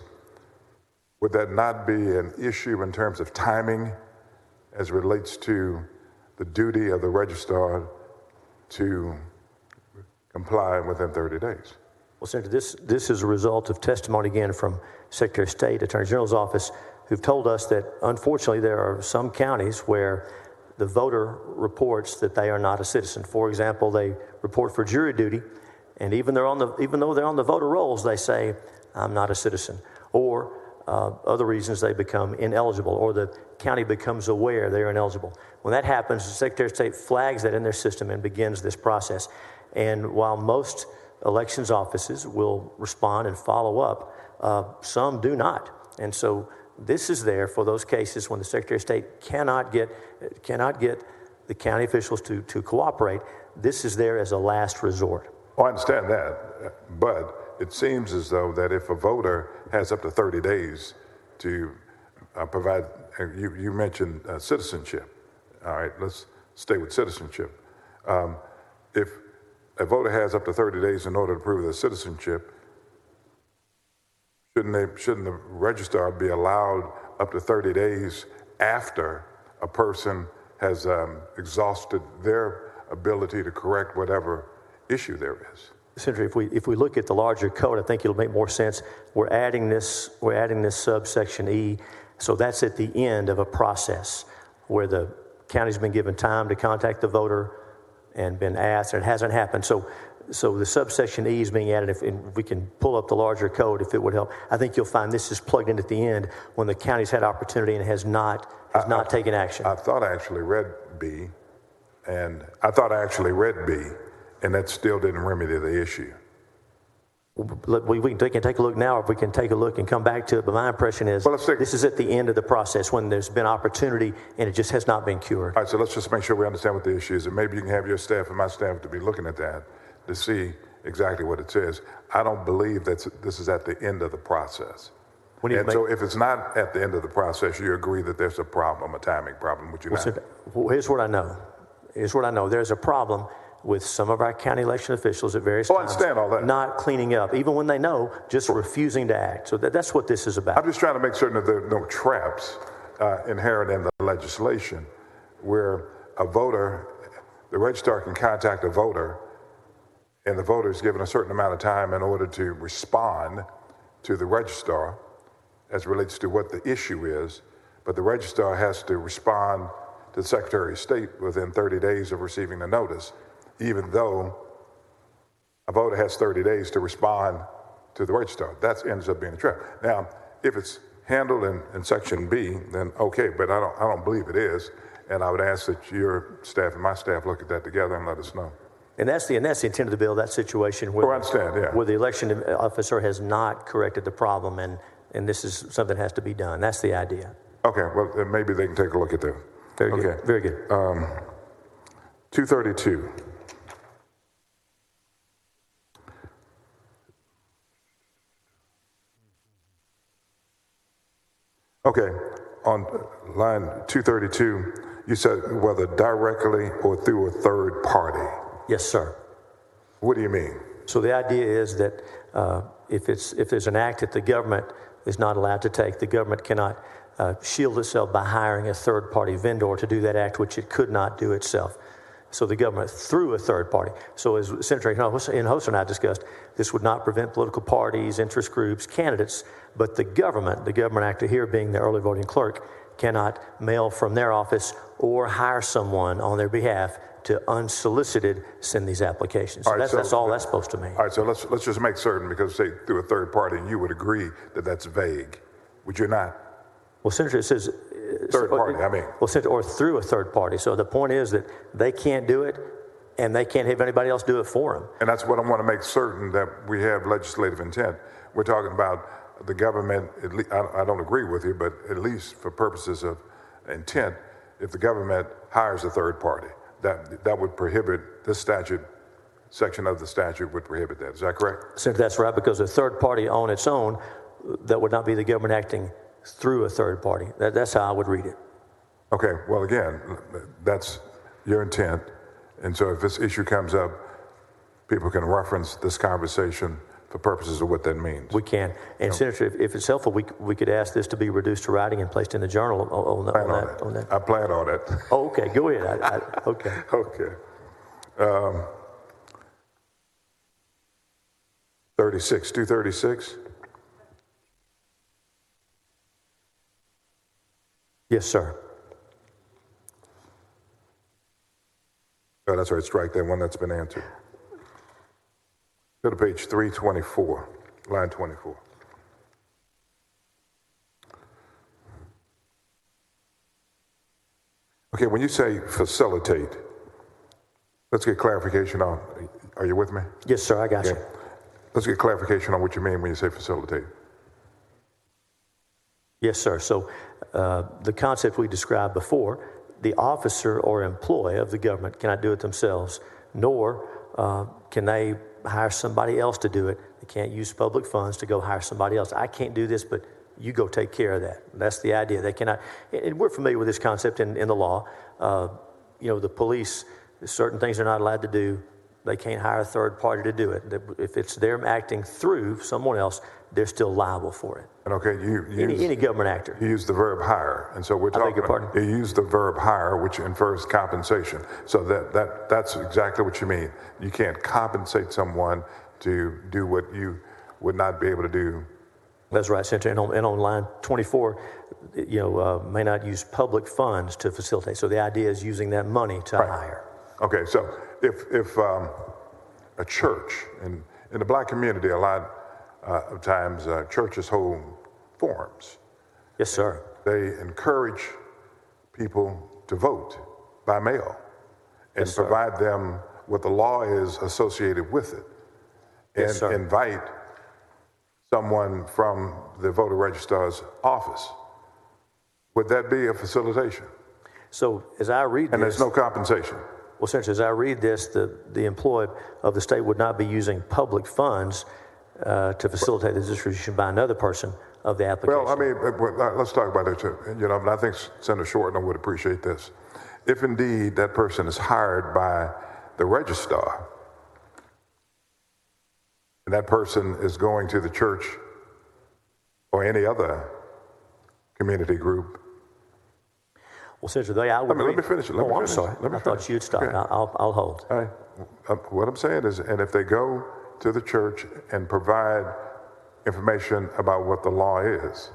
would that not be an issue in terms of timing as it relates to the duty of the registrar to comply within 30 days? Well, Senator, this is a result of testimony again from Secretary of State, Attorney General's office, who've told us that unfortunately there are some counties where the voter reports that they are not a citizen. For example, they report for jury duty, and even though they're on the voter rolls, they say, I'm not a citizen. Or other reasons they become ineligible, or the county becomes aware they're ineligible. When that happens, the Secretary of State flags that in their system and begins this process. And while most elections offices will respond and follow up, some do not. And so this is there for those cases when the Secretary of State cannot get the county officials to cooperate. This is there as a last resort. Oh, I understand that, but it seems as though that if a voter has up to 30 days to provide, you mentioned citizenship. All right, let's stay with citizenship. If a voter has up to 30 days in order to prove their citizenship, shouldn't the registrar be allowed up to 30 days after a person has exhausted their ability to correct whatever issue there is? Senator, if we look at the larger code, I think it'll make more sense. We're adding this subsection E, so that's at the end of a process where the county's been given time to contact the voter and been asked, and it hasn't happened. So the subsection E is being added. If we can pull up the larger code, if it would help, I think you'll find this is plugged in at the end when the county's had opportunity and has not taken action. I thought I actually read B, and that still didn't remedy the issue. We can take a look now, or we can take a look and come back to it. But my impression is this is at the end of the process when there's been opportunity and it just has not been cured. All right, so let's just make sure we understand what the issue is. And maybe you can have your staff and my staff to be looking at that to see exactly what it says. I don't believe that this is at the end of the process. So if it's not at the end of the process, you agree that there's a problem, a timing problem, would you not? Well, here's what I know. There's a problem with some of our county election officials at various times I understand all that. Not cleaning up, even when they know, just refusing to act. So that's what this is about. I'm just trying to make certain that there are no traps inherent in the legislation where a voter, the registrar can contact a voter, and the voter is given a certain amount of time in order to respond to the registrar as relates to what the issue is, but the registrar has to respond to the Secretary of State within 30 days of receiving the notice, even though a voter has 30 days to respond to the registrar. That ends up being a trap. Now, if it's handled in Section B, then okay, but I don't believe it is, and I would ask that your staff and my staff look at that together and let us know. And that's the intent of the bill, that situation where, I understand, yeah. where the election officer has not corrected the problem, and this is something that has to be done. That's the idea. Okay, well, then maybe they can take a look at that. Very good. Very good. 232. Okay, on line 232, you said whether directly or through a third party. Yes, sir. What do you mean? So the idea is that if there's an act that the government is not allowed to take, the government cannot shield itself by hiring a third-party vendor to do that act, which it could not do itself. So the government through a third party. So as Senator Inhofe and I discussed, this would not prevent political parties, interest groups, candidates, but the government actor here being the early voting clerk, cannot mail from their office or hire someone on their behalf to unsolicited send these applications. So that's all that's supposed to mean. All right, so let's just make certain, because say through a third party, you would agree that that's vague. Would you not? Well, Senator, it says third party, I mean. Well, Senator, or through a third party. So the point is that they can't do it, and they can't have anybody else do it for them. And that's what I want to make certain that we have legislative intent. We're talking about the government, I don't agree with you, but at least for purposes of intent, if the government hires a third party, that would prohibit this statute, section of the statute would prohibit that. Is that correct? Senator, that's right, because a third party on its own, that would not be the government acting through a third party. That's how I would read it. Okay, well, again, that's your intent. And so if this issue comes up, people can reference this conversation for purposes of what that means. We can. And Senator, if it's helpful, we could ask this to be reduced to writing and placed in the journal on that. I plan on it. Oh, okay, go ahead. Okay. Okay. 236. Yes, sir. Oh, that's right, strike that one, that's been answered. Go to page 324, line 24. Okay, when you say facilitate, let's get clarification on, are you with me? Yes, sir, I got you. Let's get clarification on what you mean when you say facilitate. Yes, sir. So the concept we described before, the officer or employee of the government cannot do it themselves, nor can they hire somebody else to do it. They can't use public funds to go hire somebody else. I can't do this, but you go take care of that. That's the idea. They cannot, and we're familiar with this concept in the law. The police, certain things they're not allowed to do. They can't hire a third party to do it. If it's them acting through someone else, they're still liable for it. And okay, any government actor. You use the verb hire, and so we're talking about, you use the verb hire, which infers compensation. So that's exactly what you mean. You can't compensate someone to do what you would not be able to do. That's right, Senator. And on line 24, may not use public funds to facilitate. So the idea is using that money to hire. Okay, so if a church, in the black community, a lot of times churches hold forums. Yes, sir. They encourage people to vote by mail and provide them what the law is associated with it, and invite someone from the voter registrar's office. Would that be a facilitation? So as I read this... And there's no compensation? Well, essentially, as I read this, the employee of the state would not be using public funds to facilitate the distribution by another person of the application. Well, I mean, let's talk about it too. You know, and I think Senator Shorten would appreciate this. If indeed that person is hired by the registrar, and that person is going to the church or any other community group. Well, Senator, let me finish it. I'm sorry. I thought you'd stop. Okay. I'll hold. All right. What I'm saying is, and if they go to the church and provide information about what the law is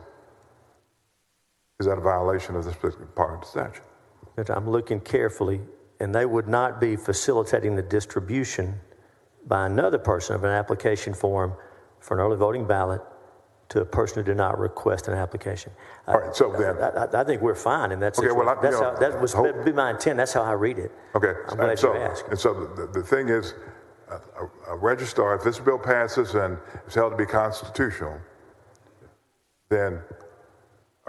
that a violation of this particular part of the statute? I'm looking carefully, and they would not be facilitating the distribution by another person of an application form for an early voting ballot to a person who did not request an application. All right, so then... I think we're fine in that situation. Okay, well, that'd be my intent. That's how I read it. Okay. I'm glad you asked. And so the thing is, a registrar, if this bill passes and is held to be constitutional, then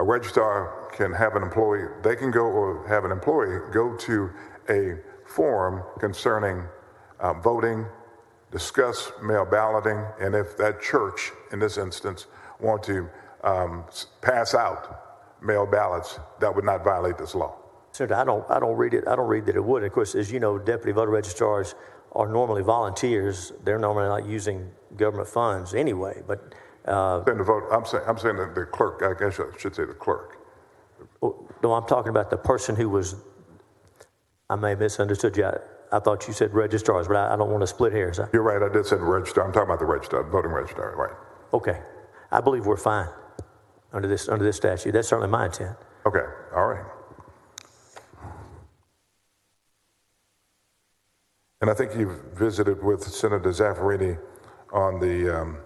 a registrar can have an employee, they can go or have an employee go to a forum concerning voting, discuss mail balloting, and if that church, in this instance, want to pass out mail ballots, that would not violate this law. Senator, I don't read it. I don't read that it would. And of course, as you know, deputy voter registrars are normally volunteers. They're normally not using government funds anyway. But I'm saying that the clerk. I guess I should say the clerk. No, I'm talking about the person who was. I may have misunderstood you. I thought you said registrars, but I don't want to split hairs. You're right. I did say registrar. I'm talking about the registrar, voting registrar. Right. Okay. I believe we're fine under this statute. That's certainly my intent. Okay. All right. And I think you've visited with Senator Zaffarini on the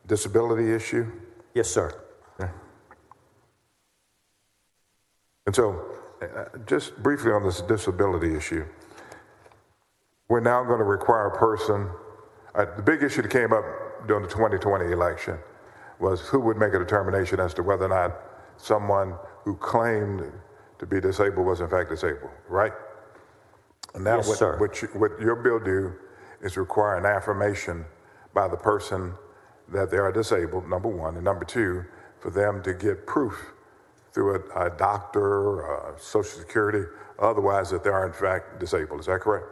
disability issue? Yes, sir. Yeah. And so, just briefly on this disability issue, we're now going to require a person, the big issue that came up during the 2020 election was who would make a determination as to whether or not someone who claimed to be disabled was in fact disabled, right? And now yes, sir. What your bill do is require an affirmation by the person that they are disabled, number one, and number two, for them to get proof through a doctor, Social Security, otherwise that they are in fact disabled. Is that correct?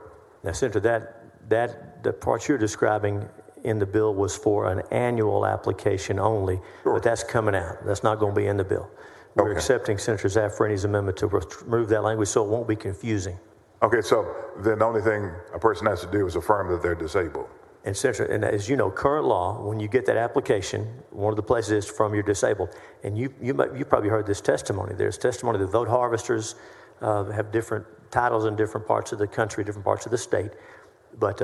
Now, Senator, the part you're describing in the bill was for an annual application only, sure. But that's coming out. That's not going to be in the bill. We're accepting Senator Zaffarini's amendment to remove that language so it won't be confusing. Okay, so then the only thing a person has to do is affirm that they're disabled. And, Senator, and as you know, current law, when you get that application, one of the places is from you're disabled. And you probably heard this testimony. There's testimony that vote harvesters have different titles in different parts of the country, different parts of the state. But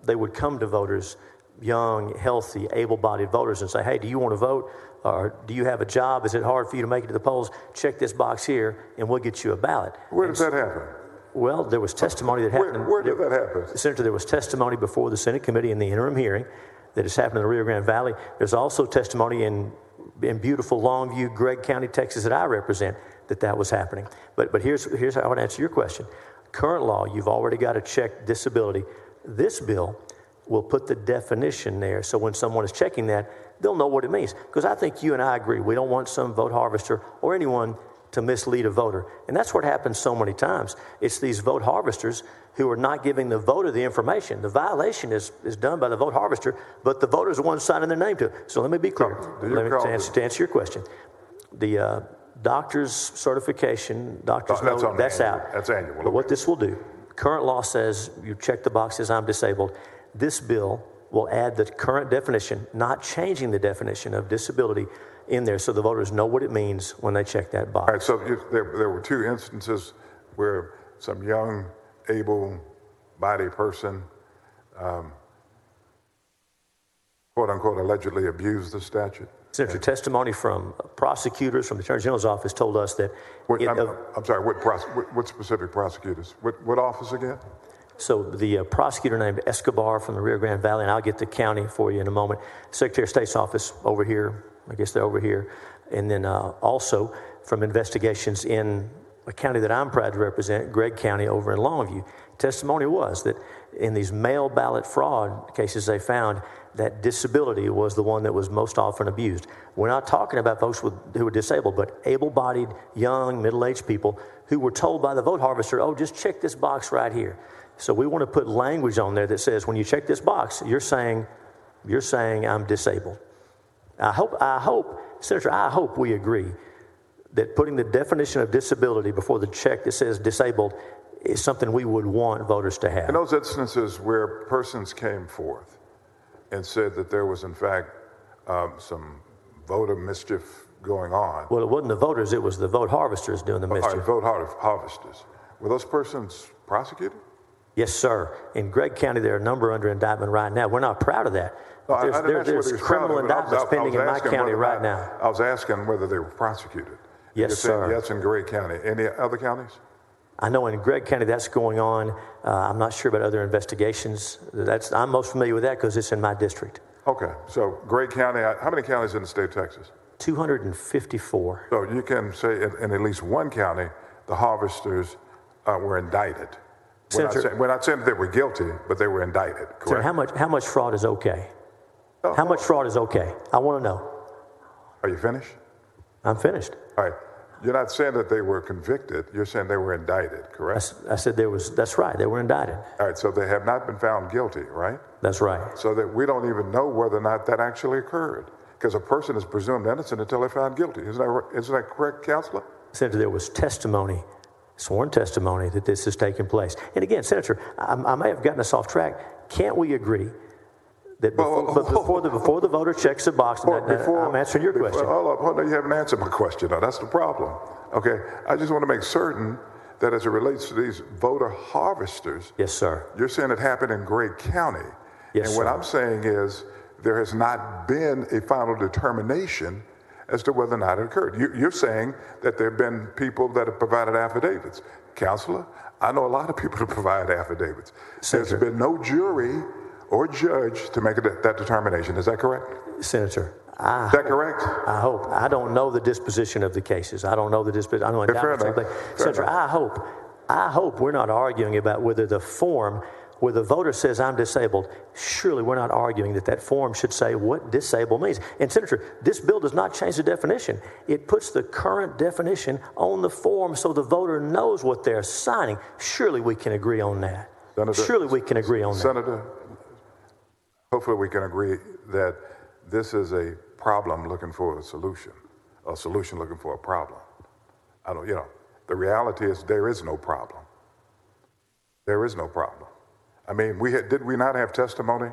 they would come to voters, young, healthy, able-bodied voters, and say, hey, do you want to vote? Or do you have a job? Is it hard for you to make it to the polls? Check this box here, and we'll get you a ballot. Where does that happen? Well, there was testimony that happened. Where did that happen? Senator, there was testimony before the Senate committee in the interim hearing that has happened in the Rio Grande Valley. There's also testimony in beautiful Longview, Gregg County, Texas, that I represent, that was happening. But here's how I would answer your question. Current law, you've already got to check disability. This bill will put the definition there, so when someone is checking that, they'll know what it means. Because I think you and I agree, we don't want some vote harvester or anyone to mislead a voter. And that's what happens so many times. It's these vote harvesters who are not giving the voter the information. The violation is done by the vote harvester, but the voter's the one signing their name to it. So let me be clear. To answer your question, the doctor's certification, doctor's note, that's out. That's annual. But what this will do, current law says you check the boxes, I'm disabled. This bill will add the current definition, not changing the definition of disability in there so the voters know what it means when they check that box. All right, so there were two instances where some young, able-bodied person, quote-unquote, allegedly abused the statute? Senator, testimony from prosecutors from the Attorney General's office told us that... I'm sorry, what specific prosecutors? What office again? So the prosecutor named Escobar from the Rio Grande Valley, and I'll get the county for you in a moment. Secretary of State's office over here, I guess they're over here. And then also from investigations in a county that I'm proud to represent, Gregg County over in Longview. Testimony was that in these mail ballot fraud cases, they found that disability was the one that was most often abused. We're not talking about folks who were disabled, but able-bodied, young, middle-aged people who were told by the vote harvester, oh, just check this box right here. So we want to put language on there that says when you check this box, you're saying I'm disabled. I hope, Senator, I hope we agree that putting the definition of disability before the check that says disabled is something we would want voters to have. In those instances where persons came forth and said that there was in fact some voter mischief going on. Well, it wasn't the voters, it was the vote harvesters doing the mischief. All right, vote harvesters. Were those persons prosecuted? Yes, sir. In Gregg County, there are a number under indictment right now. We're not proud of that. No, there's criminal indictments pending in my county right now. I was asking whether they were prosecuted. Yes, sir. Yes, in Gregg County. Any other counties? I know in Gregg County that's going on. I'm not sure about other investigations. I'm most familiar with that because it's in my district. Okay, so Gregg County, how many counties in the state of Texas? 254. So you can say in at least one county, the harvesters were indicted. We're not saying that they were guilty, but they were indicted, correct? Senator, how much fraud is okay? How much fraud is okay? I want to know. Are you finished? I'm finished. All right. You're not saying that they were convicted. You're saying they were indicted, correct? I said that's right. They were indicted. All right. So they have not been found guilty, right? That's right. So that we don't even know whether or not that actually occurred. Because a person is presumed innocent until they're found guilty. Isn't that correct, Counselor? Senator, there was testimony, sworn testimony, that this is taking place. And again, Senator, I may have gotten us off track. Can't we agree that before the voter checks the box, I'm answering your question. Hold on, you haven't answered my question. Now, that's the problem. Okay, I just want to make certain that as it relates to these voter harvesters, yes, sir. You're saying it happened in Gregg County. Yes, and sir. what I'm saying is there has not been a final determination as to whether or not it occurred. You're saying that there have been people that have provided affidavits. Counselor, I know a lot of people who provide affidavits. Senator, there's been no jury or judge to make that determination. Is that correct? Senator, is that correct? I hope. I don't know the disposition of the cases. I don't know the disposition. I know indictments. Senator, I hope we're not arguing about whether the form where the voter says I'm disabled, surely we're not arguing that form should say what disabled means. And Senator, this bill does not change the definition. It puts the current definition on the form so the voter knows what they're signing. Surely we can agree on that. Senator, surely we can agree on that. Senator, hopefully we can agree that this is a problem looking for a solution looking for a problem. The reality is there is no problem. There is no problem. I mean, did we not have testimony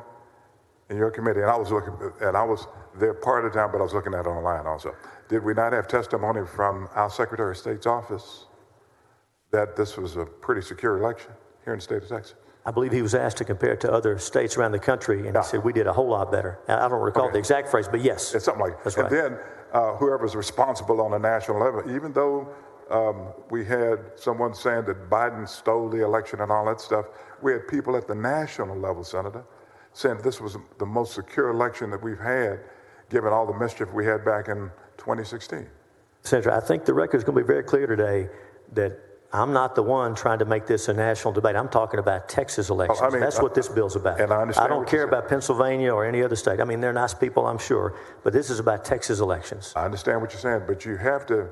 in your committee? And I was there part of the time, but I was looking at it online also. Did we not have testimony from our Secretary of State's office that this was a pretty secure election here in the state of Texas? I believe he was asked to compare it to other states around the country, and he said we did a whole lot better. I don't recall the exact phrase, but yes. It's something like that. That's right. And then whoever's responsible on a national level, even though we had someone saying that Biden stole the election and all that stuff, we had people at the national level, Senator, saying this was the most secure election that we've had, given all the mischief we had back in 2016. Senator, I think the record is going to be very clear today that I'm not the one trying to make this a national debate. I'm talking about Texas elections. That's what this bill's about. And I understand. I don't care about Pennsylvania or any other state. I mean, they're nice people, I'm sure, but this is about Texas elections. I understand what you're saying, but you have to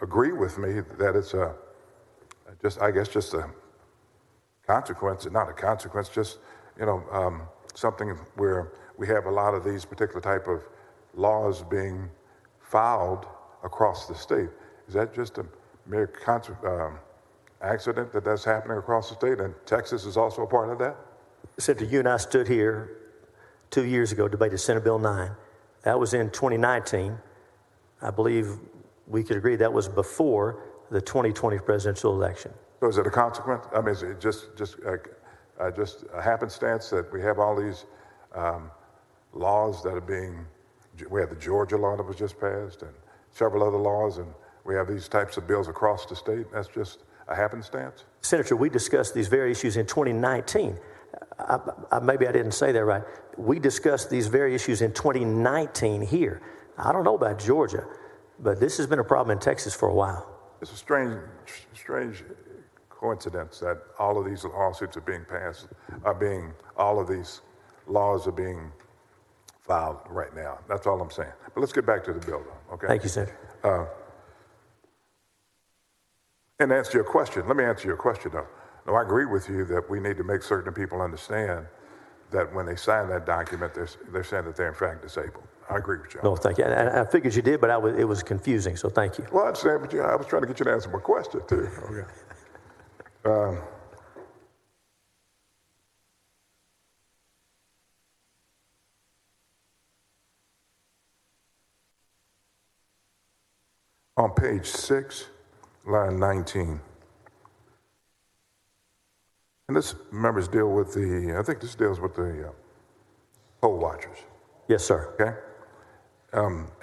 agree with me that it's just a consequence, not a consequence, just, something where we have a lot of these particular type of laws being filed across the state. Is that just a mere accident that's happening across the state, and Texas is also a part of that? Senator, you and I stood here 2 years ago, debated Senate Bill 9. That was in 2019. I believe we could agree that was before the 2020 presidential election. So is it a consequence? I mean, is it just a happenstance that we have all these laws that are we have the Georgia law that was just passed and several other laws, and we have these types of bills across the state? That's just a happenstance? Senator, we discussed these very issues in 2019. Maybe I didn't say that right. We discussed these very issues in 2019 here. I don't know about Georgia, but this has been a problem in Texas for a while. It's a strange coincidence that all of these lawsuits are being passed, all of these laws are being filed right now. That's all I'm saying. But let's get back to the bill, though, okay? Thank you, Senator. And to answer your question, let me answer your question, though. No, I agree with you that we need to make certain people understand that when they sign that document, they're saying that they're in fact disabled. I agree with you. No, thank you. And I figured you did, but it was confusing, so thank you. Well, I understand, but I was trying to get you to answer my question, too. Okay. On page 6, line 19. And this, members, deal with I think this deals with the poll watchers. Yes, sir. Okay?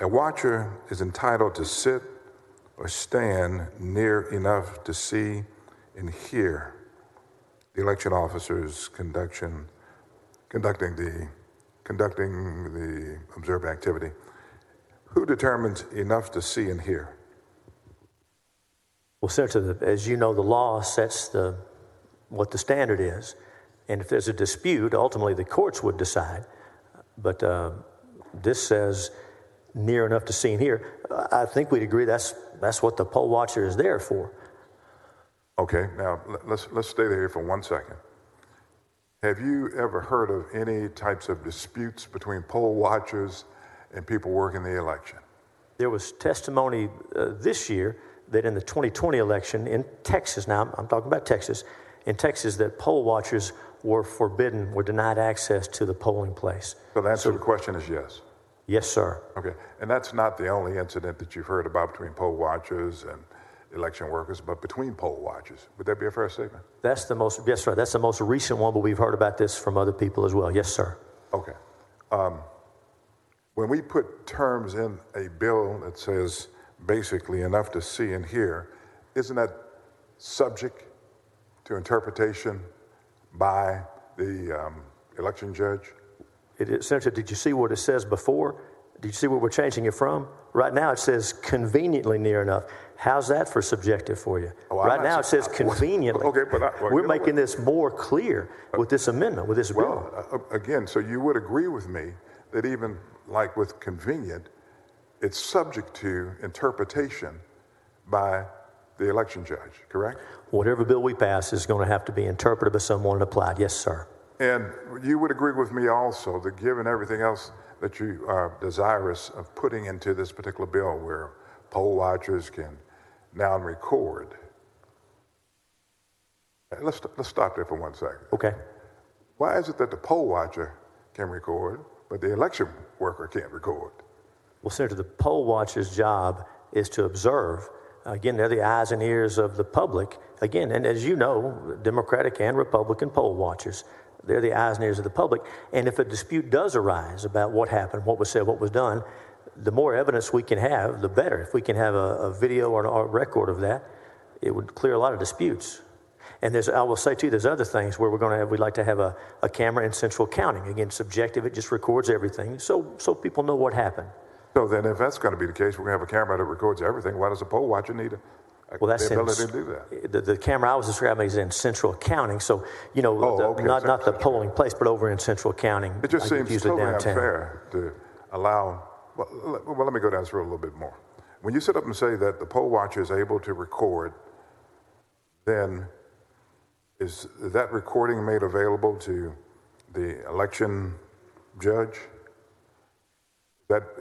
A watcher is entitled to sit or stand near enough to see and hear the election officers conducting the observed activity. Who determines enough to see and hear? Well, Senator, as you know, the law sets what the standard is. And if there's a dispute, ultimately the courts would decide. But this says near enough to see and hear. I think we'd agree that's what the poll watcher is there for. Okay, now let's stay there for 1 second. Have you ever heard of any types of disputes between poll watchers and people working the election? There was testimony this year that in the 2020 election in Texas, now I'm talking about Texas, in Texas that poll watchers were denied access to the polling place. So the answer to the question is yes? Yes, sir. Okay, and that's not the only incident that you've heard about between poll watchers and election workers, but between poll watchers. Would that be a fair statement? Yes, sir. That's the most recent one, but we've heard about this from other people as well. Yes, sir. Okay. When we put terms in a bill that says basically enough to see and hear, isn't that subject to interpretation by the election judge? It is, Senator, did you see what it says before? Did you see what we're changing it from? Right now it says conveniently near enough. How's that for subjective for you? Right now it says conveniently. Okay, but we're making this more clear with this amendment, with this bill. Again, so you would agree with me that even like with convenient, it's subject to interpretation by the election judge, correct? Whatever bill we pass is going to have to be interpreted by someone and applied. Yes, sir. And you would agree with me also that given everything else that you are desirous of putting into this particular bill where poll watchers can now record. Let's stop there for 1 second. Okay. Why is it that the poll watcher can record, but the election worker can't record? Well, Senator, the poll watcher's job is to observe. Again, they're the eyes and ears of the public. Again, and as you know, Democratic and Republican poll watchers, they're the eyes and ears of the public. And if a dispute does arise about what happened, what was said, what was done, the more evidence we can have, the better. If we can have a video or a record of that, it would clear a lot of disputes. And I will say too, there's other things where we'd like to have a camera in central counting. Again, subjective, it just records everything, so people know what happened. So then if that's going to be the case, we're going to have a camera that records everything. Why does a poll watcher need the ability to do that? The camera I was describing is in central counting, so, not the polling place, but over in central counting. It just seems totally unfair to allow, well, let me go down this road a little bit more. When you sit up and say that the poll watcher is able to record, then is that recording made available to the election judge?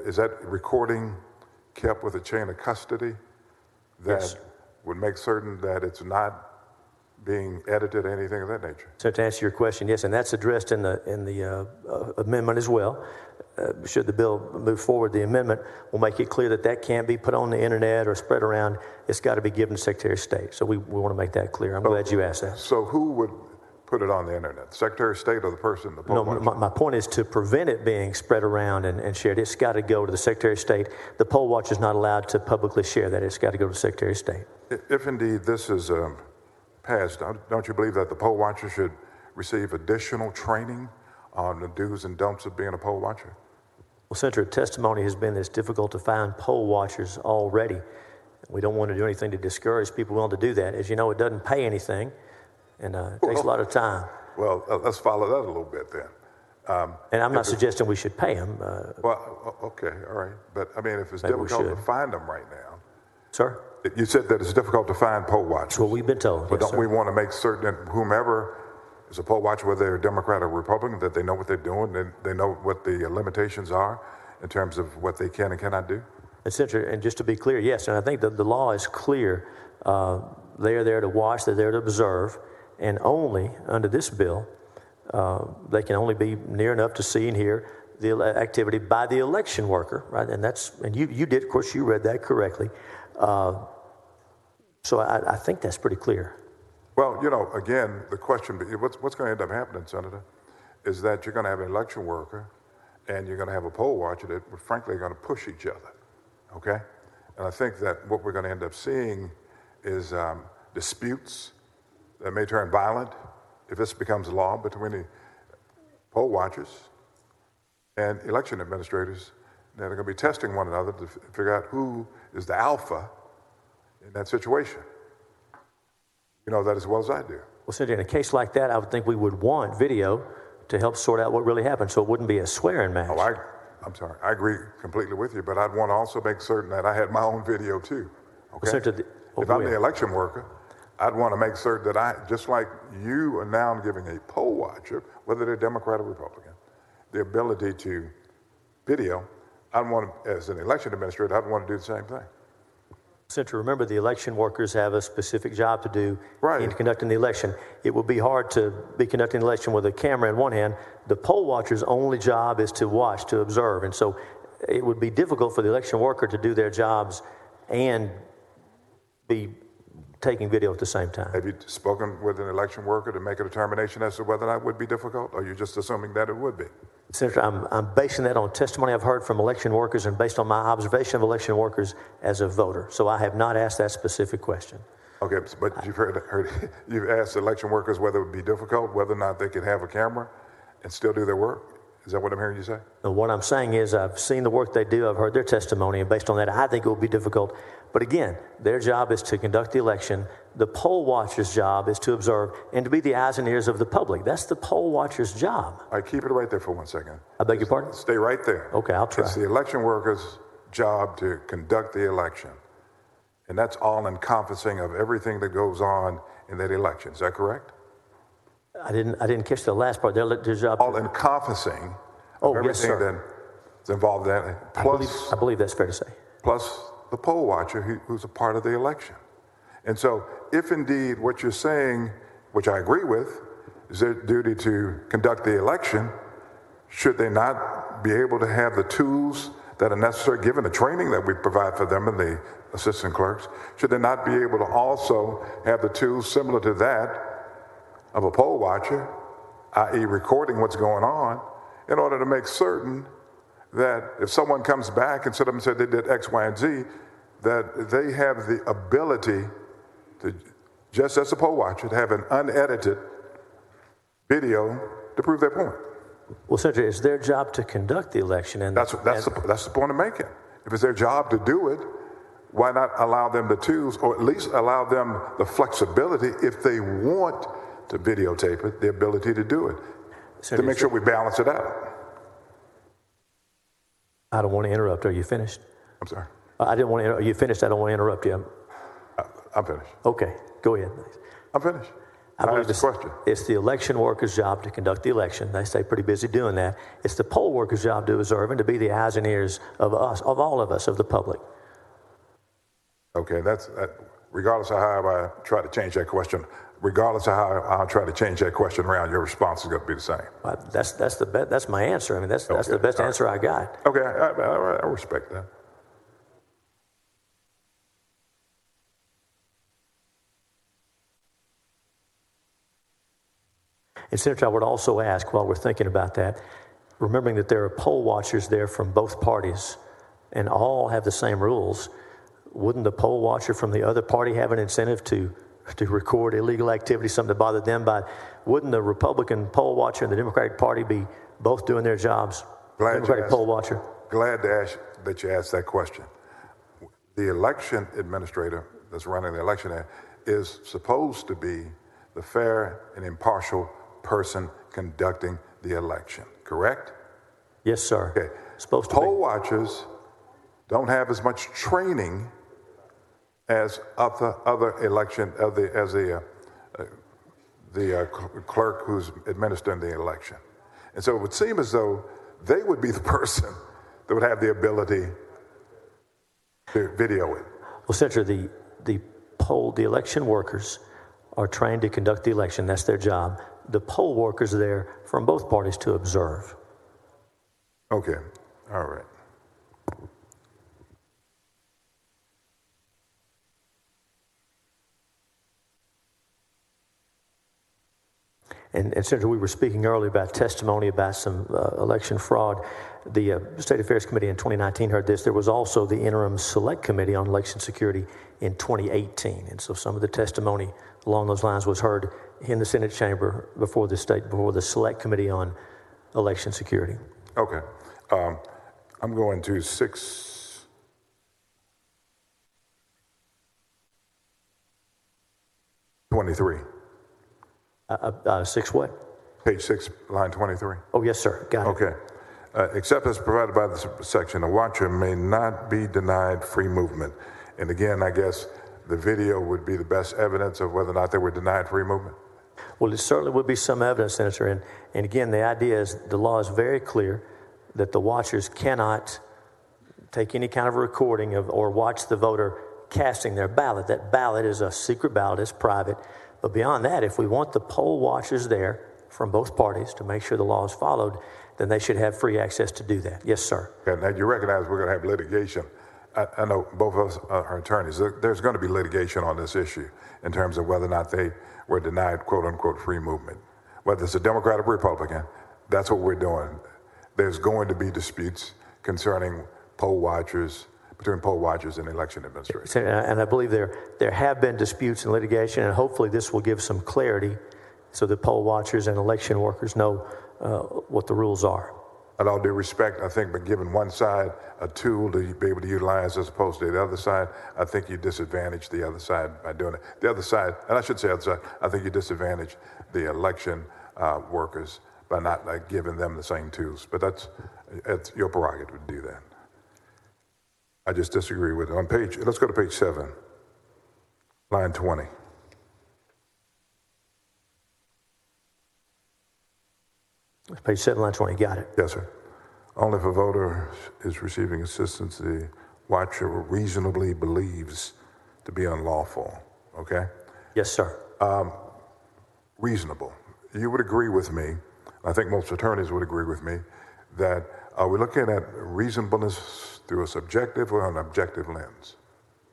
Is that recording kept with a chain of custody that would make certain that it's not being edited or anything of that nature? So to answer your question, yes, and that's addressed in the amendment as well. Should the bill move forward, the amendment will make it clear that can't be put on the internet or spread around. It's got to be given to Secretary of State. So we want to make that clear. I'm glad you asked that. So who would put it on the internet, the Secretary of State or the person, the poll watcher? My point is to prevent it being spread around and shared. It's got to go to the Secretary of State. The poll watcher is not allowed to publicly share that. It's got to go to the Secretary of State. If indeed this is passed, don't you believe that the poll watcher should receive additional training on the do's and don'ts of being a poll watcher? Well, Senator, testimony has been that it's difficult to find poll watchers already. We don't want to do anything to discourage people willing to do that. As you know, it doesn't pay anything, and it takes a lot of time. Well, let's follow that a little bit then. And I'm not suggesting we should pay them. Well, okay, all right. But I mean, if it's difficult to find them right now. Sir? You said that it's difficult to find poll watchers. That's what we've been told. But yes, don't we want to make certain that whomever is a poll watcher, whether they're Democrat or Republican, that they know what they're doing, and they know what the limitations are in terms of what they can and cannot do? And just to be clear, yes, and I think that the law is clear. They are there to watch, they're there to observe, and only under this bill, they can only be near enough to see and hear the activity by the election worker, right? And you did, of course, you read that correctly. So I think that's pretty clear. Well, you know, again, the question, what's going to end up happening, Senator, is that you're going to have an election worker and you're going to have a poll watcher that, frankly, are going to push each other, okay? And I think that what we're going to end up seeing is disputes that may turn violent if this becomes law between the poll watchers and election administrators that are going to be testing one another to figure out who is the alpha in that situation. You know that as well as I do. Well, Senator, in a case like that, I would think we would want video to help sort out what really happened, so it wouldn't be a swearing match. Oh, I'm sorry. I agree completely with you, but I'd want to also make certain that I had my own video too. Okay. Well, Senator, if I'm the election worker, I'd want to make certain that I, just like you are now giving a poll watcher, whether they're Democrat or Republican, the ability to video, I'd want to, as an election administrator, I'd want to do the same thing. Senator, remember the election workers have a specific job to do in conducting the election. It would be hard to be conducting the election with a camera in one hand. The poll watcher's only job is to watch, to observe. And so it would be difficult for the election worker to do their jobs and be taking video at the same time. Have you spoken with an election worker to make a determination as to whether that would be difficult, or are you just assuming that it would be? Senator, I'm basing that on testimony I've heard from election workers and based on my observation of election workers as a voter. So I have not asked that specific question. Okay, but you've you've asked election workers whether it would be difficult, whether or not they could have a camera and still do their work? Is that what I'm hearing you say? And what I'm saying is I've seen the work they do, I've heard their testimony, and based on that, I think it will be difficult. But again, their job is to conduct the election. The poll watcher's job is to observe and to be the eyes and ears of the public. That's the poll watcher's job. All right, keep it right there for 1 second. I beg your pardon? Stay right there. Okay, I'll try. It's the election worker's job to conduct the election. And that's all encompassing of everything that goes on in that election. Is that correct? I didn't catch the last part. Their job. All encompassing of everything that's involved in that. Plus, I believe that's fair to say. Plus the poll watcher who's a part of the election. And so if indeed what you're saying, which I agree with, is their duty to conduct the election, should they not be able to have the tools that are necessary, given the training that we provide for them and the assistant clerks, should they not be able to also have the tools similar to that of a poll watcher, i.e. recording what's going on, in order to make certain that if someone comes back and said they did X, Y, and Z, that they have the ability to, just as a poll watcher, to have an unedited video to prove their point. Well, Senator, it's their job to conduct the election. And that's the point I'm making. If it's their job to do it, why not allow them the tools, or at least allow them the flexibility, if they want to videotape it, the ability to do it, Senator, to make sure we balance it out. I don't want to interrupt. Are you finished? I'm sorry? I didn't want to. Are you finished? I don't want to interrupt you. I'm finished. Okay, go ahead. I'm finished. I believe it's the election worker's job to conduct the election. They stay pretty busy doing that. It's the poll worker's job to observe and to be the eyes and ears of us, of all of us, of the public. Okay, that's regardless of how I try to change that question. Regardless of how I'll try to change that question around, your response is going to be the same. That's my answer. I mean, that's the best answer I got. Okay, I respect that. And Senator, I would also ask, while we're thinking about that, remembering that there are poll watchers there from both parties and all have the same rules, wouldn't the poll watcher from the other party have an incentive to record illegal activity, something that bothered them. Wouldn't the Republican poll watcher and the Democratic Party be both doing their jobs? Democratic poll watcher. Glad that you asked that question. The election administrator that's running the election is supposed to be the fair and impartial person conducting the election, correct? Yes, sir. Okay. Supposed to Poll watchers don't have as much training as other election the clerk who's administering the election, and so it would seem as though they would be the person that would have the ability to video it. Well, Senator, the election workers are trained to conduct the election. That's their job. The poll workers are there from both parties to observe. Okay. All right. And Senator, we were speaking earlier about testimony about some election fraud. The State Affairs Committee in 2019 heard this. There was also the Interim Select Committee on Election Security in 2018. And so some of the testimony along those lines was heard in the Senate chamber before the Select Committee on Election Security. Okay. I'm going to 623. 6 what? Page 6, line 23. Oh, yes, sir. Got it. Okay. Except as provided by this section, a watcher may not be denied free movement. And again, I guess the video would be the best evidence of whether or not they were denied free movement. Well, it certainly would be some evidence, Senator. And again, the idea is the law is very clear that the watchers cannot take any kind of recording of or watch the voter casting their ballot. That ballot is a secret ballot, it's private. But beyond that, if we want the poll watchers there from both parties to make sure the law is followed, then they should have free access to do that. Yes, sir. Okay, now you recognize we're going to have litigation. I know both of us are attorneys. There's going to be litigation on this issue in terms of whether or not they were denied quote unquote free movement. Whether it's a Democrat or Republican, that's what we're doing. There's going to be disputes concerning poll watchers, between poll watchers and election administrators. And I believe there have been disputes and litigation, and hopefully this will give some clarity so that poll watchers and election workers know what the rules are. With all due respect, I think by giving one side a tool to be able to utilize as opposed to the other side, I think you disadvantage the other side by doing it. The other side, and I should say other side, I think you disadvantage the election workers by not giving them the same tools. But it's your prerogative to do that. I just disagree with it. Let's go to page 7, line 20. Page 7, line 20, got it. Yes, sir. Only if a voter is receiving assistance the watcher reasonably believes to be unlawful, okay? Yes, sir. Reasonable. You would agree with me, I think most attorneys would agree with me, that are we looking at reasonableness through a subjective or an objective lens?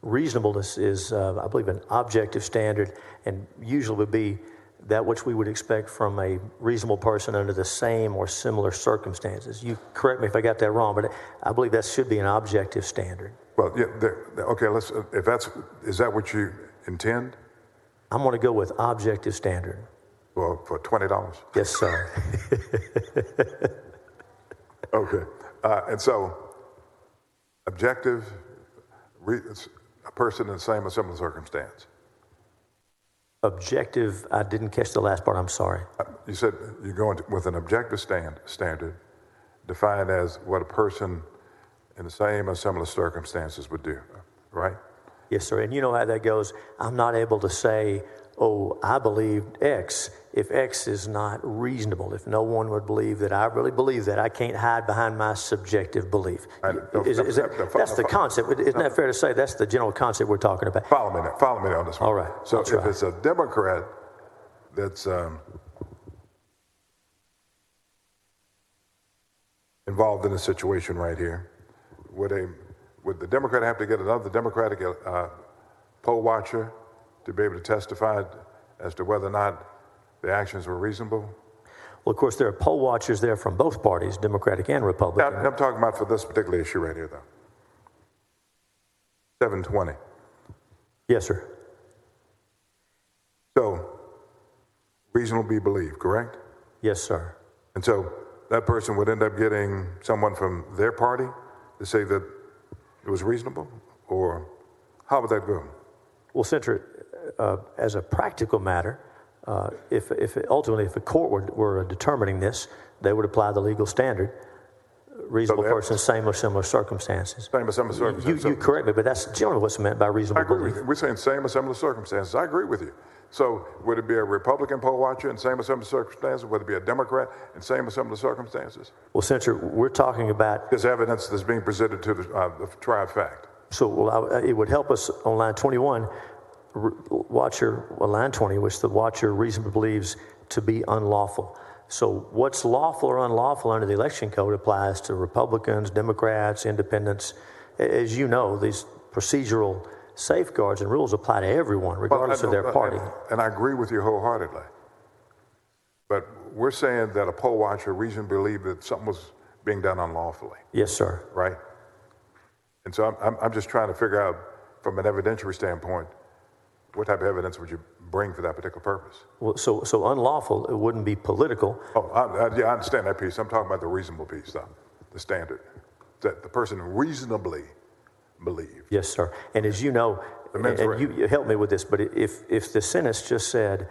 Reasonableness is, I believe, an objective standard, and usually would be that which we would expect from a reasonable person under the same or similar circumstances. You correct me if I got that wrong, but I believe that should be an objective standard. Well, yeah, okay, is that what you intend? I'm going to go with objective standard. Well, for $20? Yes, sir. Okay. And so, objective, a person in the same or similar circumstance. Objective, I didn't catch the last part, I'm sorry. You said you're going with an objective standard defined as what a person in the same or similar circumstances would do, right? Yes, sir. And you know how that goes. I'm not able to say, oh, I believe X, if X is not reasonable. If no one would believe that I really believe that, I can't hide behind my subjective belief. That's the concept. Isn't that fair to say? That's the general concept we're talking about. Follow me on this one. All right. So if it's a Democrat that's involved in a situation right here, would the Democrat have to get another Democratic poll watcher to be able to testify as to whether or not the actions were reasonable? Well, of course, there are poll watchers there from both parties, Democratic and Republican. I'm talking about for this particular issue right here, though. 720. Yes, sir. reasonably believe, correct? Yes, sir. And so that person would end up getting someone from their party to say that it was reasonable? Or how would that go? Well, Senator, as a practical matter, if a court were determining this, they would apply the legal standard. Reasonable person, same or similar circumstances. Same or similar circumstances. You correct me, but that's generally what's meant by reasonable I agree belief. with you. We're saying same or similar circumstances. I agree with you. So would it be a Republican poll watcher in same or similar circumstances? Would it be a Democrat in same or similar circumstances? Well, Senator, we're talking about... There's evidence that's being presented to the tried fact. So it would help us on line 21, line 20, which the watcher reasonably believes to be unlawful. So what's lawful or unlawful under the election code applies to Republicans, Democrats, independents. As you know, these procedural safeguards and rules apply to everyone, regardless of their party. And I agree with you wholeheartedly. But we're saying that a poll watcher reasonably believed that something was being done unlawfully. Yes, sir. Right? And so I'm just trying to figure out, from an evidentiary standpoint, what type of evidence would you bring for that particular purpose? Well, so unlawful, it wouldn't be political. Oh, yeah, I understand that piece. I'm talking about the reasonable piece, though, the standard, that the person reasonably believed. Yes, sir. And as you know, and you help me with this, but if the sentence just said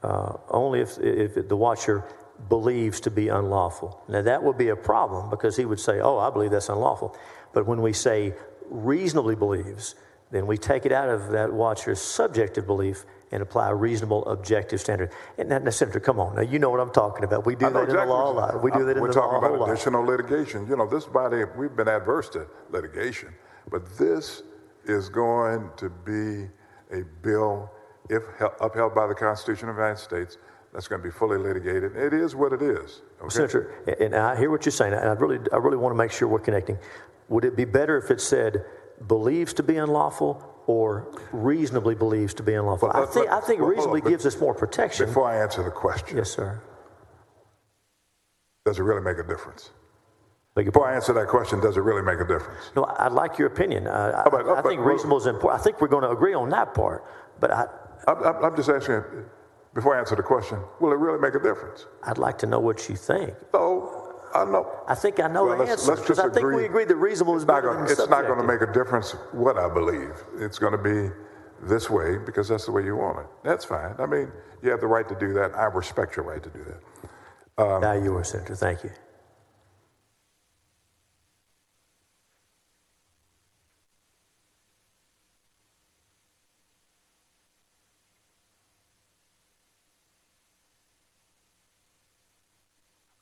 only if the watcher believes to be unlawful, now that would be a problem because he would say, oh, I believe that's unlawful. But when we say reasonably believes, then we take it out of that watcher's subjective belief and apply a reasonable objective standard. And now, Senator, come on. Now, you know what I'm talking about. We do that in the law a lot. We do that in the law a We're talking lot. about additional litigation. You know, this body, we've been adverse to litigation, but this is going to be a bill, if upheld by the Constitution of the United States, that's going to be fully litigated. It is what it is. Okay? Senator, and I hear what you're saying, and I really want to make sure we're connecting. Would it be better if it said believes to be unlawful or reasonably believes to be unlawful? I think reasonably gives us more protection. Before I answer the question. Yes, sir. Does it really make a difference? Before I answer that question, does it really make a difference? No, I'd like your opinion. I think reasonable is important. I think we're going to agree on that part. But I'm just asking, before I answer the question, will it really make a difference? I'd like to know what you think. So, I know. I think I know the answer, because I think we agree that reasonable is better than subjective. It's not going to make a difference what I believe. It's going to be this way because that's the way you want it. That's fine. I mean, you have the right to do that. I respect your right to do that. Now you are, Senator. Thank you.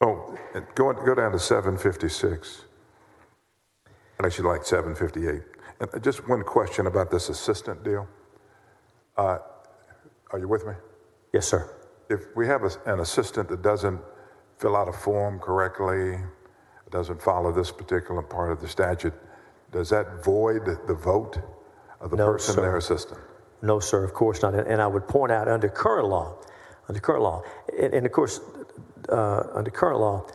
Oh, go down to 756. I'd actually like 758. And just one question about this assistant deal. Are you with me? Yes, sir. If we have an assistant that doesn't fill out a form correctly, doesn't follow this particular part of the statute, does that void the vote of the person, their assistant? No, sir, of course not. And I would point out under current law, and of course, under current law,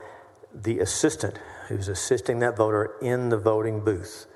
the assistant who's assisting that voter in the voting booth,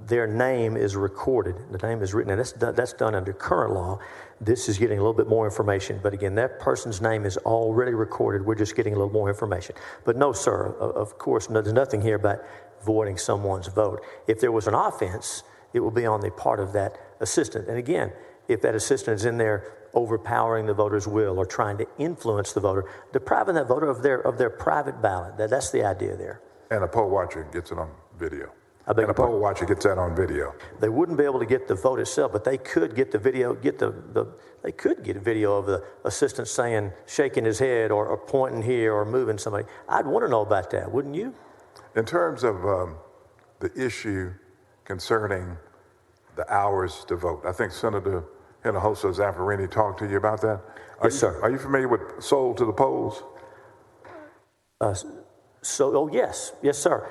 their name is recorded. The name is written, and that's done under current law. This is getting a little bit more information. But again, that person's name is already recorded. We're just getting a little more information. But no, sir, of course, there's nothing here about voiding someone's vote. If there was an offense, it will be on the part of that assistant. And again, if that assistant is in there overpowering the voter's will or trying to influence the voter, depriving that voter of their private ballot. That's the idea there. And a poll watcher gets it on video. And a poll watcher gets that on video. They wouldn't be able to get the vote itself, but they could get the video, they could get a video of the assistant saying, shaking his head or pointing here or moving somebody. I'd want to know about that, wouldn't you? In terms of the issue concerning the hours to vote, I think Senator Hinojosa Zaffirini talked to you about that. Yes, sir. Are you familiar with sold to the polls? Yes, sir.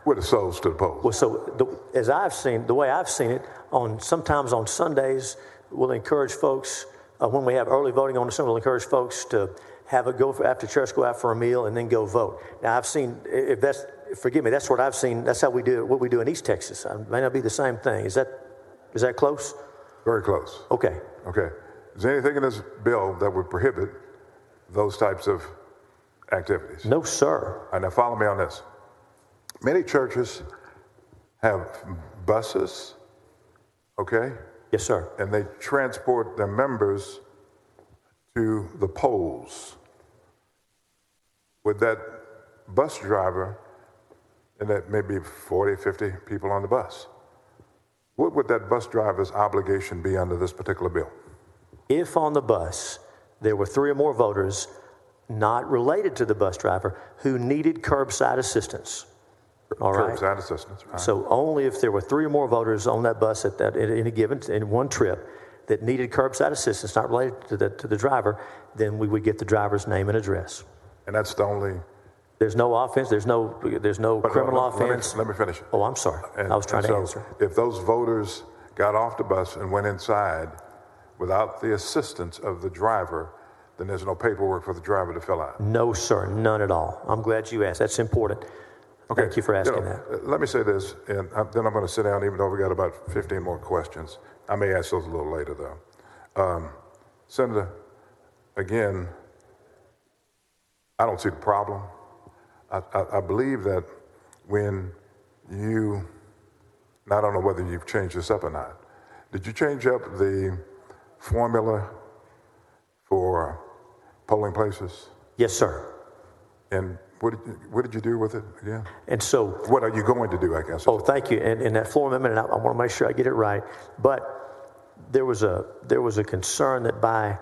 What is sold to the polls? Well, the way I've seen it, sometimes on Sundays, we'll encourage folks, when we have early voting on the Sunday, we'll encourage folks to after church, go out for a meal and then go vote. Now, I've seen, forgive me, that's what I've seen. That's how we do it, what we do in East Texas. It may not be the same thing. Is that close? Very close. Okay. Okay. Is there anything in this bill that would prohibit those types of activities? No, sir. All right, now follow me on this. Many churches have buses, okay? Yes, sir. And they transport their members to the polls. Would that bus driver, and that may be 40, 50 people on the bus, what would that bus driver's obligation be under this particular bill? If on the bus there were 3 or more voters not related to the bus driver who needed curbside assistance. All right. Curbside assistance. Right. So only if there were 3 or more voters on that bus at any given in one trip that needed curbside assistance, not related to the driver, then we would get the driver's name and address. And that's the only. There's no offense. There's no criminal offense. Let me finish. Oh, I'm sorry. I was trying to answer. If those voters got off the bus and went inside without the assistance of the driver, then there's no paperwork for the driver to fill out. No, sir, none at all. I'm glad you asked. That's important. Okay. Thank you for asking that. Let me say this, and then I'm going to sit down, even though we got about 15 more questions. I may ask those a little later, though. Senator, again, I don't see the problem. I believe that when you, and I don't know whether you've changed this up or not, did you change up the formula for polling places? Yes, sir. And what did you do with it again? And so, what are you going to do, I guess? Oh, thank you. And that floor amendment, and I want to make sure I get it right. But there was a concern that by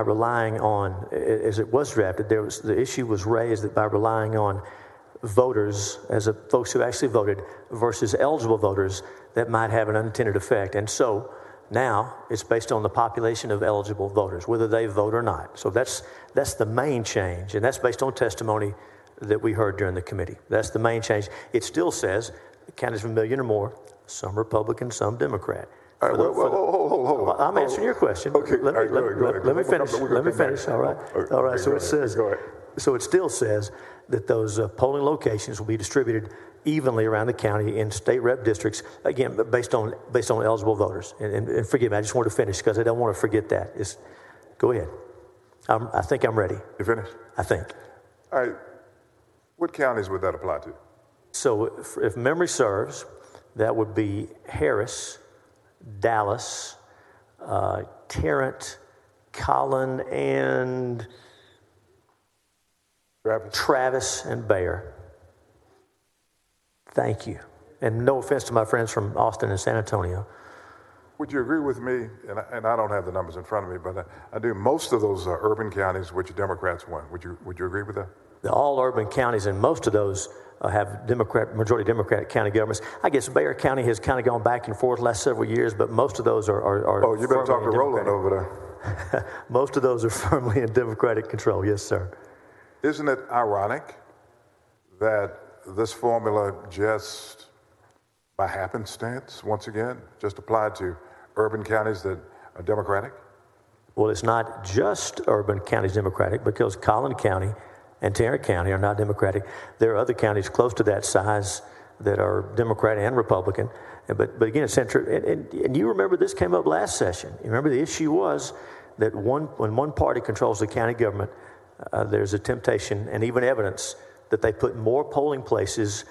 relying on, as it was drafted, the issue was raised that by relying on voters, folks who actually voted, versus eligible voters, that might have an unintended effect. And so now it's based on the population of eligible voters, whether they vote or not. So that's the main change, and that's based on testimony that we heard during the committee. That's the main change. It still says counties of 1 million or more, some Republican, some Democrat. All right, hold on. I'm answering your question. Okay, Let me finish. Let me finish. All right. All right. So it says. So it still says that those polling locations will be distributed evenly around the county in state rep districts. Again, based on eligible voters. And forgive me, I just want to finish because I don't want to forget that. Go ahead. I think I'm ready. You finished? I think. All right. What counties would that apply to? So if memory serves, that would be Harris, Dallas, Tarrant, Collin, and Travis and Bayer. Thank you. And no offense to my friends from Austin and San Antonio. Would you agree with me, and I don't have the numbers in front of me, but I do, most of those are urban counties which Democrats won. Would you agree with that? All urban counties, and most of those have majority Democratic county governments. I guess Bayer County has kind of gone back and forth the last several years, but most of those are oh, you better talk to Roland over there. Most of those are firmly in Democratic control. Yes, sir. Isn't it ironic that this formula just by happenstance, once again, just applied to urban counties that are Democratic? Well, it's not just urban counties Democratic, because Collin County and Tarrant County are not Democratic. There are other counties close to that size that are Democrat and Republican. But again, and you remember this came up last session. You remember the issue was that when one party controls the county government, there's a temptation and even evidence that they put more polling places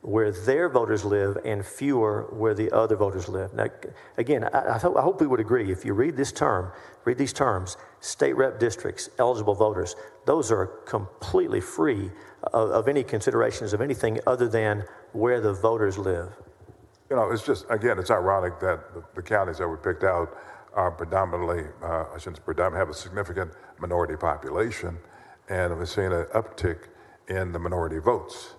where their voters live and fewer where the other voters live. Now, again, I hope we would agree, if you read these terms, state rep districts, eligible voters, those are completely free of any considerations of anything other than where the voters live. You know, it's just, again, it's ironic that the counties that we picked out are predominantly, have a significant minority population, and we're seeing an uptick in the minority votes,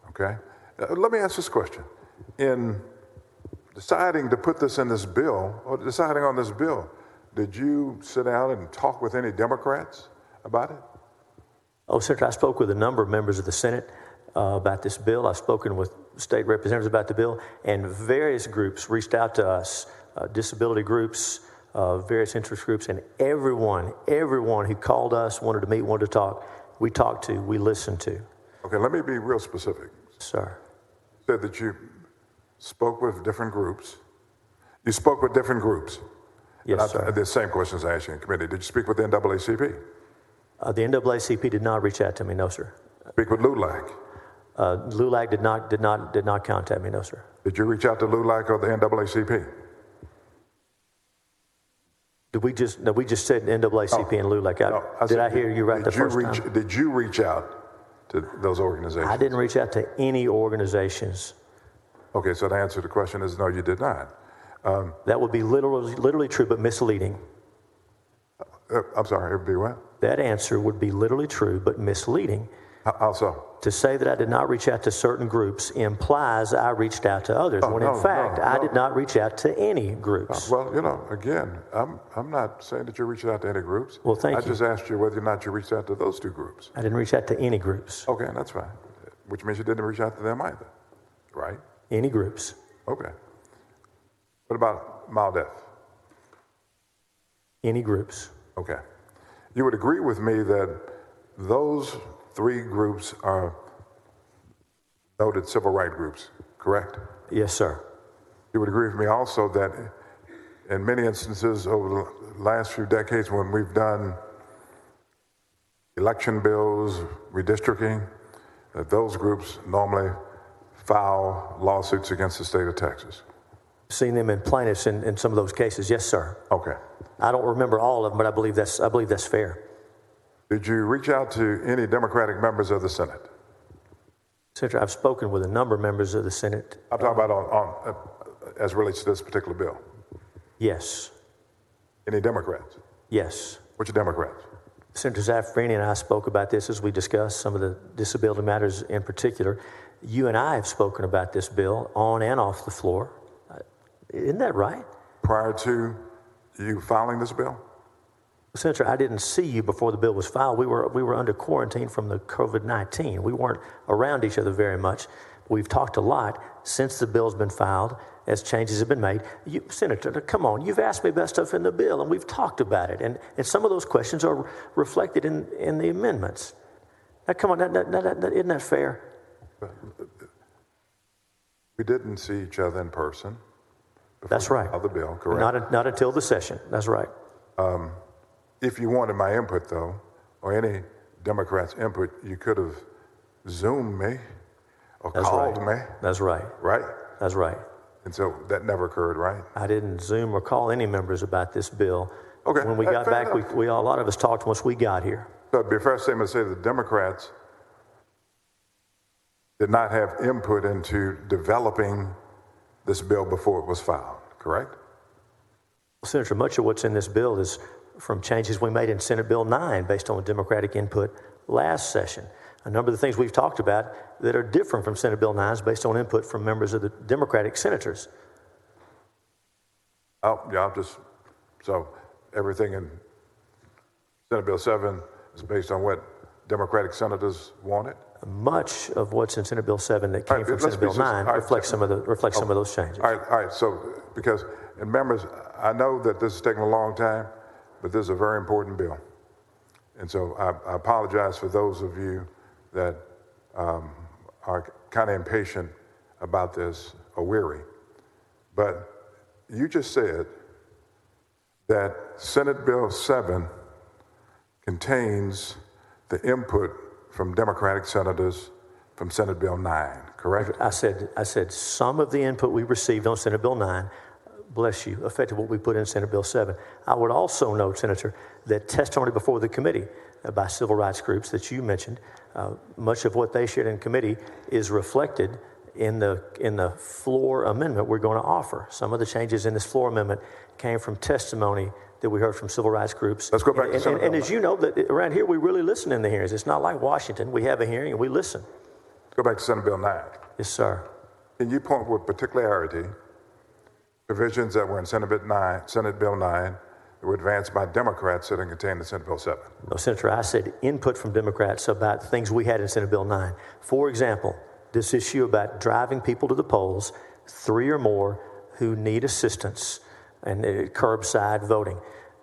okay? Let me ask this question. In deciding to put this in this bill, or deciding on this bill, did you sit down and talk with any Democrats about it? Oh, Senator, I spoke with a number of members of the Senate about this bill. I've spoken with state representatives about the bill, and various groups reached out to us, disability groups, various interest groups, and everyone who called us, wanted to meet, wanted to talk, we talked to, we listened to. Okay, let me be real specific. Sir. You said that you spoke with different groups. You spoke with different groups. Yes, sir. The same questions I asked you in committee. Did you speak with the NAACP? The NAACP did not reach out to me, no, sir. Speak with LULAC? LULAC did not contact me, no, sir. Did you reach out to LULAC or the NAACP? We just said NAACP and LULAC. Did I hear you right the first time? Did you reach out to those organizations? I didn't reach out to any organizations. Okay, so the answer to the question is no, you did not. That would be literally true, but misleading. I'm sorry, it would be what? That answer would be literally true, but misleading. How so? To say that I did not reach out to certain groups implies I reached out to others, when in fact, I did not reach out to any groups. Well, again, I'm not saying that you reached out to any groups. Well, thank you. I just asked you whether or not you reached out to those two groups. I didn't reach out to any groups. Okay, that's fine. Which means you didn't reach out to them either, right? Any groups. Okay. What about mild death? Any groups. Okay. You would agree with me that those three groups are noted civil rights groups, correct? Yes, sir. You would agree with me also that in many instances over the last few decades when we've done election bills, redistricting, that those groups normally file lawsuits against the state of Texas? Seen them in plaintiffs in some of those cases, yes, sir. Okay. I don't remember all of them, but I believe that's fair. Did you reach out to any Democratic members of the Senate? Senator, I've spoken with a number of members of the Senate. I'm talking about as it relates to this particular bill. Yes. Any Democrats? Yes. Which Democrats? Senator Zaffirini and I spoke about this as we discussed some of the disability matters in particular. You and I have spoken about this bill on and off the floor. Isn't that right? Prior to you filing this bill? Senator, I didn't see you before the bill was filed. We were under quarantine from the COVID-19. We weren't around each other very much. We've talked a lot since the bill's been filed, as changes have been made. Senator, come on, you've asked me about stuff in the bill, and we've talked about it. And some of those questions are reflected in the amendments. Now, come on, isn't that fair? We didn't see each other in person. That's right. The bill, correct? Not until the session. That's right. If you wanted my input, though, or any Democrats' input, you could have Zoomed me or called me. That's right. Right? That's right. And so that never occurred, right? I didn't Zoom or call any members about this bill. Okay. When we got back, a lot of us talked once we got here. So it'd be a fair statement to say the Democrats did not have input into developing this bill before it was filed, correct? Senator, much of what's in this bill is from changes we made in Senate Bill 9 based on Democratic input last session. A number of the things we've talked about that are different from Senate Bill 9 is based on input from members of the Democratic senators. Oh, yeah, so everything in Senate Bill 7 is based on what Democratic senators wanted? Much of what's in Senate Bill 7 that came from Senate Bill 9 reflects some of those changes. All right, so because, and members, I know that this is taking a long time, but this is a very important bill. And so I apologize for those of you that are kind of impatient about this or weary. But you just said that Senate Bill 7 contains the input from Democratic senators from Senate Bill 9, correct? I said some of the input we received on Senate Bill 9, bless you, affected what we put in Senate Bill 7. I would also note, Senator, that testimony before the committee by civil rights groups that you mentioned, much of what they shared in committee is reflected in the floor amendment we're going to offer. Some of the changes in this floor amendment came from testimony that we heard from civil rights groups. Let's go back to Senate Bill 9. And as you know, that around here we really listen in the hearings. It's not like Washington. We have a hearing and we listen. Go back to Senate Bill 9. Yes, sir. Can you point with particularity provisions that were in Senate Bill 9 that were advanced by Democrats that are contained in Senate Bill 7? No, Senator, I said input from Democrats about things we had in Senate Bill 9. For example, this issue about driving people to the polls, 3 or more who need assistance, and curbside voting.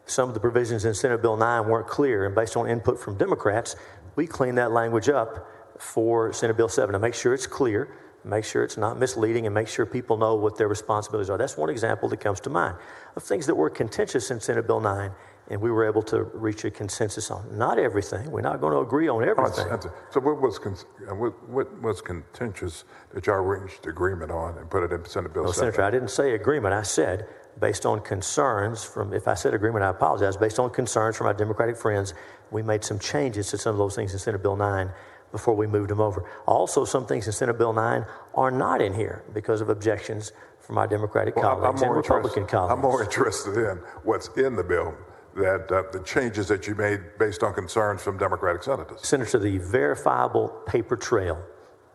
Some of the provisions in Senate Bill 9 weren't clear, and based on input from Democrats, we cleaned that language up for Senate Bill 7 to make sure it's clear make sure it's not misleading, and make sure people know what their responsibilities are. That's one example that comes to mind of things that were contentious in Senate Bill 9, and we were able to reach a consensus on. Not everything. We're not going to agree on everything. So what was contentious that y'all reached agreement on and put it in Senate Bill 7? Senator, I didn't say agreement. I said based on concerns from, if I said agreement, I apologize, based on concerns from our Democratic friends, we made some changes to some of those things in Senate Bill 9 before we moved them over. Also, some things in Senate Bill 9 are not in here because of objections from our Democratic colleagues and Republican colleagues. I'm more interested in what's in the bill, that the changes that you made based on concerns from Democratic senators. Senator, the verifiable paper trail,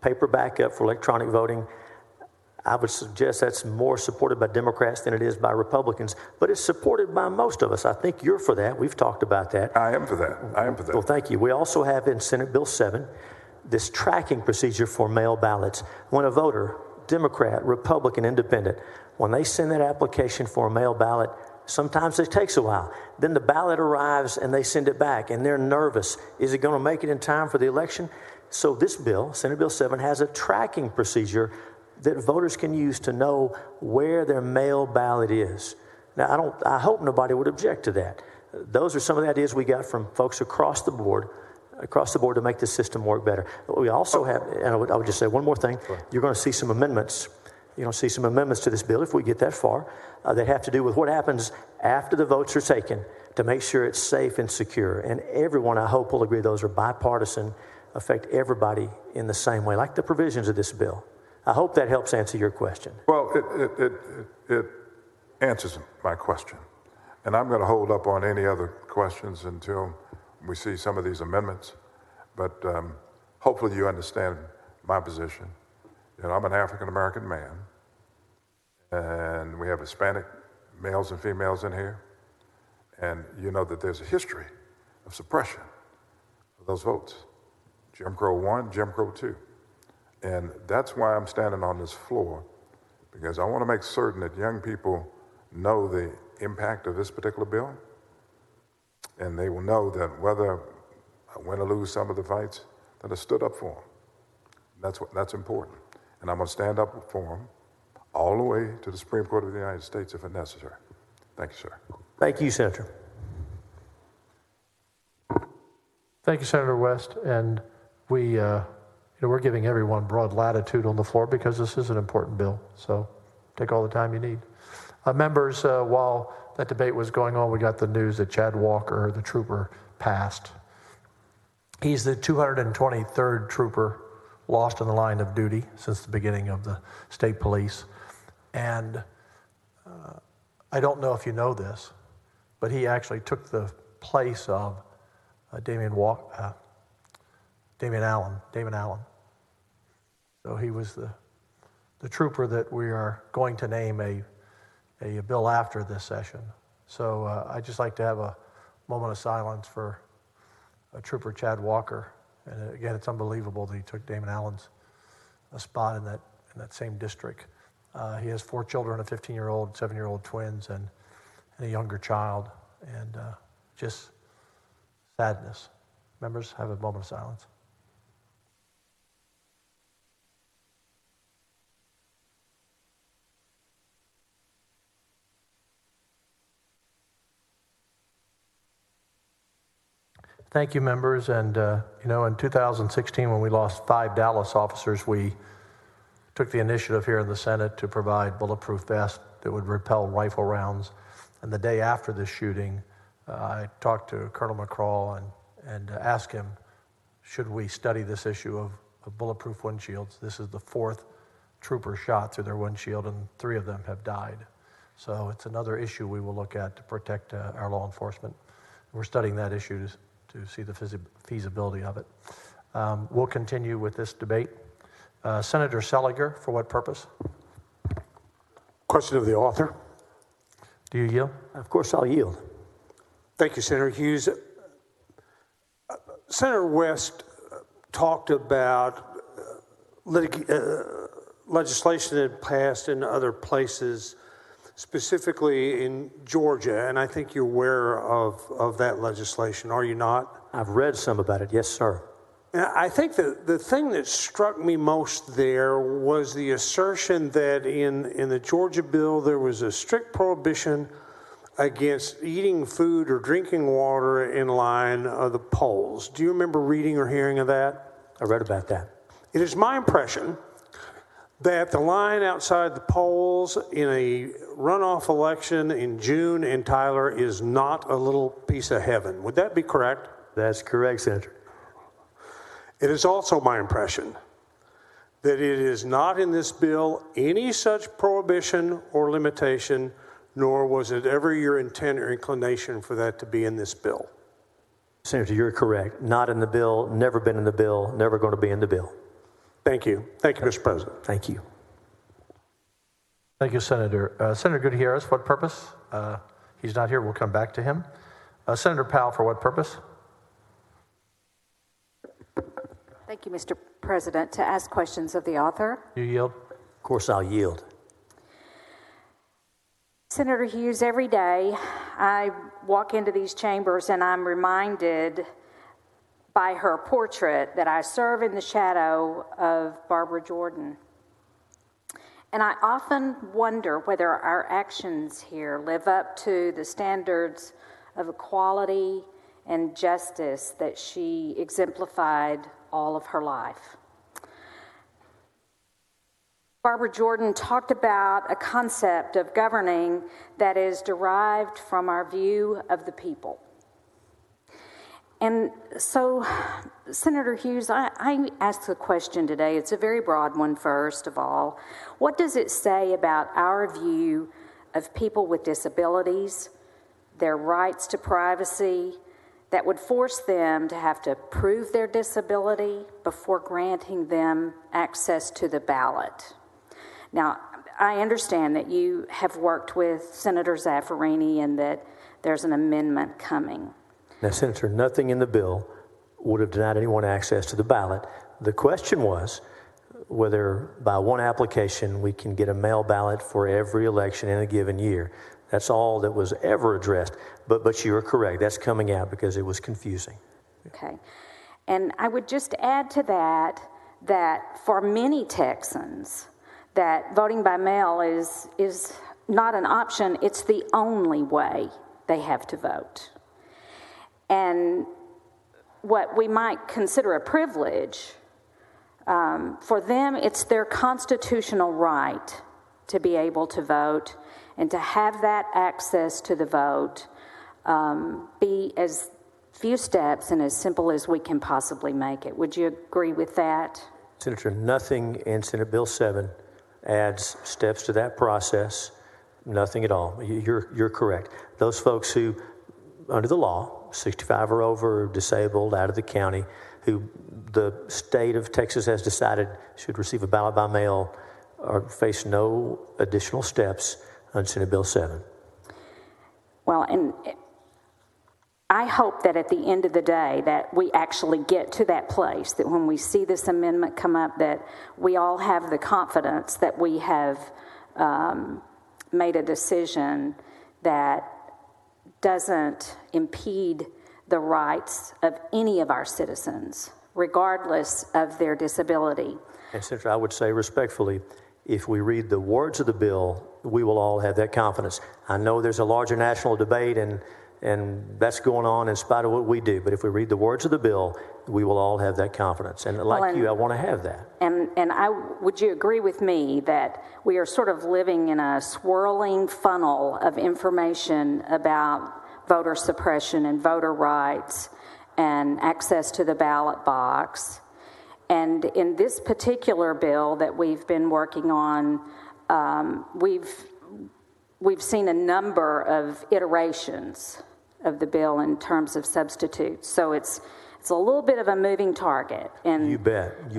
paper backup for electronic voting, I would suggest that's more supported by Democrats than it is by Republicans, but it's supported by most of us. I think you're for that. We've talked about that. I am for that. Well, thank you. We also have in Senate Bill 7 this tracking procedure for mail ballots. When a voter, Democrat, Republican, Independent, when they send that application for a mail ballot, sometimes it takes a while. Then the ballot arrives and they send it back and they're nervous. Is it going to make it in time for the election? So this bill, Senate Bill 7, has a tracking procedure that voters can use to know where their mail ballot is. Now, I hope nobody would object to that. Those are some of the ideas we got from folks across the board to make the system work better. We also have, and I would just say one more thing. Sure. You're going to see some amendments. You're going to see some amendments to this bill if we get that far that have to do with what happens after the votes are taken to make sure it's safe and secure. And everyone, I hope, will agree those are bipartisan, affect everybody in the same way, like the provisions of this bill. I hope that helps answer your question. Well, it answers my question. And I'm going to hold up on any other questions until we see some of these amendments. But hopefully you understand my position. You know, I'm an African-American man, and we have Hispanic males and females in here. And you know that there's a history of suppression of those votes. Jim Crow 1, Jim Crow 2. And that's why I'm standing on this floor, because I want to make certain that young people know the impact of this particular bill, and they will know that whether I win or lose some of the fights, that I stood up for them. That's important. And I'm going to stand up for them all the way to the Supreme Court of the United States if it's necessary. Thank you, sir. Thank you, Senator. Thank you, Senator West. And we're giving everyone broad latitude on the floor because this is an important bill. So take all the time you need. Members, while that debate was going on, we got the news that Chad Walker, the trooper, passed. He's the 223rd trooper lost in the line of duty since the beginning of the state police. And I don't know if you know this, but he actually took the place of Damon Allen. So he was the trooper that we are going to name a bill after this session. So I'd just like to have a moment of silence for Trooper Chad Walker. And again, it's unbelievable that he took Damon Allen's spot in that same district. He has 4 children, a 15-year-old, 7-year-old twins, and a younger child, and just sadness. Members, have a moment of silence. Thank you, members. And, in 2016, when we lost 5 Dallas officers, we took the initiative here in the Senate to provide bulletproof vests that would repel rifle rounds. And the day after the shooting, I talked to Colonel McCraw and asked him, should we study this issue of bulletproof windshields? This is the 4th trooper shot through their windshield, and 3 of them have died. So it's another issue we will look at to protect our law enforcement. We're studying that issue to see the feasibility of it. We'll continue with this debate. Senator Seliger, for what purpose? Question of the author. Do you yield? Of course I'll yield. Thank you, Senator Hughes. Senator West talked about legislation that passed in other places, specifically in Georgia, and I think you're aware of that legislation, are you not? I've read some about it, yes, sir. And I think the thing that struck me most there was the assertion that in the Georgia bill there was a strict prohibition against eating food or drinking water in line of the polls. Do you remember reading or hearing of that? I read about that. It is my impression that the line outside the polls in a runoff election in June in Tyler is not a little piece of heaven. Would that be correct? That's correct, Senator. It is also my impression that it is not in this bill any such prohibition or limitation, nor was it ever your intent or inclination for that to be in this bill. Senator, you're correct. Not in the bill, never been in the bill, never going to be in the bill. Thank you. Thank you, Mr. President. Thank you. Thank you, Senator. Senator Gutierrez, what purpose? He's not here. We'll come back to him. Senator Powell, for what purpose? Thank you, Mr. President. To ask questions of the author. You yield? Of course, I'll yield. Senator Hughes, every day I walk into these chambers and I'm reminded by her portrait that I serve in the shadow of Barbara Jordan. And I often wonder whether our actions here live up to the standards of equality and justice that she exemplified all of her life. Barbara Jordan talked about a concept of governing that is derived from our view of the people. And so, Senator Hughes, I asked the question today. It's a very broad one, first of all. What does it say about our view of people with disabilities, their rights to privacy, that would force them to have to prove their disability before granting them access to the ballot? Now, I understand that you have worked with Senator Zaffirini and that there's an amendment coming. Now, Senator, nothing in the bill would have denied anyone access to the ballot. The question was whether by one application we can get a mail ballot for every election in a given year. That's all that was ever addressed. But you are correct. That's coming out because it was confusing. Okay. And I would just add to that for many Texans, that voting by mail is not an option. It's the only way they have to vote. And what we might consider a privilege, for them, it's their constitutional right to be able to vote and to have that access to the vote be as few steps and as simple as we can possibly make it. Would you agree with that? Senator, nothing in Senate Bill 7 adds steps to that process. Nothing at all. You're correct. Those folks who, under the law, 65 or over, disabled, out of the county, who the state of Texas has decided should receive a ballot by mail, face no additional steps on Senate Bill 7. Well, and I hope that at the end of the day that we actually get to that place, that when we see this amendment come up, that we all have the confidence that we have made a decision that doesn't impede the rights of any of our citizens, regardless of their disability. And Senator, I would say respectfully, if we read the words of the bill, we will all have that confidence. I know there's a larger national debate and that's going on in spite of what we do. But if we read the words of the bill, we will all have that confidence. And like you, I want to have that. And would you agree with me that we are sort of living in a swirling funnel of information about voter suppression and voter rights and access to the ballot box? And in this particular bill that we've been working on, we've seen a number of iterations of the bill in terms of substitutes. So it's a little bit of a moving target. And you bet.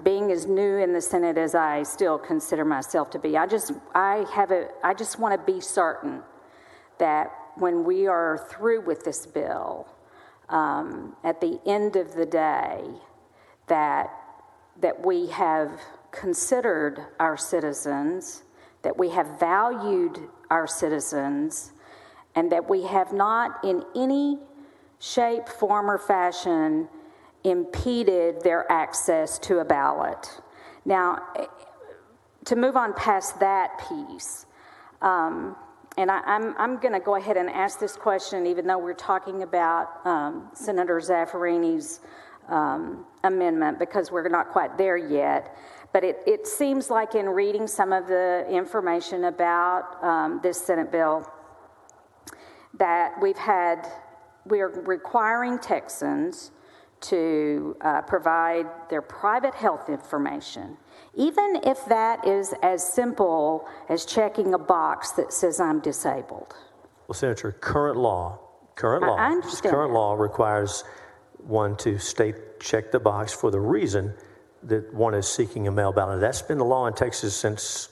Being as new in the Senate as I still consider myself to be, I just want to be certain that when we are through with this bill, at the end of the day, that we have considered our citizens, that we have valued our citizens, and that we have not in any shape, form, or fashion impeded their access to a ballot. Now, to move on past that piece, and I'm going to go ahead and ask this question, even though we're talking about Senator Zaffarini's amendment, because we're not quite there yet. But it seems like in reading some of the information about this Senate bill that we are requiring Texans to provide their private health information, even if that is as simple as checking a box that says I'm disabled. Well, Senator, current law I understand requires one to check the box for the reason that one is seeking a mail ballot. That's been the law in Texas since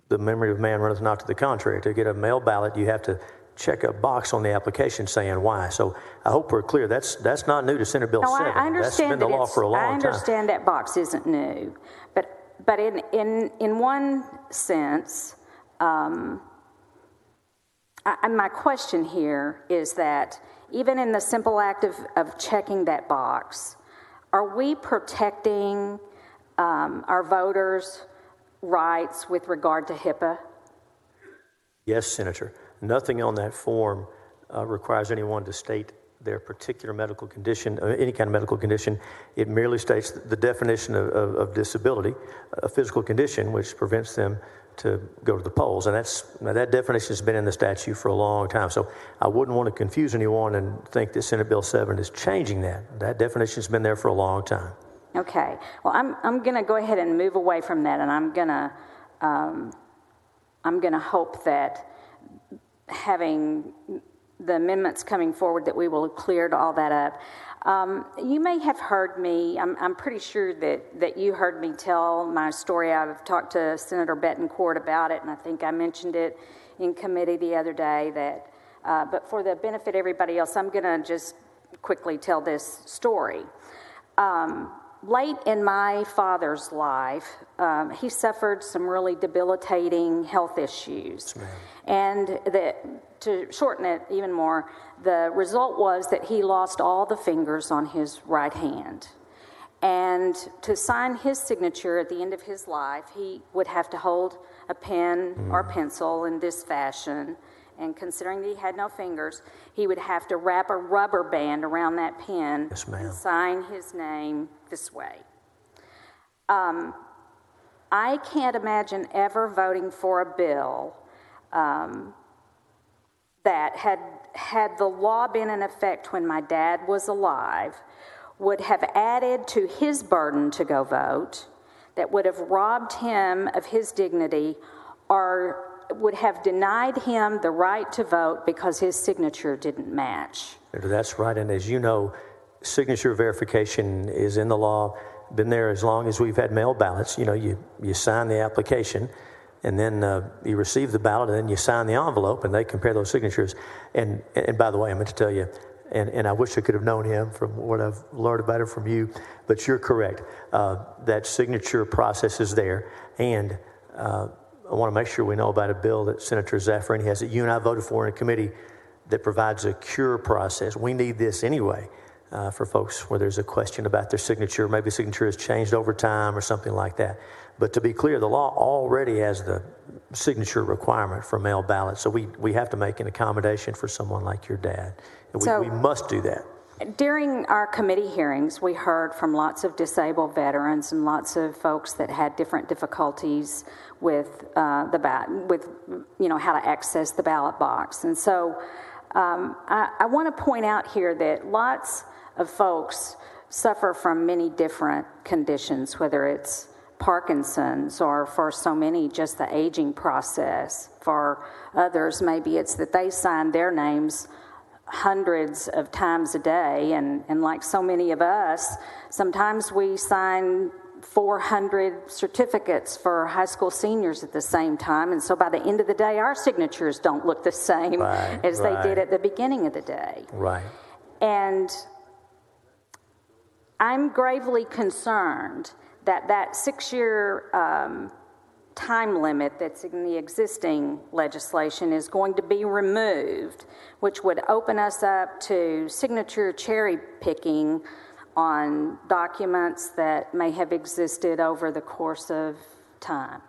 the memory of man runneth not to the contrary. To get a mail ballot, you have to check a box on the application saying why. So I hope we're clear. That's not new to Senate Bill 7. I understand that's been the law for a long time. I understand that box isn't new, but in one sense, my question here is that even in the simple act of checking that box, are we protecting our voters' rights with regard to HIPAA? Yes, Senator. Nothing on that form requires anyone to state their particular medical condition, any kind of medical condition. It merely states the definition of disability, a physical condition which prevents them to go to the polls. And that definition has been in the statute for a long time. So I wouldn't want to confuse anyone and think that Senate Bill 7 is changing that. That definition has been there for a long time. Okay. Well, I'm going to go ahead and move away from that, and I'm going to hope that having the amendments coming forward that we will have cleared all that up. You may have heard me, I'm pretty sure that you heard me tell my story. I've talked to Senator Betancourt about it, and I think I mentioned it in committee the other day. But for the benefit of everybody else, I'm going to just quickly tell this story. Late in my father's life, he suffered some really debilitating health issues. And to shorten it even more, the result was that he lost all the fingers on his right hand. And to sign his signature at the end of his life, he would have to hold a pen or pencil in this fashion. And considering that he had no fingers, he would have to wrap a rubber band around that pen and sign his name this way. I can't imagine ever voting for a bill that had the law been in effect when my dad was alive, would have added to his burden to go vote, that would have robbed him of his dignity, or would have denied him the right to vote because his signature didn't match. That's right, and as you know, signature verification is in the law, been there as long as we've had mail ballots. You know, you sign the application, and then you receive the ballot, and then you sign the envelope, and they compare those signatures. And by the way, I meant to tell you, and I wish I could have known him from what I've learned about him from you, but you're correct. That signature process is there, and I want to make sure we know about a bill that Senator Zaffarini has that you and I voted for in a committee that provides a cure process. We need this anyway for folks where there's a question about their signature. Maybe the signature has changed over time or something like that. But to be clear, the law already has the signature requirement for mail ballots. So we have to make an accommodation for someone like your dad. And we must do that. During our committee hearings, we heard from lots of disabled veterans and lots of folks that had different difficulties with how to access the ballot box. And so I want to point out here that lots of folks suffer from many different conditions, whether it's Parkinson's or for so many just the aging process. For others, maybe it's that they sign their names hundreds of times a day, and like so many of us, sometimes we sign 400 certificates for high school seniors at the same time, and so by the end of the day, our signatures don't look the same as they did at the beginning of the day. Right. And I'm gravely concerned that 6-year time limit that's in the existing legislation is going to be removed, which would open us up to signature cherry picking on documents that may have existed over the course of time.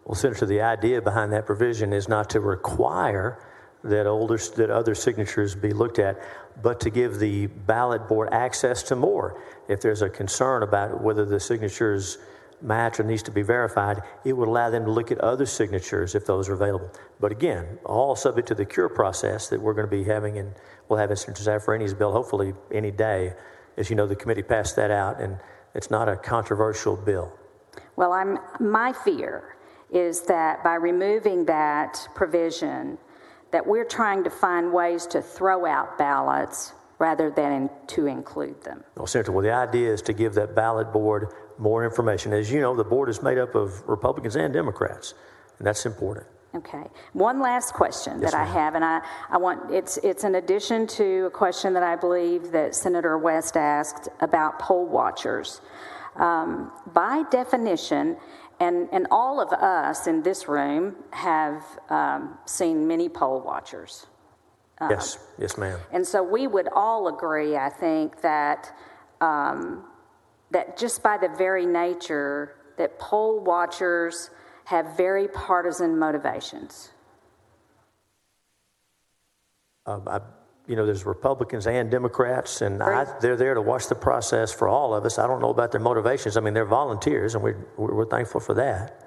Well, Senator, the idea behind that provision is not to require that other signatures be looked at, but to give the ballot board access to more. If there's a concern about whether the signatures match or needs to be verified, it would allow them to look at other signatures if those are available. But again, all subject to the cure process that we're going to be having, and we'll have in Senator Zaffarini's bill hopefully any day. As you know, the committee passed that out, and it's not a controversial bill. Well, my fear is that by removing that provision, that we're trying to find ways to throw out ballots rather than to include them. Well, Senator, the idea is to give that ballot board more information. As you know, the board is made up of Republicans and Democrats, and that's important. Okay. One last question Yes, that I ma'am. have, and I want it's in addition to a question that I believe that Senator West asked about poll watchers. By definition, and all of us in this room have seen many poll watchers. Yes, ma'am. And so we would all agree, I think, that that just by the very nature that poll watchers have very partisan motivations. There's Republicans and Democrats, and they're there to watch the process for all of us. I don't know about their motivations. I mean, they're volunteers, and we're thankful for that.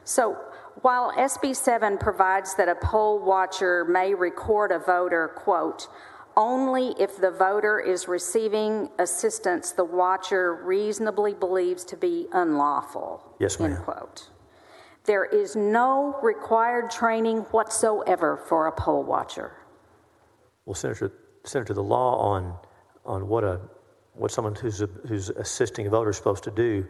So while SB 7 provides that a poll watcher may record a voter, quote, only if the voter is receiving assistance the watcher reasonably believes to be unlawful, Yes, ma'am. end quote. There is no required training whatsoever for a poll watcher. Well, Senator, the law on what someone who's assisting a voter is supposed to do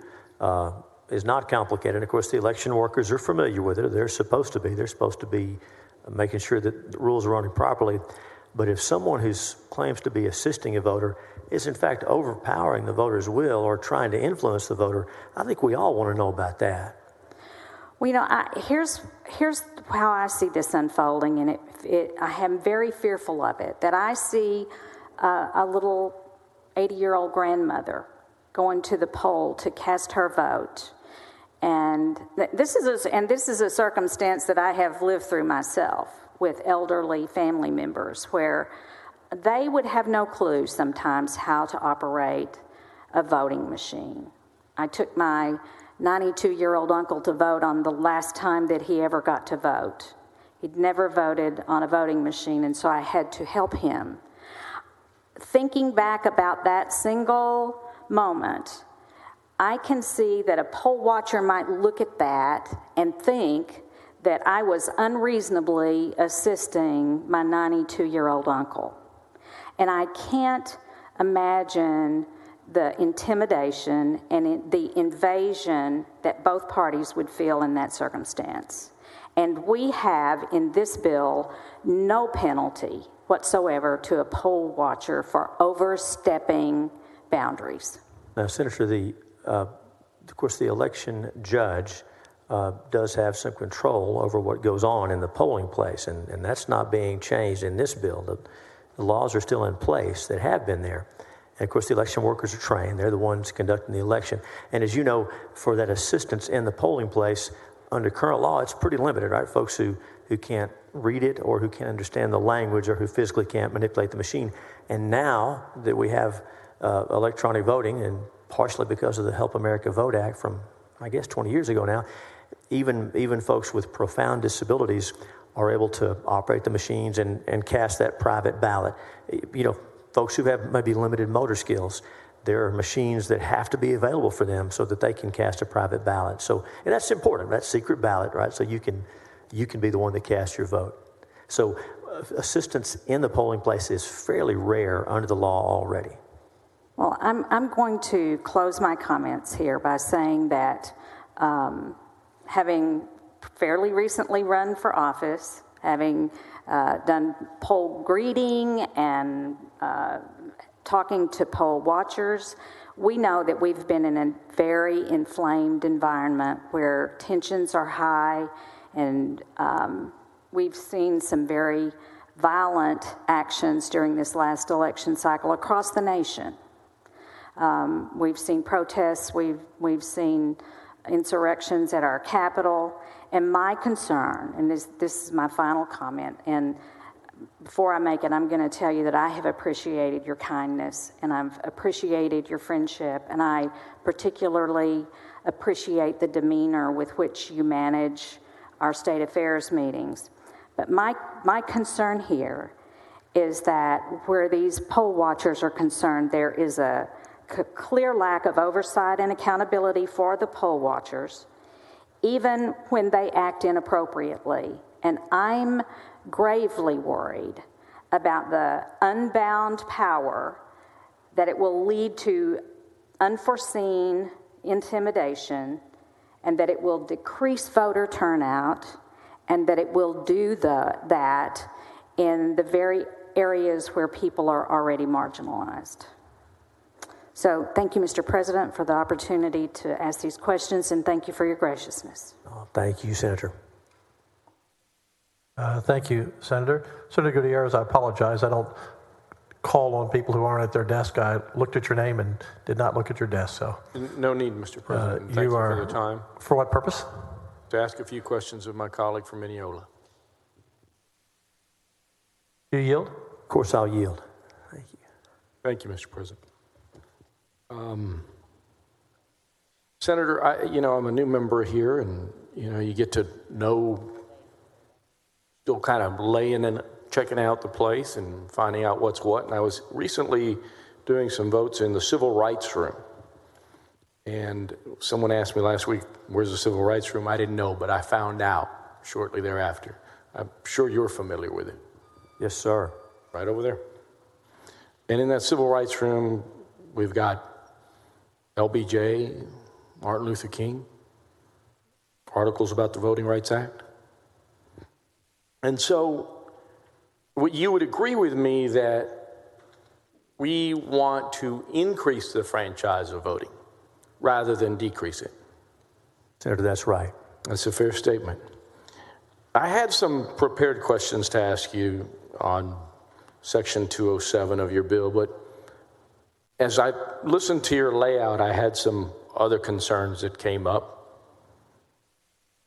is not complicated. And of course, the election workers are familiar with it. They're supposed to be. They're supposed to be making sure that the rules are running properly. But if someone who claims to be assisting a voter is in fact overpowering the voter's will or trying to influence the voter, I think we all want to know about that. Well, here's how I see this unfolding, and I am very fearful of it, that I see a little 80-year-old grandmother going to the poll to cast her vote. And this is a circumstance that I have lived through myself with elderly family members, where they would have no clue sometimes how to operate a voting machine. I took my 92-year-old uncle to vote on the last time that he ever got to vote. He'd never voted on a voting machine, and so I had to help him. Thinking back about that single moment, I can see that a poll watcher might look at that and think that I was unreasonably assisting my 92-year-old uncle. And I can't imagine the intimidation and the invasion that both parties would feel in that circumstance. And we have in this bill no penalty whatsoever to a poll watcher for overstepping boundaries. Now, Senator, of course, the election judge does have some control over what goes on in the polling place, and that's not being changed in this bill. The laws are still in place that have been there. And of course, the election workers are trained. They're the ones conducting the election. And as you know, for that assistance in the polling place, under current law, it's pretty limited, right? Folks who can't read it or who can't understand the language or who physically can't manipulate the machine. And now that we have electronic voting, and partially because of the Help America Vote Act from, I guess, 20 years ago now, even folks with profound disabilities are able to operate the machines and cast that private ballot. You know, folks who have maybe limited motor skills, there are machines that have to be available for them so that they can cast a private ballot. So, and that's important, that secret ballot, right? So you can be the one that casts your vote. So assistance in the polling place is fairly rare under the law already. Well, I'm going to close my comments here by saying that having fairly recently run for office, having done poll greeting and talking to poll watchers, we know that we've been in a very inflamed environment where tensions are high, and we've seen some very violent actions during this last election cycle across the nation. We've seen protests, we've seen insurrections at our Capitol, and my concern, and this is my final comment, and before I make it, I'm going to tell you that I have appreciated your kindness, and I've appreciated your friendship, and I particularly appreciate the demeanor with which you manage our state affairs meetings. But my concern here is that where these poll watchers are concerned, there is a clear lack of oversight and accountability for the poll watchers, even when they act inappropriately. And I'm gravely worried about the unbound power that it will lead to unforeseen intimidation, and that it will decrease voter turnout, and that it will do that in the very areas where people are already marginalized. So thank you, Mr. President, for the opportunity to ask these questions, and thank you for your graciousness. Thank you, Senator. Thank you, Senator. Senator Gutierrez, I apologize. I don't call on people who aren't at their desk. I looked at your name and did not look at your desk. So no need, Mr. President. Thank you for your time. For what purpose? To ask a few questions of my colleague from Mineola. You yield? Of course, I'll yield. Thank you. Thank you, Mr. President. Senator, I'm a new member here, and you get to know, still kind of laying and checking out the place and finding out what's what. And I was recently doing some votes in the civil rights room, and someone asked me last week, "Where's the civil rights room?" I didn't know, but I found out shortly thereafter. I'm sure you're familiar with it. Yes, sir. Right over there. And in that civil rights room, we've got LBJ, Martin Luther King, articles about the Voting Rights Act. And so you would agree with me that we want to increase the franchise of voting rather than decrease it. Senator, that's right. That's a fair statement. I had some prepared questions to ask you on Section 207 of your bill, but as I listened to your layout, I had some other concerns that came up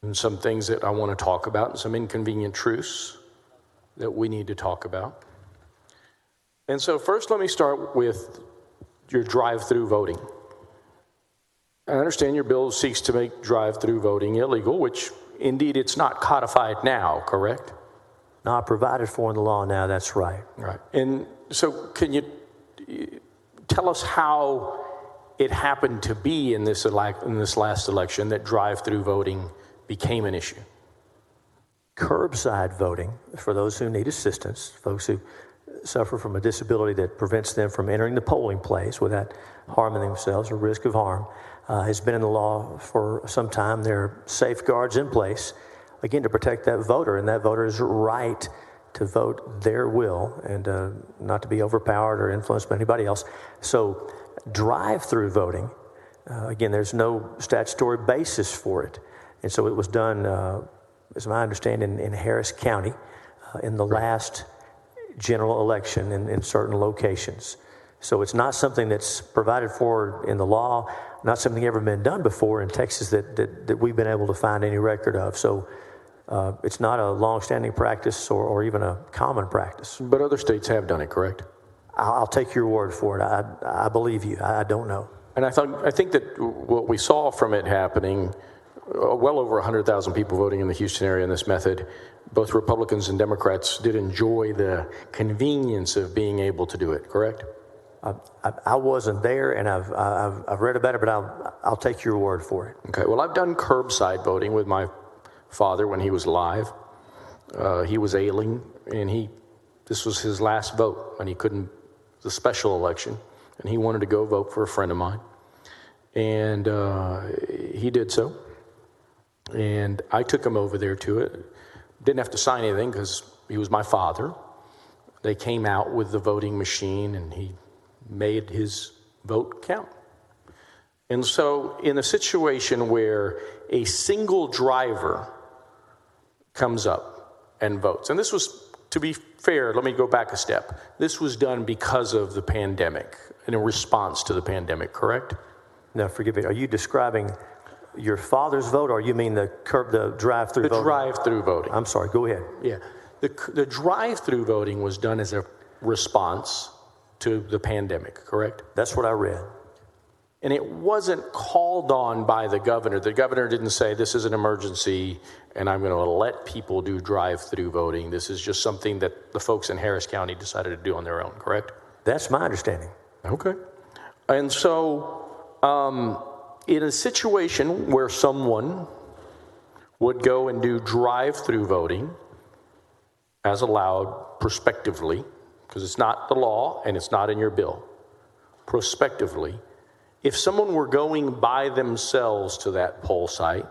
and some things that I want to talk about and some inconvenient truths that we need to talk about. And so first, let me start with your drive-through voting. I understand your bill seeks to make drive-through voting illegal, which indeed it's not codified now, correct? Not provided for in the law now, that's right. Right. And so can you tell us how it happened to be in this last election that drive-through voting became an issue? Curbside voting, for those who need assistance, folks who suffer from a disability that prevents them from entering the polling place without harming themselves or risk of harm, has been in the law for some time. There are safeguards in place, again, to protect that voter, and that voter's right to vote their will and not to be overpowered or influenced by anybody else. So drive-through voting, again, there's no statutory basis for it. And so it was done, as my understanding, in Harris County in the last general election in certain locations. So it's not something that's provided for in the law, not something ever been done before in Texas that we've been able to find any record of. So it's not a long-standing practice or even a common practice. But other states have done it, correct? I'll take your word for it. I believe you. I don't know. And I think that what we saw from it happening, well over 100,000 people voting in the Houston area in this method, both Republicans and Democrats did enjoy the convenience of being able to do it, correct? I wasn't there, and I've read about it, but I'll take your word for it. Okay. Well, I've done curbside voting with my father when he was alive. He was ailing, and this was his last vote when he couldn't. The special election, and he wanted to go vote for a friend of mine, and he did so. And I took him over there to it. Didn't have to sign anything because he was my father. They came out with the voting machine, and he made his vote count. And so in a situation where a single driver comes up and votes, and this was, to be fair, let me go back a step. This was done because of the pandemic, in a response to the pandemic, correct? Now, forgive me, are you describing your father's vote, or you mean the drive-through voting? The drive-through voting. I'm sorry, go ahead. Yeah. The drive-through voting was done as a response to the pandemic, correct? That's what I read. And it wasn't called on by the governor. The governor didn't say, this is an emergency and I'm going to let people do drive-through voting. This is just something that the folks in Harris County decided to do on their own, correct? That's my understanding. Okay. And so in a situation where someone would go and do drive-through voting as allowed prospectively, because it's not the law and it's not in your bill, prospectively, if someone were going by themselves to that poll site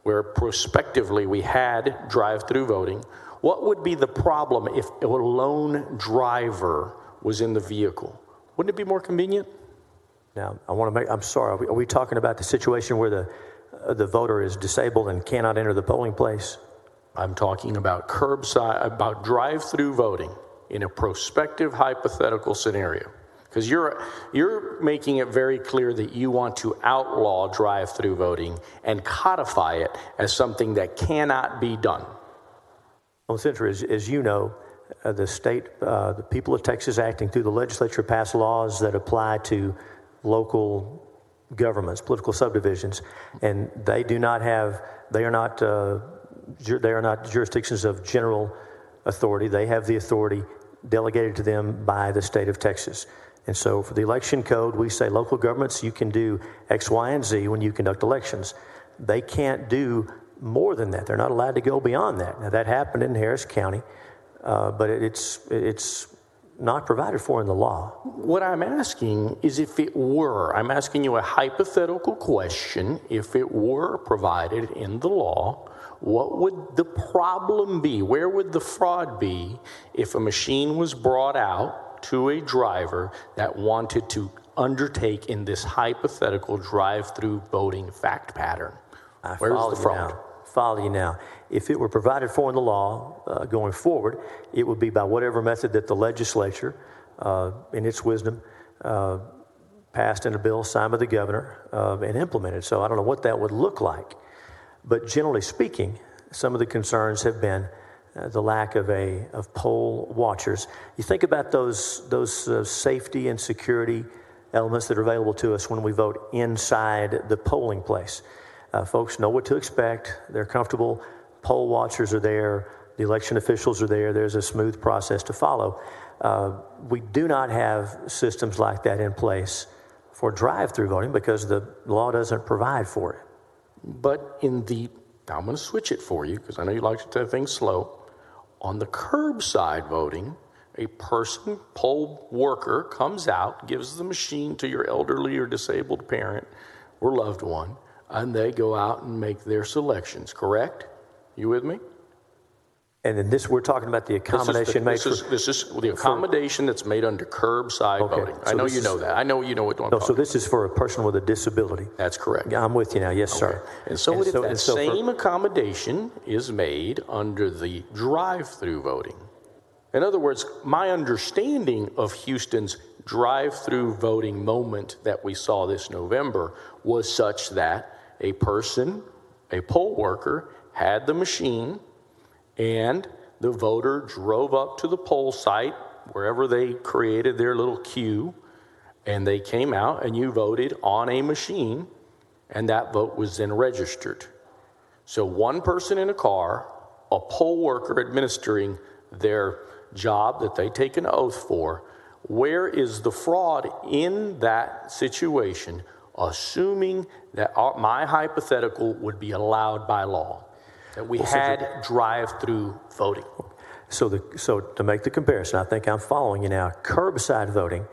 where prospectively we had drive-through voting, what would be the problem if a lone driver was in the vehicle? Wouldn't it be more convenient? Now, I'm sorry, are we talking about the situation where the voter is disabled and cannot enter the polling place? I'm talking about curbside, about drive-through voting in a prospective hypothetical scenario. Because you're making it very clear that you want to outlaw drive-through voting and codify it as something that cannot be done. Well, Senator, as you know, the people of Texas acting through the legislature pass laws that apply to local governments, political subdivisions, and they are not jurisdictions of general authority. They have the authority delegated to them by the state of Texas. And so for the election code, we say local governments, you can do X, Y, and Z when you conduct elections. They can't do more than that. They're not allowed to go beyond that. Now, that happened in Harris County, but it's not provided for in the law. What I'm asking is if it were, I'm asking you a hypothetical question, if it were provided in the law, what would the problem be? Where would the fraud be if a machine was brought out to a driver that wanted to undertake in this hypothetical drive-through voting fact pattern? Where's the fraud? Follow you now. If it were provided for in the law going forward, it would be by whatever method that the legislature, in its wisdom, passed in a bill signed by the governor and implemented. So I don't know what that would look like. But generally speaking, some of the concerns have been the lack of poll watchers. You think about those safety and security elements that are available to us when we vote inside the polling place. Folks know what to expect. They're comfortable. Poll watchers are there. The election officials are there. There's a smooth process to follow. We do not have systems like that in place for drive-through voting because the law doesn't provide for it. But I'm going to switch it for you because I know you like to take things slow. On the curbside voting, a poll worker comes out, gives the machine to your elderly or disabled parent or loved one, and they go out and make their selections, correct? You with me? And in this, we're talking about the accommodation This is the accommodation that's made under curbside voting. I know you know that. I know you know what I'm talking about. So this is for a person with a disability. That's correct. I'm with you now. Yes, sir. And so if that same accommodation is made under the drive-through voting, in other words, my understanding of Houston's drive-through voting moment that we saw this November was such that a poll worker, had the machine, and the voter drove up to the poll site, wherever they created their little queue, and they came out and you voted on a machine, and that vote was then registered. So one person in a car, a poll worker administering their job that they take an oath for. Where is the fraud in that situation, assuming that my hypothetical would be allowed by law? That we had drive-through voting. So to make the comparison, I think I'm following you now. Curbside voting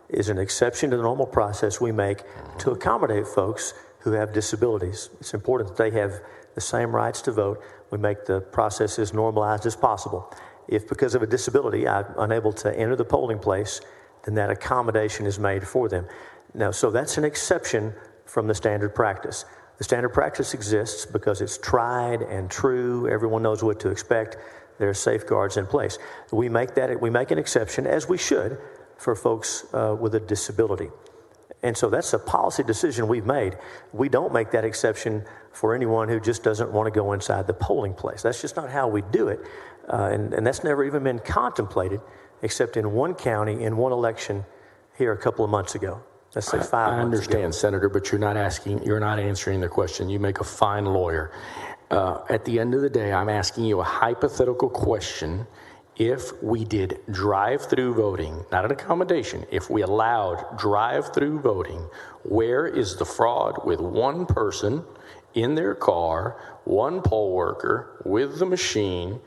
is an exception to the normal process we make to accommodate folks who have disabilities. It's important that they have the same rights to vote. We make the process as normalized as possible. If because of a disability I'm unable to enter the polling place, then that accommodation is made for them. Now, so that's an exception from the standard practice. The standard practice exists because it's tried and true. Everyone knows what to expect. there are safeguards in place. We make an exception, as we should, for folks with a disability. And so that's a policy decision we've made. We don't make that exception for anyone who just doesn't want to go inside the polling place. That's just not how we do it. And that's never even been contemplated, except in one county in one election here a couple of months ago. Let's say 5 months ago. I understand, Senator, but you're not answering the question. You make a fine lawyer. At the end of the day, I'm asking you a hypothetical question. If we did drive-through voting, not an accommodation, if we allowed drive-through voting, where is the fraud with one person in their car, one poll worker with the machine,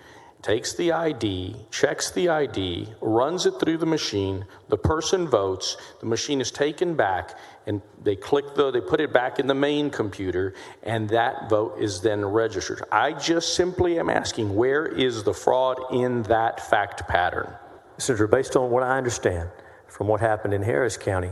takes the ID, checks the ID, runs it through the machine, the person votes, the machine is taken back, and they put it back in the main computer, and that vote is then registered. I just simply am asking, where is the fraud in that fact pattern? Senator, based on what I understand from what happened in Harris County,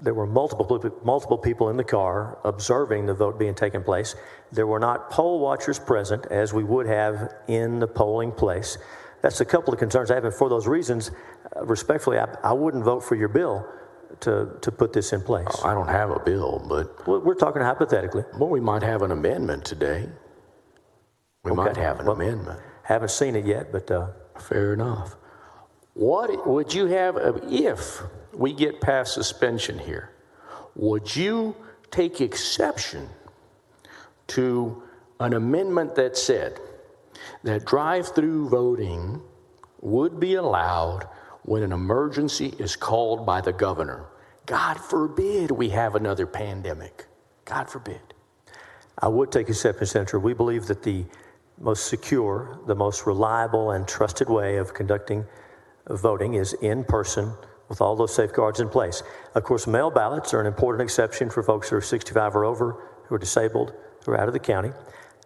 there were multiple people in the car observing the vote being taken place. There were not poll watchers present, as we would have in the polling place. That's a couple of concerns I have, and for those reasons, respectfully, I wouldn't vote for your bill to put this in place. I don't have a bill, but... We're talking hypothetically. Well, we might have an amendment today. We might have an amendment. Haven't seen it yet, but... Fair enough. What would you have, if we get past suspension here, would you take exception to an amendment that said that drive-through voting would be allowed when an emergency is called by the governor? God forbid we have another pandemic. God forbid. I would take exception, Senator. We believe that the most secure, the most reliable and trusted way of conducting voting is in person with all those safeguards in place. Of course, mail ballots are an important exception for folks who are 65 or over, who are disabled, who are out of the county.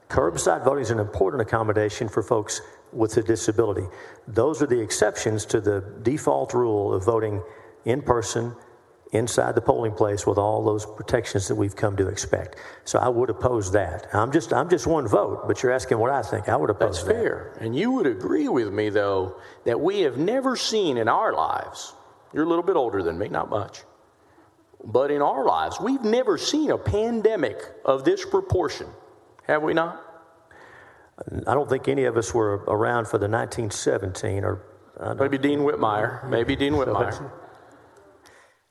Curbside voting is an important accommodation for folks with a disability. Those are the exceptions to the default rule of voting in person, inside the polling place with all those protections that we've come to expect. So I would oppose that. I'm just one vote, but you're asking what I think. I would oppose that. That's fair. And you would agree with me, though, that we have never seen in our lives, you're a little bit older than me, not much, but in our lives, we've never seen a pandemic of this proportion, have we not? I don't think any of us were around for the 1917 or... Maybe Dean Whitmire.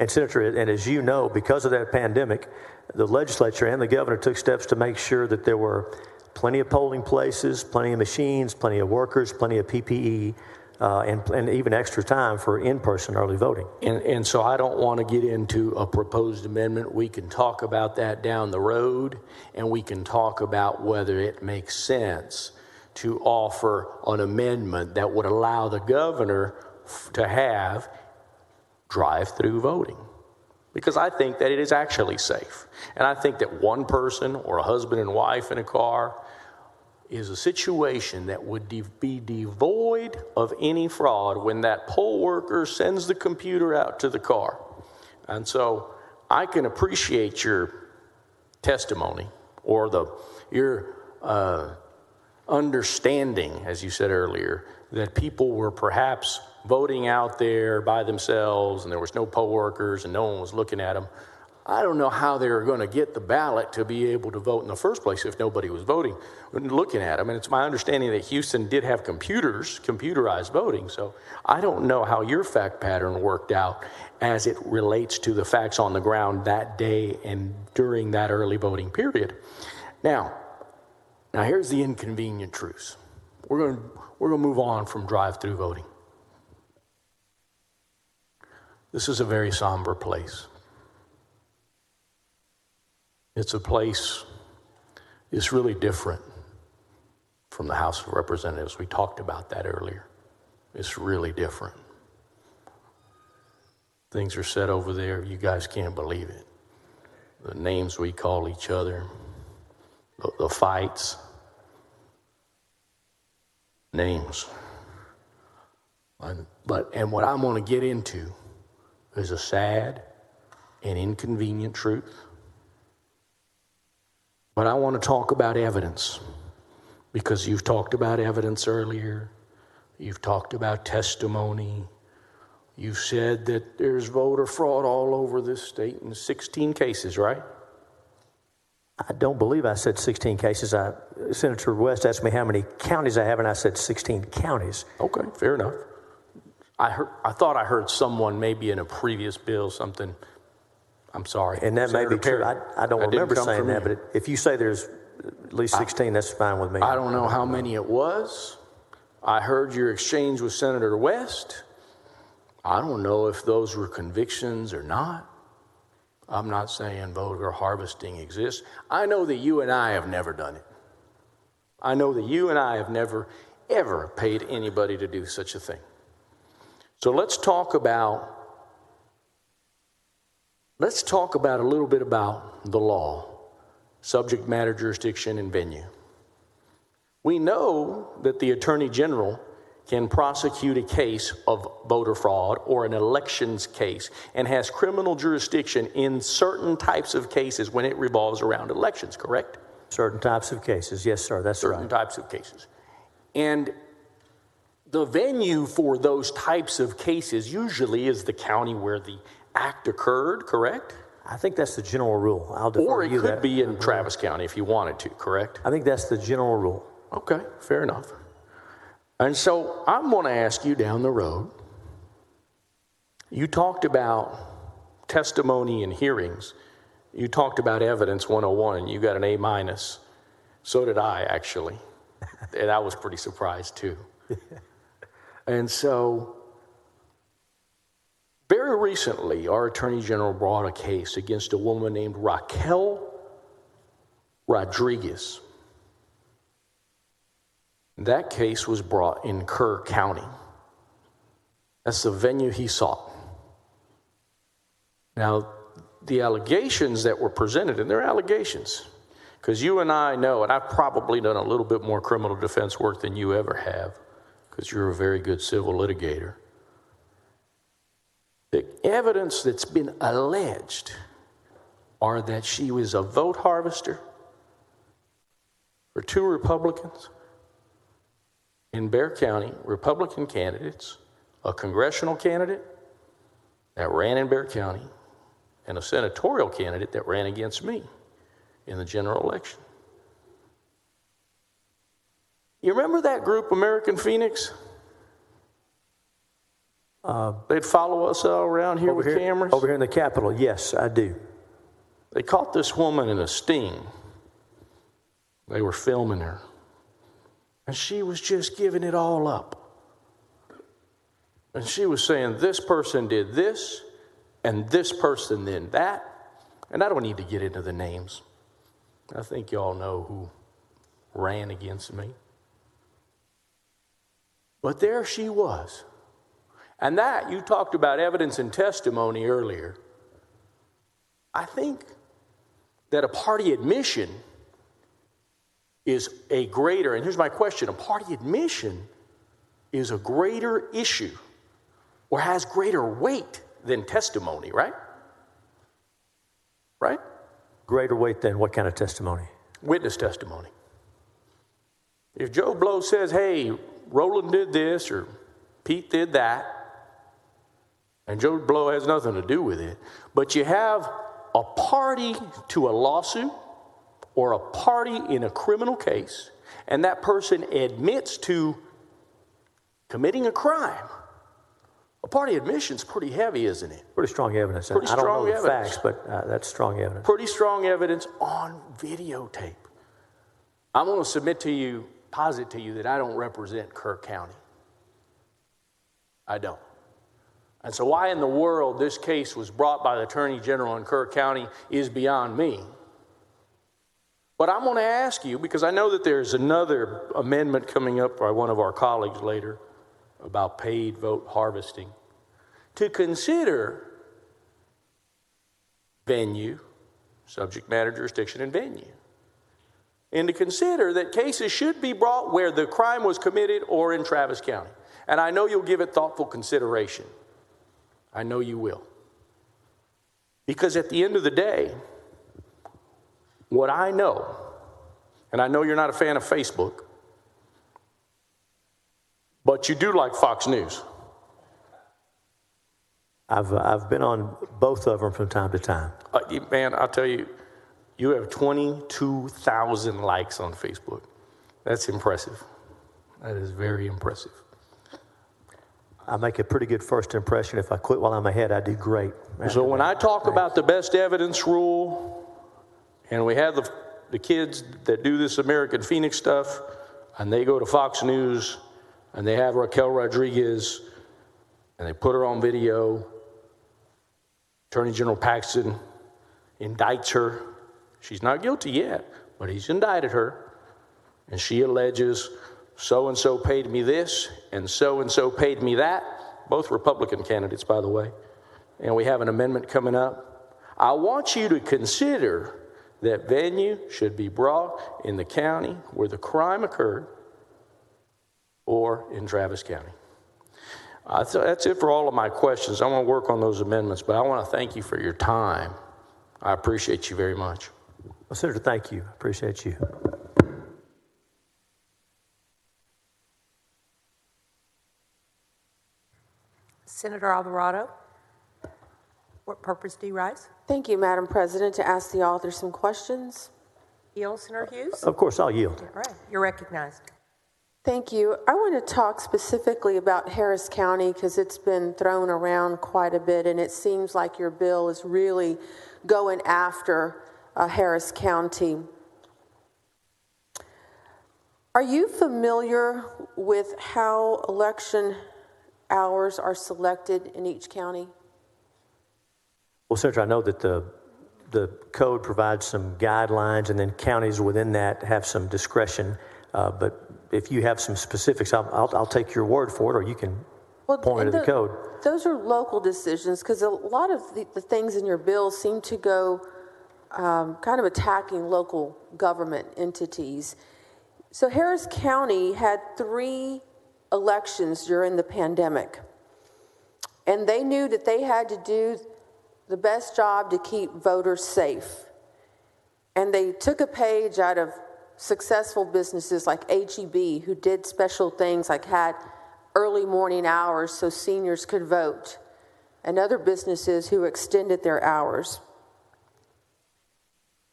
And Senator, and as you know, because of that pandemic, the legislature and the governor took steps to make sure that there were plenty of polling places, plenty of machines, plenty of workers, plenty of PPE, and even extra time for in-person early voting. And so I don't want to get into a proposed amendment. We can talk about that down the road, and we can talk about whether it makes sense to offer an amendment that would allow the governor to have drive-through voting, because I think that it is actually safe. And I think that one person or a husband and wife in a car is a situation that would be devoid of any fraud when that poll worker sends the computer out to the car. And so I can appreciate your testimony or your understanding, as you said earlier, that people were perhaps voting out there by themselves and there was no poll workers and no one was looking at them. I don't know how they were going to get the ballot to be able to vote in the first place if nobody was looking at them. And it's my understanding that Houston did have computerized voting. So I don't know how your fact pattern worked out as it relates to the facts on the ground that day and during that early voting period. Now here's the inconvenient truth. We're going to move on from drive-through voting. This is a very somber place. It's a place that's really different from the House of Representatives. We talked about that earlier. It's really different. Things are said over there, you guys can't believe it. The names we call each other, the fights, names. And what I'm going to get into is a sad and inconvenient truth. But I want to talk about evidence. because you've talked about evidence earlier. You've talked about testimony. You've said that there's voter fraud all over this state in 16 cases, right? I don't believe I said 16 cases. Senator West asked me how many counties I have, and I said 16 counties. Okay, fair enough. I thought I heard someone maybe in a previous bill something. I'm sorry. And that may be true. I don't remember saying that, but if you say there's at least 16, that's fine with me. I don't know how many it was. I heard your exchange with Senator West. I don't know if those were convictions or not. I'm not saying voter harvesting exists. I know that you and I have never done it. I know that you and I have never, ever paid anybody to do such a thing. So let's talk about a little bit about the law, subject matter, jurisdiction, and venue. We know that the Attorney General can prosecute a case of voter fraud or an elections case and has criminal jurisdiction in certain types of cases when it revolves around elections, correct? Certain types of cases, yes, sir, that's right. Certain types of cases. And the venue for those types of cases usually is the county where the act occurred, correct? I think that's the general rule. I'll defer or to you it could that. be in Travis County if you wanted to, correct? I think that's the general rule. Okay, fair enough. And so I'm going to ask you down the road, you talked about testimony and hearings. You talked about evidence 101. You got an A-. So did I, actually. And I was pretty surprised, too. And so very recently, our Attorney General brought a case against a woman named Raquel Rodriguez. That case was brought in Kerr County. That's the venue he sought. Now, the allegations that were presented, and they're allegations, because you and I know, and I've probably done a little bit more criminal defense work than you ever have, because you're a very good civil litigator. The evidence that's been alleged are that she was a vote harvester for two Republicans in Bexar County, Republican candidates, a congressional candidate that ran in Bexar County, and a senatorial candidate that ran against me in the general election. You remember that group, American Phoenix? They'd follow us all around here with cameras. Over here in the Capitol, yes, I do. They caught this woman in a sting. They were filming her. And she was just giving it all up. And she was saying, this person did this, and this person did that. And I don't need to get into the names. I think y'all know who ran against me. But there she was. And that, you talked about evidence and testimony earlier. I think that a party admission is a greater, and here's my question, a party admission is a greater issue or has greater weight than testimony, right? Right? Greater weight than what kind of testimony? Witness testimony. If Joe Blow says, hey, Roland did this or Pete did that, and Joe Blow has nothing to do with it, but you have a party to a lawsuit or a party in a criminal case, and that person admits to committing a crime, a party admission is pretty heavy, isn't it? Pretty strong evidence. Pretty I don't strong know the evidence. facts, but that's strong evidence. Pretty strong evidence on videotape. I'm going to submit to you, posit to you, that I don't represent Kerr County. I don't. And so why in the world this case was brought by the Attorney General in Kerr County is beyond me. But I'm going to ask you, because I know that there's another amendment coming up by one of our colleagues later about paid vote harvesting, to consider venue, subject matter, jurisdiction, and venue. And to consider that cases should be brought where the crime was committed or in Travis County. And I know you'll give it thoughtful consideration. I know you will. Because at the end of the day, what I know, and I know you're not a fan of Facebook, But you do like Fox News. I've been on both of them from time to time. Man, I'll tell you, you have 22,000 likes on Facebook. That's impressive. That is very impressive. I make a pretty good first impression. If I quit while I'm ahead, I do great. So when I talk about the best evidence rule, and we have the kids that do this American Phoenix stuff, and they go to Fox News, and they have Raquel Rodriguez, and they put her on video, Attorney General Paxton indicts her. She's not guilty yet, but he's indicted her, and she alleges so-and-so paid me this, and so paid me that, both Republican candidates, by the way, and we have an amendment coming up. I want you to consider that venue should be brought in the county where the crime occurred or in Travis County. That's it for all of my questions. I want to work on those amendments, but I want to thank you for your time. I appreciate you very much. Well, Senator, thank you. I appreciate you. Senator Alvarado, what purpose do you rise? Thank you, Madam President. To ask the author some questions. Yield, Senator Hughes? Of course, I'll yield. All right, you're recognized. Thank you. I want to talk specifically about Harris County because it's been thrown around quite a bit, and it seems like your bill is really going after Harris County. Are you familiar with how election hours are selected in each county? Well, Senator, I know that the code provides some guidelines, and then counties within that have some discretion. But if you have some specifics, I'll take your word for it, or you can point to the code. Those are local decisions because a lot of the things in your bill seem to go kind of attacking local government entities. So Harris County had 3 elections during the pandemic, and they knew that they had to do the best job to keep voters safe. And they took a page out of successful businesses like H-E-B, who did special things like had early morning hours so seniors could vote, and other businesses who extended their hours.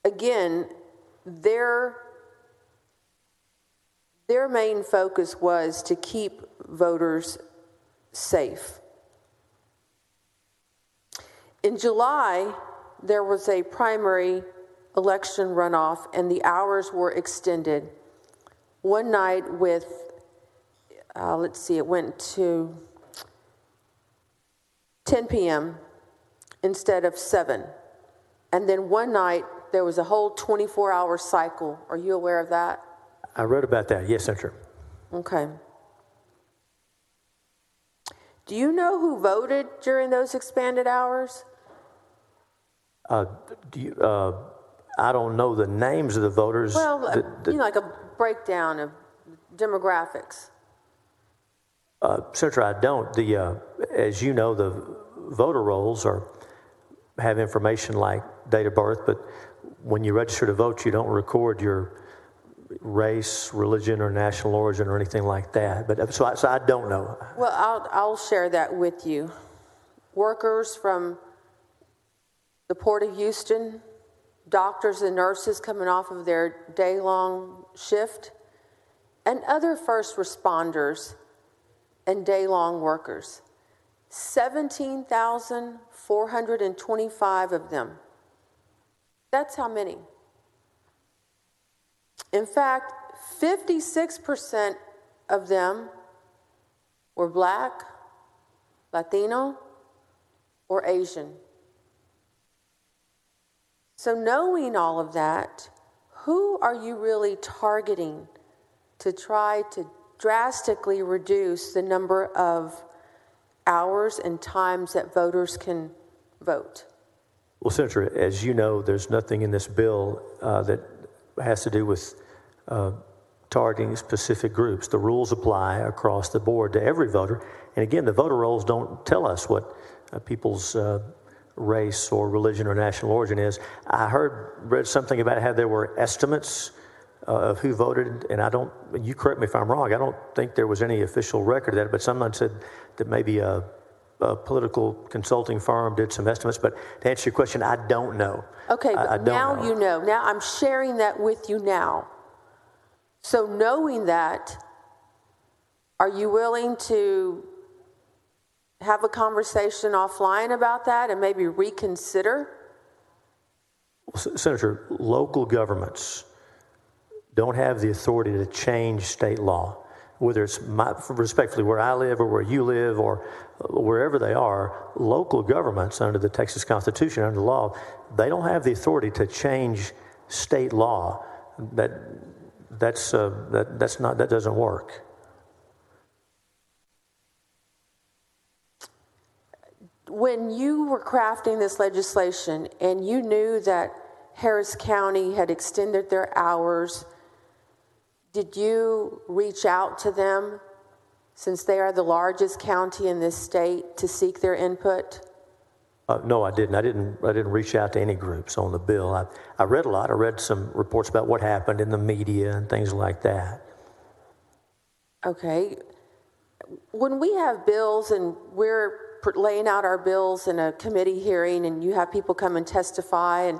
Again, their main focus was to keep voters safe. In July, there was a primary election runoff, and the hours were extended. One night with, it went to 10 p.m. instead of 7. And then one night, there was a whole 24-hour cycle. Are you aware of that? I read about that. Yes, Senator. Okay. Do you know who voted during those expanded hours? I don't know the names of the voters. Well, like a breakdown of demographics. Senator, I don't. As you know, the voter rolls have information like date of birth, but when you register to vote, you don't record your race, religion, or national origin or anything like that. But so I don't know. Well, I'll share that with you. Workers from the Port of Houston, doctors and nurses coming off of their day-long shift, and other first responders and day-long workers. 17,425 of them. That's how many. In fact, 56% of them were Black, Latino, or Asian. So knowing all of that, who are you really targeting to try to drastically reduce the number of hours and times that voters can vote? Well, Senator, as you know, there's nothing in this bill that has to do with targeting specific groups. The rules apply across the board to every voter. And again, the voter rolls don't tell us what people's race or religion or national origin is. I read something about how there were estimates of who voted, and you correct me if I'm wrong, I don't think there was any official record of that, but someone said that maybe a political consulting firm did some estimates, but to answer your question, I don't know. Okay, but I don't now know. you know. Now I'm sharing that with you now. So knowing that, are you willing to have a conversation offline about that and maybe reconsider? Senator, local governments don't have the authority to change state law. Whether it's respectfully where I live or where you live or wherever they are, local governments under the Texas Constitution, under the law, they don't have the authority to change state law. That doesn't work. When you were crafting this legislation and you knew that Harris County had extended their hours, did you reach out to them, since they are the largest county in this state, to seek their input? No, I didn't. I didn't reach out to any groups on the bill. I read a lot. I read some reports about what happened in the media and things like that. Okay. When we have bills and we're laying out our bills in a committee hearing and you have people come and testify and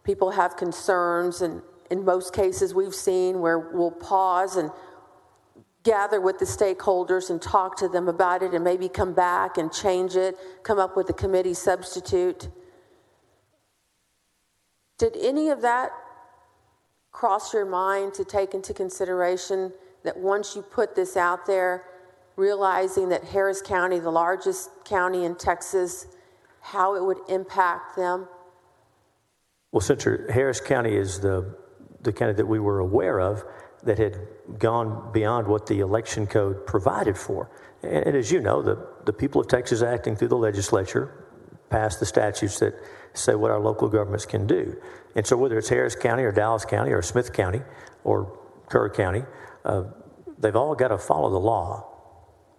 people have concerns, and in most cases we've seen where we'll pause and gather with the stakeholders and talk to them about it and maybe come back and change it, come up with a committee substitute. Did any of that cross your mind to take into consideration that once you put this out there, realizing that Harris County, the largest county in Texas, how it would impact them? Well, Senator, Harris County is the county that we were aware of that had gone beyond what the election code provided for. And as you know, the people of Texas, acting through the legislature, passed the statutes that say what our local governments can do. And so whether it's Harris County or Dallas County or Smith County or Kerr County, they've all got to follow the law.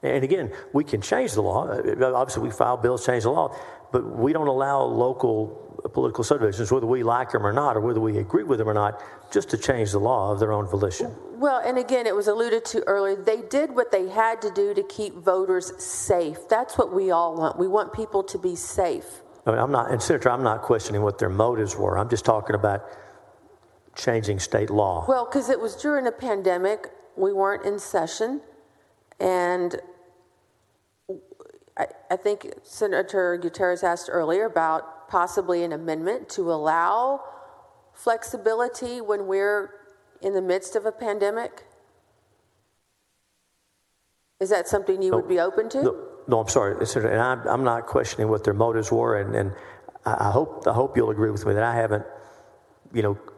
And again, we can change the law. Obviously, we file bills, change the law, but we don't allow local political subdivisions, whether we like them or not, or whether we agree with them or not, just to change the law of their own volition. Well, and again, it was alluded to earlier, they did what they had to do to keep voters safe. That's what we all want. We want people to be safe. I mean, Senator, I'm not questioning what their motives were. I'm just talking about changing state law. Well, because it was during a pandemic, we weren't in session, and I think Senator Gutierrez asked earlier about possibly an amendment to allow flexibility when we're in the midst of a pandemic. Is that something you would be open to? No, I'm sorry, Senator, and I'm not questioning what their motives were, and I hope you'll agree with me that I haven't,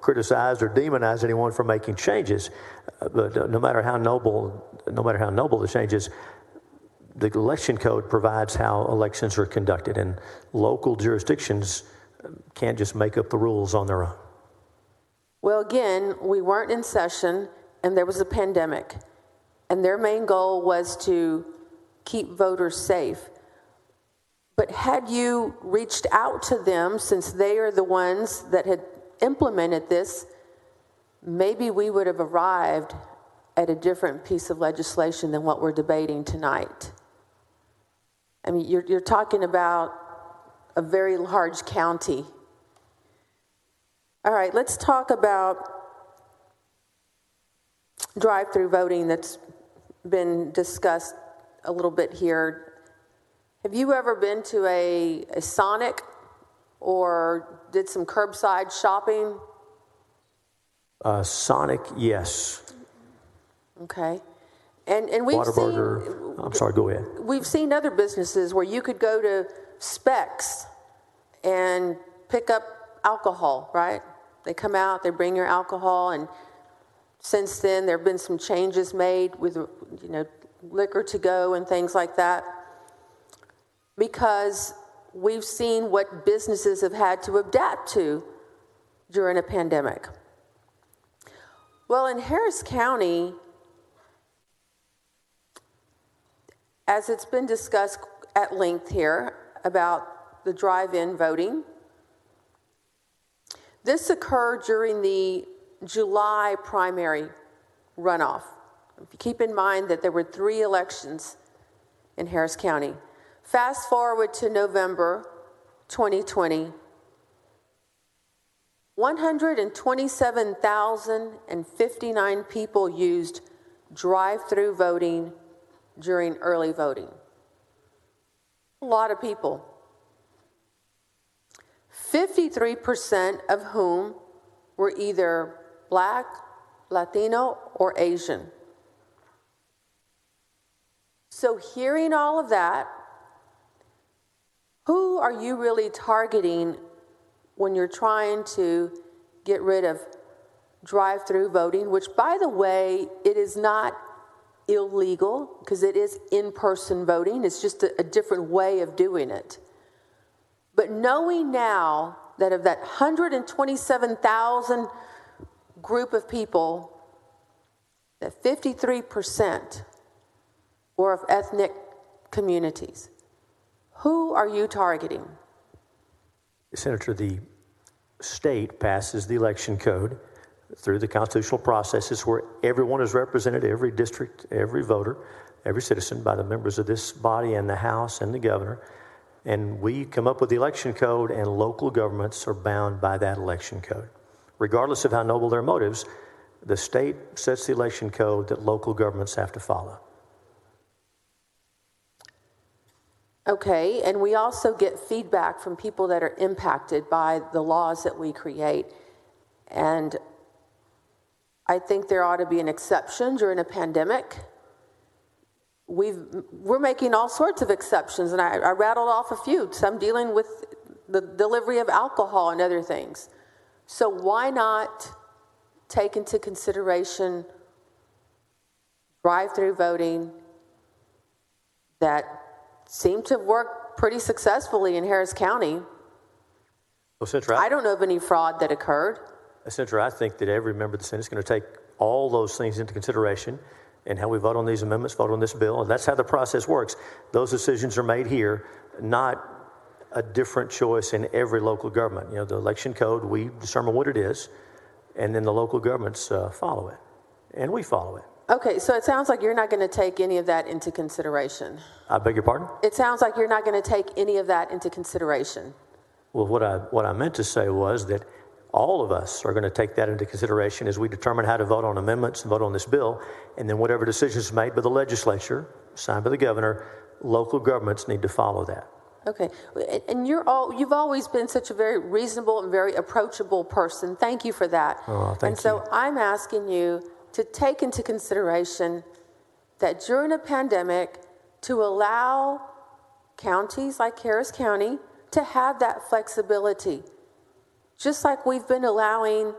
criticized or demonized anyone for making changes. But no matter how noble the changes, the election code provides how elections are conducted, and local jurisdictions can't just make up the rules on their own. Well, again, we weren't in session, and there was a pandemic, and their main goal was to keep voters safe. But had you reached out to them, since they are the ones that had implemented this, maybe we would have arrived at a different piece of legislation than what we're debating tonight. I mean, you're talking about a very large county. All right, let's talk about drive-through voting that's been discussed a little bit here. Have you ever been to a Sonic or did some curbside shopping? Sonic, yes. Okay. And we've Whataburger. I'm sorry, go ahead. We've seen other businesses where you could go to Specs and pick up alcohol, right? They come out, they bring your alcohol, and since then there have been some changes made with, liquor to go and things like that, because we've seen what businesses have had to adapt to during a pandemic. Well, in Harris County, as it's been discussed at length here about the drive-in voting, this occurred during the July primary runoff. If you keep in mind that there were 3 elections in Harris County. Fast forward to November 2020, 127,059 people used drive-through voting during early voting. A lot of people. 53% of whom were either Black, Latino, or Asian. So hearing all of that, who are you really targeting when you're trying to get rid of drive-through voting, which, by the way, it is not illegal because it is in-person voting. It's just a different way of doing it. But knowing now that of that 127,000 group of people, that 53% were of ethnic communities, who are you targeting? Senator, the state passes the election code through the constitutional processes where everyone is represented, every district, every voter, every citizen, by the members of this body and the House and the governor. And we come up with the election code, and local governments are bound by that election code. Regardless of how noble their motives, the state sets the election code that local governments have to follow. Okay, and we also get feedback from people that are impacted by the laws that we create. And I think there ought to be an exception during a pandemic. We're making all sorts of exceptions, and I rattled off a few, some dealing with the delivery of alcohol and other things. So why not take into consideration drive-through voting that seemed to work pretty successfully in Harris County? Well, Senator, I don't know of any fraud that occurred. Senator, I think that every member of the Senate is going to take all those things into consideration and how we vote on these amendments, vote on this bill. And that's how the process works. Those decisions are made here, not a different choice in every local government. You know, the election code, we determine what it is, and then the local governments follow it, and we follow it. Okay, so it sounds like you're not going to take any of that into consideration. I beg your pardon? It sounds like you're not going to take any of that into consideration. Well, what I meant to say was that all of us are going to take that into consideration as we determine how to vote on amendments and vote on this bill. And then whatever decision is made by the legislature, signed by the governor, local governments need to follow that. Okay, and you've always been such a very reasonable and very approachable person. Thank you for that. Oh, thank you. And so I'm asking you to take into consideration that during a pandemic, to allow counties like Harris County to have that flexibility. Just like we've been allowing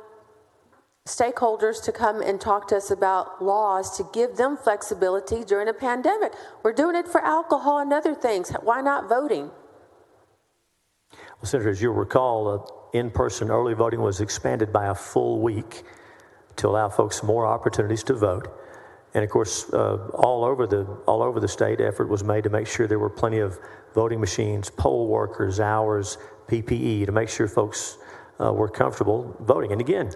stakeholders to come and talk to us about laws to give them flexibility during a pandemic. We're doing it for alcohol and other things. Why not voting? Well, Senator, as you'll recall, in-person early voting was expanded by a full week to allow folks more opportunities to vote. And of course, all over the state, effort was made to make sure there were plenty of voting machines, poll workers, hours, PPE, to make sure folks were comfortable voting. And again,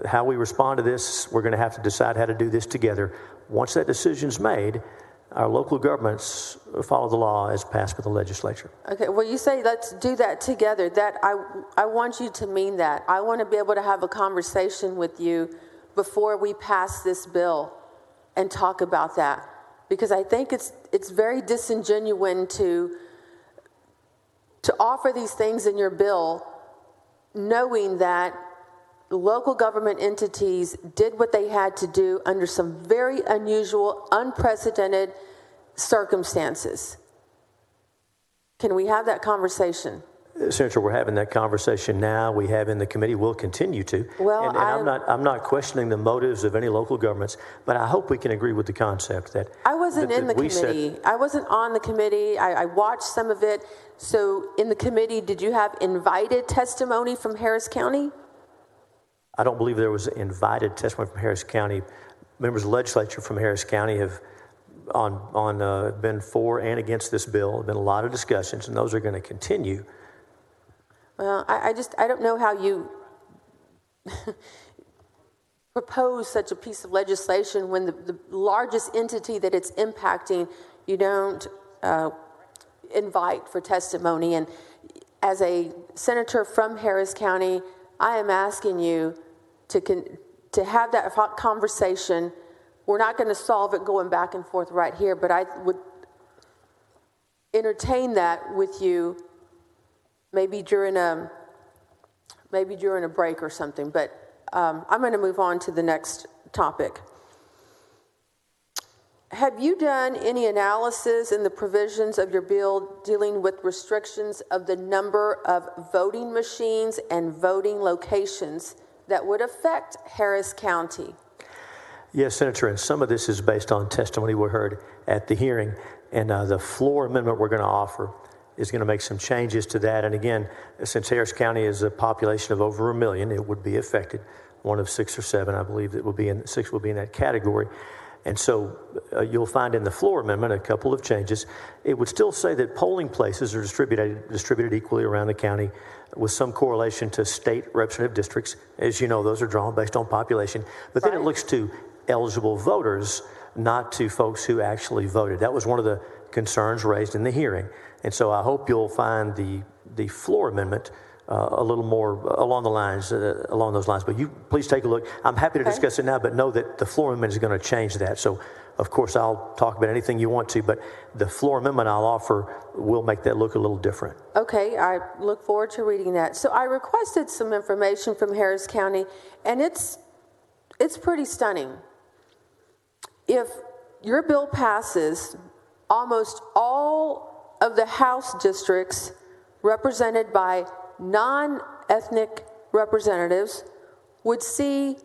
how we respond to this, we're going to have to decide how to do this together. Once that decision's made, our local governments follow the law as passed by the legislature. Okay, well, you say let's do that together. That I want you to mean that. I want to be able to have a conversation with you before we pass this bill and talk about that, because I think it's very disingenuous to offer these things in your bill knowing that local government entities did what they had to do under some very unusual, unprecedented circumstances. Can we have that conversation? Senator, we're having that conversation now. We have in the committee. We'll continue to. Well, and I'm not questioning the motives of any local governments, but I hope we can agree with the concept that I wasn't in the committee. I wasn't on the committee. I watched some of it. So in the committee, did you have invited testimony from Harris County? I don't believe there was invited testimony from Harris County. Members of the legislature from Harris County have been for and against this bill. There have been a lot of discussions, and those are going to continue. Well, I don't know how you propose such a piece of legislation when the largest entity that it's impacting, you don't invite for testimony. And as a senator from Harris County, I am asking you to have that conversation. We're not going to solve it going back and forth right here, but I would entertain that with you maybe during a break or something. But I'm going to move on to the next topic. Have you done any analysis in the provisions of your bill dealing with restrictions of the number of voting machines and voting locations that would affect Harris County? Yes, Senator, and some of this is based on testimony we heard at the hearing. And the floor amendment we're going to offer is going to make some changes to that. And again, since Harris County is a population of over 1 million, it would be affected. One of 6 or 7, I believe, that will be in 6 will be in that category. And so you'll find in the floor amendment a couple of changes. It would still say that polling places are distributed equally around the county with some correlation to state representative districts. As you know, those are drawn based on population. But then it looks to eligible voters, not to folks who actually voted. That was one of the concerns raised in the hearing. And so I hope you'll find the floor amendment a little more along those lines. But you please take a look. I'm happy to discuss it now, but know that the floor amendment is going to change that. So, of course, I'll talk about anything you want to, but the floor amendment I'll offer will make that look a little different. Okay, I look forward to reading that. So I requested some information from Harris County, and it's pretty stunning. If your bill passes, almost all of the House districts represented by non-ethnic representatives would see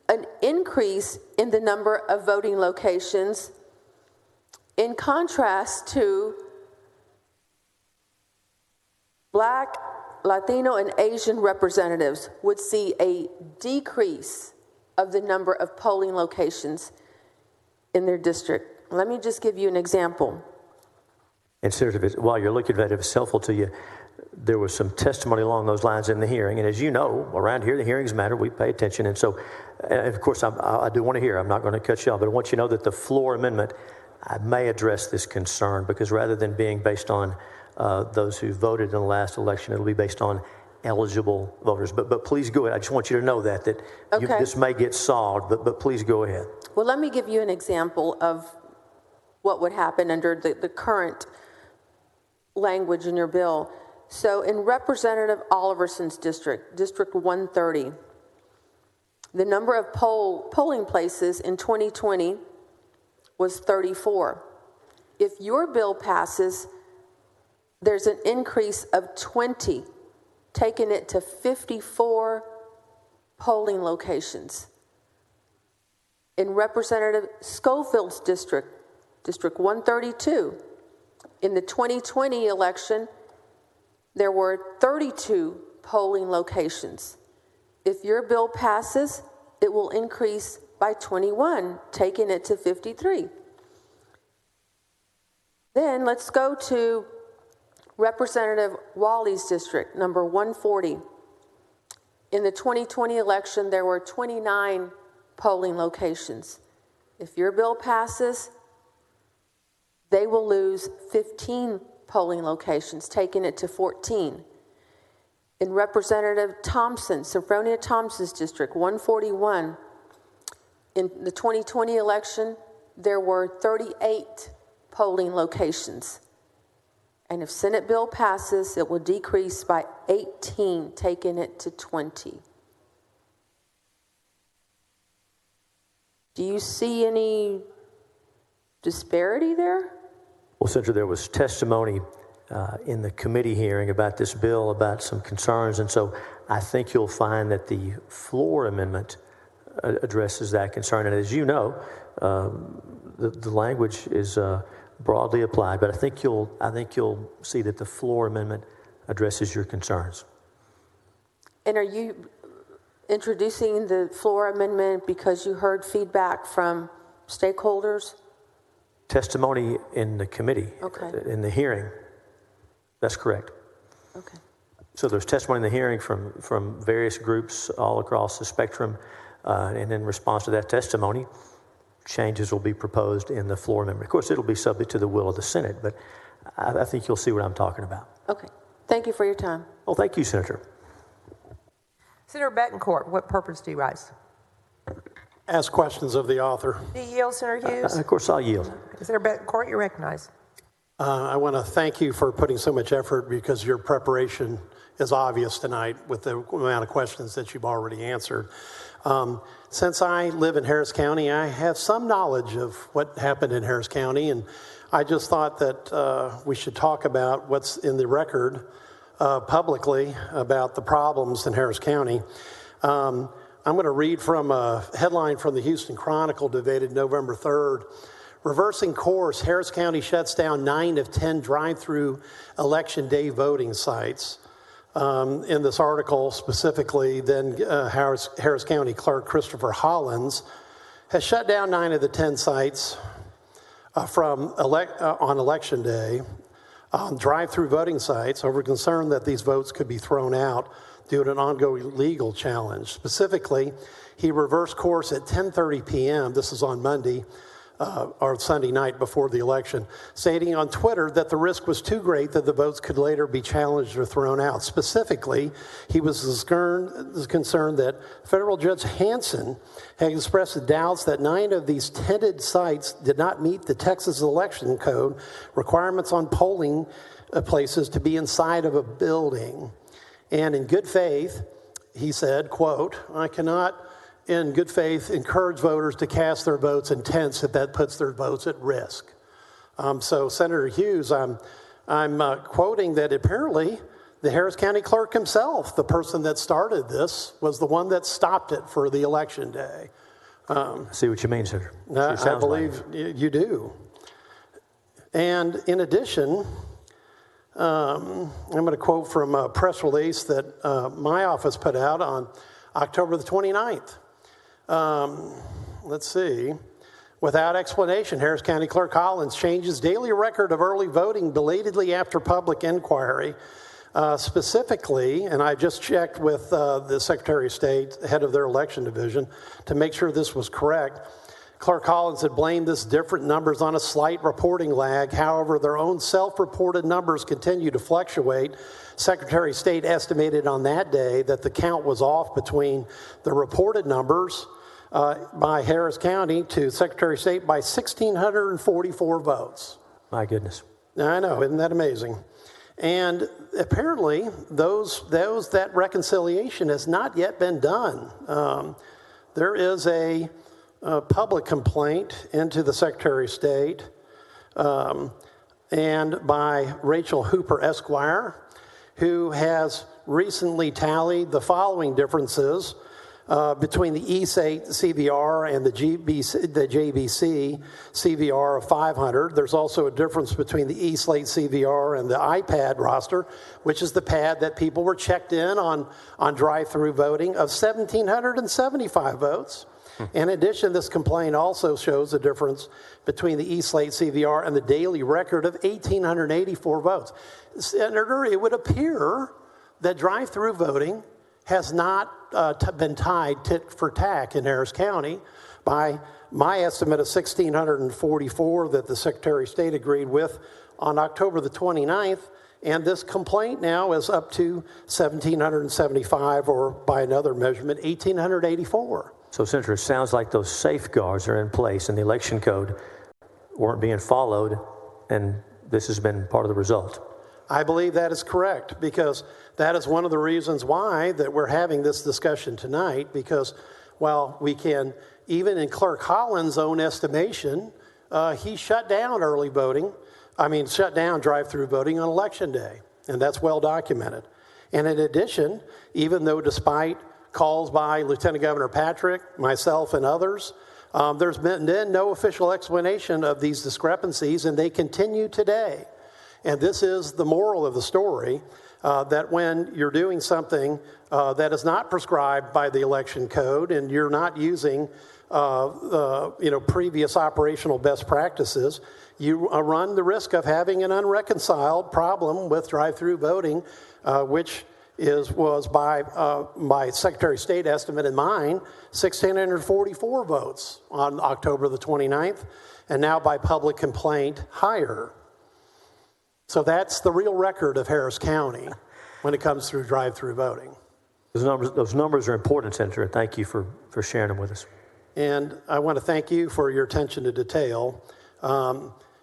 an increase in the number of voting locations, in contrast to Black, Latino, and Asian representatives would see a decrease of the number of polling locations in their district. Let me just give you an example. And Senator, while you're looking at it, if it's helpful to you, there was some testimony along those lines in the hearing. And as you know, around here, the hearings matter. We pay attention. And so, of course, I do want to hear. I'm not going to cut you off, but I want you to know that the floor amendment may address this concern, because rather than being based on those who voted in the last election, it'll be based on eligible voters. But please go ahead. I just want you to know that this may get solved, but please go ahead. Well, let me give you an example of what would happen under the current language in your bill. So in Representative Oliverson's district, District 130, the number of polling places in 2020 was 34. If your bill passes, there's an increase of 20, taking it to 54 polling locations. In Representative Schofield's district, District 132, in the 2020 election, there were 32 polling locations. If your bill passes, it will increase by 21, taking it to 53. Then let's go to Representative Wally's district, number 140. In the 2020 election, there were 29 polling locations. If your bill passes, they will lose 15 polling locations, taking it to 14. In Representative Thompson, Sophronia Thompson's district, 141, in the 2020 election, there were 38 polling locations. And if Senate bill passes, it will decrease by 18, taking it to 20. Do you see any disparity there? Well, Senator, there was testimony in the committee hearing about this bill, about some concerns, and so I think you'll find that the floor amendment addresses that concern. And as you know, the language is broadly applied, but I think you'll see that the floor amendment addresses your concerns. And are you introducing the floor amendment because you heard feedback from stakeholders? Testimony in the committee, in the hearing. That's correct. Okay. So there's testimony in the hearing from various groups all across the spectrum. And in response to that testimony, changes will be proposed in the floor amendment. Of course, it'll be subject to the will of the Senate, but I think you'll see what I'm talking about. Okay. Thank you for your time. Well, thank you, Senator. Senator Betancourt, what purpose do you rise? Ask questions of the author. Do you yield, Senator Hughes? Of course, I'll yield. Senator Betancourt, you're recognized. I want to thank you for putting so much effort because your preparation is obvious tonight with the amount of questions that you've already answered. Since I live in Harris County, I have some knowledge of what happened in Harris County, and I just thought that we should talk about what's in the record publicly about the problems in Harris County. I'm going to read from a headline from the Houston Chronicle dated November 3rd. Reversing course, Harris County shuts down 9 of 10 drive-through election day voting sites. In this article specifically, then Harris County Clerk Christopher Hollins has shut down 9 of the 10 sites on election day on drive-through voting sites over concern that these votes could be thrown out due to an ongoing legal challenge. Specifically, he reversed course at 10:30 p.m. This is on Monday, or Sunday night before the election, stating on Twitter that the risk was too great that the votes could later be challenged or thrown out. Specifically, he was concerned that federal Judge Hansen had expressed doubts that 9 of these tented sites did not meet the Texas election code requirements on polling places to be inside of a building. And in good faith, he said, quote, "I cannot in good faith encourage voters to cast their votes in tents if that puts their votes at risk." So Senator Hughes, I'm quoting that apparently the Harris County clerk himself, the person that started this, was the one that stopped it for the election day. I see what you mean, Senator. I believe you do. And in addition, I'm going to quote from a press release that my office put out on October the 29th. Let's see. Without explanation, Harris County Clerk Hollins changes daily record of early voting belatedly after public inquiry. Specifically, and I just checked with the Secretary of State, head of their election division, to make sure this was correct. Clerk Hollins had blamed this different numbers on a slight reporting lag. However, their own self-reported numbers continue to fluctuate. Secretary of State estimated on that day that the count was off between the reported numbers by Harris County to Secretary of State by 1,644 votes. My goodness. I know, isn't that amazing? And apparently, that reconciliation has not yet been done. There is a public complaint into the Secretary of State and by Rachel Hooper Esquire, who has recently tallied the following differences between the E-State CVR and the JBC CVR of 500. There's also a difference between the E-Slate CVR and the iPad roster, which is the pad that people were checked in on drive-through voting, of 1,775 votes. In addition, this complaint also shows a difference between the E-Slate CVR and the daily record of 1,884 votes. Senator, it would appear that drive-through voting has not been tied tit for tat in Harris County by my estimate of 1,644 that the Secretary of State agreed with on October the 29th. And this complaint now is up to 1,775, or by another measurement, 1,884. So, Senator, it sounds like those safeguards are in place and the election code weren't being followed, and this has been part of the result. I believe that is correct, because that is one of the reasons why that we're having this discussion tonight, because while we can, even in Clerk Hollins' own estimation, he shut down shut down drive-through voting on Election Day, and that's well documented. And in addition, even though despite calls by Lieutenant Governor Patrick, myself, and others, there's been no official explanation of these discrepancies, and they continue today. And this is the moral of the story, that when you're doing something that is not prescribed by the election code and you're not using previous operational best practices, you run the risk of having an unreconciled problem with drive-through voting, which was by Secretary of State estimate and mine, 1,644 votes on October the 29th, and now by public complaint, higher. So that's the real record of Harris County when it comes through drive-through voting. Those numbers are important, Senator, and thank you for sharing them with us. And I want to thank you for your attention to detail,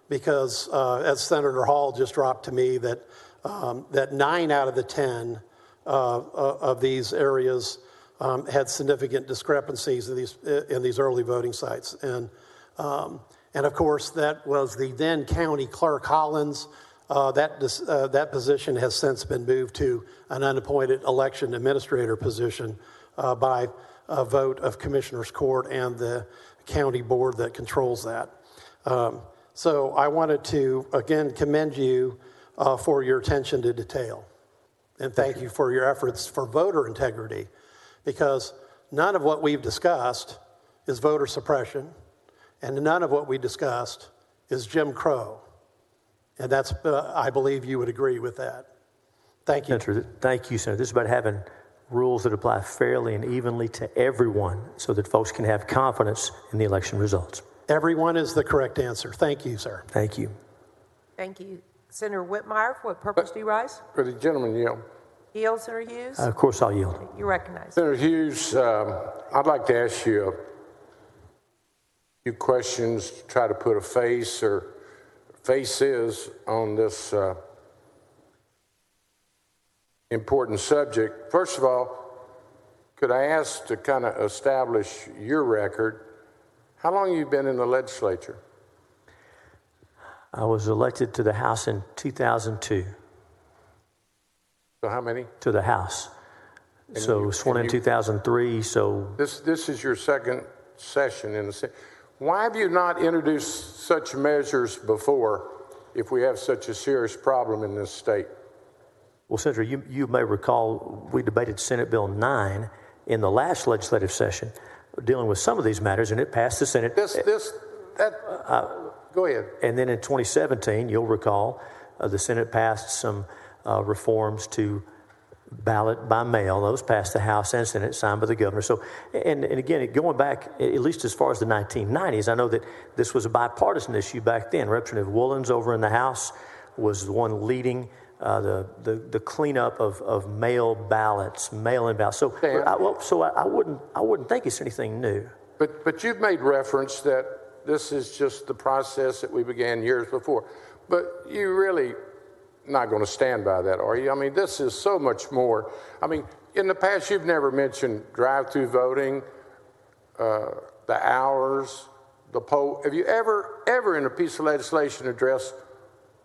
because as Senator Hall just dropped to me, that 9 out of the 10 of these areas had significant discrepancies in these early voting sites. And of course, that was the then County Clerk Hollins. That position has since been moved to an unappointed election administrator position by a vote of Commissioners Court and the county board that controls that. So I wanted to, again, commend you for your attention to detail. And thank you for your efforts for voter integrity, because none of what we've discussed is voter suppression, and none of what we discussed is Jim Crow. And that's, I believe you would agree with that. Thank you. Senator, thank you, Senator. This is about having rules that apply fairly and evenly to everyone so that folks can have confidence in the election results. Everyone is the correct answer. Thank you, sir. Thank you. Thank you. Senator Whitmire, for what purpose do you rise? For the gentleman yield. Yield, Senator Hughes? Of course I'll yield. You recognize. Senator Hughes, I'd like to ask you a few questions to try to put a face or faces on this important subject. First of all, could I ask to kind of establish your record? How long have you been in the legislature? I was elected to the House in 2002. So how many? To the House. And so sworn in 2003, so... This is your second session in the Senate. Why have you not introduced such measures before if we have such a serious problem in this state? Well, Senator, you may recall we debated Senate Bill 9 in the last legislative session dealing with some of these matters, and it passed the Senate. Go ahead. And then in 2017, you'll recall, the Senate passed some reforms to ballot by mail. Those passed the House and Senate, signed by the governor. So, and again, going back at least as far as the 1990s, I know that this was a bipartisan issue back then. Representative Woolens over in the House was the one leading the cleanup of mail ballots, mail-in ballots. So, I wouldn't think it's anything new. But you've made reference that this is just the process that we began years before. But you really not going to stand by that, are you? I mean, this is so much more. I mean, in the past, you've never mentioned drive-through voting, the hours, the poll. Have you ever in a piece of legislation addressed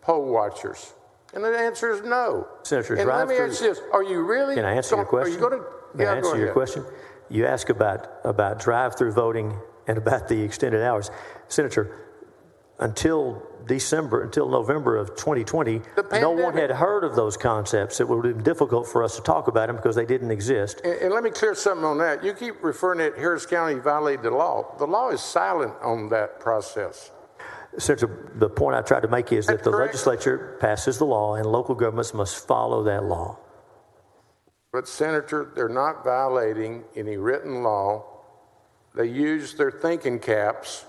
poll watchers? And the answer is no. Senator, and let me ask you this: are you really? Can I answer your question? Are you going to? Can I answer your question? You ask about drive-through voting and about the extended hours, Senator. Until November of 2020, no one had heard of those concepts. It would have been difficult for us to talk about them because they didn't exist. And let me clear something on that. You keep referring to Harris County violated the law. The law is silent on that process. Senator, the point I tried to make is that the legislature passes the law and local governments must follow that law. But, Senator, they're not violating any written law. They use their thinking caps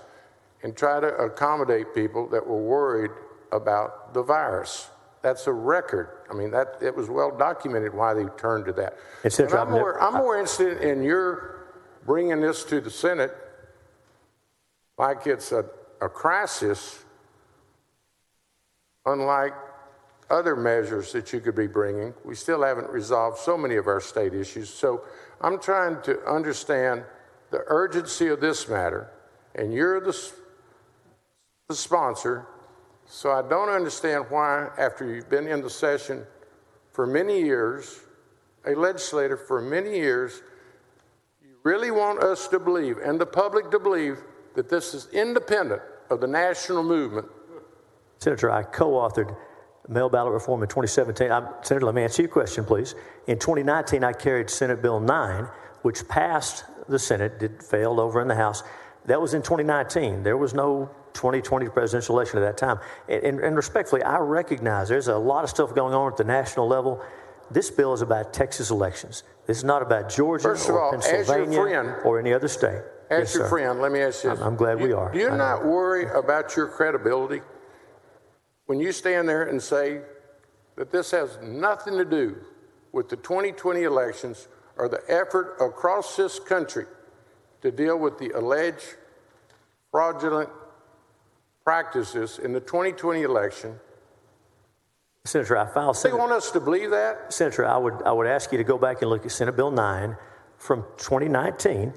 and try to accommodate people that were worried about the virus. That's a record. I mean, it was well documented why they turned to that. And I'm more interested in your bringing this to the Senate like it's a crisis, unlike other measures that you could be bringing. We still haven't resolved so many of our state issues. So I'm trying to understand the urgency of this matter, and you're the sponsor, so I don't understand why, after you've been in the session for many years, a legislator for many years, you really want us to believe, and the public to believe, that this is independent of the national movement. Senator, I co-authored mail ballot reform in 2017. Senator, let me answer your question, please. In 2019, I carried Senate Bill 9, which passed the Senate, failed over in the House. That was in 2019. There was no 2020 presidential election at that time. And respectfully, I recognize there's a lot of stuff going on at the national level. This bill is about Texas elections. This is not about Georgia First of or all, Pennsylvania or any other state. As your friend, let me ask you this. I'm glad we are. Do you not worry about your credibility when you stand there and say that this has nothing to do with the 2020 elections or the effort across this country to deal with the alleged fraudulent practices in the 2020 election? Senator, I filed. They want us to believe that? Senator, I would ask you to go back and look at Senate Bill 9 from 2019,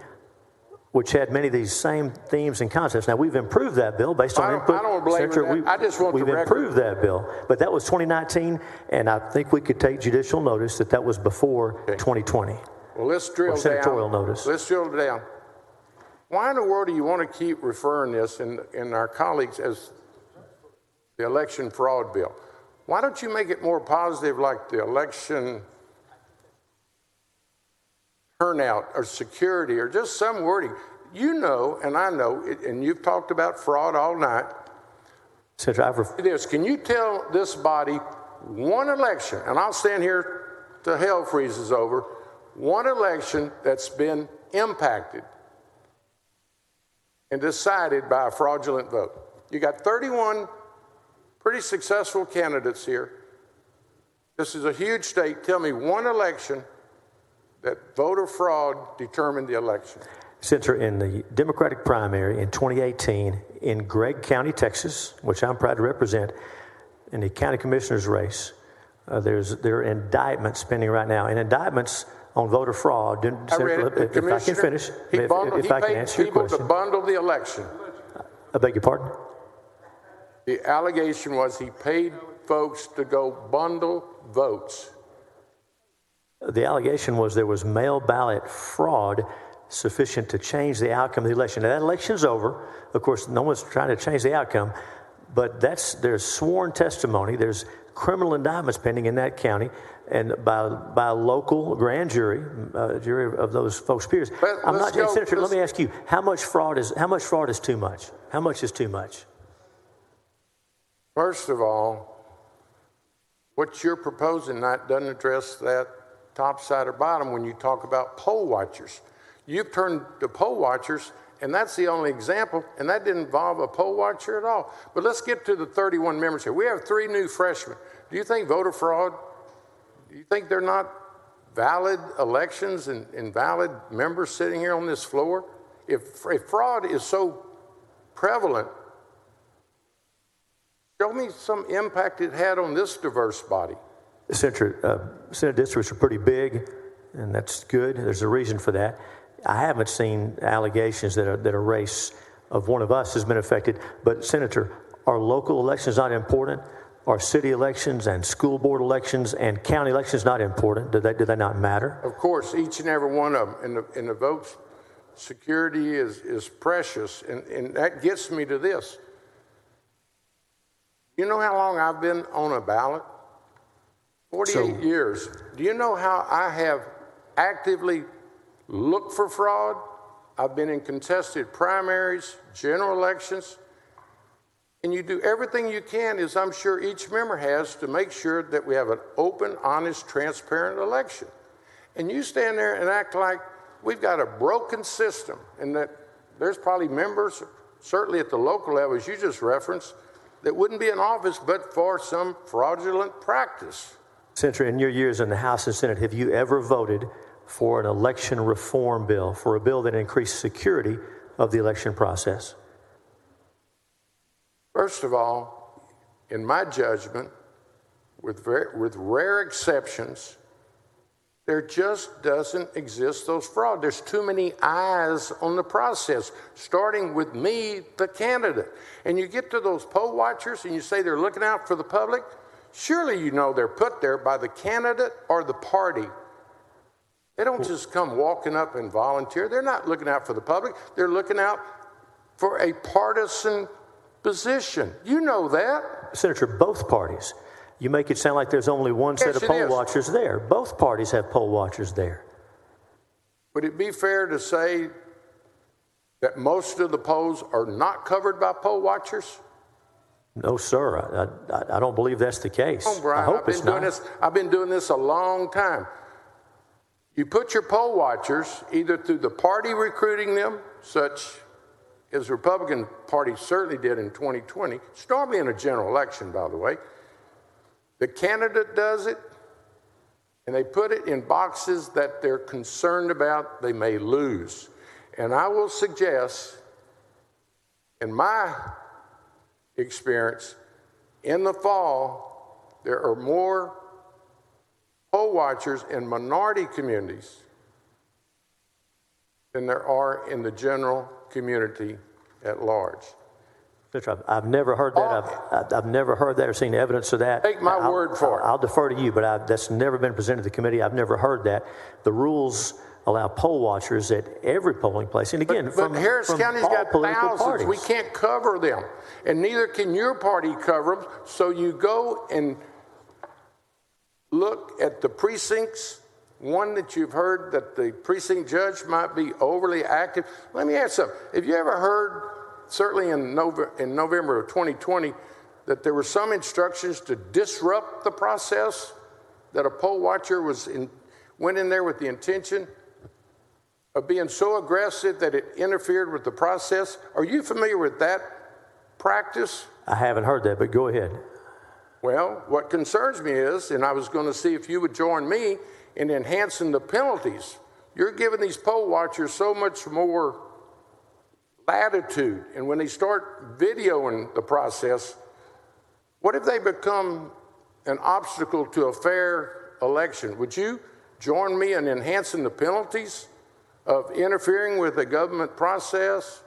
which had many of these same themes and concepts. Now, we've improved that bill based on input. I don't blame Senator, that. I just want we've the record. improved that bill, but that was 2019, and I think we could take judicial notice that that was before 2020. Well, let's drill or down. senatorial notice. Let's drill down. Why in the world do you want to keep referring this and our colleagues as the election fraud bill? Why don't you make it more positive, like the election turnout or security or just some wording? You know, and I know, and you've talked about fraud all night. Senator, Can you tell this body one election, and I'll stand here till hell freezes over, one election that's been impacted and decided by a fraudulent vote? You got 31 pretty successful candidates here. This is a huge state. Tell me one election that voter fraud determined the election. Senator, in the Democratic primary in 2018 in Gregg County, Texas, which I'm proud to represent, in the county commissioner's race, there are indictments pending right now. And indictments on voter fraud. Senator, if I can finish, if I can answer your question. To bundle the election. I beg your pardon? The allegation was he paid folks to go bundle votes. The allegation was there was mail ballot fraud sufficient to change the outcome of the election. Now, that election's over. Of course, no one's trying to change the outcome, but there's sworn testimony. There's criminal indictments pending in that county, and by a local grand jury, jury of those folks' peers. Senator, let me ask you: how much fraud is too much? How much is too much? First of all, what you're proposing doesn't address that top, side, or bottom when you talk about poll watchers. You've turned to poll watchers, and that's the only example, and that didn't involve a poll watcher at all. But let's get to the 31 members here. We have 3 new freshmen. Do you think voter fraud, do you think they're not valid elections and valid members sitting here on this floor? If fraud is so prevalent, show me some impact it had on this diverse body. Senator, Senate districts are pretty big, and that's good. There's a reason for that. I haven't seen allegations that a race of one of us has been affected. But, Senator, are local elections not important? Are city elections and school board elections and county elections not important? Do they not matter? Of course, each and every one of them. And the vote security is precious. And that gets me to this. You know how long I've been on a ballot? 48 years. Do you know how I have actively looked for fraud? I've been in contested primaries, general elections, and you do everything you can, as I'm sure each member has, to make sure that we have an open, honest, transparent election. And you stand there and act like we've got a broken system and that there's probably members, certainly at the local level, as you just referenced, that wouldn't be in office but for some fraudulent practice. Senator, in your years in the House and Senate, have you ever voted for an election reform bill, for a bill that increased security of the election process? First of all, in my judgment, with rare exceptions, there just doesn't exist those fraud. There's too many eyes on the process, starting with me, the candidate. And you get to those poll watchers and you say they're looking out for the public. Surely you know they're put there by the candidate or the party. They don't just come walking up and volunteer. They're not looking out for the public. They're looking out for a partisan position. You know that. Senator, both parties. You make it sound like there's only one set of poll watchers there. Both parties have poll watchers there. Would it be fair to say that most of the polls are not covered by poll watchers? No, sir. I don't believe that's the case. Oh, Brian, I hope it's not. I've been doing this a long time. You put your poll watchers either through the party recruiting them, such as the Republican Party certainly did in 2020. It's normally in a general election, by the way. The candidate does it, and they put it in boxes that they're concerned about they may lose. And I will suggest, in my experience, in the fall, there are more poll watchers in minority communities than there are in the general community at large. I've never heard that. I've never heard that or seen evidence of that. Take my word for it. I'll defer to you, but that's never been presented to the committee. I've never heard that. The rules allow poll watchers at every polling place. And again, but Harris County's got thousands. parties. We can't cover them, and neither can your party cover them. So you go and look at the precincts. One that you've heard that the precinct judge might be overly active. Let me ask something. Have you ever heard, certainly in November of 2020, that there were some instructions to disrupt the process, that a poll watcher went in there with the intention of being so aggressive that it interfered with the process? Are you familiar with that practice? I haven't heard that, but go ahead. Well, what concerns me is, and I was going to see if you would join me in enhancing the penalties. You're giving these poll watchers so much more latitude, and when they start videoing the process, what if they become an obstacle to a fair election? Would you join me in enhancing the penalties of interfering with the government process?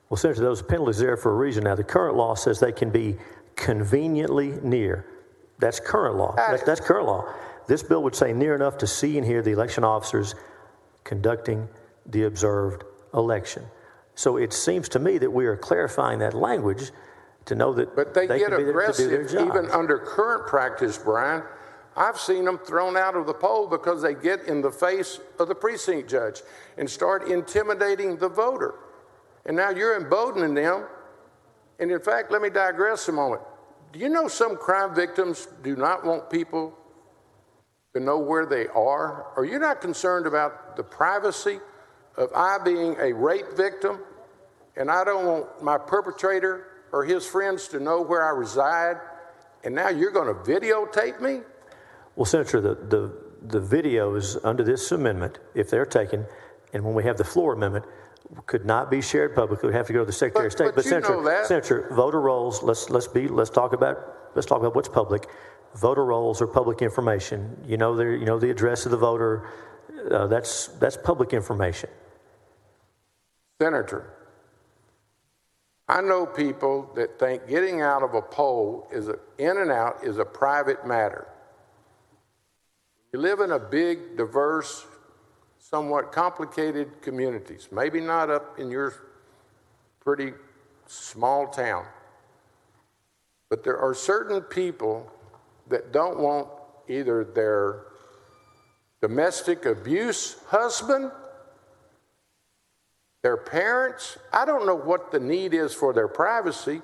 Well, Senator, those penalties are there for a reason. Now, the current law says they can be conveniently near. That's current law. That's current law. This bill would say near enough to see and hear the election officers conducting the observed election. So it seems to me that we are clarifying that language to know that but they get can be there to do their aggressive job. even under current practice, Brian. I've seen them thrown out of the poll because they get in the face of the precinct judge and start intimidating the voter. And now you're emboldening them. And in fact, let me digress a moment. Do you know some crime victims do not want people to know where they are? Are you not concerned about the privacy of I being a rape victim and I don't want my perpetrator or his friends to know where I reside, and now you're going to videotape me? Well, Senator, the videos under this amendment, if they're taken, and when we have the floor amendment, could not be shared publicly. We have to go to the Secretary of State. But you Senator, know that. Senator, voter rolls. Let's talk about what's public. Voter rolls are public information. You know the address of the voter. That's public information. Senator, I know people that think getting out of a poll in and out is a private matter. You live in a big, diverse, somewhat complicated communities, maybe not up in your pretty small town, but there are certain people that don't want either their domestic abuse husband, their parents. I don't know what the need is for their privacy,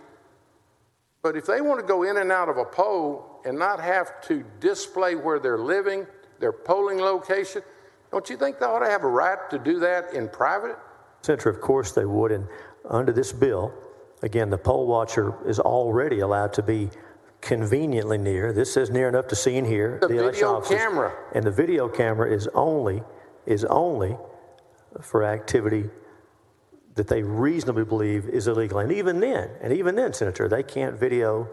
but if they want to go in and out of a poll and not have to display where they're living, their polling location, don't you think they ought to have a right to do that in private? Senator, of course they would. And under this bill, again, the poll watcher is already allowed to be conveniently near. This says near enough to see and hear the election video officers. camera. And the video camera is only for activity that they reasonably believe is illegal. And even then, Senator, they can't video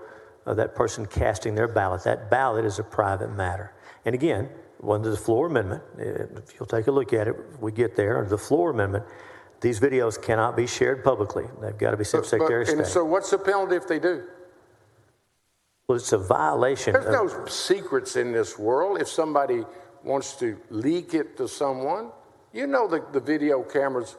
that person casting their ballot. That ballot is a private matter. And again, under the floor amendment, if you'll take a look at it, we get there, under the floor amendment, these videos cannot be shared publicly. They've got to be sent to Secretary of State. And so what's the penalty if they do? Well, it's a violation. There's no secrets in this world. If somebody wants to leak it to someone, you know the video cameras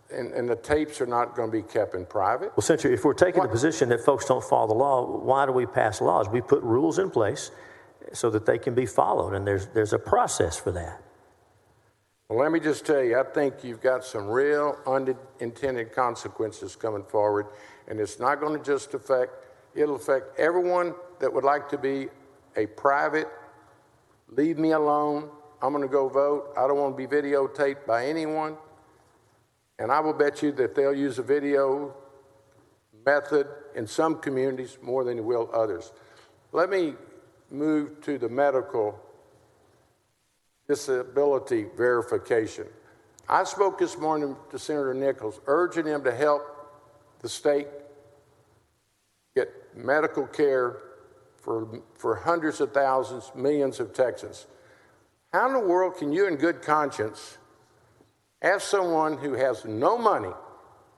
and the tapes are not going to be kept in private. Well, Senator, if we're taking the position that folks don't follow the law, why do we pass laws? We put rules in place so that they can be followed, and there's a process for that. Well, let me just tell you, I think you've got some real unintended consequences coming forward, and it's not going to just affect It'll affect everyone that would like to be a private, leave me alone, I'm going to go vote, I don't want to be videotaped by anyone. And I will bet you that they'll use a video method in some communities more than they will others. Let me move to the medical disability verification. I spoke this morning to Senator Nichols, urging him to help the state get medical care for hundreds of thousands, millions of Texans. How in the world can you in good conscience ask someone who has no money,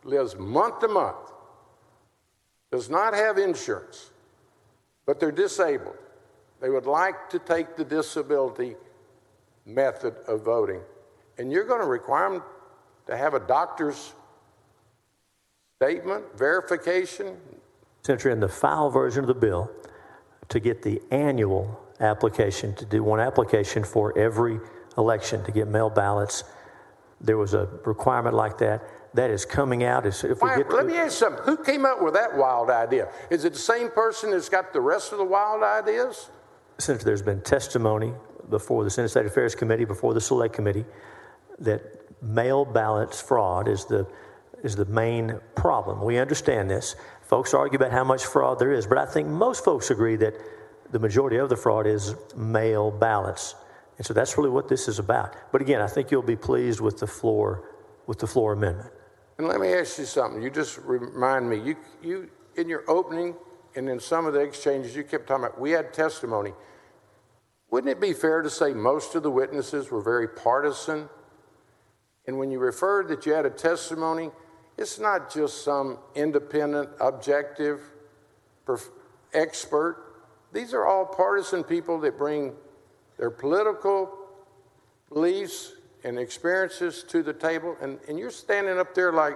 lives month to month, does not have insurance, but they're disabled, they would like to take the disability method of voting, and you're going to require them to have a doctor's statement, verification? Senator, in the final version of the bill, to get the annual application, to do one application for every election to get mail ballots, there was a requirement like that. That is coming out. Let me ask you something. Who came up with that wild idea? Is it the same person that's got the rest of the wild ideas? Senator, there's been testimony before the Senate State Affairs Committee, before the Select Committee, that mail ballots fraud is the main problem. We understand this. Folks argue about how much fraud there is, but I think most folks agree that the majority of the fraud is mail ballots. And so that's really what this is about. But again, I think you'll be pleased with the floor amendment. And let me ask you something. You just remind me, you in your opening and in some of the exchanges you kept talking about, we had testimony. Wouldn't it be fair to say most of the witnesses were very partisan? And when you referred that you had a testimony, it's not just some independent, objective expert. These are all partisan people that bring their political beliefs and experiences to the table, and you're standing up there like,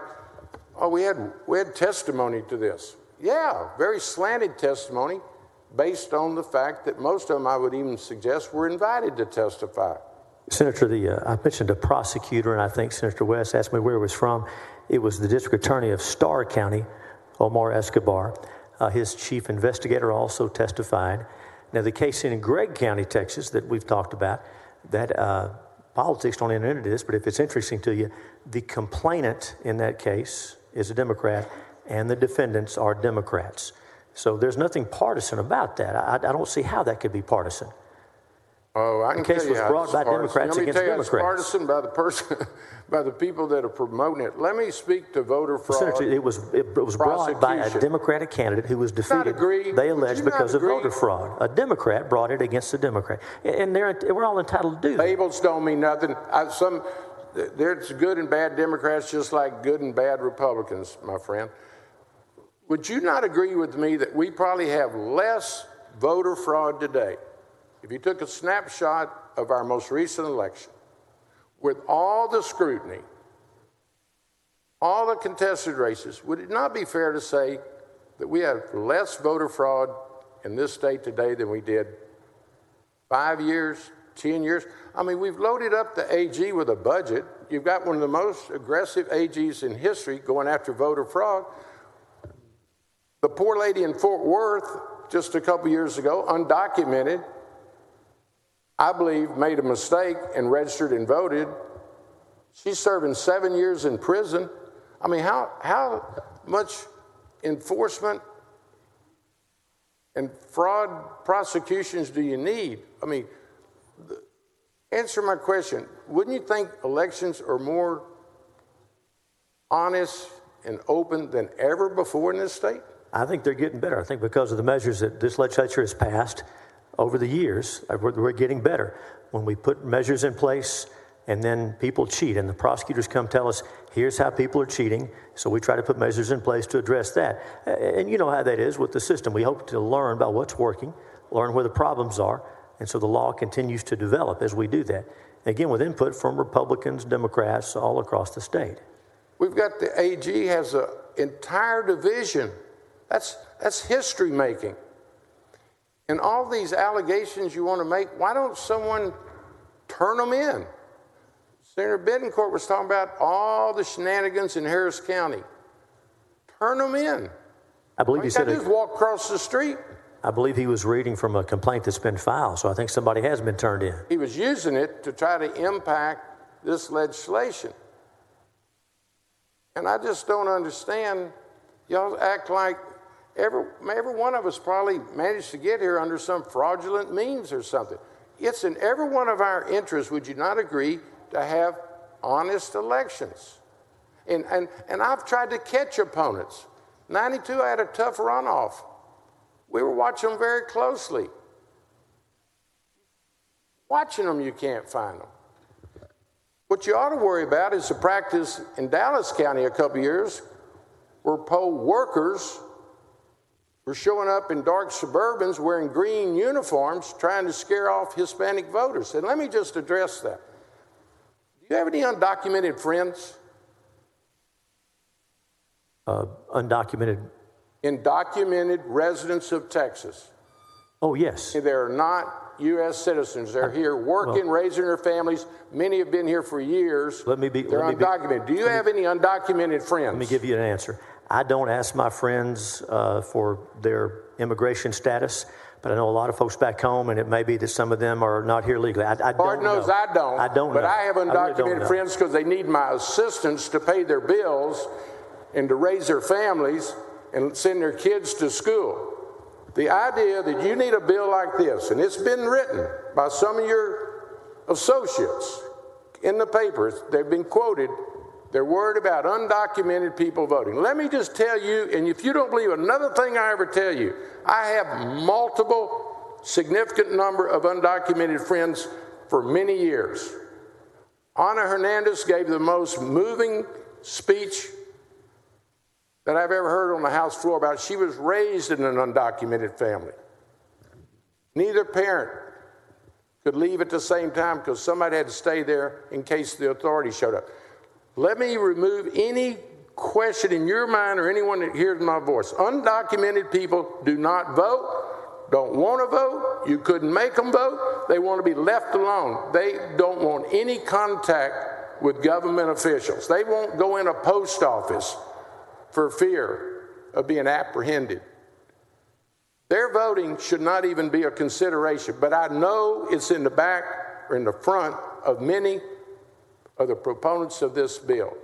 oh, we had testimony to this. Yeah, very slanted testimony based on the fact that most of them, I would even suggest, were invited to testify. Senator, I mentioned a prosecutor, and I think Senator West asked me where it was from. It was the district attorney of Starr County, Omar Escobar. His chief investigator also testified. Now, the case in Gregg County, Texas, that we've talked about, that politics don't enter into this, but if it's interesting to you, the complainant in that case is a Democrat, and the defendants are Democrats. So there's nothing partisan about that. I don't see how that could be partisan. Oh, I can tell you how it's partisan. The case was brought by Democrats against Democrats. It's partisan by the person, by the people that are promoting it. Let me speak to voter fraud. Senator, it was brought by a Democratic candidate who was defeated, they allege, because of voter fraud. A Democrat brought it against a Democrat. And we're all entitled to do that. Labels don't mean nothing. There's good and bad Democrats just like good and bad Republicans, my friend. Would you not agree with me that we probably have less voter fraud today? If you took a snapshot of our most recent election, with all the scrutiny, all the contested races, would it not be fair to say that we have less voter fraud in this state today than we did 5 years, 10 years? I mean, we've loaded up the AG with a budget. You've got one of the most aggressive AGs in history going after voter fraud. The poor lady in Fort Worth just a couple years ago, undocumented, I believe, made a mistake and registered and voted. She's serving 7 years in prison. I mean, how much enforcement and fraud prosecutions do you need? I mean, answer my question. Wouldn't you think elections are more honest and open than ever before in this state? I think they're getting better. I think because of the measures that this legislature has passed over the years, we're getting better. When we put measures in place and then people cheat and the prosecutors come tell us, here's how people are cheating, so we try to put measures in place to address that. And you know how that is with the system. We hope to learn about what's working, learn where the problems are, and so the law continues to develop as we do that. Again, with input from Republicans, Democrats, all across the state. We've got the AG has an entire division. That's history making. And all these allegations you want to make, why don't someone turn them in? Senator Bettencourt was talking about all the shenanigans in Harris County. Turn them in. I believe All he you said gotta do is walk across the street. I believe he was reading from a complaint that's been filed, so I think somebody has been turned in. He was using it to try to impact this legislation. And I just don't understand. Y'all act like every one of us probably managed to get here under some fraudulent means or something. It's in every one of our interests, would you not agree, to have honest elections? And I've tried to catch opponents. 92, I had a tough runoff. We were watching them very closely. Watching them, you can't find them. What you ought to worry about is the practice in Dallas County a couple of years where poll workers were showing up in dark Suburbans wearing green uniforms trying to scare off Hispanic voters. And let me just address that. Do you have any undocumented friends? Undocumented? Undocumented residents of Texas. Oh, yes. They're not U.S. citizens. They're here working, raising their families. Many have been here for years. They're undocumented. Do you have any undocumented friends? Let me give you an answer. I don't ask my friends for their immigration status, but I know a lot of folks back home, and it may be that some of them are not here legally. I don't Lord knows know. I don't. I don't but know. I have undocumented friends because they need my assistance to pay their bills and to raise their families and send their kids to school. The idea that you need a bill like this, and it's been written by some of your associates in the papers, they've been quoted, they're worried about undocumented people voting. Let me just tell you, and if you don't believe another thing I ever tell you, I have multiple significant number of undocumented friends for many years. Ana Hernandez gave the most moving speech that I've ever heard on the House floor about. She was raised in an undocumented family. Neither parent could leave at the same time because somebody had to stay there in case the authorities showed up. Let me remove any question in your mind or anyone that hears my voice. Undocumented people do not vote, don't want to vote. You couldn't make them vote. They want to be left alone. They don't want any contact with government officials. They won't go in a post office for fear of being apprehended. Their voting should not even be a consideration, but I know it's in the back or in the front of many of the proponents of this bill.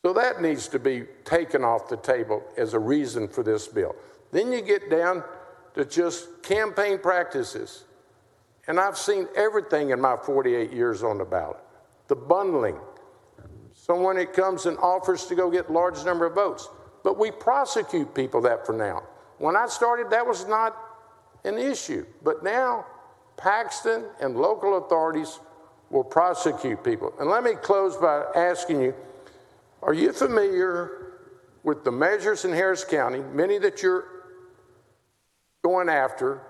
So that needs to be taken off the table as a reason for this bill. Then you get down to just campaign practices. And I've seen everything in my 48 years on the ballot. The bundling. Someone that comes and offers to go get a large number of votes. But we prosecute people that for now. When I started, that was not an issue. But now, Paxton and local authorities will prosecute people. And let me close by asking you, are you familiar with the measures in Harris County, many that you're going after,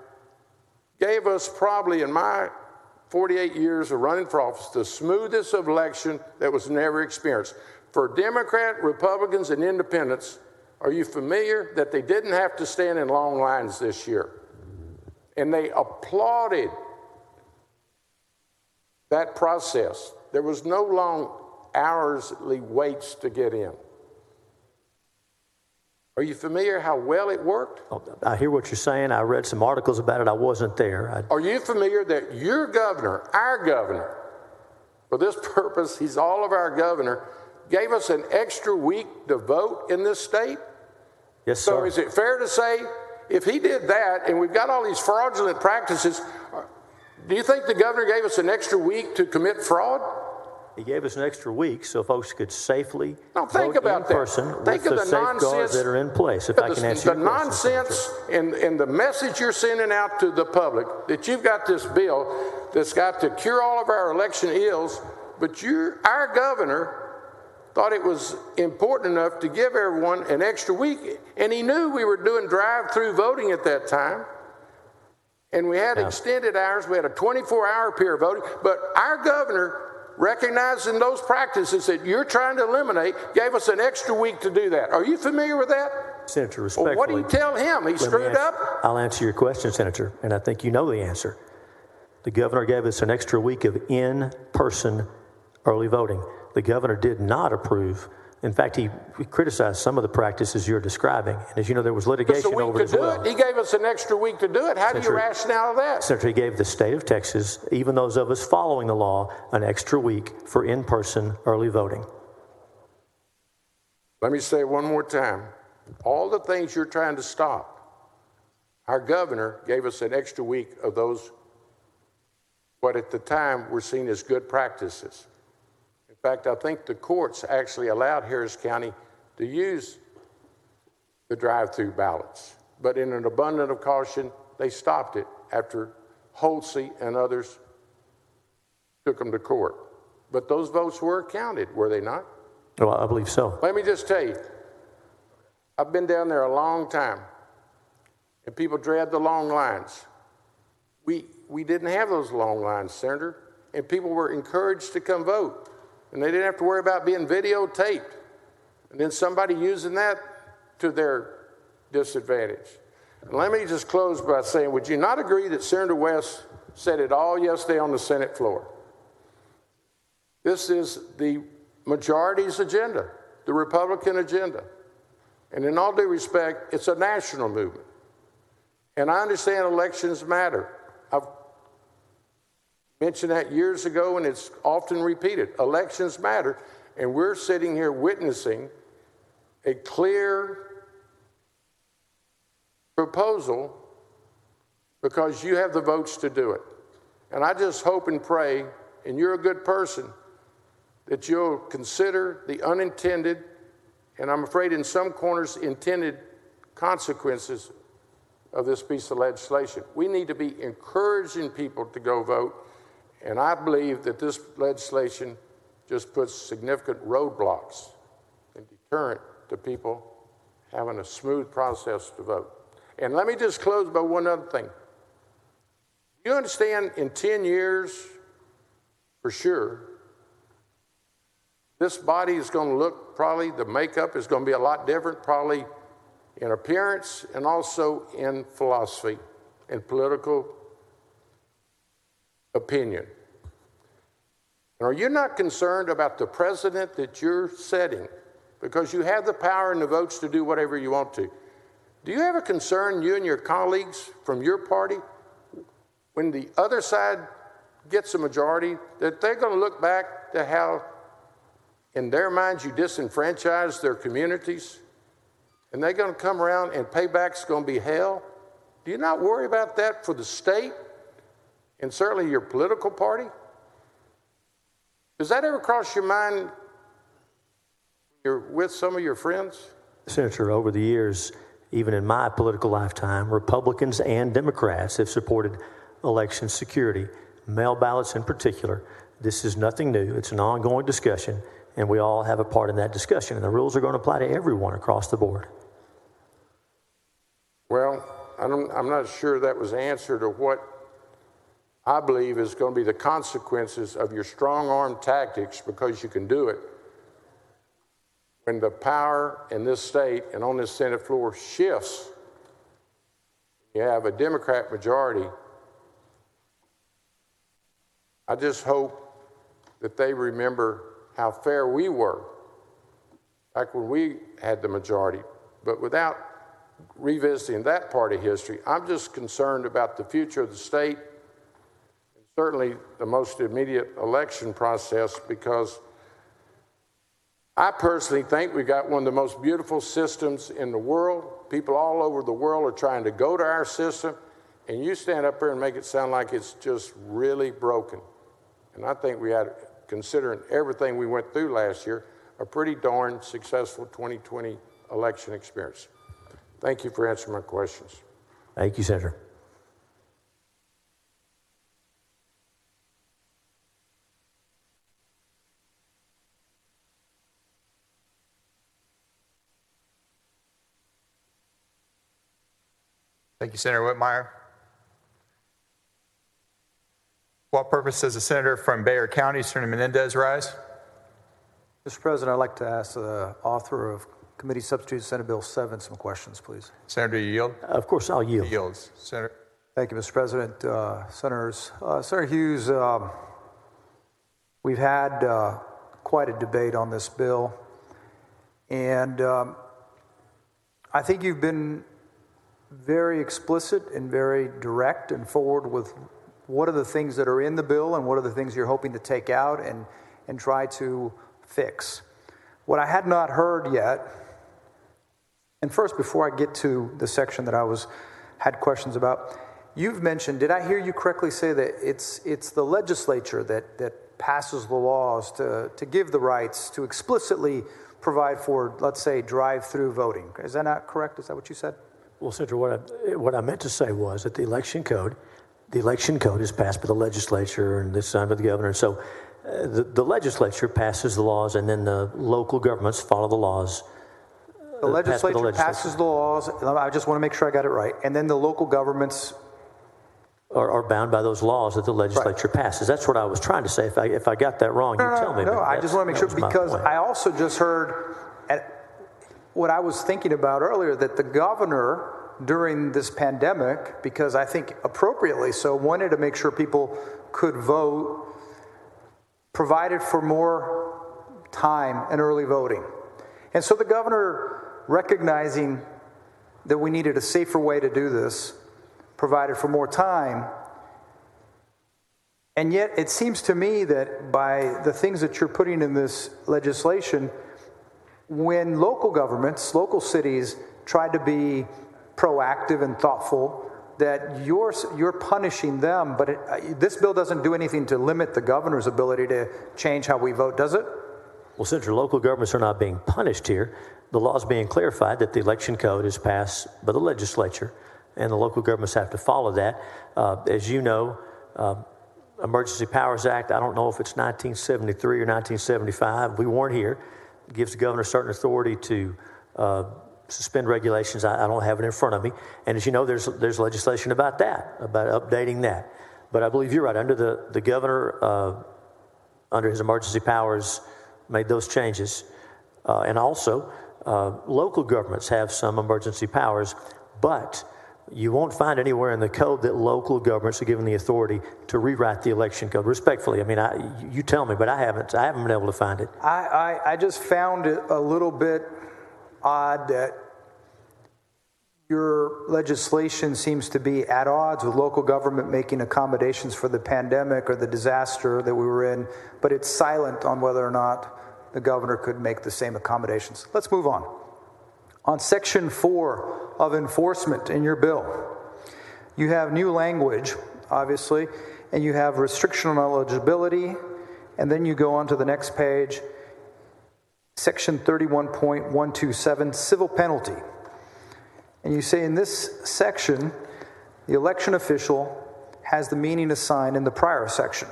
gave us probably in my 48 years of running for office, the smoothest election that was never experienced. For Democrat, Republicans, and Independents, are you familiar that they didn't have to stand in long lines this year? And they applauded that process. There was no long hourly waits to get in. Are you familiar how well it worked? I hear what you're saying. I read some articles about it. I wasn't there. Are you familiar that your governor, our governor, for this purpose, he's all of our governor, gave us an extra week to vote in this state? Yes, sir. So is it fair to say, if he did that, and we've got all these fraudulent practices, do you think the governor gave us an extra week to commit fraud? He gave us an extra week so folks could safely think vote about in that. person Think with of the the safeguards nonsense that are in place. If I can answer the your question, nonsense and the message you're sending out to the public that you've got this bill that's got to cure all of our election ills, but our governor thought it was important enough to give everyone an extra week, and he knew we were doing drive-through voting at that time. And we had extended hours. We had a 24-hour period voting. But our governor, recognizing those practices that you're trying to eliminate, gave us an extra week to do that. Are you familiar with that? Senator, respectfully. Well, what do you tell him? He screwed up? I'll answer your question, Senator, and I think you know the answer. The governor gave us an extra week of in-person early voting. The governor did not approve In fact, he criticized some of the practices you're describing. And as you know, there was litigation over it as well. He gave us an extra week to do it. How do you rationale that? Senator, he gave the state of Texas, even those of us following the law, an extra week for in-person early voting. Let me say it one more time. All the things you're trying to stop, our governor gave us an extra week of those, what at the time were seen as good practices. In fact, I think the courts actually allowed Harris County to use the drive-through ballots. But in an abundance of caution, they stopped it after Holsey and others took them to court. But those votes were counted, were they not? Well, I believe so. Let me just tell you, I've been down there a long time, and people dread the long lines. We didn't have those long lines, Senator, and people were encouraged to come vote, and they didn't have to worry about being videotaped, and then somebody using that to their disadvantage. And let me just close by saying, would you not agree that Senator West said it all yesterday on the Senate floor? This is the majority's agenda, the Republican agenda. And in all due respect, it's a national movement. And I understand elections matter. I've mentioned that years ago, and it's often repeated. Elections matter, and we're sitting here witnessing a clear proposal because you have the votes to do it. And I just hope and pray, and you're a good person, that you'll consider the unintended, and I'm afraid in some corners, intended consequences of this piece of legislation. We need to be encouraging people to go vote, and I believe that this legislation just puts significant roadblocks and deterrent to people having a smooth process to vote. And let me just close by one other thing. You understand, in 10 years, for sure, this body is going to look, probably the makeup is going to be a lot different, probably in appearance and also in philosophy and political opinion. And are you not concerned about the precedent that you're setting? Because you have the power and the votes to do whatever you want to. Do you have a concern, you and your colleagues from your party, when the other side gets a majority, that they're going to look back to how in their minds you disenfranchise their communities, and they're going to come around and payback's going to be hell? Do you not worry about that for the state and certainly your political party? Does that ever cross your mind when you're with some of your friends? Senator, over the years, even in my political lifetime, Republicans and Democrats have supported election security, mail ballots in particular. This is nothing new. It's an ongoing discussion, and we all have a part in that discussion, and the rules are going to apply to everyone across the board. Well, I'm not sure that was the answer to what I believe is going to be the consequences of your strong-arm tactics, because you can do it when the power in this state and on this Senate floor shifts. You have a Democrat majority. I just hope that they remember how fair we were back when we had the majority. But without revisiting that part of history, I'm just concerned about the future of the state, and certainly the most immediate election process, because I personally think we've got one of the most beautiful systems in the world. People all over the world are trying to go to our system, and you stand up here and make it sound like it's just really broken. And I think we had, considering everything we went through last year, a pretty darn successful 2020 election experience. Thank you for answering my questions. Thank you, Senator. Thank you, Senator Whitmire. What purpose does the senator from Bexar County, Senator Menendez, rise? Mr. President, I'd like to ask the author of Committee Substitute Senate Bill 7 some questions, please. Senator, you yield? Of course, I'll yield. He yields. Senator. Thank you, Mr. President. Senators, Senator Hughes, we've had quite a debate on this bill, And I think you've been very explicit and very direct and forward with what are the things that are in the bill and what are the things you're hoping to take out and try to fix. What I had not heard yet, and first before I get to the section that I had questions about, you've mentioned, did I hear you correctly say that it's the legislature that passes the laws to give the rights to explicitly provide for, let's say, drive-through voting? Is that not correct? Is that what you said? Well, Senator, what I meant to say was that the election code is passed by the legislature and it's signed by the governor. So the legislature passes the laws, and then the local governments follow the laws. The legislature passes the laws. I just want to make sure I got it right. And then the local governments are bound by those laws that the legislature passes. That's what I was trying to say. If I got that wrong, you tell me. No, I just want to make sure, because I also just heard what I was thinking about earlier, that the governor during this pandemic, because I think appropriately so, wanted to make sure people could vote, provided for more time and early voting. And so the governor, recognizing that we needed a safer way to do this, provided for more time. And yet it seems to me that by the things that you're putting in this legislation, when local governments, local cities try to be proactive and thoughtful, that you're punishing them. But this bill doesn't do anything to limit the governor's ability to change how we vote, does it? Well, since your local governments are not being punished here, the law is being clarified that the election code is passed by the legislature, and the local governments have to follow that. As you know, Emergency Powers Act, I don't know if it's 1973 or 1975. We weren't here. It gives the governor certain authority to suspend regulations. I don't have it in front of me. And as you know, there's legislation about that, about updating that. But I believe you're right. Under the governor, under his emergency powers, made those changes. And also, local governments have some emergency powers, but you won't find anywhere in the code that local governments are given the authority to rewrite the election code. Respectfully, I mean, you tell me, but I haven't been able to find it. I just found it a little bit odd that your legislation seems to be at odds with local government making accommodations for the pandemic or the disaster that we were in, but it's silent on whether or not the governor could make the same accommodations. Let's move on. On Section 4 of enforcement in your bill, you have new language, obviously, and you have restriction on eligibility, and then you go on to the next page, Section 31.127, civil penalty. And you say in this section, the election official has the meaning assigned in the prior section.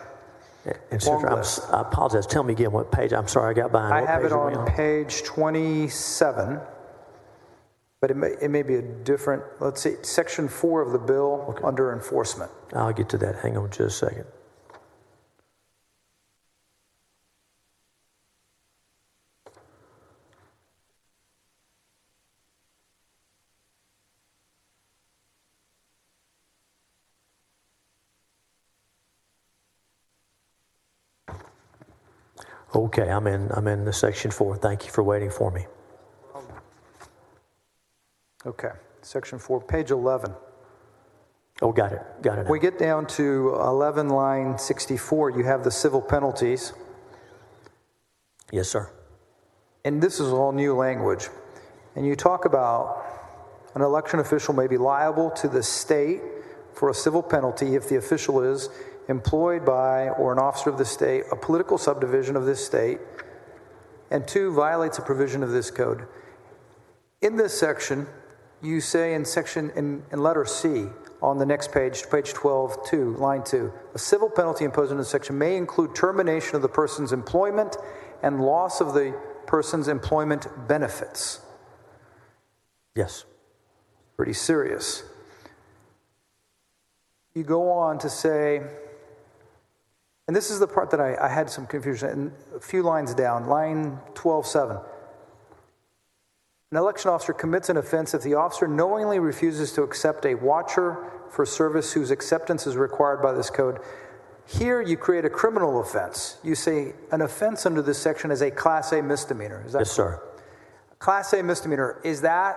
And Senator, I apologize. Tell me again what page. I'm sorry, I got behind. I have it on page 27, but it may be a different, let's see, Section 4 of the bill under enforcement. I'll get to that. Hang on just a second. Okay, I'm in the Section 4. Thank you for waiting for me. Okay, Section 4, page 11. Oh, got it. When we get down to 11, line 64, you have the civil penalties. Yes, sir. And this is all new language. And you talk about an election official may be liable to the state for a civil penalty if the official is employed by or an officer of the state, a political subdivision of this state, and 2, violates a provision of this code. In this section, you say in letter C on the next page, page 12, 2, line 2, a civil penalty imposed in this section may include termination of the person's employment and loss of the person's employment benefits. Yes. Pretty serious. You go on to say, and this is the part that I had some confusion in, a few lines down, line 12:7. An election officer commits an offense if the officer knowingly refuses to accept a watcher for service whose acceptance is required by this code. Here you create a criminal offense. You say an offense under this section is a Class A misdemeanor. Is that yes, sir. Class A misdemeanor, is that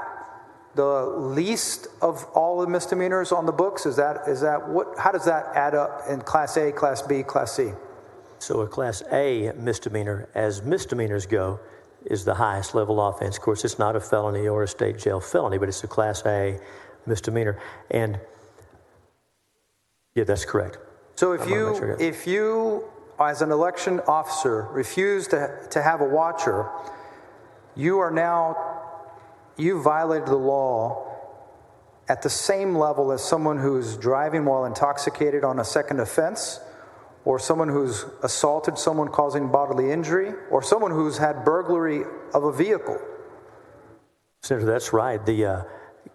the least of all the misdemeanors on the books? Is that what? How does that add up in Class A, Class B, Class C? So a Class A misdemeanor, as misdemeanors go, is the highest level offense. Of course, it's not a felony or a state jail felony, but it's a Class A misdemeanor. And yeah, that's correct. So if you, as an election officer, refuse to have a watcher, you violated the law at the same level as someone who's driving while intoxicated on a second offense, or someone who's assaulted someone causing bodily injury, or someone who's had burglary of a vehicle. Senator, that's right. The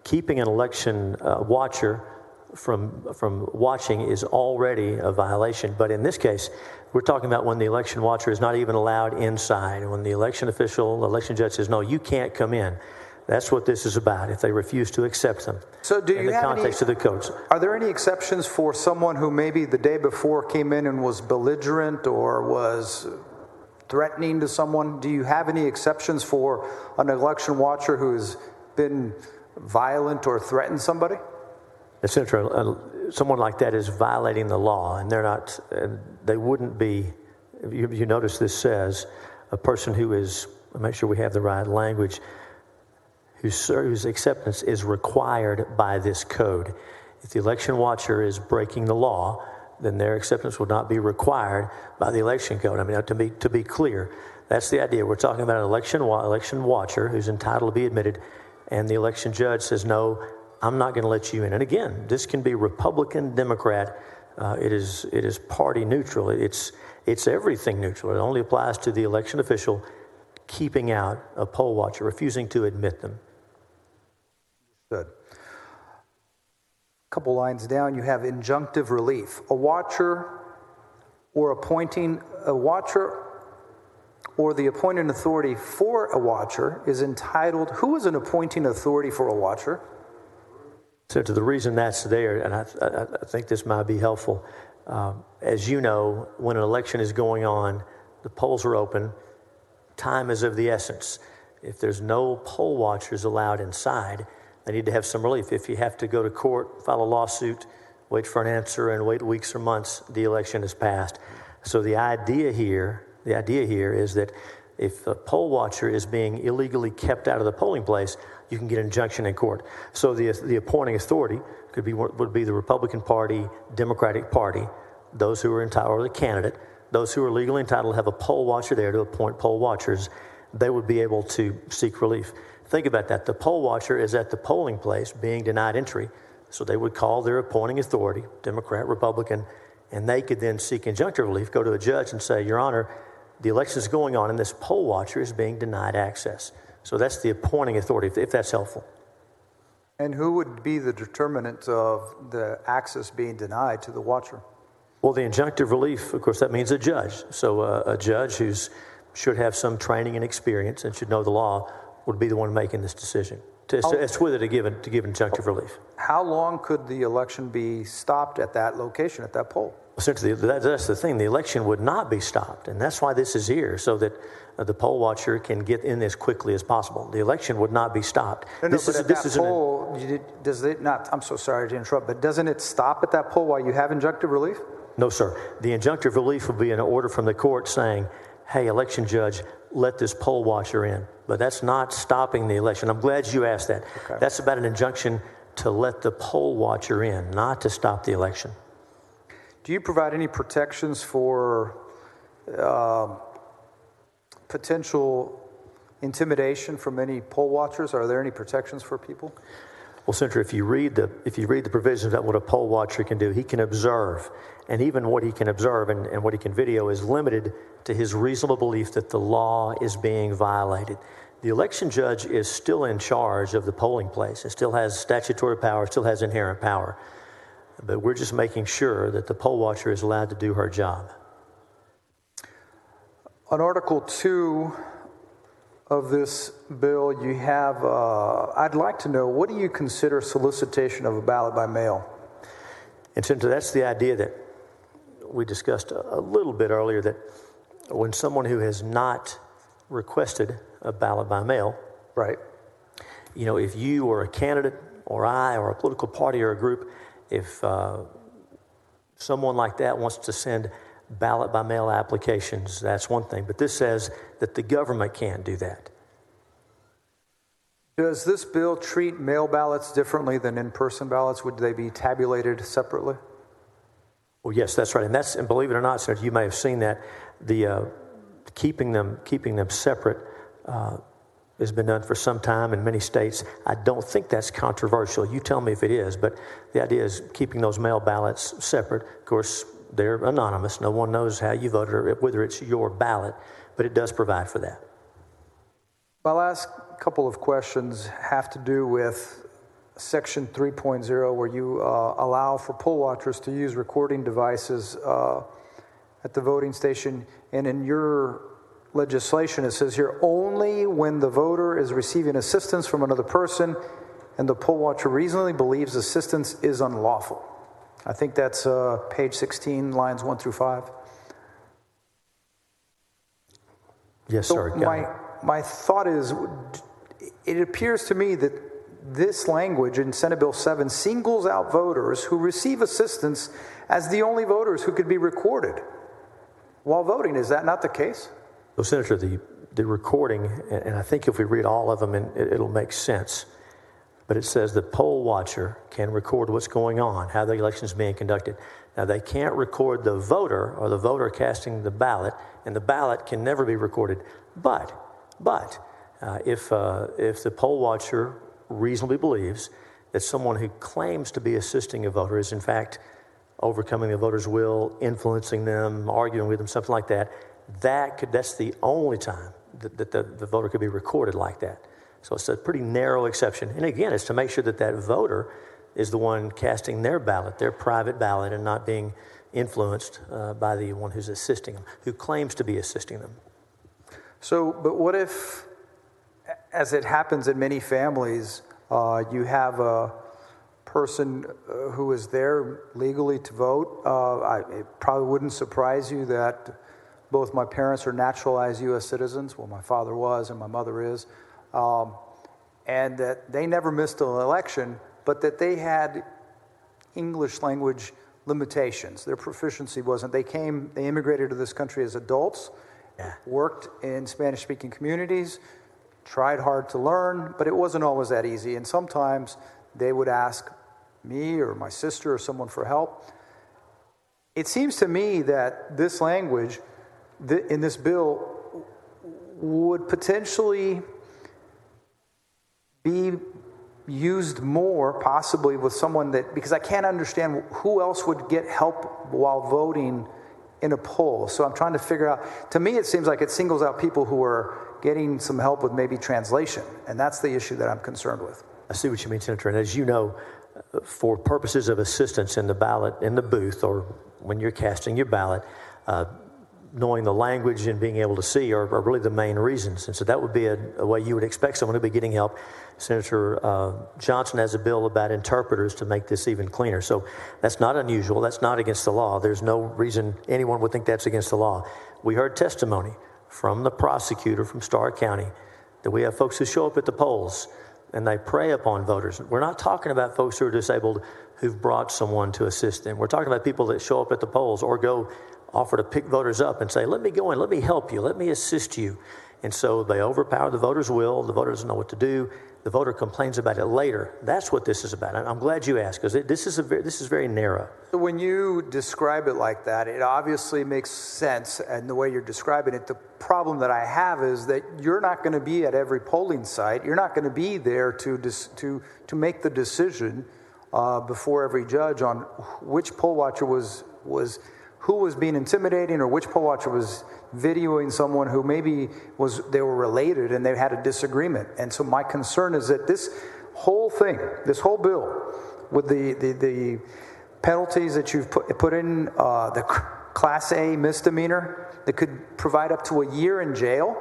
keeping an election watcher from watching is already a violation. But in this case, we're talking about when the election watcher is not even allowed inside. When the election official, the election judge says, no, you can't come in. That's what this is about, if they refuse to accept them. So do you in the context of the codes. Are there any exceptions for someone who maybe the day before came in and was belligerent or was threatening to someone? Do you have any exceptions for an election watcher who has been violent or threatened somebody? Senator, someone like that is violating the law, and they're not. They wouldn't be. You notice this says a person who is. Make sure we have the right language. Whose acceptance is required by this code. If the election watcher is breaking the law, then their acceptance will not be required by the election code. I mean, to be clear, that's the idea. We're talking about an election watcher who's entitled to be admitted, and the election judge says, no, I'm not going to let you in. And again, this can be Republican, Democrat. It is party neutral. It's everything neutral. It only applies to the election official keeping out a poll watcher, refusing to admit them. Good. A couple lines down, you have injunctive relief. A watcher or appointing a watcher or the appointing authority for a watcher is entitled. Who is an appointing authority for a watcher? So to the reason that's there, and I think this might be helpful, as you know, when an election is going on, the polls are open, time is of the essence. If there's no poll watchers allowed inside, they need to have some relief. If you have to go to court, file a lawsuit, wait for an answer, and wait weeks or months, the election is passed. So the idea here is that if a poll watcher is being illegally kept out of the polling place, you can get an injunction in court. So the appointing authority would be the Republican Party, Democratic Party, those who are entitled, or the candidate, those who are legally entitled to have a poll watcher there to appoint poll watchers. They would be able to seek relief. Think about that. The poll watcher is at the polling place being denied entry, so they would call their appointing authority, Democrat, Republican, and they could then seek injunctive relief, go to a judge and say, Your Honor, the election is going on and this poll watcher is being denied access. So that's the appointing authority, if that's helpful. And who would be the determinant of the access being denied to the watcher? Well, the injunctive relief, of course, that means a judge. So a judge who should have some training and experience and should know the law would be the one making this decision. It's whether to give injunctive relief. How long could the election be stopped at that location, at that poll? Essentially, that's the thing. The election would not be stopped, and that's why this is here, so that the poll watcher can get in as quickly as possible. The election would not be stopped. Does it not? I'm so sorry to interrupt, but doesn't it stop at that poll while you have injunctive relief? No, sir. The injunctive relief would be an order from the court saying, hey, election judge, let this poll watcher in. But that's not stopping the election. I'm glad you asked that. Okay. That's about an injunction to let the poll watcher in, not to stop the election. Do you provide any protections for potential intimidation from any poll watchers? Are there any protections for people? Well, Senator, if you read the provisions about what a poll watcher can do, he can observe, and even what he can observe and what he can video is limited to his reasonable belief that the law is being violated. The election judge is still in charge of the polling place. It still has statutory power, still has inherent power. But we're just making sure that the poll watcher is allowed to do her job. On Article 2 of this bill, you have, I'd like to know, what do you consider solicitation of a ballot by mail? And Senator, that's the idea that we discussed a little bit earlier, that when someone who has not requested a ballot by mail, they would be able to seek relief. Think about that. The poll watcher is at the polling place being denied entry, so they would call their appointing authority, Democrat, Republican, and they could then seek injunctive relief, go to a judge and say, Your Honor, the election is going on and this poll watcher is being denied access. So that's the appointing authority, if that's helpful. And who would be the determinant of the access being denied to the watcher? Well, the injunctive relief Right. You know, if you or a candidate or I or a political party or a group, if someone like that wants to send ballot by mail applications, that's one thing. But this says that the government can't do that. Does this bill treat mail ballots differently than in-person ballots? Would they be tabulated separately? Well, yes, that's right. And believe it or not, Senator, you may have seen that the keeping them separate has been done for some time in many states. I don't think that's controversial. You tell me if it is, but the idea is keeping those mail ballots separate. Of course, they're anonymous. No one knows how you voted or whether it's your ballot, but it does provide for that. My last couple of questions have to do with Section 3.0, where you allow for poll watchers to use recording devices at the voting station. And in your legislation, it says here, only when the voter is receiving assistance from another person and the poll watcher reasonably believes assistance is unlawful. I think that's page 16, lines 1 through 5. Yes, sir. My thought is, it appears to me that this language in Senate Bill 7 singles out voters who receive assistance as the only voters who could be recorded while voting. Is that not the case? So, Senator, the recording, and I think if we read all of them, it'll make sense. But it says the poll watcher can record what's going on, how the election is being conducted. Now, they can't record the voter or the voter casting the ballot, and the ballot can never be recorded. But if the poll watcher reasonably believes that someone who claims to be assisting a voter is in fact overcoming the voter's will, influencing them, arguing with them, something like that, that's the only time that the voter could be recorded like that. So it's a pretty narrow exception. And again, it's to make sure that that voter is the one casting their ballot, their private ballot, and not being influenced by the one who's assisting them, who claims to be assisting them. So, but what if, as it happens in many families, you have a person who is there legally to vote? It probably wouldn't surprise you that both my parents are naturalized U.S. citizens. Well, my father was and my mother is. And that they never missed an election, but that they had English language limitations. Their proficiency wasn't. They immigrated to this country as adults, worked in Spanish-speaking communities, tried hard to learn, but it wasn't always that easy. And sometimes they would ask me or my sister or someone for help. It seems to me that this language in this bill would potentially be used more possibly with someone because I can't understand who else would get help while voting in a poll. So I'm trying to figure out, to me it seems like it singles out people who are getting some help with maybe translation, and that's the issue that I'm concerned with. I see what you mean, Senator. And as you know, for purposes of assistance in the ballot, in the booth, or when you're casting your ballot, knowing the language and being able to see are really the main reasons. And so that would be a way you would expect someone to be getting help. Senator Johnson has a bill about interpreters to make this even cleaner. So that's not unusual. That's not against the law. There's no reason anyone would think that's against the law. We heard testimony from the prosecutor from Starr County that we have folks who show up at the polls and they prey upon voters. We're not talking about folks who are disabled who've brought someone to assist them. We're talking about people that show up at the polls or go offer to pick voters up and say, let me go in, let me help you, let me assist you. And so they overpower the voter's will. The voter doesn't know what to do. The voter complains about it later. That's what this is about. I'm glad you asked, because this is very narrow. So when you describe it like that, it obviously makes sense, and the way you're describing it. The problem that I have is that you're not going to be at every polling site. You're not going to be there to make the decision before every judge on which poll watcher who was being intimidating, or which poll watcher was videoing someone who maybe they were related and they had a disagreement. And so my concern is that this whole thing, this whole bill, with the penalties that you've put in, the Class A misdemeanor that could provide up to a year in jail.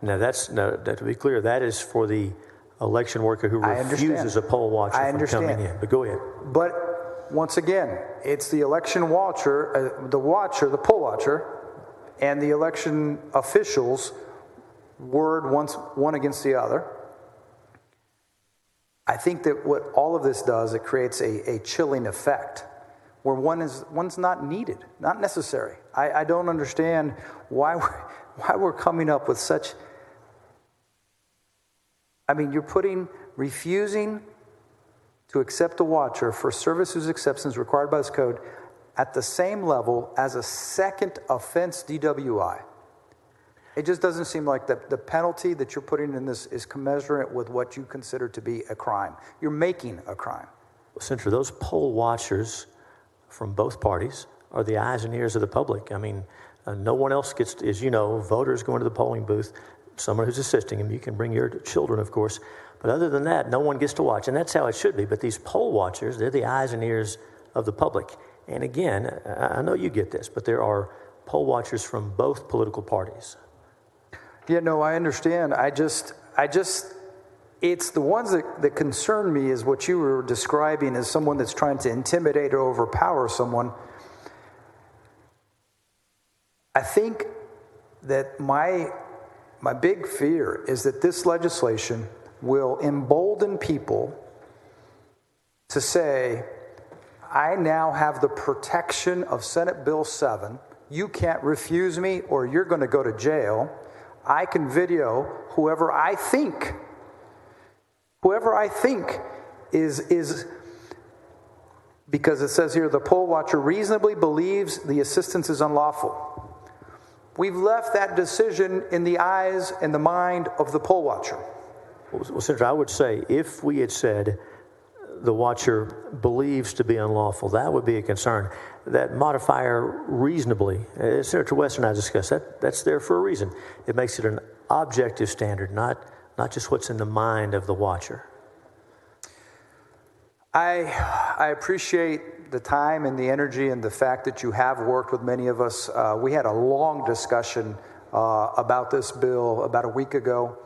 Now to be clear, that is for the election worker who refuses a poll watcher from coming in. But go ahead. But once again, it's the election watcher, the poll watcher, and the election officials word one against the other. I think that what all of this does, it creates a chilling effect where one's not needed, not necessary. I don't understand why we're coming up with such. I mean, you're refusing to accept a watcher for service whose acceptance is required by this code at the same level as a second offense DWI. It just doesn't seem like the penalty that you're putting in this is commensurate with what you consider to be a crime. You're making a crime. Well, Senator, those poll watchers from both parties are the eyes and ears of the public. I mean, no one else gets, as you know, voters go into the polling booth, someone who's assisting them. You can bring your children, of course. But other than that, no one gets to watch. And that's how it should be. But these poll watchers, they're the eyes and ears of the public. And again, I know you get this, but there are poll watchers from both political parties. Yeah, no, I understand. I just, it's the ones that concern me is what you were describing as someone that's trying to intimidate or overpower someone. I think that my big fear is that this legislation will embolden people to say, I now have the protection of Senate Bill 7. You can't refuse me or you're going to go to jail. I can video whoever I think is, because it says here, the poll watcher reasonably believes the assistance is unlawful. We've left that decision in the eyes and the mind of the poll watcher. Well, Senator, I would say if we had said the watcher believes to be unlawful, that would be a concern. That modifier reasonably, Senator West and I discussed that's there for a reason. It makes it an objective standard, not just what's in the mind of the watcher. I appreciate the time and the energy and the fact that you have worked with many of us. We had a long discussion about this bill about a week ago.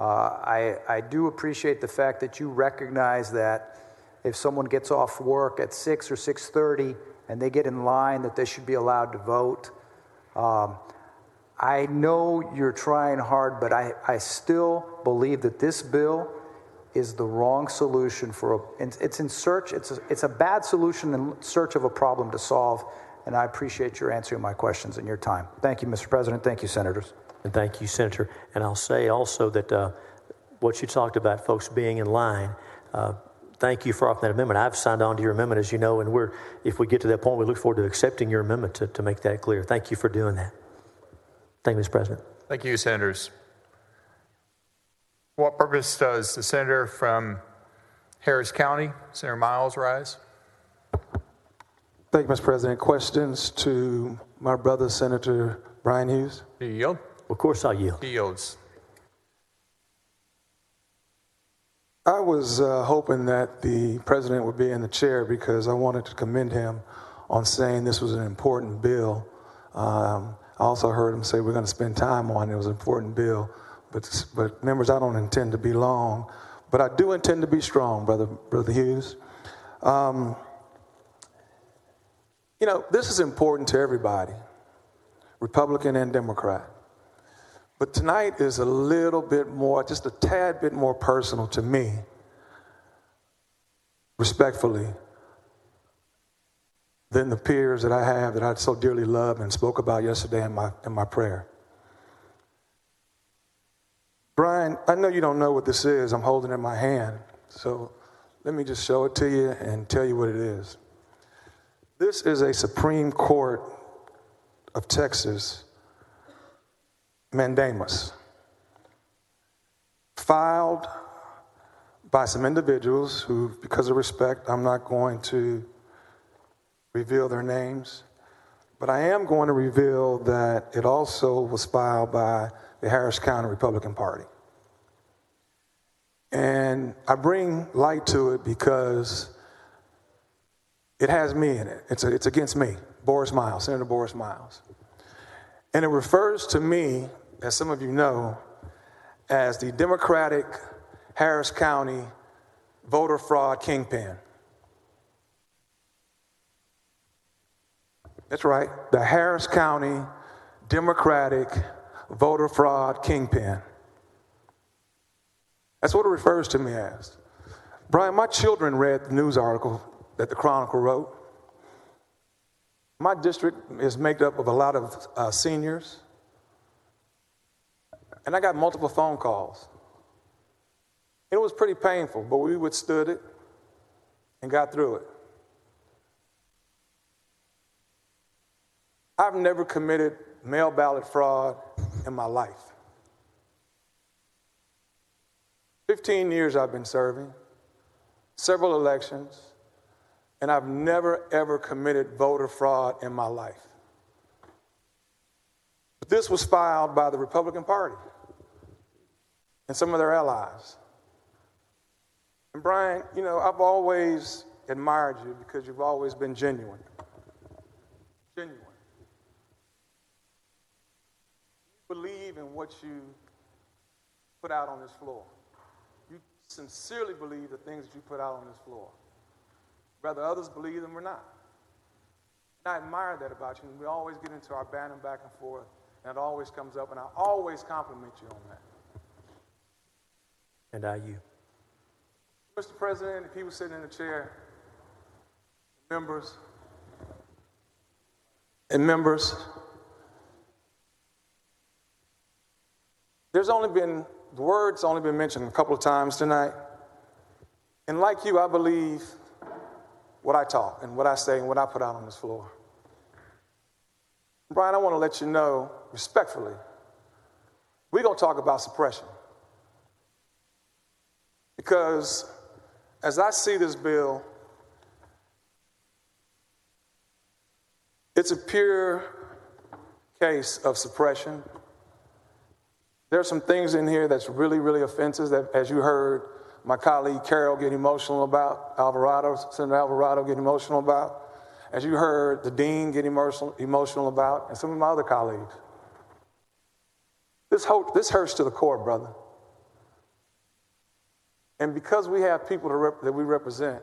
I do appreciate the fact that you recognize that if someone gets off work at 6 or 6:30 and they get in line, that they should be allowed to vote. I know you're trying hard, but I still believe that this bill is the wrong solution it's a bad solution in search of a problem to solve, and I appreciate your answering my questions and your time. Thank you, Mr. President. Thank you, Senators. And thank you, Senator. And I'll say also that what you talked about, folks being in line, thank you for offering that amendment. I've signed on to your amendment, as you know, and if we get to that point, we look forward to accepting your amendment to make that clear. Thank you for doing that. Thank you, Mr. President. Thank you, Senators. For what purpose does the senator from Harris County, Senator Miles, rise? Thank you, Mr. President. Questions to my brother, Senator Brian Hughes? Do you yield? Of course I'll yield. He yields. I was hoping that the president would be in the chair because I wanted to commend him on saying this was an important bill. I also heard him say we're going to spend time on it. It was an important bill. But members, I don't intend to be long, but I do intend to be strong, Brother Hughes. This is important to everybody, Republican and Democrat. But tonight is a little bit more, just a tad bit more personal to me, respectfully, than the peers that I have that I so dearly love and spoke about yesterday in my prayer. Brian, I know you don't know what this is. I'm holding it in my hand. So let me just show it to you and tell you what it is. This is a Supreme Court of Texas mandamus filed by some individuals who, because of respect, I'm not going to reveal their names, but I am going to reveal that it also was filed by the Harris County Republican Party. And I bring light to it because it has me in it. It's against me, Boris Miles, Senator Boris Miles. And it refers to me, as some of you know, as the Democratic Harris County voter fraud kingpin. That's right, the Harris County Democratic voter fraud kingpin. That's what it refers to me as. Brian, my children read the news article that the Chronicle wrote. My district is made up of a lot of seniors. And I got multiple phone calls. It was pretty painful, but we withstood it and got through it. I've never committed mail ballot fraud in my life. 15 years I've been serving, several elections, and I've never, ever committed voter fraud in my life. But this was filed by the Republican Party and some of their allies. And Brian, you know, I've always admired you because you've always been genuine. Genuine. You believe in what you put out on this floor. You sincerely believe the things that you put out on this floor, whether others believe them or not. And I admire that about you, and we always get into our banter back and forth, and it always comes up, and I always compliment you on that. And I you. Mr. President, if he was sitting in the chair, members, the word's only been mentioned a couple of times tonight. And like you, I believe what I talk and what I say and what I put out on this floor. Brian, I want to let you know, respectfully, we're going to talk about suppression. Because as I see this bill, it's a pure case of suppression. There are some things in here that's really, really offensive that, as you heard my colleague Carol get emotional about, Senator Alvarado get emotional about, as you heard the dean get emotional about, and some of my other colleagues. This hurts to the core, brother. And because we have people that we represent,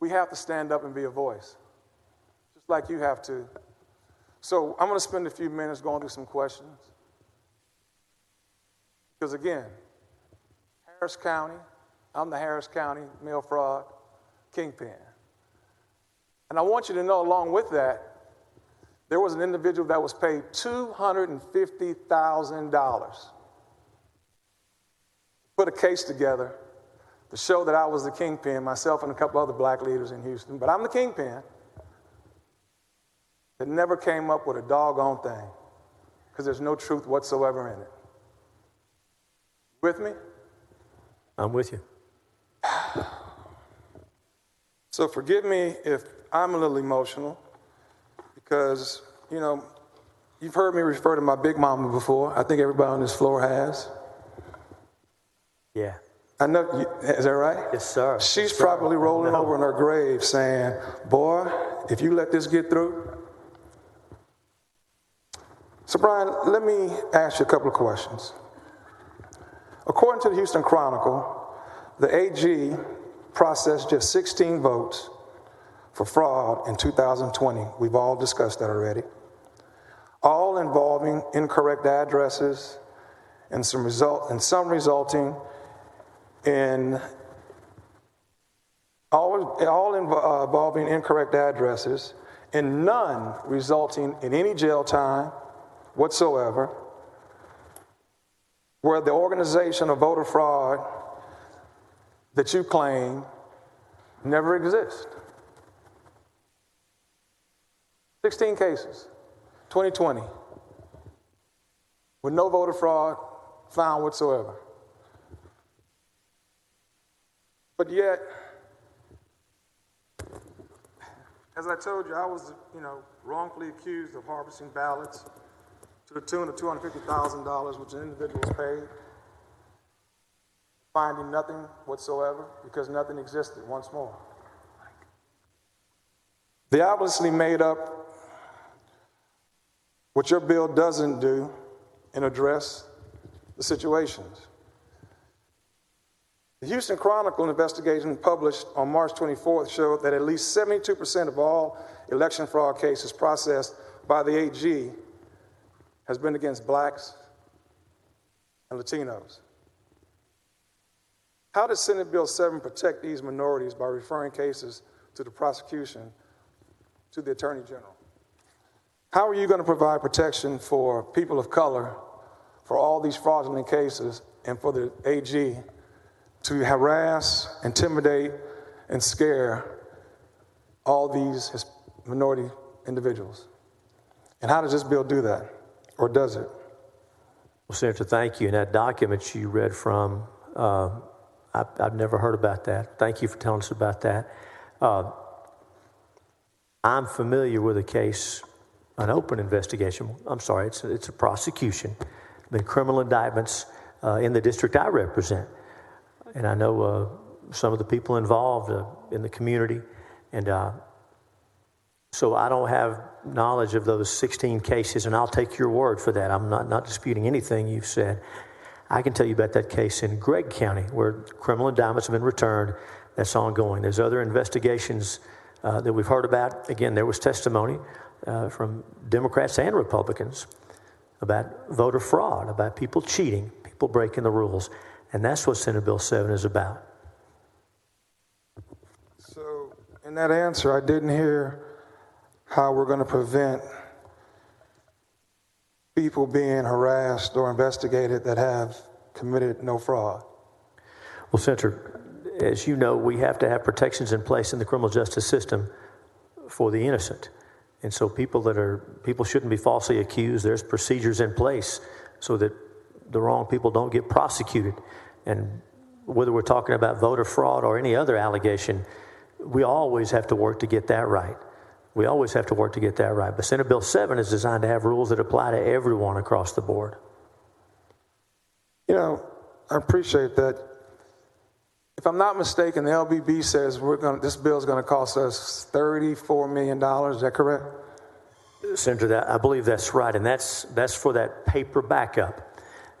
we have to stand up and be a voice, just like you have to. So I'm going to spend a few minutes going through some questions. Because again, Harris County, I'm the Harris County mail fraud kingpin. And I want you to know, along with that, there was an individual that was paid $250,000 to put a case together to show that I was the kingpin, myself and a couple other black leaders in Houston. But I'm the kingpin that never came up with a doggone thing because there's no truth whatsoever in it. With me? I'm with you. So forgive me if I'm a little emotional because, you know, you've heard me refer to my big mama before. I think everybody on this floor has. Yeah. I know, is that right? Yes, sir. She's probably rolling over in her grave saying, boy, if you let this get through. So, Brian, let me ask you a couple of questions. According to the Houston Chronicle, the AG processed just 16 votes for fraud in 2020. We've all discussed that already. All involving incorrect addresses and some resulting in involving incorrect addresses and none resulting in any jail time whatsoever, where the organization of voter fraud that you claim never exists. 16 cases, 2020, with no voter fraud found whatsoever. But yet, as I told you, I was, wrongfully accused of harvesting ballots to the tune of $250,000, which an individual was paid, finding nothing whatsoever because nothing existed once more. They obviously made up what your bill doesn't do and address the situations. The Houston Chronicle investigation published on March 24th showed that at least 72% of all election fraud cases processed by the AG has been against blacks, and Latinos. How does Senate Bill 7 protect these minorities by referring cases to the prosecution, to the Attorney General? How are you going to provide protection for people of color for all these fraudulent cases and for the AG to harass, intimidate, and scare all these minority individuals? And how does this bill do that? Or does it? Well, Senator, thank you. And that document you read from, I've never heard about that. Thank you for telling us about that. I'm familiar with a case, an open investigation. I'm sorry, it's a prosecution. Been criminal indictments in the district I represent. And I know some of the people involved in the community. And so I don't have knowledge of those 16 cases, and I'll take your word for that. I'm not disputing anything you've said. I can tell you about that case in Gregg County where criminal indictments have been returned. That's ongoing. There's other investigations that we've heard about. Again, there was testimony from Democrats and Republicans about voter fraud, about people cheating, people breaking the rules. And that's what Senate Bill 7 is about. So in that answer, I didn't hear how we're going to prevent people being harassed or investigated that have committed no fraud. Well, Senator, as you know, we have to have protections in place in the criminal justice system for the innocent. And so people shouldn't be falsely accused. There's procedures in place so that the wrong people don't get prosecuted. And whether we're talking about voter fraud or any other allegation, we always have to work to get that right. We always have to work to get that right. But Senate Bill 7 is designed to have rules that apply to everyone across the board. You know, I appreciate that. If I'm not mistaken, the LBB says this bill is going to cost us $34 million. Is that correct? Senator, I believe that's right. And that's for that paper backup.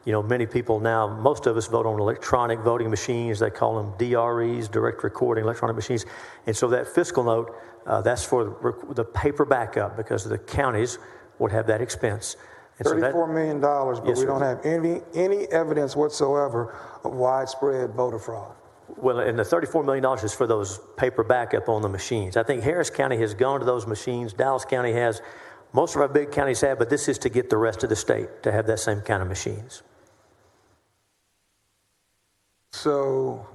You know, many people now, most of us vote on electronic voting machines. They call them DREs, direct recording electronic machines. And so that fiscal note, that's for the paper backup because the counties would have that expense. And $34 million, but yes, we sir. don't have any evidence whatsoever of widespread voter fraud. Well, and the $34 million is for those paper backup on the machines. I think Harris County has gone to those machines. Dallas County has. Most of our big counties have, but this is to get the rest of the state to have that same kind of machines. So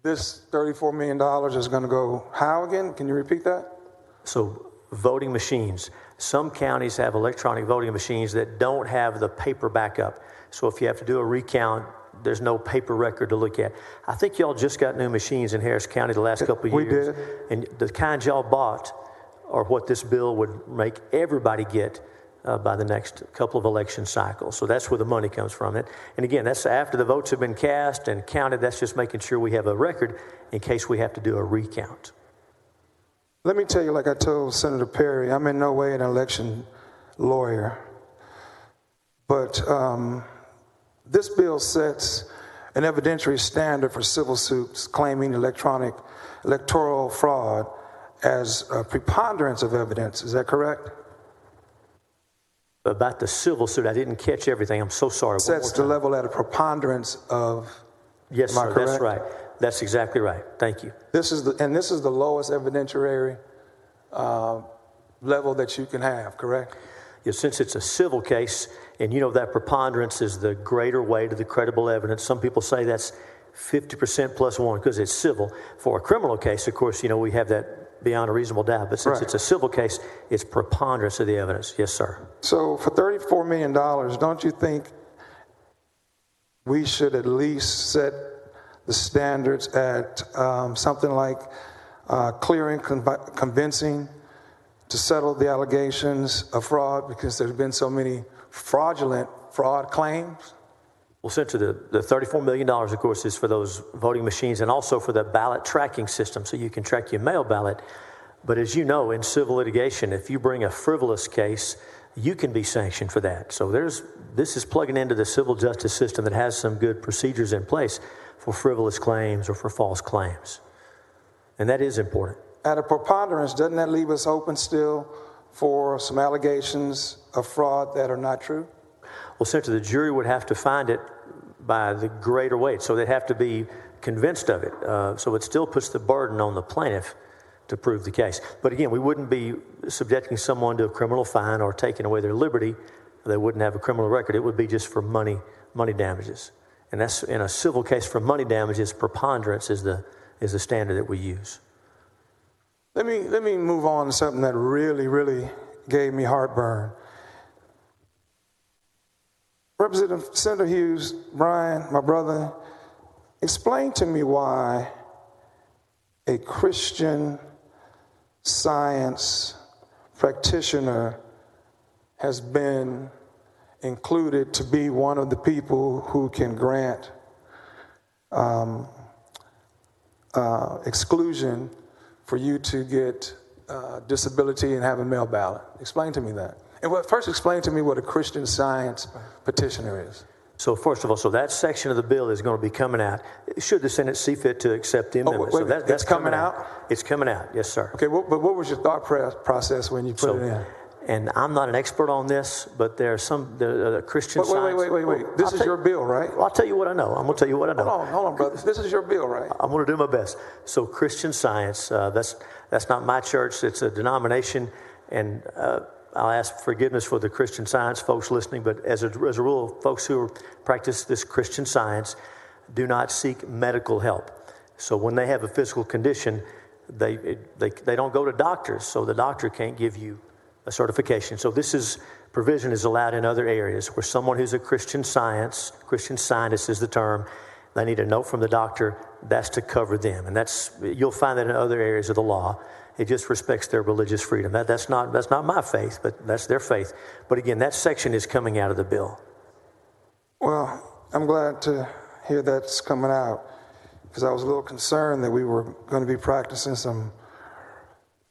this $34 million is going to go how again? Can you repeat that? So voting machines. Some counties have electronic voting machines that don't have the paper backup. So if you have to do a recount, there's no paper record to look at. I think y'all just got new machines in Harris County the last couple of years. We did. And the kind y'all bought are what this bill would make everybody get by the next couple of election cycles. So that's where the money comes from. And again, that's after the votes have been cast and counted. That's just making sure we have a record in case we have to do a recount. Let me tell you, like I told Senator Perry, I'm in no way an election lawyer. But this bill sets an evidentiary standard for civil suits claiming electoral fraud as a preponderance of evidence. Is that correct? About the civil suit, I didn't catch everything. I'm so sorry. Sets the level at a prepreponderance of. Yes, sir, that's right. That's exactly right. Thank you. This is the lowest evidentiary level that you can have, correct? Yeah, since it's a civil case, and you know that preponderance is the greater weight of the credible evidence. Some people say that's 50% plus one because it's civil. For a criminal case, of course, you know, we have that beyond a reasonable doubt. But since it's a civil case, it's preponderance of the evidence. Yes, sir. So for $34 million, don't you think we should at least set the standards at something like clear and convincing to settle the allegations of fraud because there's been so many fraud claims? Well, Senator, the $34 million, of course, is for those voting machines and also for the ballot tracking system so you can track your mail ballot. But as you know, in civil litigation, if you bring a frivolous case, you can be sanctioned for that. So this is plugging into the civil justice system that has some good procedures in place for frivolous claims or for false claims. And that is important. At a preponderance, doesn't that leave us open still for some allegations of fraud that are not true? Well, Senator, the jury would have to find it by the greater weight, so they'd have to be convinced of it. So it still puts the burden on the plaintiff to prove the case. But again, we wouldn't be subjecting someone to a criminal fine or taking away their liberty. They wouldn't have a criminal record. It would be just for money damages. And that's in a civil case for money damages. Preponderance is the standard that we use. Let me move on to something that really gave me heartburn. Representative Senator Hughes, Brian, my brother, explain to me why a Christian Science practitioner has been included to be one of the people who can grant exclusion for you to get disability and have a mail ballot. Explain to me that. And first explain to me what a Christian Science petitioner is. So first of all, so that section of the bill is going to be coming out. Should the Senate see fit to accept the amendment? Wait, that's coming out? It's coming out, yes, sir. Okay, but what was your thought process when you put it in? And I'm not an expert on this, but there are some Christian Science. Wait. This is your bill, right? Well, I'll tell you what I know. I'm going to tell you what I know. Hold on, brother. This is your bill, right? I'm going to do my best. So Christian Science, that's not my church. It's a denomination, and I'll ask forgiveness for the Christian Science folks listening, but as a rule, folks who practice this Christian Science do not seek medical help. So when they have a physical condition, they don't go to doctors, so the doctor can't give you a certification. So provision is allowed in other areas where someone who's a Christian scientist is the term, they need a note from the doctor, that's to cover them. And you'll find that in other areas of the law. It just respects their religious freedom. That's not my faith, but that's their faith. But again, that section is coming out of the bill. Well, I'm glad to hear that's coming out, because I was a little concerned that we were going to be practicing some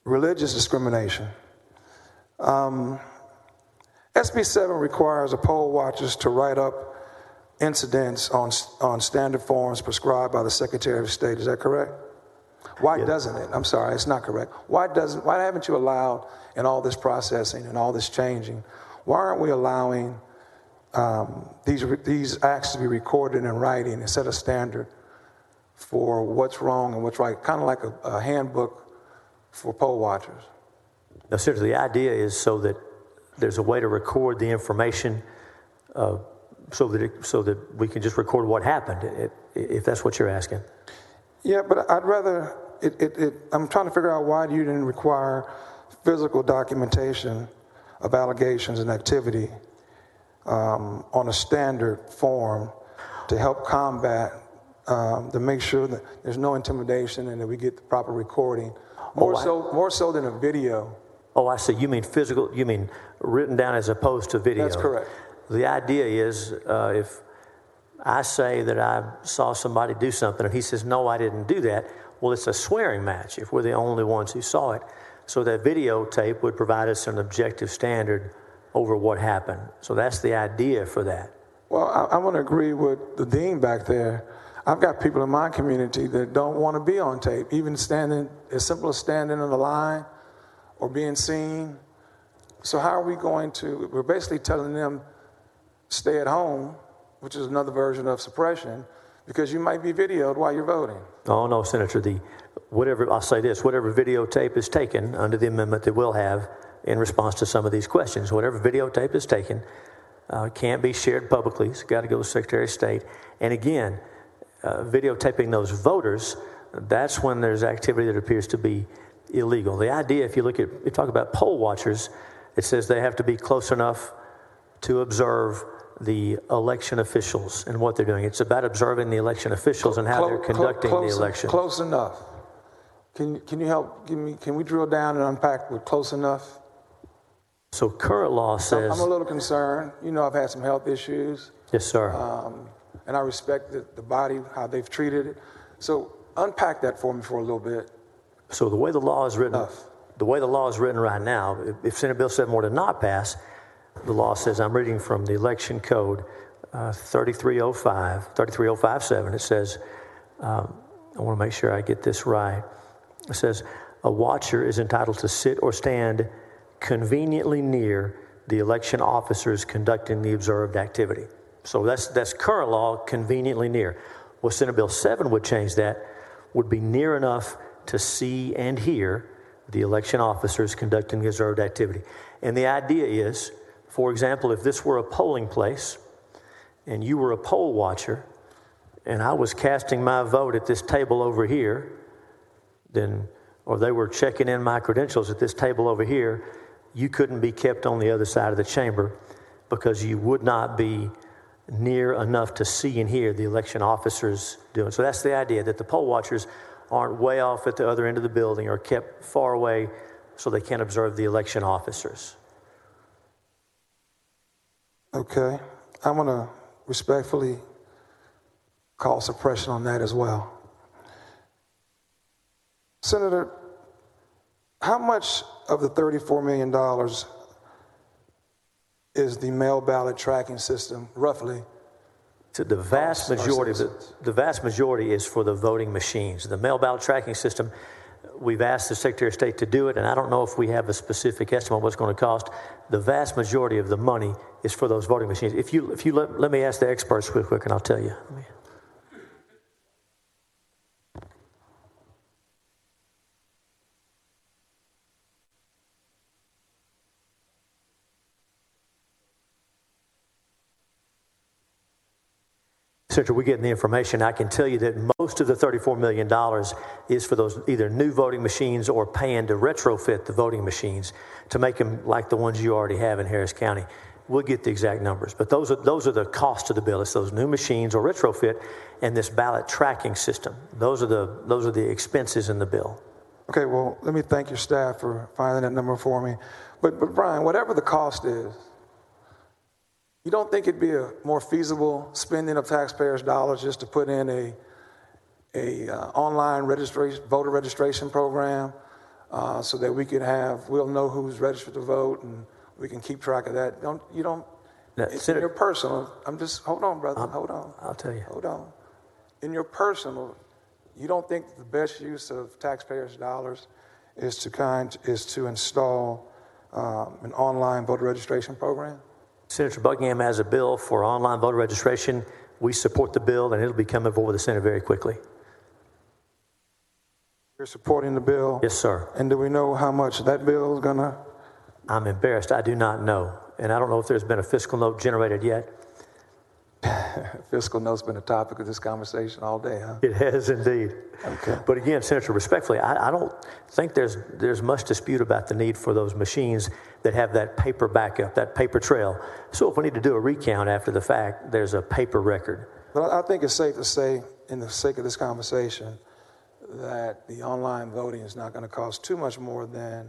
religious discrimination. SB 7 requires the poll watchers to write up incidents on standard forms prescribed by the Secretary of State. Is that correct? Why doesn't it? I'm sorry, it's not correct. Why haven't you allowed, in all this processing and all this changing, why aren't we allowing these acts to be recorded in writing and set a standard for what's wrong and what's right, kind of like a handbook for poll watchers? Now, seriously, the idea is so that there's a way to record the information so that we can just record what happened, if that's what you're asking. Yeah, but I'd rather, I'm trying to figure out why you didn't require physical documentation of allegations and activity on a standard form to help combat, to make sure that there's no intimidation and that we get the proper recording, more so than a video. Oh, I see. You mean physical, you mean written down as opposed to video. That's correct. The idea is if I say that I saw somebody do something and he says, no, I didn't do that, well, it's a swearing match if we're the only ones who saw it. So that videotape would provide us an objective standard over what happened. So that's the idea for that. Well, I want to agree with the dean back there. I've got people in my community that don't want to be on tape, even standing, as simple as standing on the line or being seen. So how are we going to, we're basically telling them, stay at home, which is another version of suppression, because you might be videoed while you're voting. Oh, no, Senator, I'll say this, whatever videotape is taken under the amendment that we'll have in response to some of these questions, whatever videotape is taken can't be shared publicly. It's got to go to the Secretary of State. And again, videotaping those voters, that's when there's activity that appears to be illegal. The idea, if you talk about poll watchers, it says they have to be close enough to observe the election officials and what they're doing. It's about observing the election officials and how they're conducting the election. Close enough. Can you help can we drill down and unpack with close enough? So current law says... I'm a little concerned. You know, I've had some health issues. Yes, sir. And I respect the body, how they've treated it. So unpack that for me for a little bit. So the way the law is written, right now, if Senate Bill 7 were to not pass, the law says, I'm reading from the election code 33057. It says, I want to make sure I get this right. It says, a watcher is entitled to sit or stand conveniently near the election officers conducting the observed activity. So that's current law, conveniently near. Well, Senate Bill 7 would change that, would be near enough to see and hear the election officers conducting the observed activity. And the idea is, for example, if this were a polling place and you were a poll watcher and I was casting my vote at this table over here, then, or they were checking in my credentials at this table over here, you couldn't be kept on the other side of the chamber because you would not be near enough to see and hear the election officers doing. So that's the idea, that the poll watchers aren't way off at the other end of the building or kept far away so they can't observe the election officers. Okay. I'm going to respectfully call suppression on that as well. Senator, how much of the $34 million is the mail ballot tracking system, roughly? So the vast majority is for the voting machines. The mail ballot tracking system, we've asked the Secretary of State to do it, and I don't know if we have a specific estimate of what it's going to cost. The vast majority of the money is for those voting machines. If you let me ask the experts real quick, and I'll tell you. Senator, we're getting the information. I can tell you that most of the $34 million is for those either new voting machines or paying to retrofit the voting machines to make them like the ones you already have in Harris County. We'll get the exact numbers, but those are the costs of the bill. It's those new machines or retrofit and this ballot tracking system. Those are the expenses in the bill. Okay, well, let me thank your staff for finding that number for me. But Brian, whatever the cost is, you don't think it'd be a more feasible spending of taxpayers' dollars just to put in a online voter registration program so that we'll know who's registered to vote and we can keep track of that? It's in your personal. Hold on, brother. Hold on. I'll tell you. Hold on. In your personal, you don't think the best use of taxpayers' dollars is to install an online voter registration program? Senator Buckingham has a bill for online voter registration. We support the bill, and it'll be coming before the Senate very quickly. You're supporting the bill? Yes, sir. And do we know how much that bill is going to? I'm embarrassed. I do not know. And I don't know if there's been a fiscal note generated yet. Fiscal note's been a topic of this conversation all day, huh? It has indeed. Okay. But again, Senator, respectfully, I don't think there's much dispute about the need for those machines that have that paper backup, that paper trail. So if we need to do a recount after the fact, there's a paper record. But I think it's safe to say, in the sake of this conversation, that the online voting is not going to cost too much more than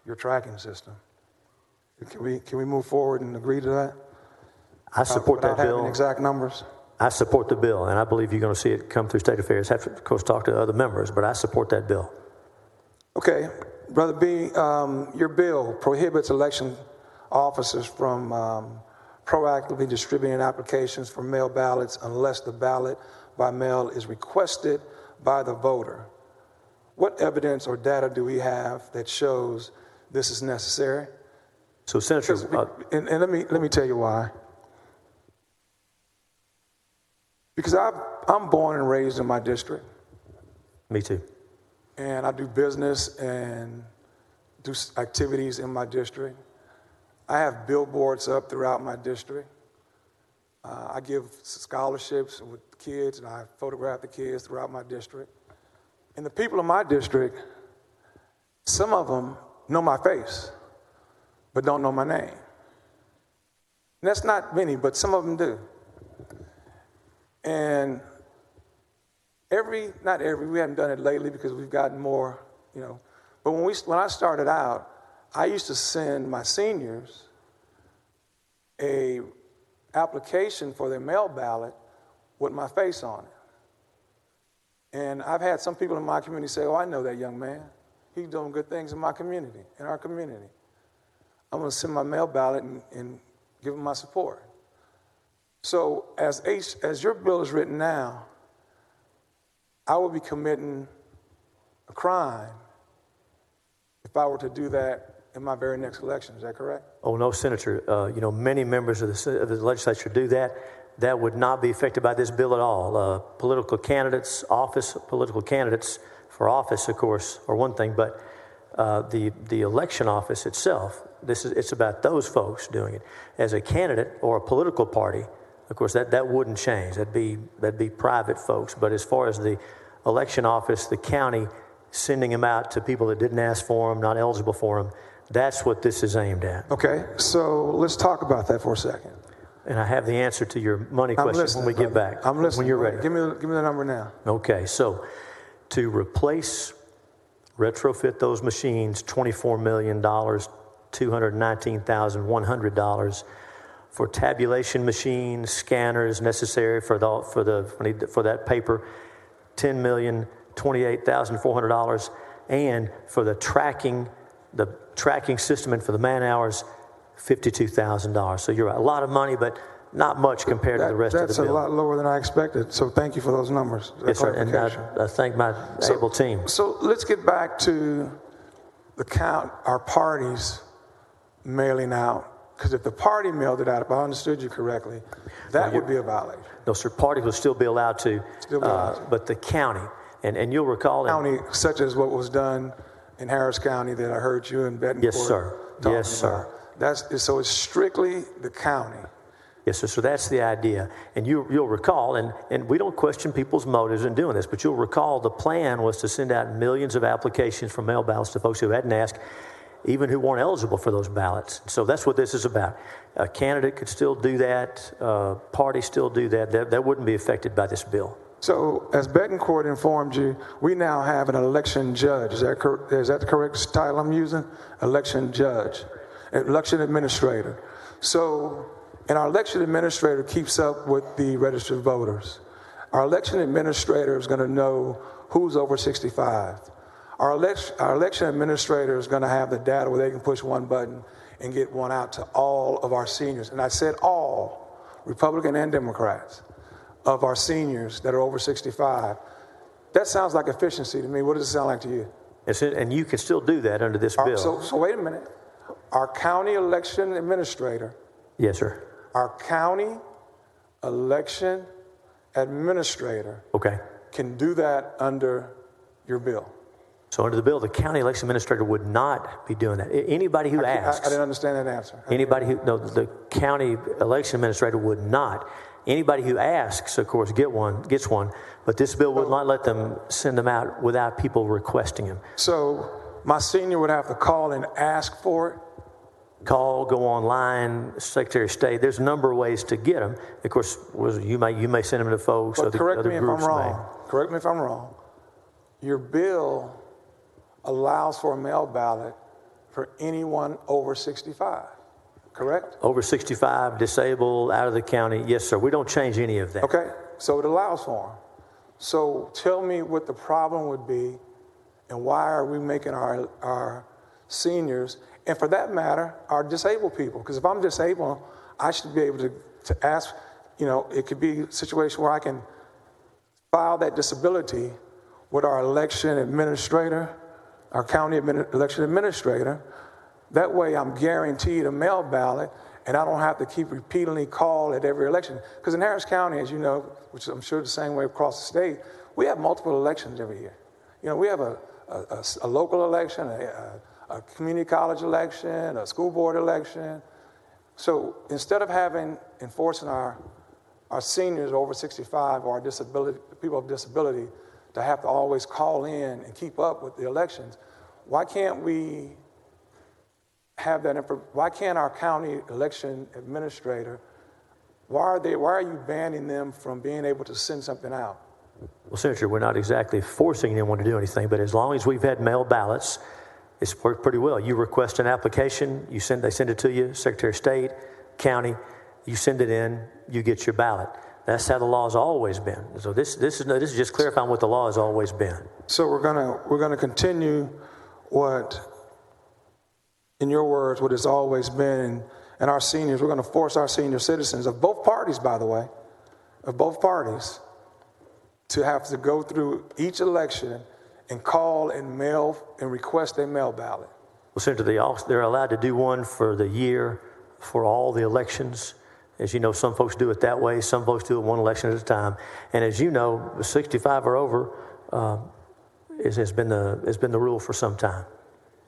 your tracking system. Can we move forward and agree to that? I support that bill. Having exact numbers? I support the bill, and I believe you're going to see it come through State Affairs. Have to, of course, talk to other members, but I support that bill. Okay. Brother B, your bill prohibits election officers from proactively distributing applications for mail ballots unless the ballot by mail is requested by the voter. What evidence or data do we have that shows this is necessary? So, Senator, and let me tell you why. Because I'm born and raised in my district. Me too. And I do business and do activities in my district. I have billboards up throughout my district. I give scholarships with kids, and I photograph the kids throughout my district. And the people in my district, some of them know my face, but don't know my name. And that's not many, but some of them do. And we haven't done it lately because we've gotten more, But when I started out, I used to send my seniors a application for their mail ballot with my face on it. And I've had some people in my community say, "Oh, I know that young man. He's doing good things in my community, in our community. I'm going to send my mail ballot and give him my support." So as your bill is written now, I would be committing a crime if I were to do that in my very next election. Is that correct? Oh, no, Senator. Many members of the legislature do that. That would not be affected by this bill at all. Political candidates for office, of course, are one thing, but the election office itself, it's about those folks doing it. As a candidate or a political party, of course, that wouldn't change. That'd be private folks. But as far as the election office, the county sending them out to people that didn't ask for them, not eligible for them, that's what this is aimed at. Okay, so let's talk about that for a second. And I have the answer to your money question when we get back. I'm listening. When you're ready. Give me the number now. Okay, so to retrofit those machines, $24 million, $219,100. For tabulation machines, scanners necessary for that paper, $10,028,400, and for the tracking system and for the man hours, $52,000. So you're right, a lot of money, but not much compared to the rest of the bill. That's a lot lower than I expected. So thank you for those numbers. Yes, sir, and I thank my able team. So let's get back to our parties mailing out. Because if the party mailed it out, if I understood you correctly, that would be a violation. No, sir, parties would still be allowed to. But the county, and you'll recall... County, such as what was done in Harris County that I heard you in Betancourt. Yes, sir. Yes, sir. So it's strictly the county. Yes, sir. So that's the idea. And you'll recall, and we don't question people's motives in doing this, but you'll recall the plan was to send out millions of applications for mail ballots to folks who hadn't asked, even who weren't eligible for those ballots. So that's what this is about. A candidate could still do that. Parties still do that. That wouldn't be affected by this bill. So as Betancourt informed you, we now have an election judge. Is that the correct title I'm using? Election judge. Election administrator. So, and our election administrator keeps up with the registered voters. Our election administrator is going to know who's over 65. Our election administrator is going to have the data where they can push one button and get one out to all of our seniors. And I said all, Republican and Democrats, of our seniors that are over 65. That sounds like efficiency to me. What does it sound like to you? And you can still do that under this bill. So wait a minute. Our county election administrator. Yes, sir. Our county election administrator. Okay. Can do that under your bill. So under the bill, the county election administrator would not be doing that. Anybody who asks. I didn't understand that answer. The county election administrator would not. Anybody who asks, of course, gets one. But this bill would not let them send them out without people requesting them. So my senior would have to call and ask for it? Call, go online, Secretary of State. There's a number of ways to get them. Of course, you may send them to folks. But correct me if I'm wrong. Correct me if I'm wrong. Your bill allows for a mail ballot for anyone over 65, correct? Over 65, disabled, out of the county. Yes, sir. We don't change any of that. Okay, so it allows for them. So tell me what the problem would be and why are we making our seniors, and for that matter, our disabled people? Because if I'm disabled, I should be able to ask, it could be a situation where I can file that disability with our election administrator, our county election administrator. That way I'm guaranteed a mail ballot and I don't have to keep repeatedly call at every election. Because in Harris County, as you know, which I'm sure the same way across the state, we have multiple elections every year. We have a local election, a community college election, a school board election. So instead of enforcing our seniors over 65 or people with disability to have to always call in and keep up with the elections, why can't we have that? Why can't our county election administrator, why are you banning them from being able to send something out? Well, Senator, we're not exactly forcing anyone to do anything, but as long as we've had mail ballots, it's worked pretty well. You request an application, they send it to you, Secretary of State, county, you send it in, you get your ballot. That's how the law has always been. So this is just clarifying what the law has always been. So we're gonna continue what, in your words, what has always been, and our seniors. We're going to force our senior citizens of both parties, by the way, to have to go through each election and call and mail and request a mail ballot. Well, Senator, they're allowed to do one for the year for all the elections. As you know, some folks do it that way. Some folks do it one election at a time. And as you know, 65 or over has been the rule for some time,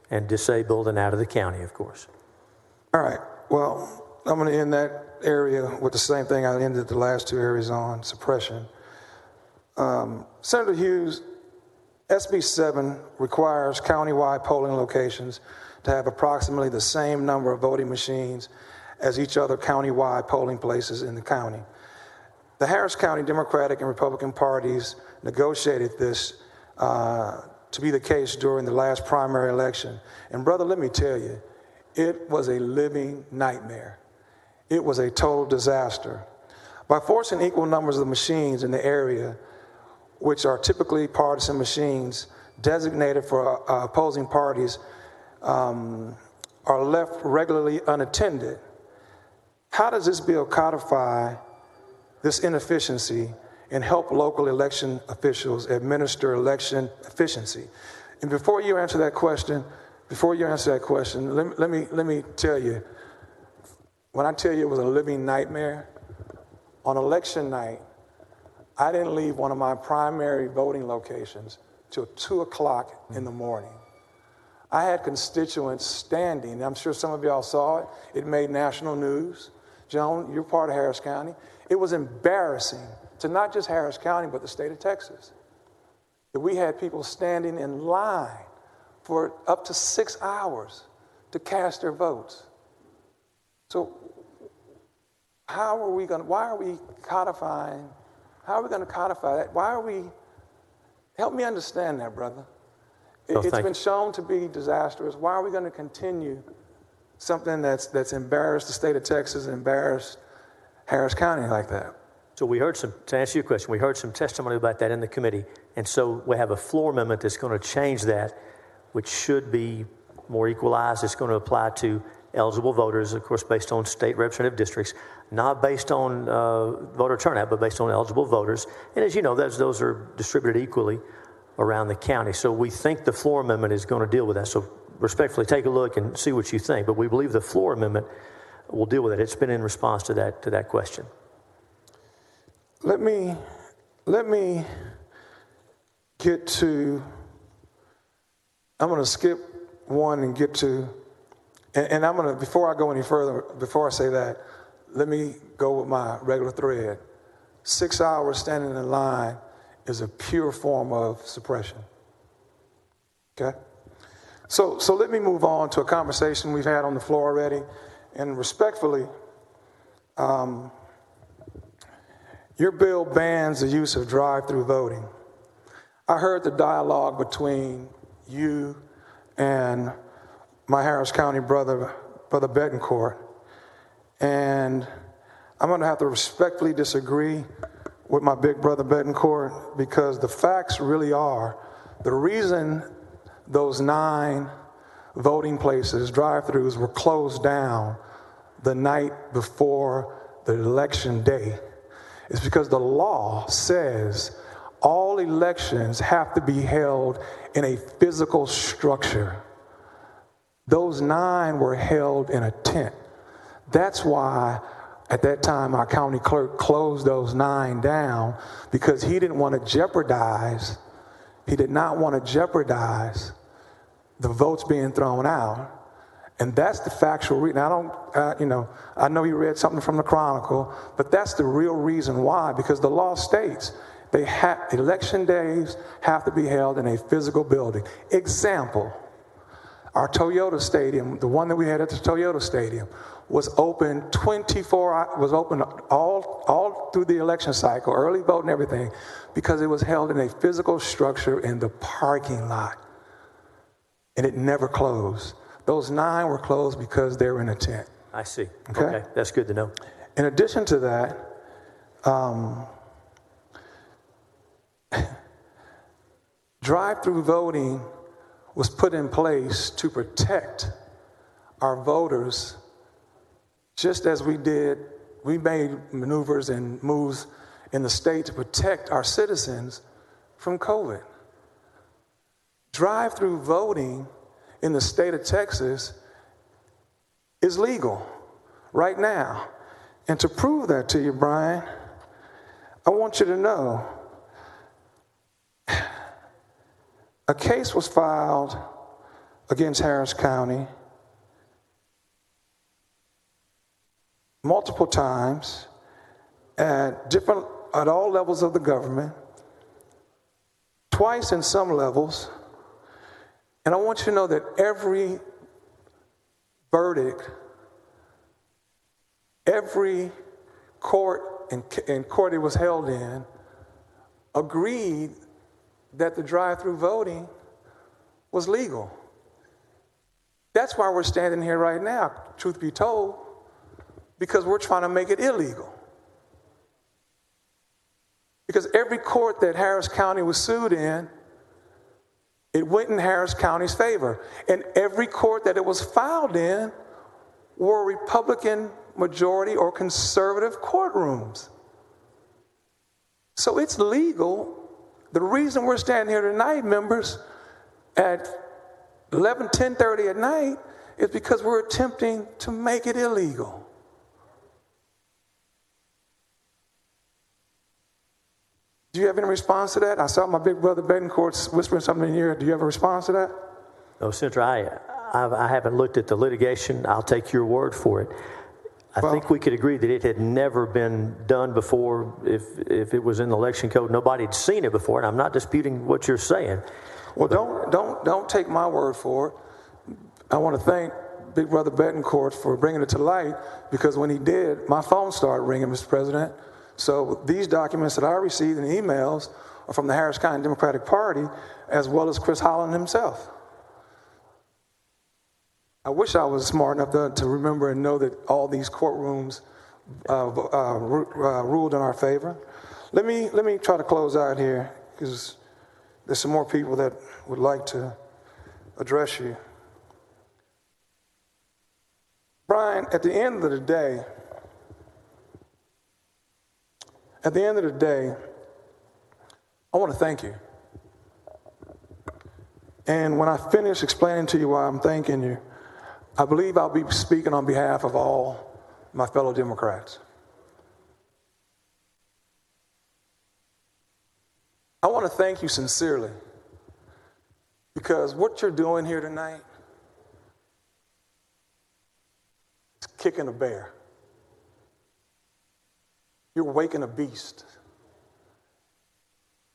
and disabled and out of the county, of course. All right. Well, I'm going to end that area with the same thing I ended the last two areas on, suppression. Senator Hughes, SB 7 requires countywide polling locations to have approximately the same number of voting machines as each other countywide polling places in the county. The Harris County Democratic and Republican parties negotiated this to be the case during the last primary election. And brother, let me tell you, it was a living nightmare. It was a total disaster. By forcing equal numbers of machines in the area, which are typically partisan machines designated for opposing parties, are left regularly unattended. How does this bill codify this inefficiency and help local election officials administer election efficiency? And before you answer that question, let me tell you, when I tell you it was a living nightmare, on election night, I didn't leave one of my primary voting locations till 2 o'clock in the morning. I had constituents standing. I'm sure some of y'all saw it. It made national news. Joan, you're part of Harris County. It was embarrassing to not just Harris County, but the state of Texas, that we had people standing in line for up to 6 hours to cast their votes. So why are we going to codify that? Help me understand that, brother. It's been shown to be disastrous. Why are we going to continue something that's embarrassed the state of Texas and embarrassed Harris County like that? So to answer your question, we heard some testimony about that in the committee. And so we have a floor amendment that's going to change that, which should be more equalized. It's going to apply to eligible voters, of course, based on state representative districts, not based on voter turnout, but based on eligible voters. And as you know, those are distributed equally around the county. So we think the floor amendment is going to deal with that. So respectfully, take a look and see what you think. But we believe the floor amendment will deal with it. It's been in response to that question. Let me get to, I'm going to skip one and get to, and I'm going to, before I go any further, before I say that, let me go with my regular thread. 6 hours standing in line is a pure form of suppression. Okay? So let me move on to a conversation we've had on the floor already, and respectfully, your bill bans the use of drive-through voting. I heard the dialogue between you and my Harris County brother Betancourt, and I'm going to have to respectfully disagree with my big brother Betancourt, because the facts really are the reason those 9 voting places, drive-throughs, were closed down the night before the election day is because the law says all elections have to be held in a physical structure. Those 9 were held in a tent. That's why at that time our county clerk closed those 9 down, because he did not want to jeopardize the votes being thrown out. And that's the factual reason. I know you read something from the Chronicle, but that's the real reason why, because the law states election days have to be held in a physical building. Example, our Toyota Stadium, the one that we had at the Toyota Stadium, was open all through the election cycle, early vote and everything, because it was held in a physical structure in the parking lot. And it never closed. Those 9 were closed because they were in a tent. I see. Okay. That's good to know. In addition to that, drive-through voting was put in place to protect our voters, just as we made maneuvers and moves in the state to protect our citizens from COVID. Drive-through voting in the state of Texas is legal right now. And to prove that to you, Brian, I want you to know a case was filed against Harris County multiple times at all levels of the government, twice in some levels. And I want you to know that every verdict, every court and court it was held in agreed that the drive-through voting was legal. That's why we're standing here right now, truth be told, because we're trying to make it illegal. Because every court that Harris County was sued in, it went in Harris County's favor. And every court that it was filed in were Republican majority or conservative courtrooms. So it's legal. The reason we're standing here tonight, members, at 10:30 at night is because we're attempting to make it illegal. Do you have any response to that? I saw my big brother Betancourt whispering something in your ear. Do you have a response to that? No, Senator, I haven't looked at the litigation. I'll take your word for it. I think we could agree that it had never been done before. If it was in the election code, nobody had seen it before, and I'm not disputing what you're saying. Well, don't take my word for it. I want to thank Big Brother Betancourt for bringing it to light, because when he did, my phone started ringing, Mr. President. So these documents that I received in emails are from the Harris County Democratic Party, as well as Chris Holland himself. I wish I was smart enough to remember and know that all these courtrooms ruled in our favor. Let me try to close out here, because there's some more people that would like to address you. Brian, at the end of the day, I want to thank you. And when I finish explaining to you why I'm thanking you, I believe I'll be speaking on behalf of all my fellow Democrats. I want to thank you sincerely, because what you're doing here tonight is kicking a bear. You're waking a beast.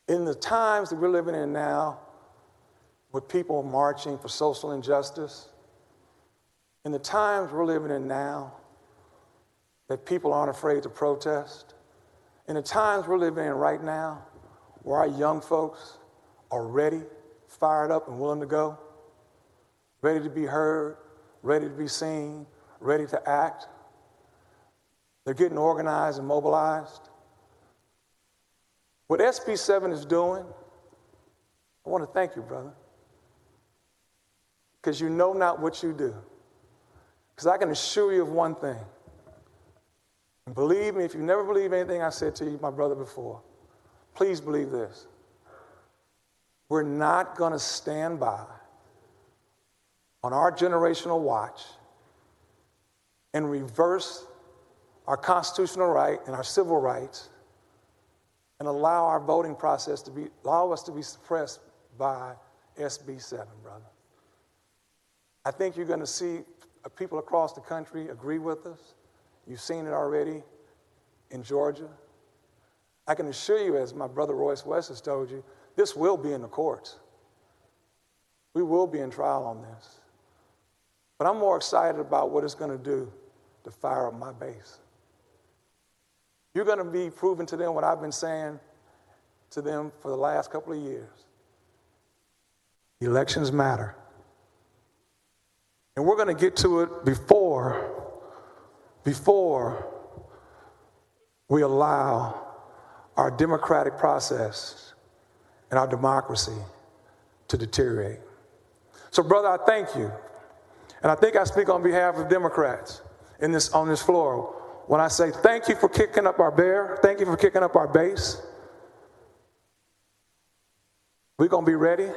In the times that we're living in now, with people marching for social injustice, in the times we're living in now, that people aren't afraid to protest, in the times we're living in right now, where our young folks are ready, fired up and willing to go, ready to be heard, ready to be seen, ready to act. They're getting organized and mobilized. What SB 7 is doing, I want to thank you, brother, because you know not what you do. Because I can assure you of one thing. And believe me, if you never believe anything I said to you, my brother, before, please believe this. We're not going to stand by on our generational watch and reverse our constitutional right and our civil rights and allow our voting process allow us to be suppressed by SB 7, brother. I think you're going to see people across the country agree with us. You've seen it already in Georgia. I can assure you, as my brother Royce West has told you, this will be in the courts. We will be in trial on this. But I'm more excited about what it's going to do to fire up my base. You're going to be proving to them what I've been saying to them for the last couple of years. Elections matter. And we're going to get to it before we allow our democratic process and our democracy to deteriorate. So, brother, I thank you. And I think I speak on behalf of Democrats on this floor when I say thank you for kicking up our bear. Thank you for kicking up our base. We're going to be ready.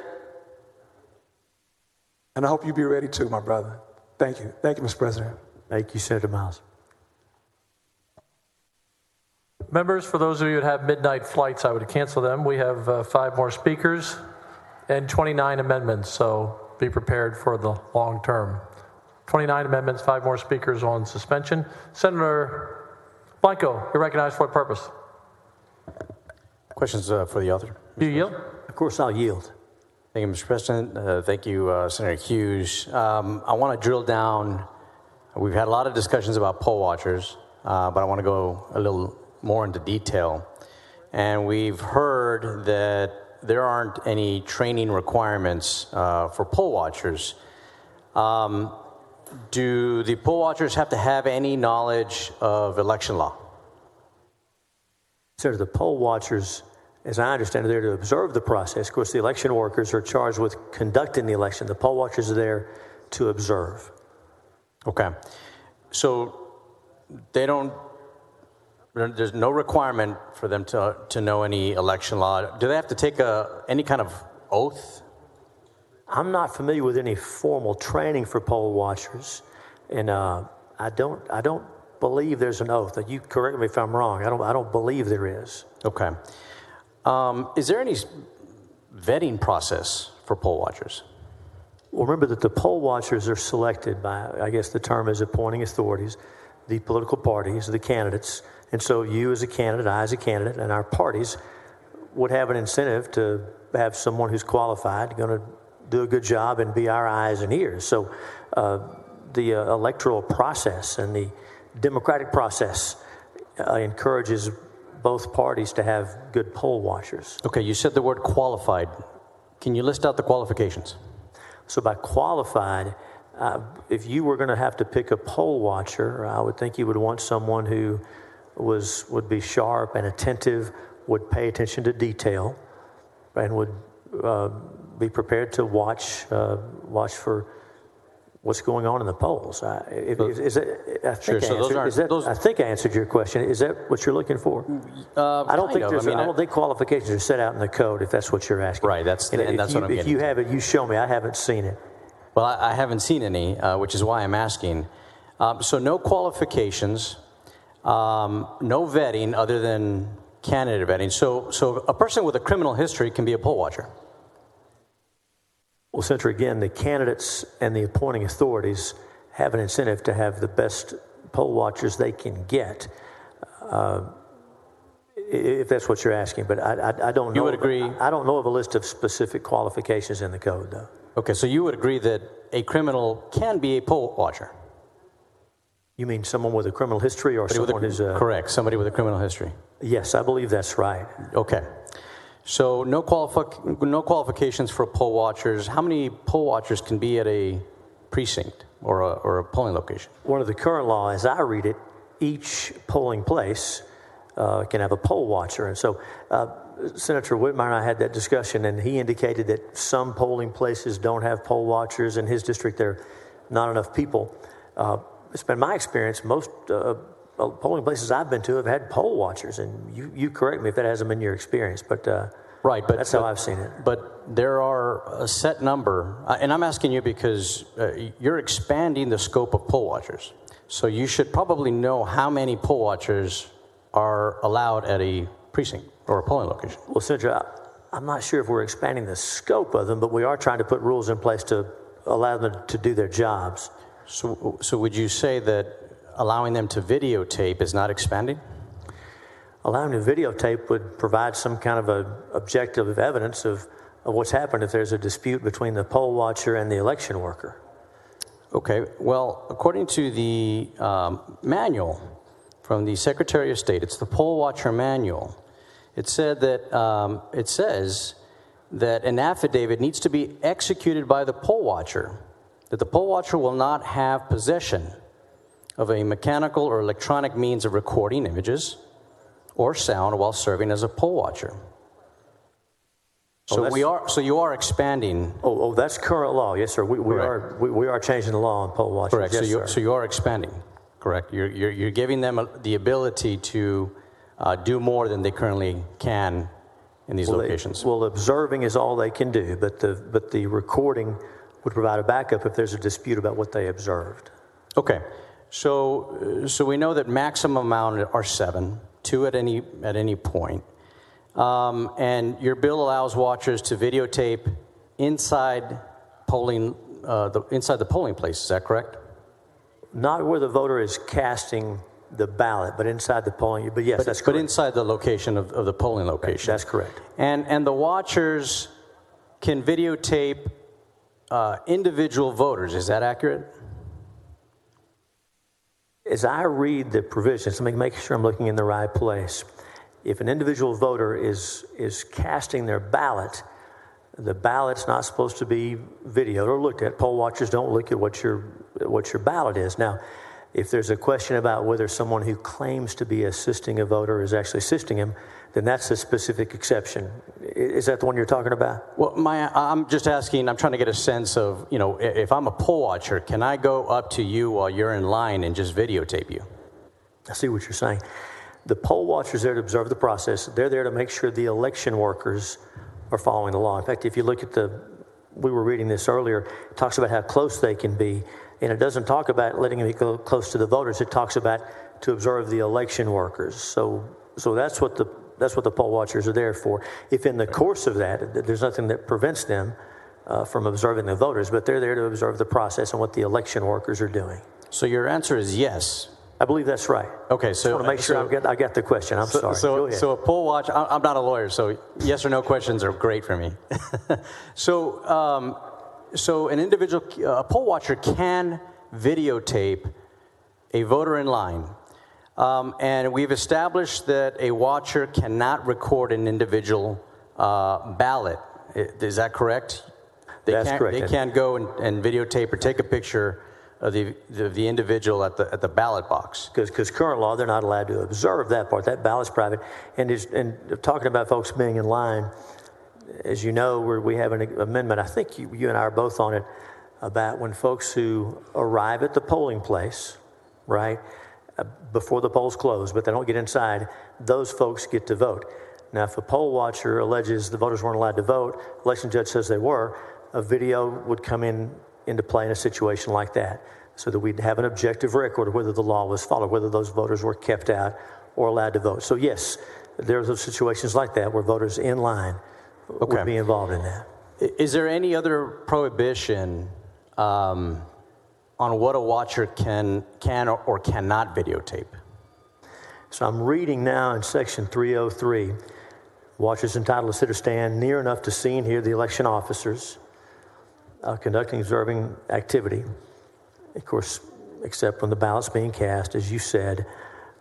And I hope you be ready too, my brother. Thank you. Thank you, Mr. President. Thank you, Senator Miles. Members, for those of you that have midnight flights, I would cancel them. We have 5 more speakers and 29 amendments, so be prepared for the long term. 29 amendments, 5 more speakers on suspension. Senator Blanco, you're recognized for what purpose? Questions for the author? Do you yield? Of course, I'll yield. Thank you, Mr. President. Thank you, Senator Hughes. I want to drill down. We've had a lot of discussions about poll watchers, but I want to go a little more into detail. And we've heard that there aren't any training requirements for poll watchers. Do the poll watchers have to have any knowledge of election law? Sir, the poll watchers, as I understand it, are there to observe the process. Of course, the election workers are charged with conducting the election. The poll watchers are there to observe. Okay. So they don't, there's no requirement for them to know any election law. Do they have to take any kind of oath? I'm not familiar with any formal training for poll watchers, and I don't believe there's an oath. You correct me if I'm wrong. I don't believe there is. Okay. Is there any vetting process for poll watchers? Well, remember that the poll watchers are selected by, I guess the term is appointing authorities, the political parties, the candidates. And so you as a candidate, I as a candidate, and our parties would have an incentive to have someone who's qualified, going to do a good job and be our eyes and ears. So the electoral process and the democratic process encourages both parties to have good poll watchers. Okay, you said the word qualified. Can you list out the qualifications? So by qualified, if you were going to have to pick a poll watcher, I would think you would want someone who would be sharp and attentive, would pay attention to detail, and would be prepared to watch for what's going on in the polls. I think I answered your question. Is that what you're looking for? I don't think qualifications are set out in the code, if that's what you're asking. Right, that's what I'm getting. If you have it, you show me. I haven't seen it. Well, I haven't seen any, which is why I'm asking. So no qualifications, no vetting other than candidate vetting. So a person with a criminal history can be a poll watcher. Well, Senator, again, the candidates and the appointing authorities have an incentive to have the best poll watchers they can get, if that's what you're asking. But I don't know. You would agree? I don't know of a list of specific qualifications in the code, though. Okay, so you would agree that a criminal can be a poll watcher? You mean someone with a criminal history or someone who's a... Correct, somebody with a criminal history. Yes, I believe that's right. Okay. So no qualifications for poll watchers. How many poll watchers can be at a precinct or a polling location? One of the current law, as I read it, each polling place can have a poll watcher. And so Senator Whitmire and I had that discussion, and he indicated that some polling places don't have poll watchers. In his district, there are not enough people. It's been my experience, most polling places I've been to have had poll watchers, and you correct me if that hasn't been your experience, but that's how I've seen it. But there are a set number, and I'm asking you because you're expanding the scope of poll watchers. So you should probably know how many poll watchers are allowed at a precinct or a polling location. Well, Senator, I'm not sure if we're expanding the scope of them, but we are trying to put rules in place to allow them to do their jobs. So would you say that allowing them to videotape is not expanding? Allowing them to videotape would provide some kind of a objective evidence of what's happened if there's a dispute between the poll watcher and the election worker. Okay, well, according to the manual from the Secretary of State, it's the poll watcher manual. It says that an affidavit needs to be executed by the poll watcher, that the poll watcher will not have possession of a mechanical or electronic means of recording images or sound while serving as a poll watcher. So you are expanding. Oh, that's current law, yes, sir. We are changing the law on poll watchers. Correct. Yes, So you are expanding. Correct. You're giving them the ability to do more than they currently can in these locations. Well, observing is all they can do, but the recording would provide a backup if there's a dispute about what they observed. Okay. So we know that maximum amount are 7, 2 at any point. And your bill allows watchers to videotape inside inside the polling place. Is that correct? Not where the voter is casting the ballot, but inside the polling. But yes, that's correct. But inside the location of the polling location. That's correct. And the watchers can videotape individual voters. Is that accurate? As I read the provisions, let me make sure I'm looking in the right place. If an individual voter is casting their ballot, the ballot's not supposed to be videoed or looked at. Poll watchers don't look at what your ballot is. Now, if there's a question about whether someone who claims to be assisting a voter is actually assisting him, then that's a specific exception. Is that the one you're talking about? Well, I'm just asking, I'm trying to get a sense of, if I'm a poll watcher, can I go up to you while you're in line and just videotape you? I see what you're saying. The poll watchers are there to observe the process. They're there to make sure the election workers are following the law. In fact, if you look at we were reading this earlier, it talks about how close they can be, and it doesn't talk about letting them go close to the voters. It talks about to observe the election workers. So that's what the poll watchers are there for. If in the course of that, there's nothing that prevents them from observing the voters, but they're there to observe the process and what the election workers are doing. So your answer is yes. I believe that's right. Okay, so I want to make sure I got the question. I'm sorry. Go ahead. So a poll watch. I'm not a lawyer, so yes or no questions are great for me. So an individual, a poll watcher can videotape a voter in line, and we've established that a watcher cannot record an individual ballot. Is that correct? That's correct. They can't go and videotape or take a picture of the individual at the ballot box. Because current law, they're not allowed to observe that part. That ballot's private. And talking about folks being in line, as you know, we have an amendment, I think you and I are both on it, about when folks who arrive at the polling place, right, before the polls close, but they don't get inside, those folks get to vote. Now, if a poll watcher alleges the voters weren't allowed to vote, election judge says they were, a video would come into play in a situation like that, so that we'd have an objective record of whether the law was followed, whether those voters were kept out or allowed to vote. So yes, there's those situations like that where voters in line would be involved in that. Is there any other prohibition on what a watcher can or cannot videotape? So I'm reading now in section 303, watchers entitled to sit or stand near enough to see and hear the election officers conducting observing activity, of course, except when the ballot's being cast, as you said.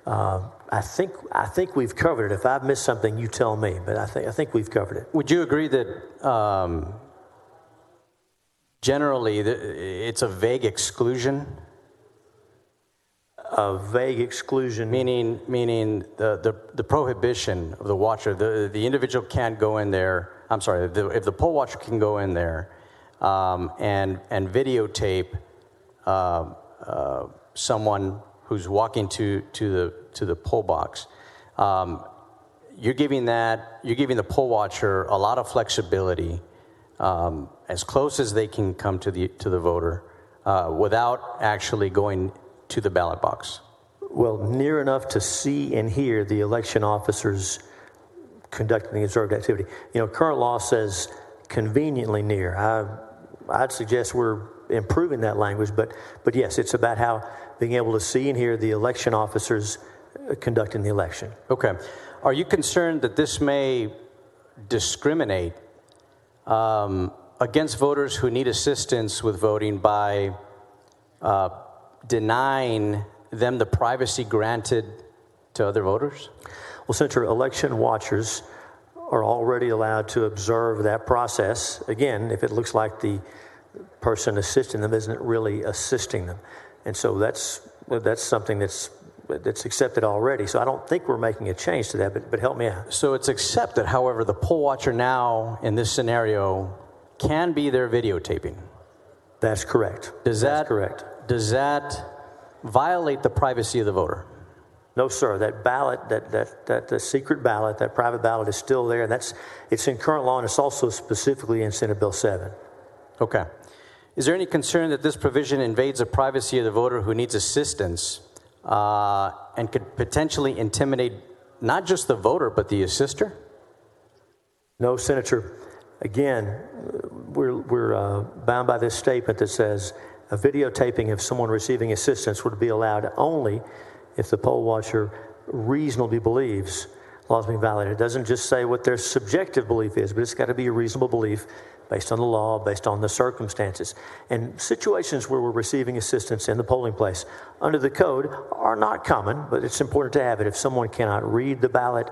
I think we've covered it. If I've missed something, you tell me, but I think we've covered it. Would you agree that generally it's a vague exclusion? A vague exclusion? Meaning the prohibition of the watcher, the individual can't go in there. I'm sorry, if the poll watcher can go in there and videotape someone who's walking to the poll box, you're giving the poll watcher a lot of flexibility, as close as they can come to the voter, without actually going to the ballot box. Well, near enough to see and hear the election officers conducting the observed activity. Current law says conveniently near. I'd suggest we're improving that language, but yes, it's about how being able to see and hear the election officers conducting the election. Okay. Are you concerned that this may discriminate against voters who need assistance with voting by denying them the privacy granted to other voters? Well, Senator, election watchers are already allowed to observe that process. Again, if it looks like the person assisting them isn't really assisting them. And so that's something that's accepted already. So I don't think we're making a change to that, but help me out. So it's accepted. However, the poll watcher now in this scenario can be there videotaping. That's correct. That's correct. Does that violate the privacy of the voter? No, sir. That ballot, that secret ballot, that private ballot is still there. And it's in current law, and it's also specifically in Senate Bill 7. Okay. Is there any concern that this provision invades the privacy of the voter who needs assistance and could potentially intimidate not just the voter, but the assister? No, Senator. Again, we're bound by this statement that says a videotaping of someone receiving assistance would be allowed only if the poll watcher reasonably believes laws being violated. It doesn't just say what their subjective belief is, but it's got to be a reasonable belief based on the law, based on the circumstances. And situations where we're receiving assistance in the polling place under the code are not common, but it's important to have it. If someone cannot read the ballot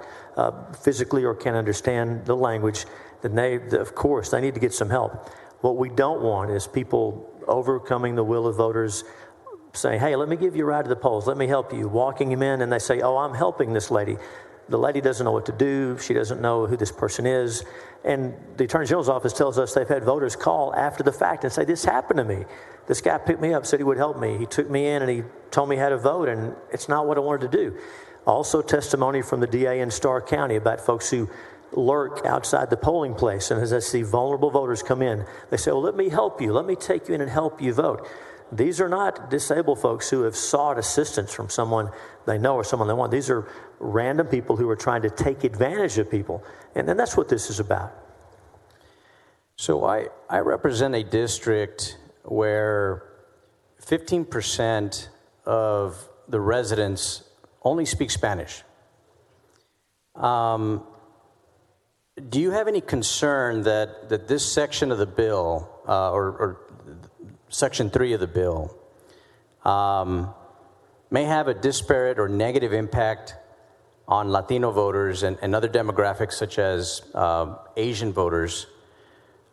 physically or can't understand the language, then of course, they need to get some help. What we don't want is people overcoming the will of voters, saying, hey, let me give you a ride to the polls, let me help you, walking him in, and they say, oh, I'm helping this lady. The lady doesn't know what to do. She doesn't know who this person is. And the Attorney General's office tells us they've had voters call after the fact and say, this happened to me. This guy picked me up, said he would help me. He took me in and he told me how to vote, and it's not what I wanted to do. Also, testimony from the DA in Starr County about folks who lurk outside the polling place. And as I see vulnerable voters come in, they say, well, let me help you. Let me take you in and help you vote. These are not disabled folks who have sought assistance from someone they know or someone they want. These are random people who are trying to take advantage of people. And that's what this is about. So I represent a district where 15% of the residents only speak Spanish. Do you have any concern that this section of the bill, or Section 3 of the bill, may have a disparate or negative impact on Latino voters and other demographics such as Asian voters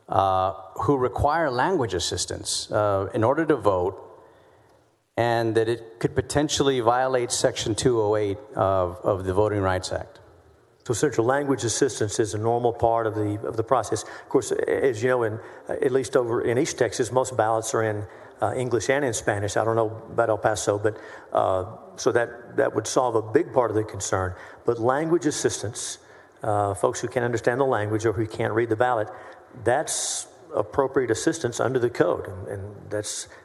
who require language assistance in order to vote, and that it could potentially violate Section 208 of the Voting Rights Act? So central language assistance is a normal part of the process. Of course, as you know, at least over in East Texas, most ballots are in English and in Spanish. I don't know about El Paso, but so that would solve a big part of the concern. But language assistance, folks who can't understand the language or who can't read the ballot, that's appropriate assistance under the code, and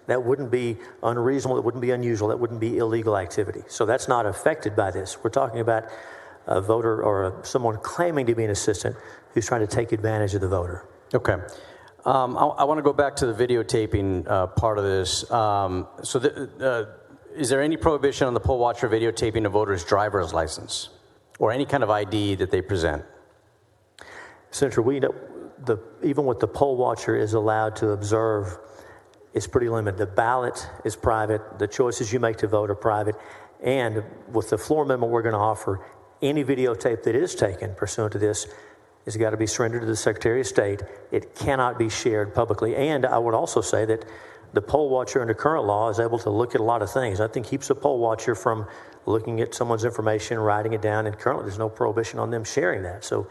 that wouldn't be unreasonable. It wouldn't be unusual. That wouldn't be illegal activity. So that's not affected by this. We're talking about a voter or someone claiming to be an assistant who's trying to take advantage of the voter. Okay. I want to go back to the videotaping part of this. Is there any prohibition on the poll watcher videotaping a voter's driver's license or any kind of ID that they present? Senator, we know even what the poll watcher is allowed to observe is pretty limited. The ballot is private. The choices you make to vote are private. And with the floor amendment we're going to offer, any videotape that is taken pursuant to this has got to be surrendered to the Secretary of State. It cannot be shared publicly. And I would also say that the poll watcher under current law is able to look at a lot of things. I think keeps a poll watcher from looking at someone's information, writing it down, and currently there's no prohibition on them sharing that. So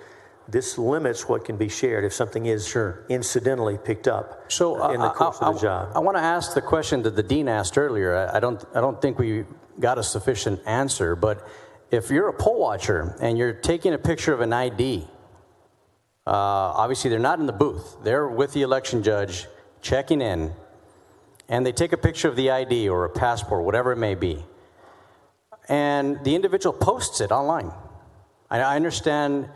this limits what can be shared if something is incidentally picked up in the course of the job. I want to ask the question that the dean asked earlier. I don't think we got a sufficient answer, but if you're a poll watcher and you're taking a picture of an ID, obviously they're not in the booth. They're with the election judge checking in, and they take a picture of the ID or a passport, whatever it may be, and the individual posts it online. I understand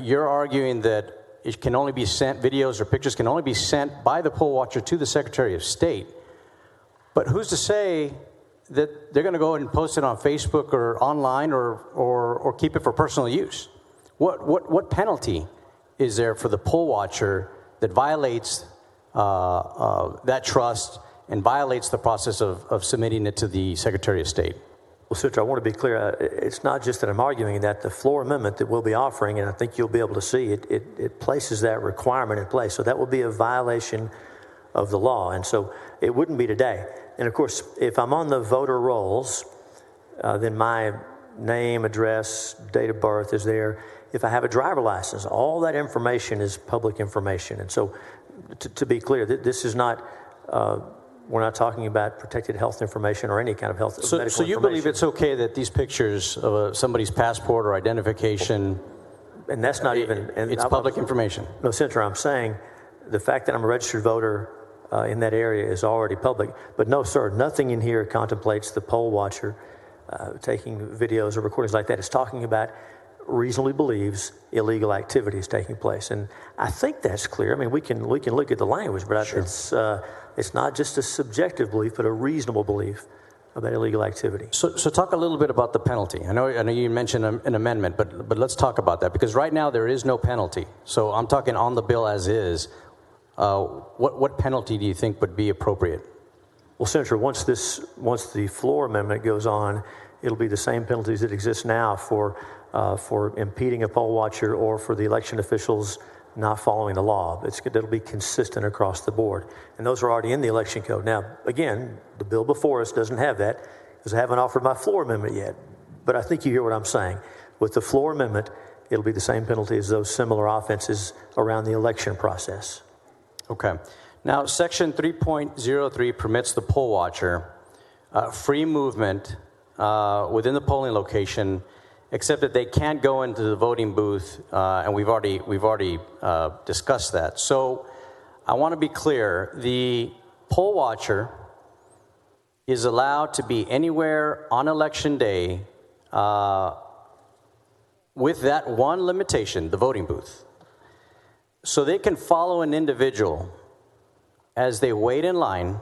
you're arguing that it can only be sent, videos or pictures can only be sent by the poll watcher to the Secretary of State, but who's to say that they're going to go and post it on Facebook or online or keep it for personal use? What penalty is there for the poll watcher that violates that trust and violates the process of submitting it to the Secretary of State? Well, Senator, I want to be clear. It's not just that I'm arguing that. The floor amendment that we'll be offering, and I think you'll be able to see, it places that requirement in place. So that will be a violation of the law. And so it wouldn't be today. And of course, if I'm on the voter rolls, then my name, address, date of birth is there. If I have a driver license, all that information is public information. And so to be clear, this is not, we're not talking about protected health information or any kind of health medical information. So you believe it's okay that these pictures of somebody's passport or identification, and that's not even, and it's public information? No, Senator, I'm saying the fact that I'm a registered voter in that area is already public. But no, sir, nothing in here contemplates the poll watcher taking videos or recordings like that. It's talking about reasonably believes illegal activity is taking place. And I think that's clear. I mean, we can look at the language, but it's not just a subjective belief, but a reasonable belief about illegal activity. So talk a little bit about the penalty. I know you mentioned an amendment, but let's talk about that, because right now there is no penalty. So I'm talking on the bill as is. What penalty do you think would be appropriate? Well, Senator, once the floor amendment goes on, it'll be the same penalties that exist now for impeding a poll watcher or for the election officials not following the law. It'll be consistent across the board. And those are already in the election code. Now, again, the bill before us doesn't have that because I haven't offered my floor amendment yet. But I think you hear what I'm saying. With the floor amendment, it'll be the same penalty as those similar offenses around the election process. Okay. Now, Section 3.03 permits the poll watcher free movement within the polling location, except that they can't go into the voting booth, and we've already discussed that. So I want to be clear: the poll watcher is allowed to be anywhere on election day, with that one limitation, the voting booth. So they can follow an individual as they wait in line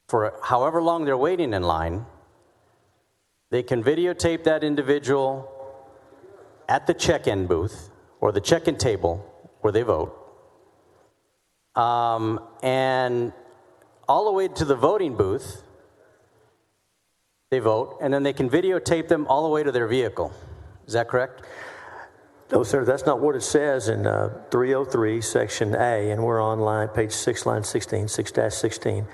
for however long they're waiting in line. They can videotape that individual at the check-in booth or the check-in table where they vote, and all the way to the voting booth, they vote, and then they can videotape them all the way to their vehicle. Is that correct? No, sir, that's not what it says in 303, Section A, and we're on page 6, line 16, 6-16.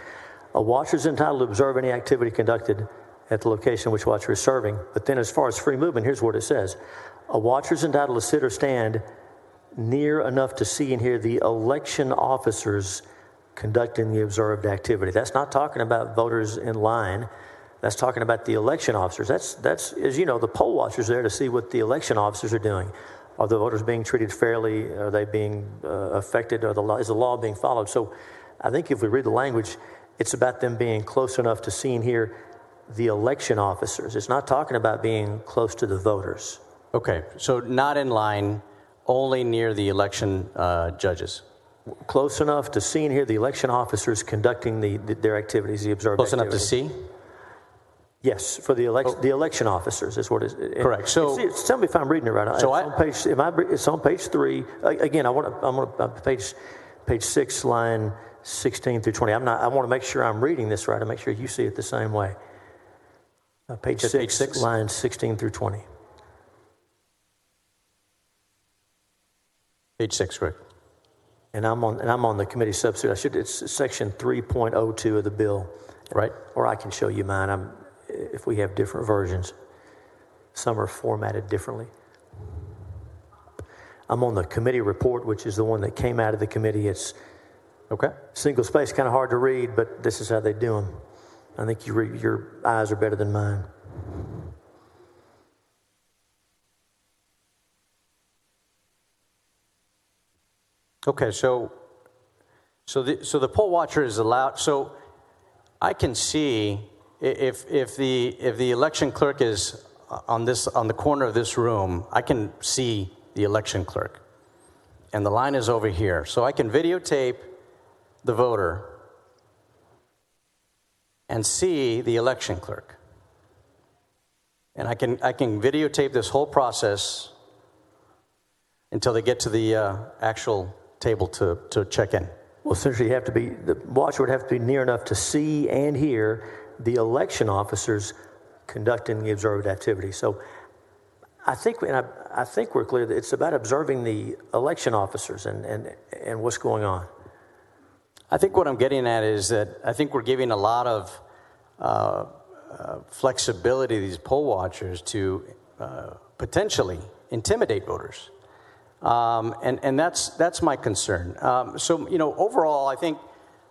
A watcher is entitled to observe any activity conducted at the location which watcher is serving. But then as far as free movement, here's what it says. A watcher is entitled to sit or stand near enough to see and hear the election officers conducting the observed activity. That's not talking about voters in line. That's talking about the election officers. That's as you know, the poll watchers there to see what the election officers are doing. Are the voters being treated fairly? Are they being affected? Is the law being followed? So I think if we read the language, it's about them being close enough to see and hear the election officers. It's not talking about being close to the voters. Okay, so not in line, only near the election judges. Close enough to see and hear the election officers conducting their activities, the observed Close activities. enough to see? Yes, for the election officers is what it is. Correct. So tell me if I'm reading it right. So it's on page 3. Again, I'm on page 6, line 16 through 20. I want to make sure I'm reading this right. I make sure you see it the same way. Page 6, lines 16 through 20. Page 6, correct. And I'm on the committee substitute. It's section 3.02 of the bill, right? Or I can show you mine. If we have different versions, some are formatted differently. I'm on the committee report, which is the one that came out of the committee. It's single space, kind of hard to read, but this is how they do them. I think your eyes are better than mine. Okay, so the poll watcher is allowed. So I can see if the election clerk is on the corner of this room, I can see the election clerk, and the line is over here. So I can videotape the voter and see the election clerk, and I can videotape this whole process until they get to the actual table to check in. Well, essentially, the watcher would have to be near enough to see and hear the election officers conducting the observed activity. So I think we're clear that it's about observing the election officers and what's going on. I think what I'm getting at is that I think we're giving a lot of flexibility to these poll watchers to potentially intimidate voters. And that's my concern. So, overall, I think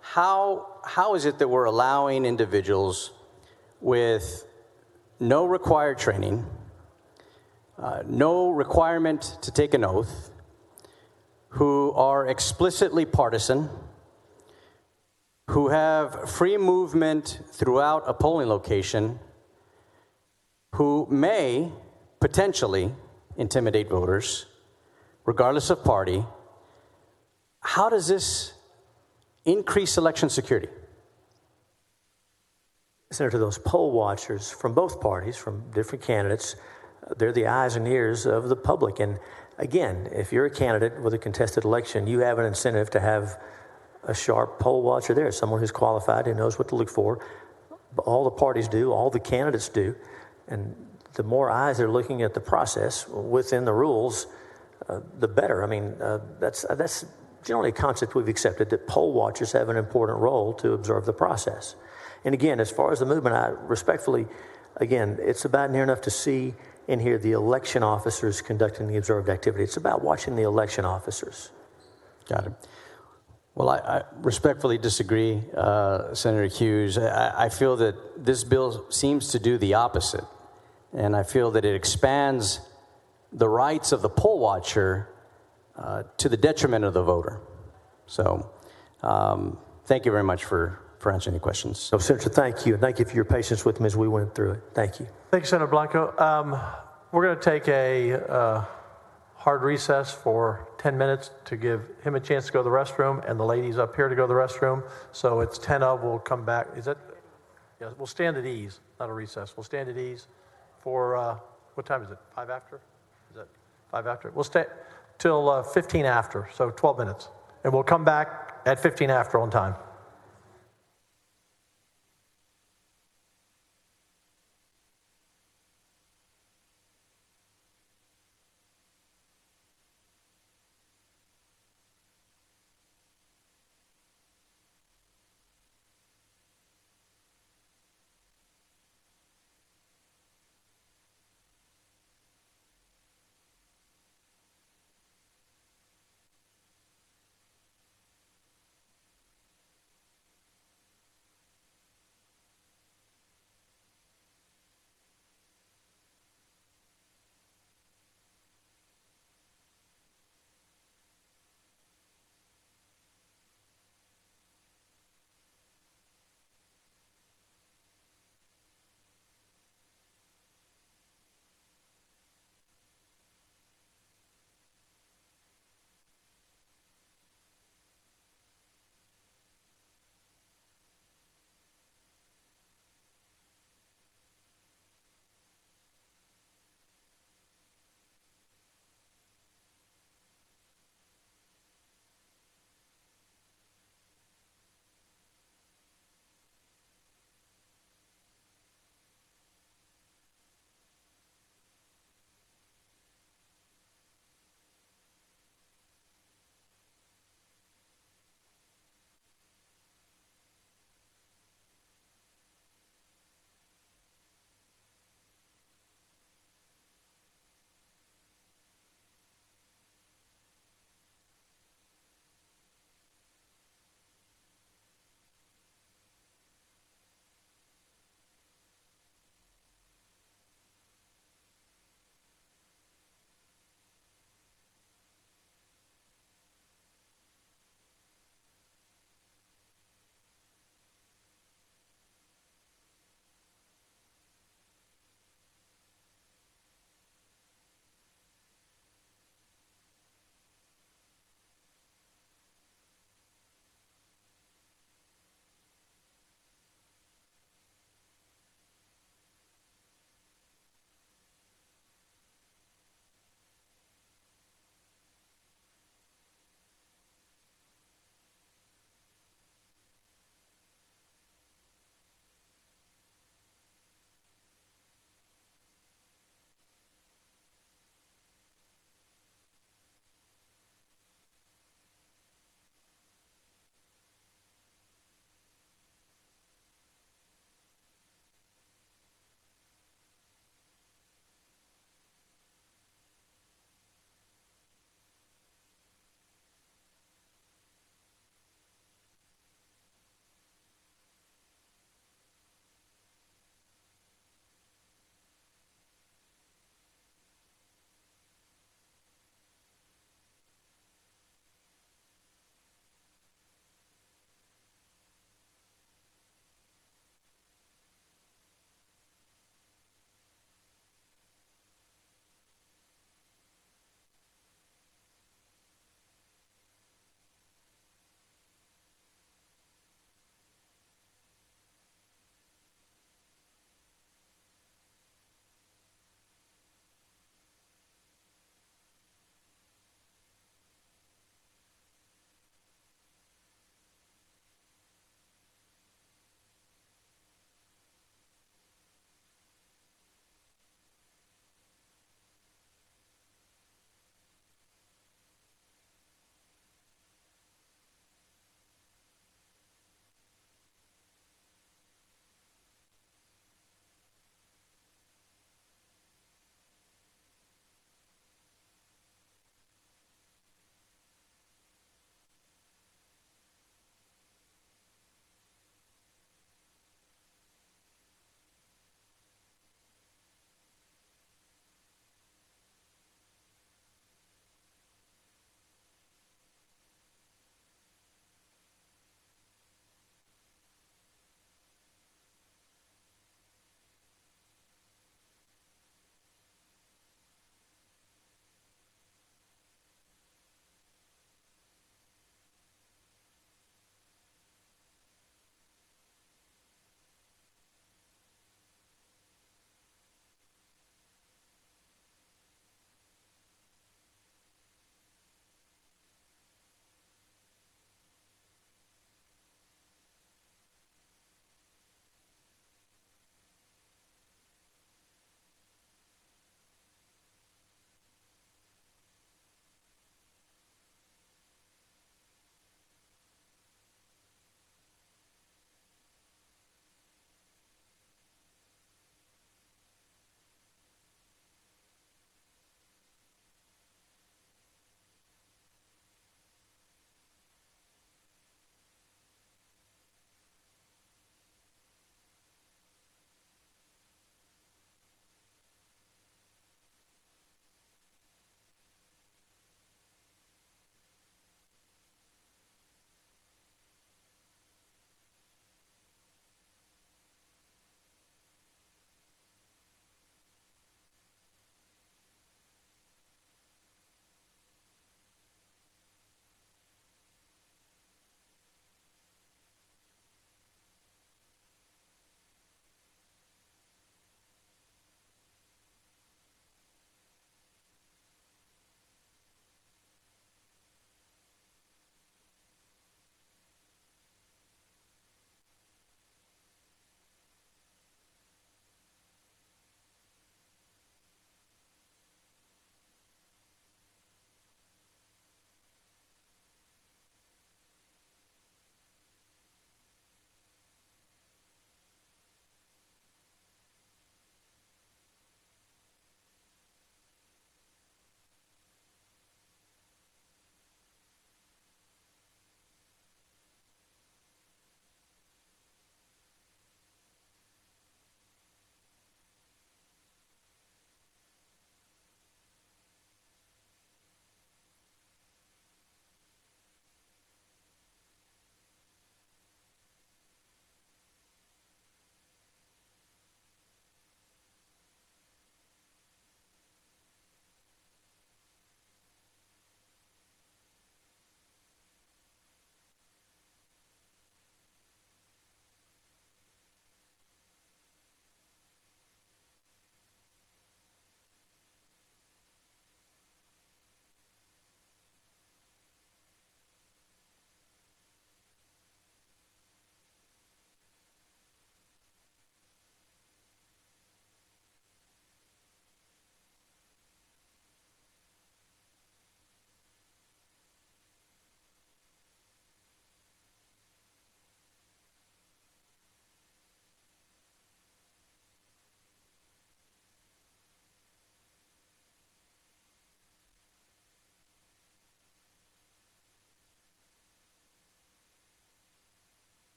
how is it that we're allowing individuals with no required training, no requirement to take an oath, who are explicitly partisan, who have free movement throughout a polling location, who may potentially intimidate voters, regardless of party, how does this increase election security? Senator, those poll watchers from both parties, from different candidates, they're the eyes and ears of the public. And again, if you're a candidate with a contested election, you have an incentive to have a sharp poll watcher there, someone who's qualified, who knows what to look for. All the parties do, all the candidates do. And the more eyes that are looking at the process within the rules, the better. I mean, that's generally a concept we've accepted, that poll watchers have an important role to observe the process. And again, as far as the movement, I respectfully, again, it's about near enough to see and hear the election officers conducting the observed activity. It's about watching the election officers. Got it. Well, I respectfully disagree, Senator Hughes. I feel that this bill seems to do the opposite. And I feel that it expands the rights of the poll watcher to the detriment of the voter. So thank you very much for answering the questions. So, Senator, thank you. And thank you for your patience with me as we went through it. Thank you. Thank you, Senator Blanco. We're going to take a hard recess for 10 minutes to give him a chance to go to the restroom and the ladies up here to go to the restroom. So it's 10:00. We'll come back. Is that? Yeah, we'll stand at ease, not a recess. We'll stand at ease for, what time is it? 5 after? Is that 5 after? We'll stay till 15 after, so 12 minutes. And we'll come back at 15 after on time.